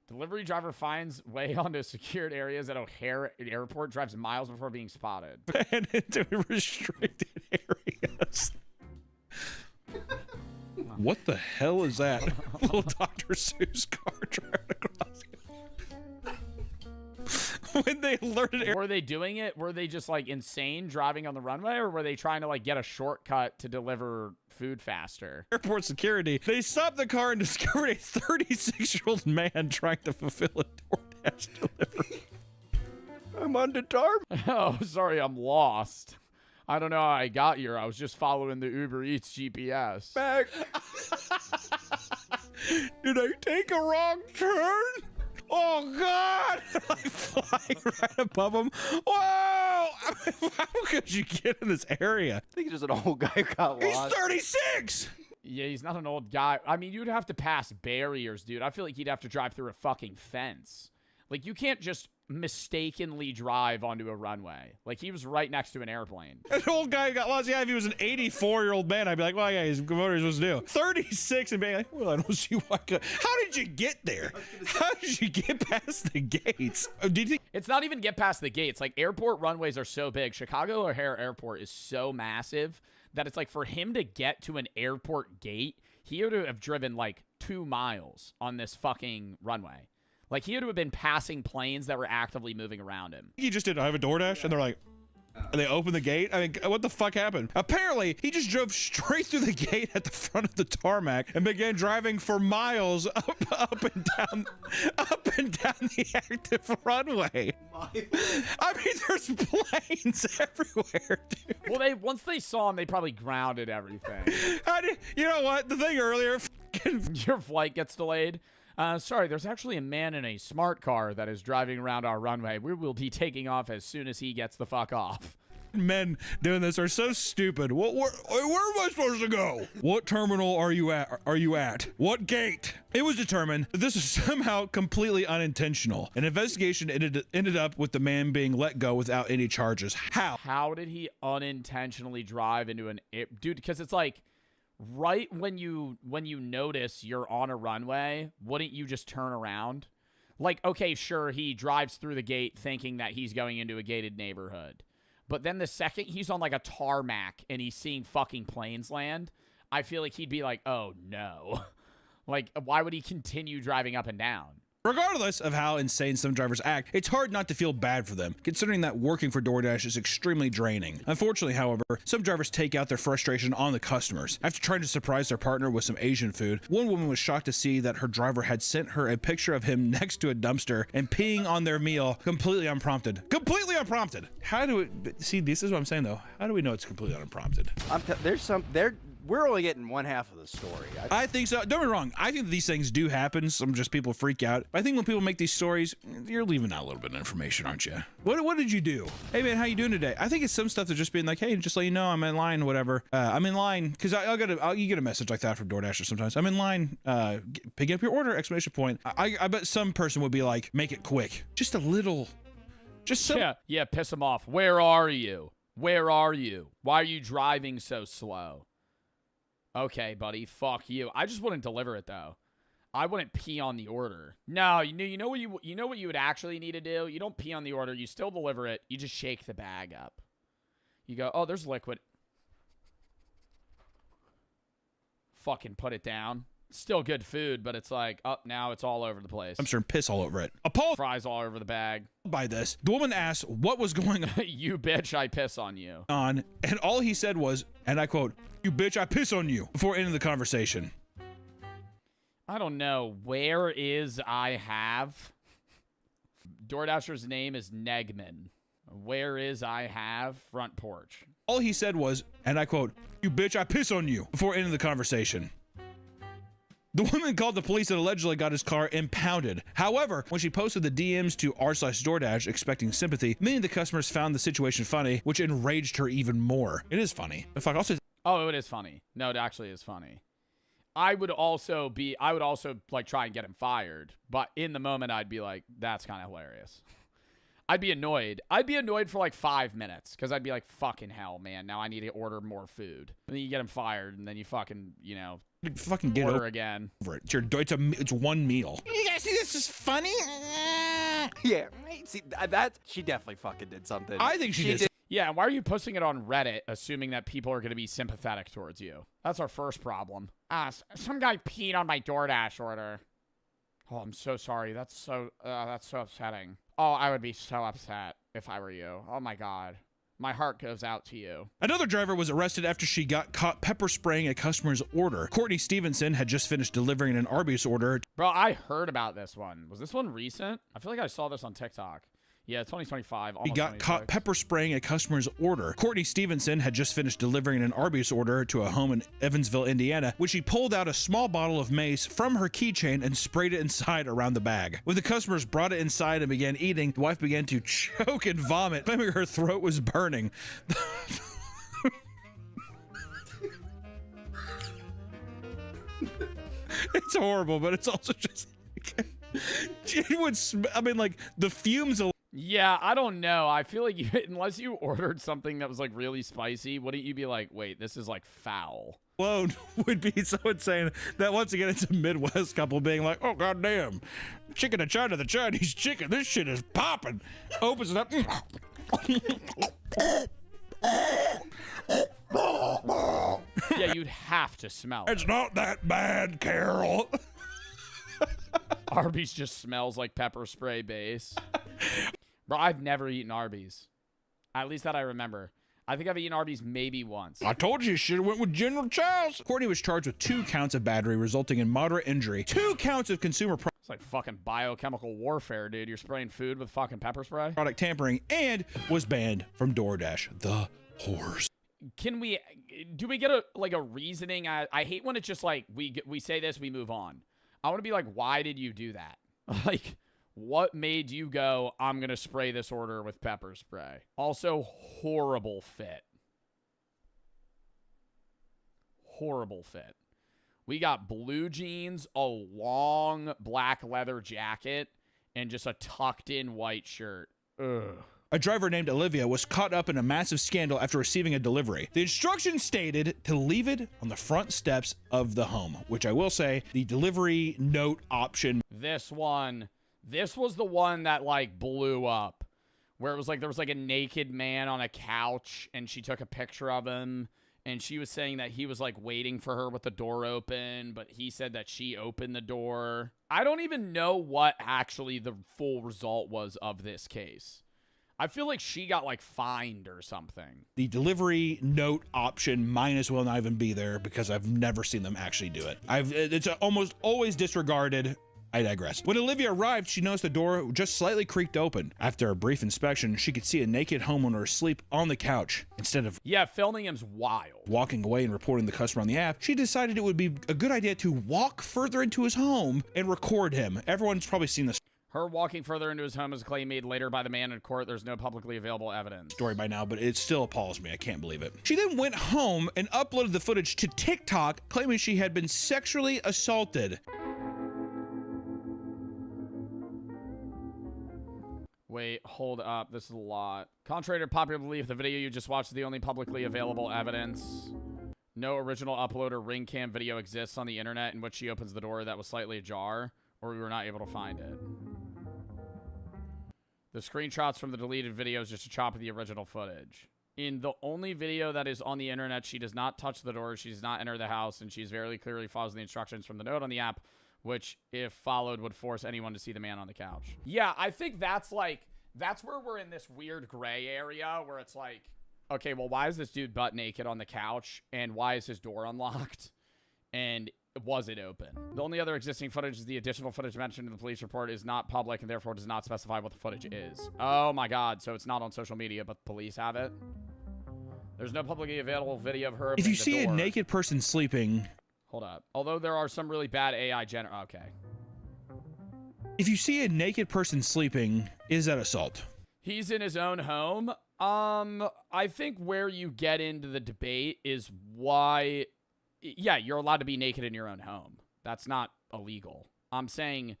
Delivery driver finds way onto secured areas at O'Hare Airport, drives miles before being spotted. And into restricted areas. What the hell is that? Little Dr. Seuss car driving across. When they learn alerted. Were they doing it? Were they just like insane driving on the runway, or were they trying to like get a shortcut to deliver food faster? Airport security. They stopped the car and discovered a 36-year-old man trying to fulfill a DoorDash delivery. I'm on the tarmac. Oh, sorry, I'm lost. I don't know how I got here. I was just following the Uber Eats GPS. Back. Did I take a wrong turn? Oh, God! Like flying right above him. Whoa! How could you get in this area? I think he's just an old guy who got lost. He's 36! Yeah, he's not an old guy. I mean, you'd have to pass barriers, dude. I feel like he'd have to drive through a fucking fence. Like, you can't just mistakenly drive onto a runway. Like, he was right next to an airplane. An old guy who got lost. Yeah, if he was an 84-year-old man, I'd be like, well, yeah, he's what are you supposed to do? 36 and being like, well, I don't see why. How did you get there? How did you get past the gates? Did you think it's not even get past the gates. Like, airport runways are so big. Chicago O'Hare Airport is so massive that it's like for him to get to an airport gate, he had to have driven like 2 miles on this fucking runway. Like, he had to have been passing planes that were actively moving around him. he just did, I have a DoorDash? And they're like, and they open the gate? I mean, what the fuck happened? Apparently, he just drove straight through the gate at the front of the tarmac and began driving for miles up and down the active runway. I mean, there's planes everywhere, dude. Well, once they saw him, they probably grounded everything. You know what? The thing earlier, your flight gets delayed. Sorry, there's actually a man in a smart car that is driving around our runway. We will be taking off as soon as he gets the fuck off. Men doing this are so stupid. Where am I supposed to go? What terminal are you at? What gate? It was determined that this is somehow completely unintentional. An investigation ended up with the man being let go without any charges. How? How did he unintentionally drive into an dude? Because it's like, right when you notice you're on a runway, wouldn't you just turn around? Like, okay, sure, he drives through the gate thinking that he's going into a gated neighborhood. But then the second he's on like a tarmac and he's seeing fucking planes land, I feel like he'd be like, oh no. Like, why would he continue driving up and down? Regardless of how insane some drivers act, it's hard not to feel bad for them, considering that working for DoorDash is extremely draining. Unfortunately, however, some drivers take out their frustration on the customers. After trying to surprise their partner with some Asian food, one woman was shocked to see that her driver had sent her a picture of him next to a dumpster and peeing on their meal completely unprompted. Completely unprompted! How do it... See, this is what I'm saying, though. How do we know it's completely unprompted? We're only getting one half of the story. I think so. Don't get me wrong. I think these things do happen. Some just people freak out. But I think when people make these stories, you're leaving out a little bit of information, aren't you? What did you do? Hey, man, how you doing today? I think it's some stuff that's just being like, hey, just let you know I'm in line, whatever. I'm in line because you get a message like that from DoorDash sometimes. I'm in line. Picking up your order! Exclamation point. I bet some person would be like, make it quick. Just a little. Just some. Yeah. Piss him off. Where are you? Where are you? Why are you driving so slow? Okay, buddy, fuck you. I just wouldn't deliver it though. I wouldn't pee on the order. No, you know what you would actually need to do? You don't pee on the order. You still deliver it. You just shake the bag up. You go, "Oh, there's liquid." Fucking put it down. Still good food, but it's like, oh, now it's all over the place. I'm sure piss all over it. Fries all over the bag. By this, the woman asked what was going on. You bitch, I piss on you. And all he said was, and I quote, "You bitch, I piss on you," before ending the conversation. I don't know. Where is I have? DoorDasher's name is Negman. Where is I have? Front porch. All he said was, and I quote, "You bitch, I piss on you," before ending the conversation. The woman called the police and allegedly got his car impounded. However, when she posted the DMs to r/DoorDash expecting sympathy, many of the customers found the situation funny, which enraged her even more. It is funny. In fact, oh, it is funny. No, it actually is funny. I would also like try and get him fired, but in the moment I'd be like, that's kind of hilarious. I'd be annoyed. I'd be annoyed for like 5 minutes because I'd be like, fucking hell, man. Now I need to order more food. And then you get him fired, and then you fucking, fucking get order again. Over it. It's one meal. You guys think this is funny? Yeah, see that she definitely fucking did something. I think she did. Yeah, why are you posting it on Reddit assuming that people are going to be sympathetic towards you? That's our first problem. Some guy peed on my DoorDash order. Oh, I'm so sorry. That's so upsetting. Oh, I would be so upset. if I were you. Oh my God. My heart goes out to you. Another driver was arrested after she got caught pepper spraying a customer's order. Courtney Stevenson had just finished delivering an Arby's order. Bro, I heard about this one. Was this one recent? I feel like I saw this on TikTok. Yeah, 2025. He got caught pepper spraying a customer's order. Courtney Stevenson had just finished delivering an Arby's order to a home in Evansville, Indiana, when she pulled out a small bottle of mace from her keychain and sprayed it inside around the bag. When the customers brought it inside and began eating, the wife began to choke and vomit, claiming her throat was burning. It's horrible, but it's also just... it would... I mean, like, the fumes... Yeah, I don't know. I feel like unless you ordered something that was like really spicy, wouldn't you be like, wait, this is like foul? Alone would be someone saying that once again it's a Midwest couple being like, oh goddamn, chicken of China, the Chinese chicken, this shit is popping. Opens it up. Yeah, you'd have to smell it. It's not that bad, Carol. Arby's just smells like pepper spray base. Bro, I've never eaten Arby's. At least that I remember. I think I've eaten Arby's maybe once. I told you should have went with General Chow's. Courtney was charged with 2 counts of battery, resulting in moderate injury. 2 counts of consumer It's like fucking biochemical warfare, dude. You're spraying food with fucking pepper spray? product tampering, and was banned from DoorDash. The horse. Do we get a reasoning? I hate when it's just like, we say this, we move on. I want to be like, why did you do that? Like, what made you go, I'm going to spray this order with pepper spray? Also, horrible fit. Horrible fit. We got blue jeans, a long black leather jacket, and just a tucked in white shirt. Ugh. A driver named Olivia was caught up in a massive scandal after receiving a delivery. The instructions stated to leave it on the front steps of the home, which I will say, the delivery note option. This was the one that like blew up, where it was like there was like a naked man on a couch and she took a picture of him and she was saying that he was like waiting for her with the door open, but he said that she opened the door. I don't even know what actually the full result was of this case. I feel like she got like fined or something. The delivery note option might as well not even be there because I've never seen them actually do it. It's almost always disregarded. I digress. When Olivia arrived, she noticed the door just slightly creaked open. After a brief inspection, she could see a naked homeowner asleep on the couch. Instead of filming him's wild. Walking away and reporting the customer on the app, she decided it would be a good idea to walk further into his home and record him. Everyone's probably seen this. Her walking further into his home is a claim made later by the man in court. There's no publicly available evidence. Story by now, but it still appalls me. I can't believe it. She then went home and uploaded the footage to TikTok, claiming she had been sexually assaulted. Wait, hold up. This is a lot. Contrary to popular belief, the video you just watched is the only publicly available evidence. No original upload or ring cam video exists on the internet in which she opens the door that was slightly ajar, or we were not able to find it. The screenshots from the deleted video is just a chop of the original footage. In the only video that is on the internet, she does not touch the door, she does not enter the house, and she's very clearly follows the instructions from the note on the app, which, if followed, would force anyone to see the man on the couch. Yeah, I think that's where we're in this weird gray area where it's like, okay, well, why is this dude butt naked on the couch, and why is his door unlocked? And was it open? The only other existing footage is the additional footage mentioned in the police report is not public and therefore does not specify what the footage is. Oh my God, so it's not on social media, but the police have it? There's no publicly available video of her opening If you the see door. a naked person sleeping... Hold up. Although there are some really bad AI okay. If you see a naked person sleeping, is that assault? He's in his own home. I think where you get into the debate is why... Yeah, you're allowed to be naked in your own home. That's not illegal. I'm saying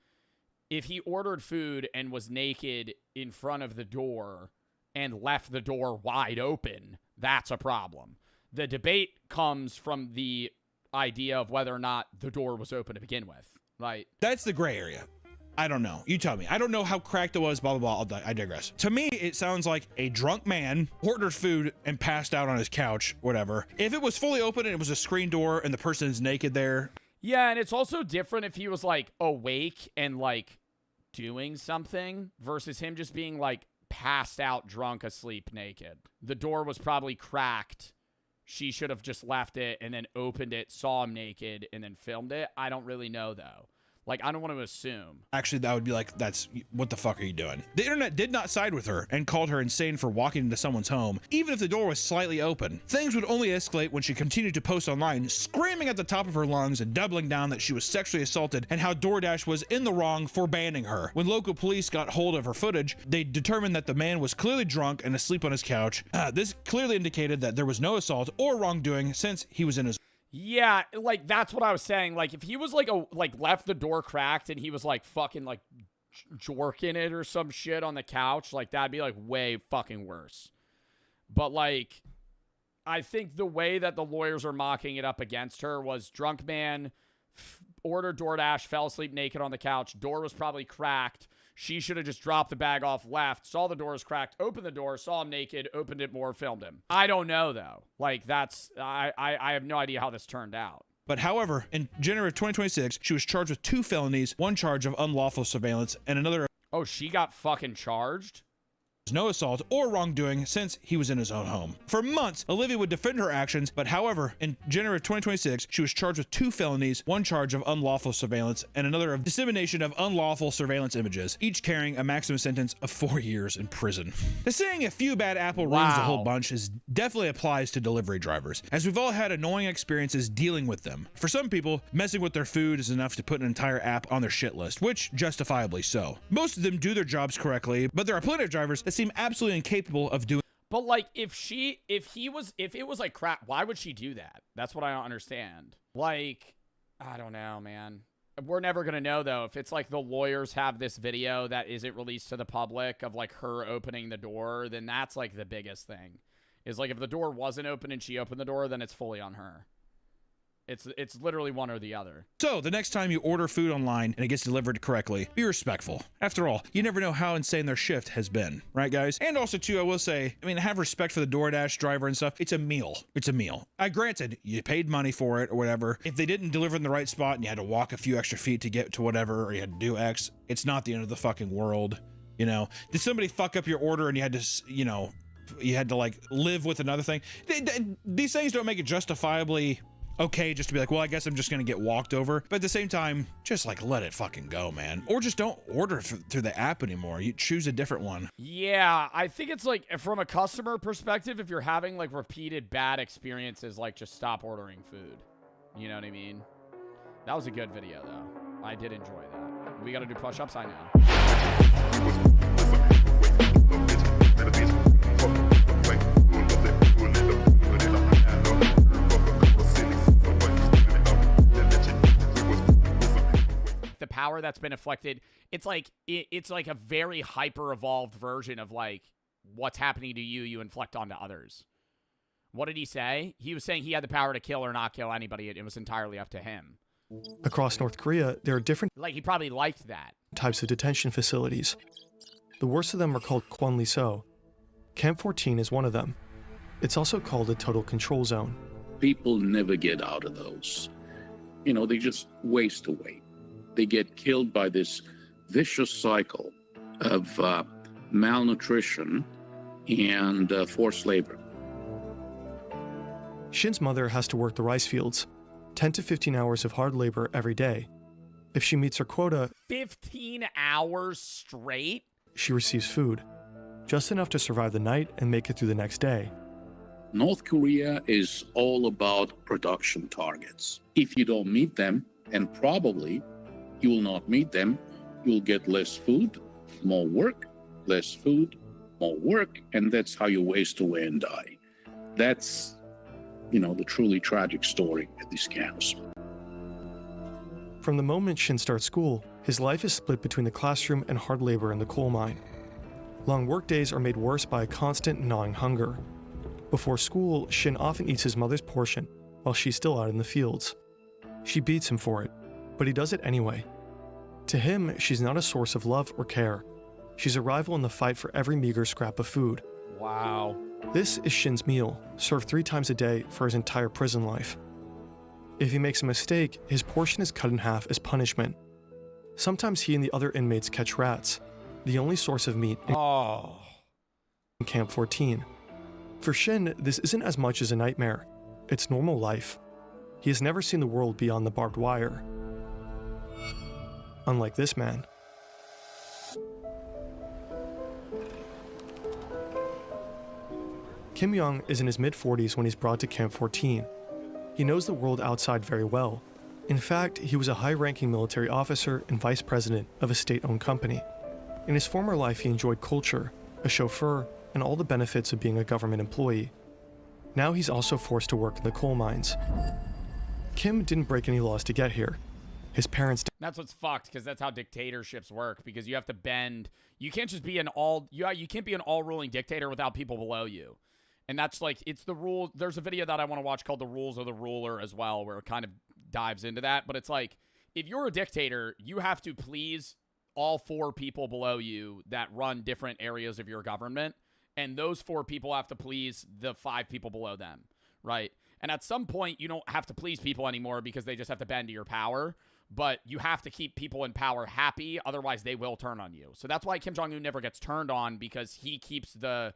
if he ordered food and was naked in front of the door and left the door wide open, that's a problem. The debate comes from the idea of whether or not the door was open to begin with, right? That's the gray area. I don't know. You tell me. I don't know how cracked it was, blah, blah, blah. I digress. To me, it sounds like a drunk man ordered food and passed out on his couch, whatever. If it was fully open and it was a screen door and the person is naked there. Yeah, and it's also different if he was, like, awake and, like, doing something versus him just being, like, passed out, drunk, asleep, naked. The door was probably cracked. She should have just left it and then opened it, saw him naked, and then filmed it. I don't really know, though. Like, I don't want to assume. Actually, that would be like, what the fuck are you doing? The internet did not side with her and called her insane for walking into someone's home, even if the door was slightly open. Things would only escalate when she continued to post online, screaming at the top of her lungs and doubling down that she was sexually assaulted and how DoorDash was in the wrong for banning her. When local police got hold of her footage, they determined that the man was clearly drunk and asleep on his couch. This clearly indicated that there was no assault or wrongdoing since he was in his... Yeah, like, that's what I was saying. Like, if he was, like, left the door cracked and he was, like, fucking, like, jorking it or some shit on the couch, like, that'd be, like, way fucking worse. But, like, I think the way that the lawyers are mocking it up against her was drunk man, ordered DoorDash, fell asleep naked on the couch, door was probably cracked. She should have just dropped the bag off, left, saw the door was cracked, opened the door, saw him naked, opened it more, filmed him. I don't know, though. Like, that's... I have no idea how this turned out. But however, in January of 2026, she was charged with 2 felonies, 1 charge of unlawful surveillance, and another... Oh, she got fucking charged? No assault or wrongdoing since he was in his own home. For months, Olivia would defend her actions, but however, in January of 2026, she was charged with 2 felonies, 1 charge of unlawful surveillance, and another of dissemination of unlawful surveillance images, each carrying a maximum sentence of 4 years in prison. The saying, a few bad apple ruins the whole bunch, definitely applies to delivery drivers, as we've all had annoying experiences dealing with them. For some people, messing with their food is enough to put an entire app on their shit list, which justifiably so. Most of them do their jobs correctly, but there are plenty of drivers that seem absolutely incapable of doing. But like, if it was like crap, why would she do that? That's what I don't understand. Like, I don't know, man. We're never gonna know though. If it's like the lawyers have this video that isn't released to the public of like her opening the door, then that's like the biggest thing. Is like, if the door wasn't open and she opened the door, then it's fully on her. It's literally one or the other. So, the next time you order food online and it gets delivered correctly, be respectful. After all, you never know how insane their shift has been, right guys? And also too, I will say, I mean, have respect for the DoorDash driver and stuff. It's a meal. It's a meal. Granted, you paid money for it or whatever. If they didn't deliver in the right spot and you had to walk a few extra feet to get to whatever, or you had to do X, it's not the end of the fucking world. You know, did somebody fuck up your order and you had to, you know, you had to like live with another thing? These things don't make it justifiably okay just to be like, well, I guess I'm just gonna get walked over. But at the same time, just like let it fucking go, man. Or just don't order through the app anymore. You choose a different one. Yeah, I think it's like, from a customer perspective, if you're having like repeated bad experiences, like just stop ordering food. You know what I mean? That was a good video though. I did enjoy that. We gotta do push-ups, I know. The power that's been inflicted, it's like a very hyper evolved version of like what's happening to you inflict onto others. What did he say? He was saying he had the power to kill or not kill anybody. It was entirely up to him. Across North Korea, there are different Like, he probably liked that. types of detention facilities. The worst of them are called Kwanliso. Camp 14 is one of them. It's also called a total control zone. People never get out of those. You know, they just waste away. They get killed by this vicious cycle of malnutrition and forced labor. Shin's mother has to work the rice fields, 10 to 15 hours of hard labor every day. If she meets her quota, 15 hours straight? She receives food, just enough to survive the night and make it through the next day. North Korea is all about production targets. If you don't meet them, and probably you will not meet them, you'll get less food, more work, less food, more work, and that's how you waste away and die. That's, you know, the truly tragic story at these camps. From the moment Shin starts school, his life is split between the classroom and hard labor in the coal mine. Long work days are made worse by a constant gnawing hunger. Before school, Shin often eats his mother's portion while she's still out in the fields. She beats him for it, but he does it anyway. To him, she's not a source of love or care. She's a rival in the fight for every meager scrap of food. Wow. This is Shin's meal, served 3 times a day for his entire prison life. If he makes a mistake, his portion is cut in half as punishment. Sometimes he and the other inmates catch rats, the only source of meat. Camp 14. For Shin, this isn't as much as a nightmare. It's normal life. He has never seen the world beyond the barbed wire. Unlike this man. Kim Young is in his mid-40s when he's brought to Camp 14. He knows the world outside very well. In fact, he was a high-ranking military officer and vice president of a state-owned company. In his former life, he enjoyed culture, a chauffeur, and all the benefits of being a government employee. Now he's also forced to work in the coal mines. Kim didn't break any laws to get here. His parents... That's what's fucked, because that's how dictatorships work, because you have to bend... You can't just be an all... You can't be an all-ruling dictator without people below you. And that's like, it's the rule. There's a video that I want to watch called The Rules of the Ruler as well, where it kind of dives into that. But it's like, if you're a dictator, you have to please all 4 people below you that run different areas of your government. And those 4 people have to please the 5 people below them, right? And at some point, you don't have to please people anymore because they just have to bend to your power. But you have to keep people in power happy, otherwise they will turn on you. So that's why Kim Jong-un never gets turned on, because he keeps the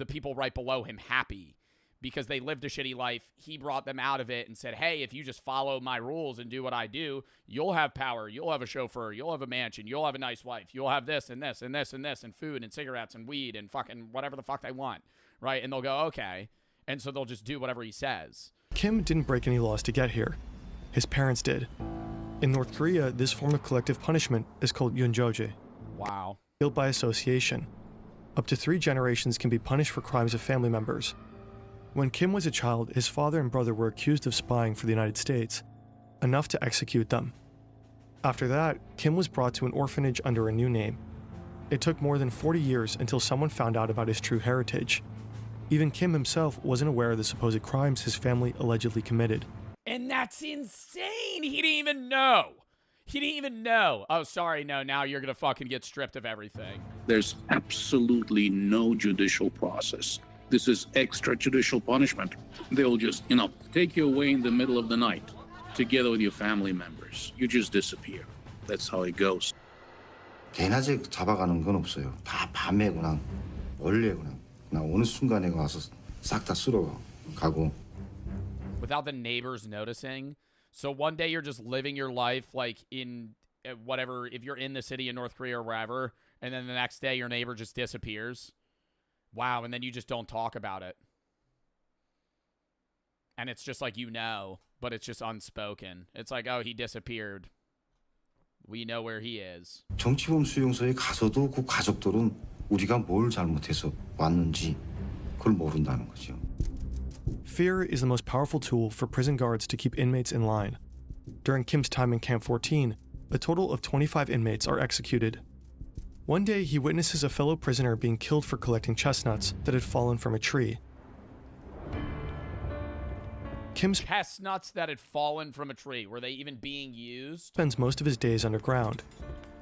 people right below him happy, because they lived a shitty life. He brought them out of it and said, hey, if you just follow my rules and do what I do, you'll have power. You'll have a chauffeur. You'll have a mansion. You'll have a nice wife. You'll have this and this and this and this and food and cigarettes and weed and fucking whatever the fuck they want, right? And they'll go, okay. And so they'll just do whatever he says. Kim didn't break any laws to get here. His parents did. In North Korea, this form of collective punishment is called yunjoje. Wow. Guilt by association. Up to 3 generations can be punished for crimes of family members. When Kim was a child, his father and brother were accused of spying for the United States, enough to execute them. After that, Kim was brought to an orphanage under a new name. It took more than 40 years until someone found out about his true heritage. Even Kim himself wasn't aware of the supposed crimes his family allegedly committed. And that's insane! He didn't even know! He didn't even know. Oh, sorry, no, now you're gonna fucking get stripped of everything. There's absolutely no judicial process. This is extrajudicial punishment. They'll just, take you away in the middle of the night, together with your family members. You just disappear. That's how it goes. 개낮에 잡아가는 건 없어요. 다 밤에 그냥 원래 그냥 어느 순간에 와서 싹 다 쓸어가고. Without the neighbors noticing. So one day you're just living your life like in whatever, if you're in the city in North Korea or wherever, and then the next day your neighbor just disappears. Wow, and then you just don't talk about it. And it's just like, but it's just unspoken. It's like, oh, he disappeared. We know where he is. 정치범 수용소에 가서도 그 가족들은 우리가 뭘 잘못해서 왔는지 그걸 모른다는 거죠. Fear is the most powerful tool for prison guards to keep inmates in line. During Kim's time in Camp 14, a total of 25 inmates are executed. One day, he witnesses a fellow prisoner being killed for collecting chestnuts that had fallen from a tree. Kim's chestnuts that had fallen from a tree. Were they even being used? Spends most of his days underground.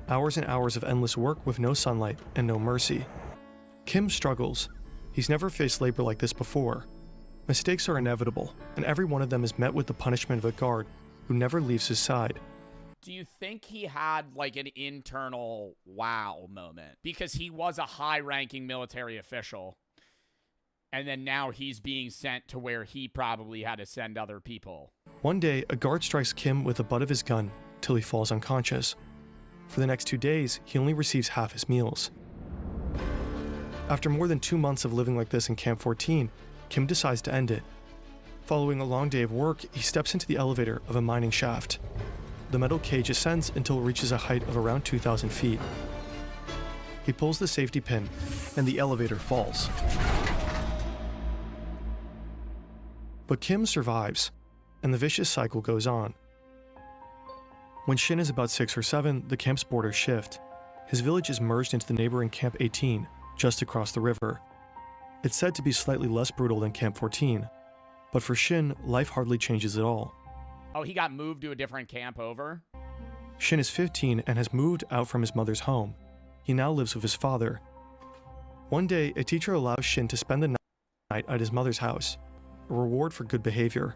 Hours and hours of endless work with no sunlight and no mercy. Kim struggles. He's never faced labor like this before. Mistakes are inevitable, and every one of them is met with the punishment of a guard who never leaves his side. Do you think he had like an internal wow moment? Because he was a high-ranking military official, and then now he's being sent to where he probably had to send other people. One day, a guard strikes Kim with the butt of his gun till he falls unconscious. For the next 2 days, he only receives half his meals. After more than 2 months of living like this in Camp 14, Kim decides to end it. Following a long day of work, he steps into the elevator of a mining shaft. The metal cage ascends until it reaches a height of around 2,000 feet. He pulls the safety pin, and the elevator falls. But Kim survives, and the vicious cycle goes on. When Shin is about 6 or 7, the camp's borders shift. His village is merged into the neighboring Camp 18, just across the river. It's said to be slightly less brutal than Camp 14, but for Shin, life hardly changes at all. Oh, he got moved to a different camp over? Shin is 15 and has moved out from his mother's home. He now lives with his father. One day, a teacher allows Shin to spend the night at his mother's house, a reward for good behavior.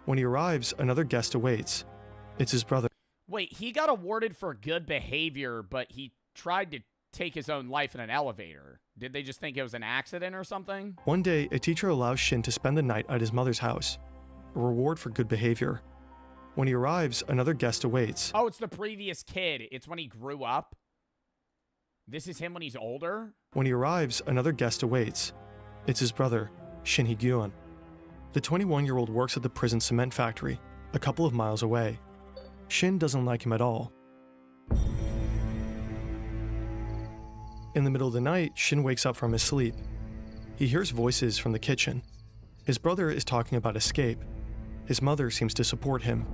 When he arrives, another guest awaits. It's his brother. Wait, he got awarded for good behavior, but he tried to take his own life in an elevator? Did they just think it was an accident or something? One day, a teacher allows Shin to spend the night at his mother's house, a reward for good behavior. When he arrives, another guest awaits. Oh, it's the previous kid. It's when he grew up. This is him when he's older? When he arrives, another guest awaits. It's his brother, Shin Hee-gyun. The 21-year-old works at the prison cement factory, a couple of miles away. Shin doesn't like him at all. In the middle of the night, Shin wakes up from his sleep. He hears voices from the kitchen. His brother is talking about escape. His mother seems to support him.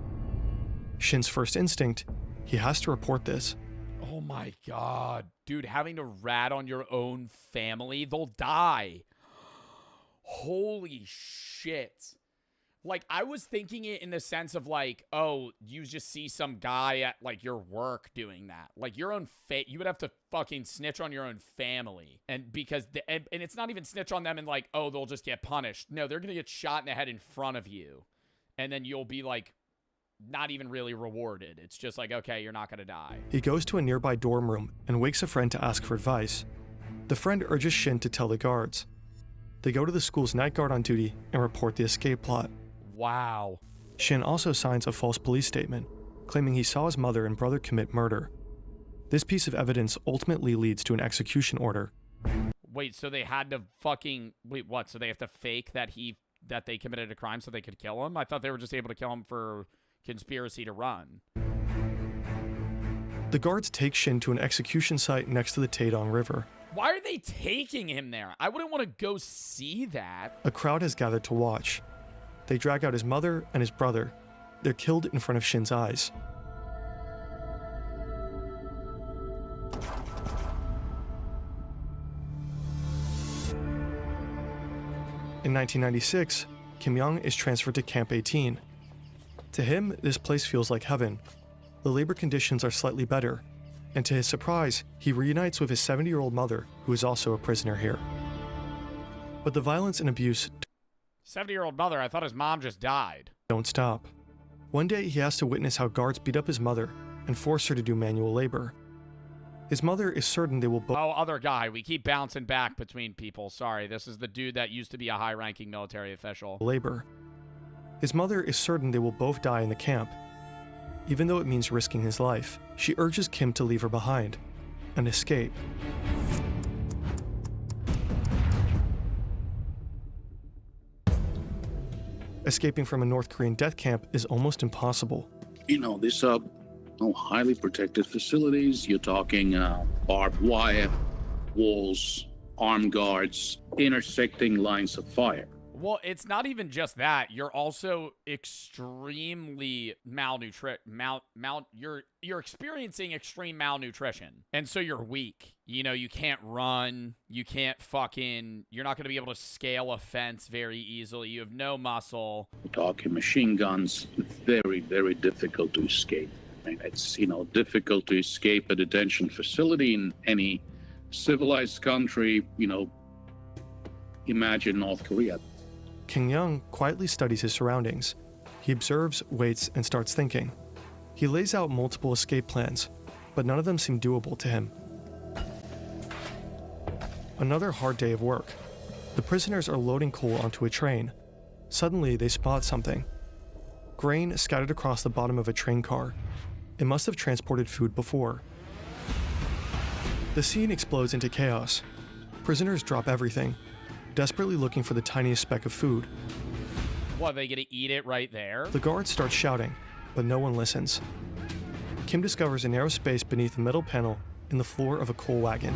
Shin's first instinct, he has to report this. Oh my god. Dude, having to rat on your own family, they'll die. Holy shit. Like, I was thinking it in the sense of like, oh, you just see some guy at like your work doing that. Like your own you would have to fucking snitch on your own family. And because, and it's not even snitch on them and like, oh, they'll just get punished. No, they're going to get shot in the head in front of you. And then you'll be like, not even really rewarded. It's just like, okay, you're not going to die. He goes to a nearby dorm room and wakes a friend to ask for advice. The friend urges Shin to tell the guards. They go to the school's night guard on duty and report the escape plot. Wow. Shin also signs a false police statement, claiming he saw his mother and brother commit murder. This piece of evidence ultimately leads to an execution order. Wait, so they had to fucking... Wait, what? So they have to fake that they committed a crime so they could kill him? I thought they were just able to kill him for conspiracy to run. The guards take Shin to an execution site next to the Taedong River. Why are they taking him there? I wouldn't want to go see that. A crowd has gathered to watch. They drag out his mother and his brother. They're killed in front of Shin's eyes. In 1996, Kim Young is transferred to Camp 18. To him, this place feels like heaven. The labor conditions are slightly better, and to his surprise, he reunites with his 70-year-old mother, who is also a prisoner here. But the violence and abuse 70-year-old mother, I thought his mom just died. Don't stop. One day, he has to witness how guards beat up his mother and force her to do manual labor. His mother is certain they will both... Oh, other guy. We keep bouncing back between people. Sorry, this is the dude that used to be a high-ranking military official. Labor. His mother is certain they will both die in the camp. Even though it means risking his life, she urges Kim to leave her behind and escape. Escaping from a North Korean death camp is almost impossible. You know, these are highly protected facilities. You're talking barbed wire, walls, armed guards, intersecting lines of fire. Well, it's not even just that. You're also extremely you're experiencing extreme malnutrition. And so you're weak. You know, you can't run. You can't you're not going to be able to scale a fence very easily. You have no muscle. We're talking machine guns. Very, very difficult to escape. And it's, difficult to escape a detention facility in any civilized country. Imagine North Korea. Kim Young quietly studies his surroundings. He observes, waits, and starts thinking. He lays out multiple escape plans, but none of them seem doable to him. Another hard day of work. The prisoners are loading coal onto a train. Suddenly, they spot something. Grain scattered across the bottom of a train car. It must have transported food before. The scene explodes into chaos. Prisoners drop everything, desperately looking for the tiniest speck of food. What, are they gonna eat it right there? The guards start shouting, but no one listens. Kim discovers a narrow space beneath a metal panel in the floor of a coal wagon.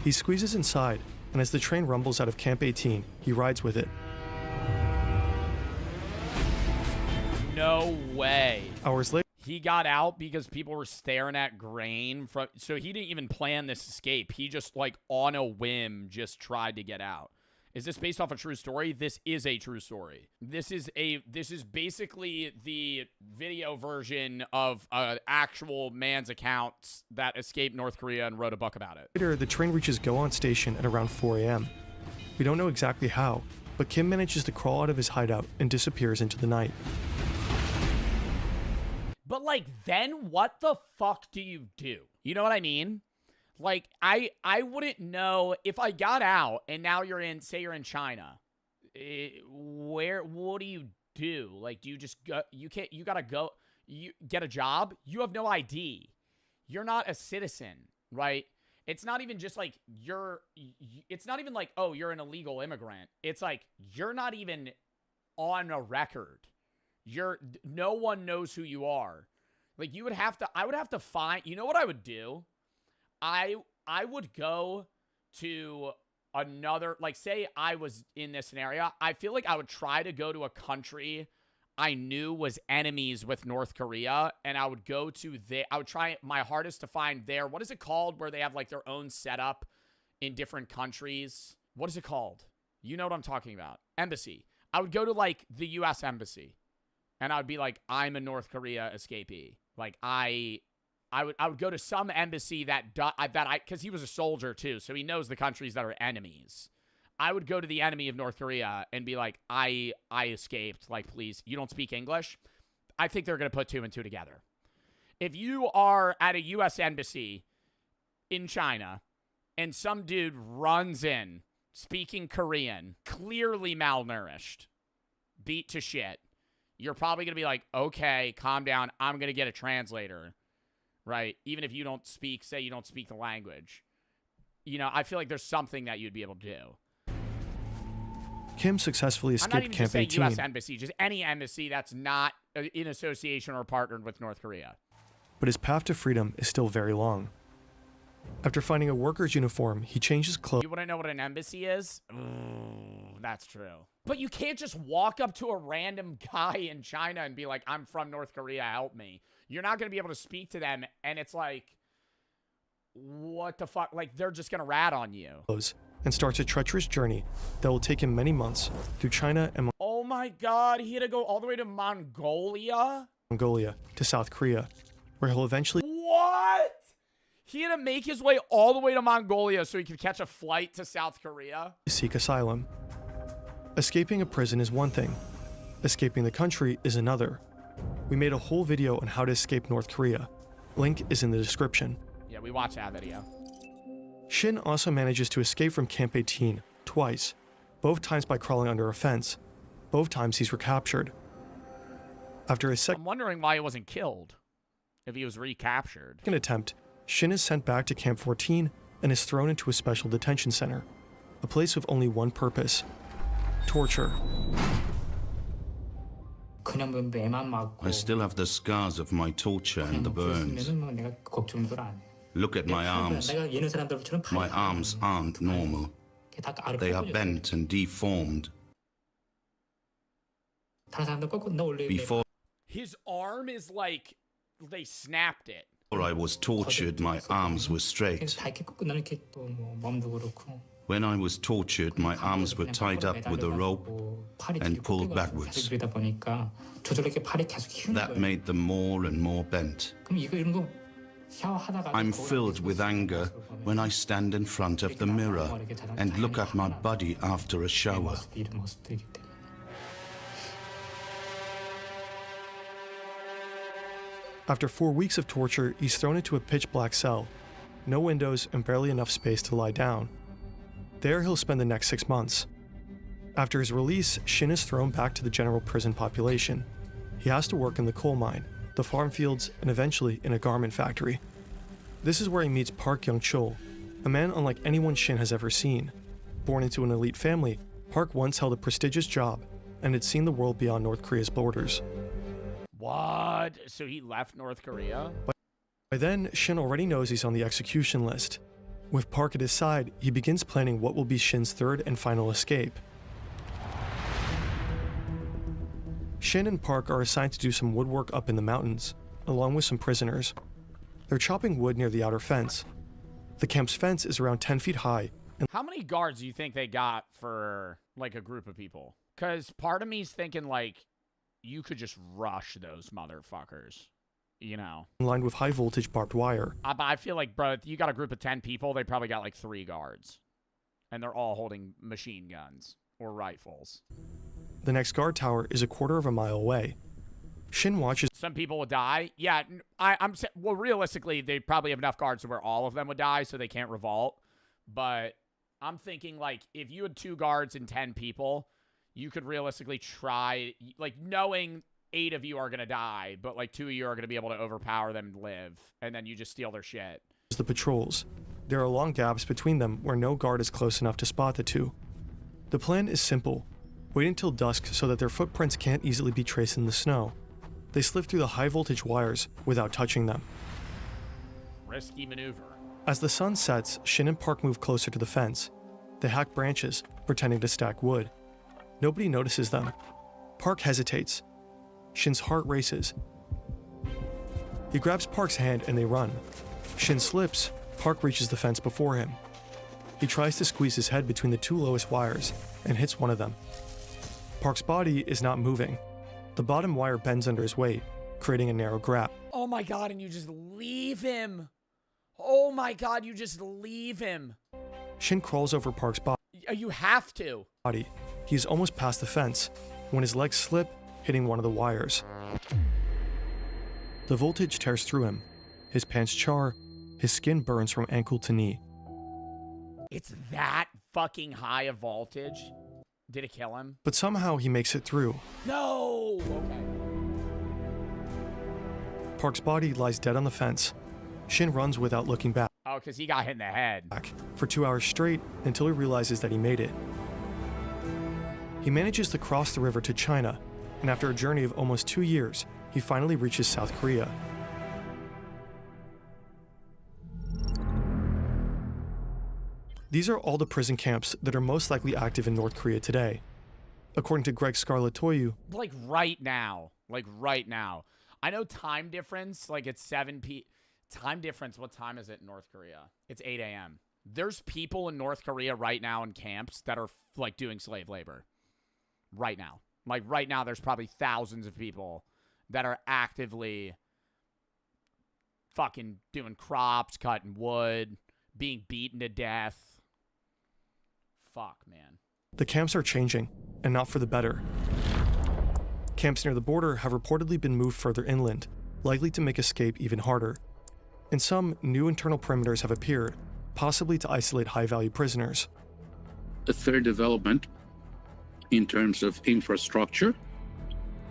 He squeezes inside, and as the train rumbles out of Camp 18, he rides with it. No way. Hours later, he got out because people were staring at grain so he didn't even plan this escape. He just on a whim just tried to get out. Is this based off a true story? This is a true story. This is basically the video version of an actual man's account that escaped North Korea and wrote a book about it. Later, the train reaches Goan Station at around 4 a.m. We don't know exactly how, but Kim manages to crawl out of his hideout and disappears into the night. But then what the fuck do you do? You know what I mean? Like, I wouldn't know if I got out and now say you're in China. What do you do? Like, do you just go? You gotta go. You get a job. You have no ID. You're not a citizen, right? It's not even just like it's not even like, oh, you're an illegal immigrant. It's like you're not even on a record. No one knows who you are. Like, I would have to find, you know what I would do? I would go to another, like, say I was in this scenario, I feel like I would try to go to a country I knew was enemies with North Korea, and I would go to I would try my hardest to find what is it called, where they have like their own setup in different countries? What is it called? You know what I'm talking about. Embassy. I would go to like the US embassy, and I would be like, I'm a North Korea escapee. Like, I would go to some embassy because he was a soldier too, so he knows the countries that are enemies. I would go to the enemy of North Korea and be like, I escaped. Like, please, you don't speak English? I think they're going to put 2 and 2 together. If you are at a U.S. embassy in China and some dude runs in speaking Korean, clearly malnourished, beat to shit, you're probably going to be like, okay, calm down. I'm going to get a translator, right? Even if you don't speak, say you don't speak the language. You know, I feel like there's something that you'd be able to do. Kim successfully escaped I'm not even Camp just saying 18. U.S. embassy, just any embassy that's not in association or partnered with North Korea. But his path to freedom is still very long. After finding a worker's uniform, he changes clothes. You want to know what an embassy is? Ooh, that's true. But you can't just walk up to a random guy in China and be like, I'm from North Korea, help me. You're not going to be able to speak to them, and it's like, what the fuck? Like, they're just going to rat on you. And starts a treacherous journey that will take him many months through China and Oh my god, he had to go all the way to Mongolia to South Korea, where he'll eventually What? He had to make his way all the way to Mongolia so he could catch a flight to South Korea? seek asylum. Escaping a prison is one thing. Escaping the country is another. We made a whole video on how to escape North Korea. Link is in the description. Yeah, we watched that video. Shin also manages to escape from Camp 18 twice, both times by crawling under a fence. Both times he's recaptured. After his I'm wondering why he wasn't killed if he was recaptured. second attempt, Shin is sent back to Camp 14 and is thrown into a special detention center, a place with only one purpose: torture. I still have the scars of my torture and the burns. Look at my arms. My arms aren't normal. They are bent and deformed. Before His arm is like they snapped it. I was tortured, my arms were straight. When I was tortured, my arms were tied up with a rope and pulled backwards. That made them more and more bent. I'm filled with anger when I stand in front of the mirror and look at my body after a shower. After 4 weeks of torture, he's thrown into a pitch-black cell. No windows and barely enough space to lie down. There he'll spend the next 6 months. After his release, Shin is thrown back to the general prison population. He has to work in the coal mine, the farm fields, and eventually in a garment factory. This is where he meets Park Young-chul, a man unlike anyone Shin has ever seen. Born into an elite family, Park once held a prestigious job and had seen the world beyond North Korea's borders. What? So he left North Korea? By then, Shin already knows he's on the execution list. With Park at his side, he begins planning what will be Shin's third and final escape. Shin and Park are assigned to do some woodwork up in the mountains, along with some prisoners. They're chopping wood near the outer fence. The camp's fence is around 10 feet high. And How many guards do you think they got for, like, a group of people? Because part of me's thinking, like, you could just rush those motherfuckers, you know? lined with high-voltage barbed wire. I feel like, bro, if you got a group of 10 people, they probably got, like, 3 guards. And they're all holding machine guns or rifles. The next guard tower is a quarter of a mile away. Shin watches. Some people would die. Yeah, well, realistically, they probably have enough guards to where all of them would die, so they can't revolt. But I'm thinking, like, if you had 2 guards and 10 people, you could realistically try, like, knowing 8 of you are going to die, but, like, 2 of you are going to be able to overpower them and live, and then you just steal their shit. The patrols. There are long gaps between them where no guard is close enough to spot the 2. The plan is simple. Wait until dusk so that their footprints can't easily be traced in the snow. They slip through the high-voltage wires without touching them. Risky maneuver. As the sun sets, Shin and Park move closer to the fence. They hack branches, pretending to stack wood. Nobody notices them. Park hesitates. Shin's heart races. He grabs Park's hand and they run. Shin slips. Park reaches the fence before him. He tries to squeeze his head between the 2 lowest wires and hits one of them. Park's body is not moving. The bottom wire bends under his weight, creating a narrow gap. Oh my god, and you just leave him. Oh my god, you just leave him. Shin crawls over Park's You have to. body. He's almost past the fence when his legs slip, hitting one of the wires. The voltage tears through him. His pants char. His skin burns from ankle to knee. It's that fucking high of voltage. Did it kill him? But somehow he makes it through. No! Okay. Park's body lies dead on the fence. Shin runs without looking back. Oh, because he got hit in the head. For 2 hours straight until he realizes that he made it. He manages to cross the river to China, and after a journey of almost 2 years, he finally reaches South Korea. These are all the prison camps that are most likely active in North Korea today. According to Greg Scarlatoiu, Like right now. Like right now. I know time difference, like it's 7 p. Time difference, what time is it in North Korea? It's 8 a.m. There's people in North Korea right now in camps that are like doing slave labor. Right now. Like right now, there's probably thousands of people that are actively fucking doing crops, cutting wood, being beaten to death. Fuck, man. the camps are changing, and not for the better. Camps near the border have reportedly been moved further inland, likely to make escape even harder. And some new internal perimeters have appeared, possibly to isolate high-value prisoners. The third development, in terms of infrastructure,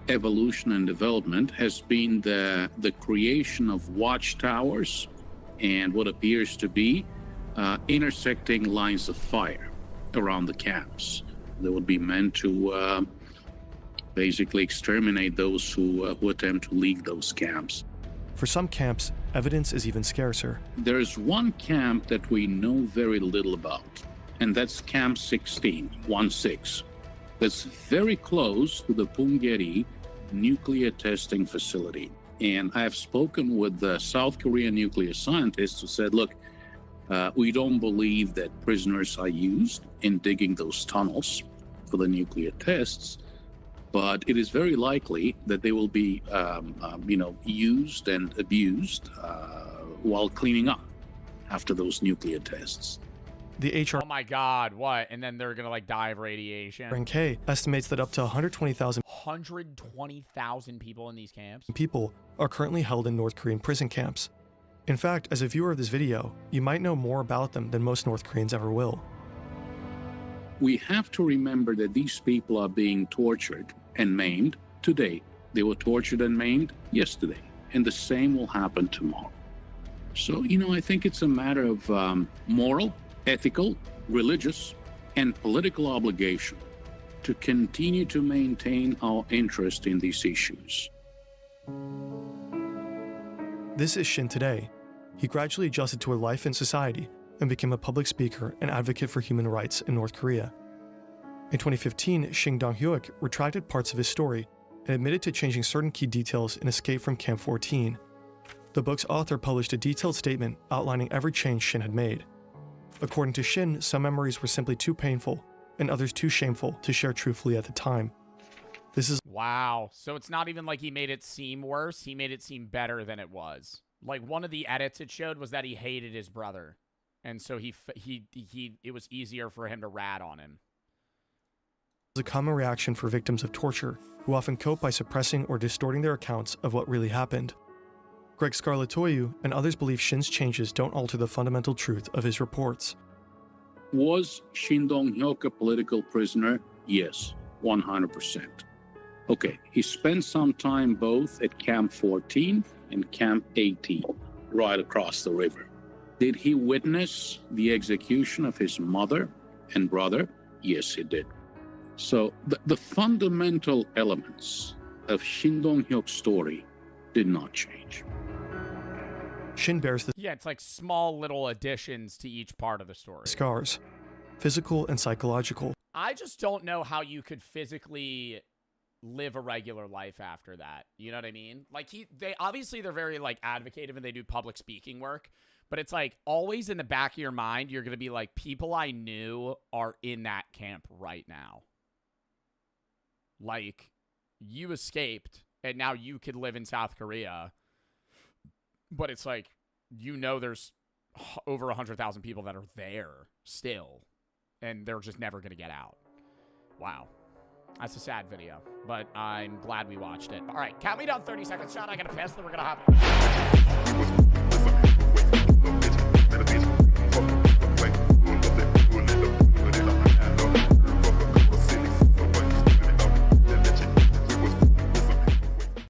evolution and development, has been the creation of watchtowers and what appears to be intersecting lines of fire around the camps. They would be meant to basically exterminate those who attempt to leave those camps. For some camps, evidence is even scarcer. There's one camp that we know very little about, and that's Camp 16, 1-6. That's very close to the Punggye-ri nuclear testing facility. And I have spoken with the South Korean nuclear scientists who said, look, we don't believe that prisoners are used in digging those tunnels for the nuclear tests, but it is very likely that they will be, used and abused while cleaning up after those nuclear tests. The HR Oh my God, what? And then they're gonna die of radiation. RNK estimates that up to 120,000 people in these camps. people are currently held in North Korean prison camps. In fact, as a viewer of this video, you might know more about them than most North Koreans ever will. We have to remember that these people are being tortured and maimed today. They were tortured and maimed yesterday, and the same will happen tomorrow. So, I think it's a matter of moral, ethical, religious, and political obligation to continue to maintain our interest in these issues. This is Shin today. He gradually adjusted to a life in society and became a public speaker and advocate for human rights in North Korea. In 2015, Shin Dong-hyuk retracted parts of his story and admitted to changing certain key details in Escape from Camp 14. The book's author published a detailed statement outlining every change Shin had made. According to Shin, some memories were simply too painful and others too shameful to share truthfully at the time. This is Wow. So it's not even like he made it seem worse. He made it seem better than it was. Like one of the edits it showed was that he hated his brother. And so it was easier for him to rat on him. a common reaction for victims of torture, who often cope by suppressing or distorting their accounts of what really happened. Greg Scarlatoiu and others believe Shin's changes don't alter the fundamental truth of his reports. Was Shin Dong-hyuk a political prisoner? Yes, 100%. Okay, he spent some time both at Camp 14 and Camp 18, right across the river. Did he witness the execution of his mother and brother? Yes, he did. So the fundamental elements of Shin Dong-hyuk's story did not change. Shin bears the Yeah, it's like small little additions to each part of the story. scars, physical and psychological. I just don't know how you could physically live a regular life after that. You know what I mean? Like they're very like advocative and they do public speaking work, but it's like always in the back of your mind, you're going to be like, people I knew are in that camp right now. Like, you escaped and now you could live in South Korea, but it's like, you know, there's over 100,000 people that are there still, and they're just never going to get out. Wow. That's a sad video, but I'm glad we watched it. All right, count me down 30 seconds. Sean, I got to piss, then we're going to hop in.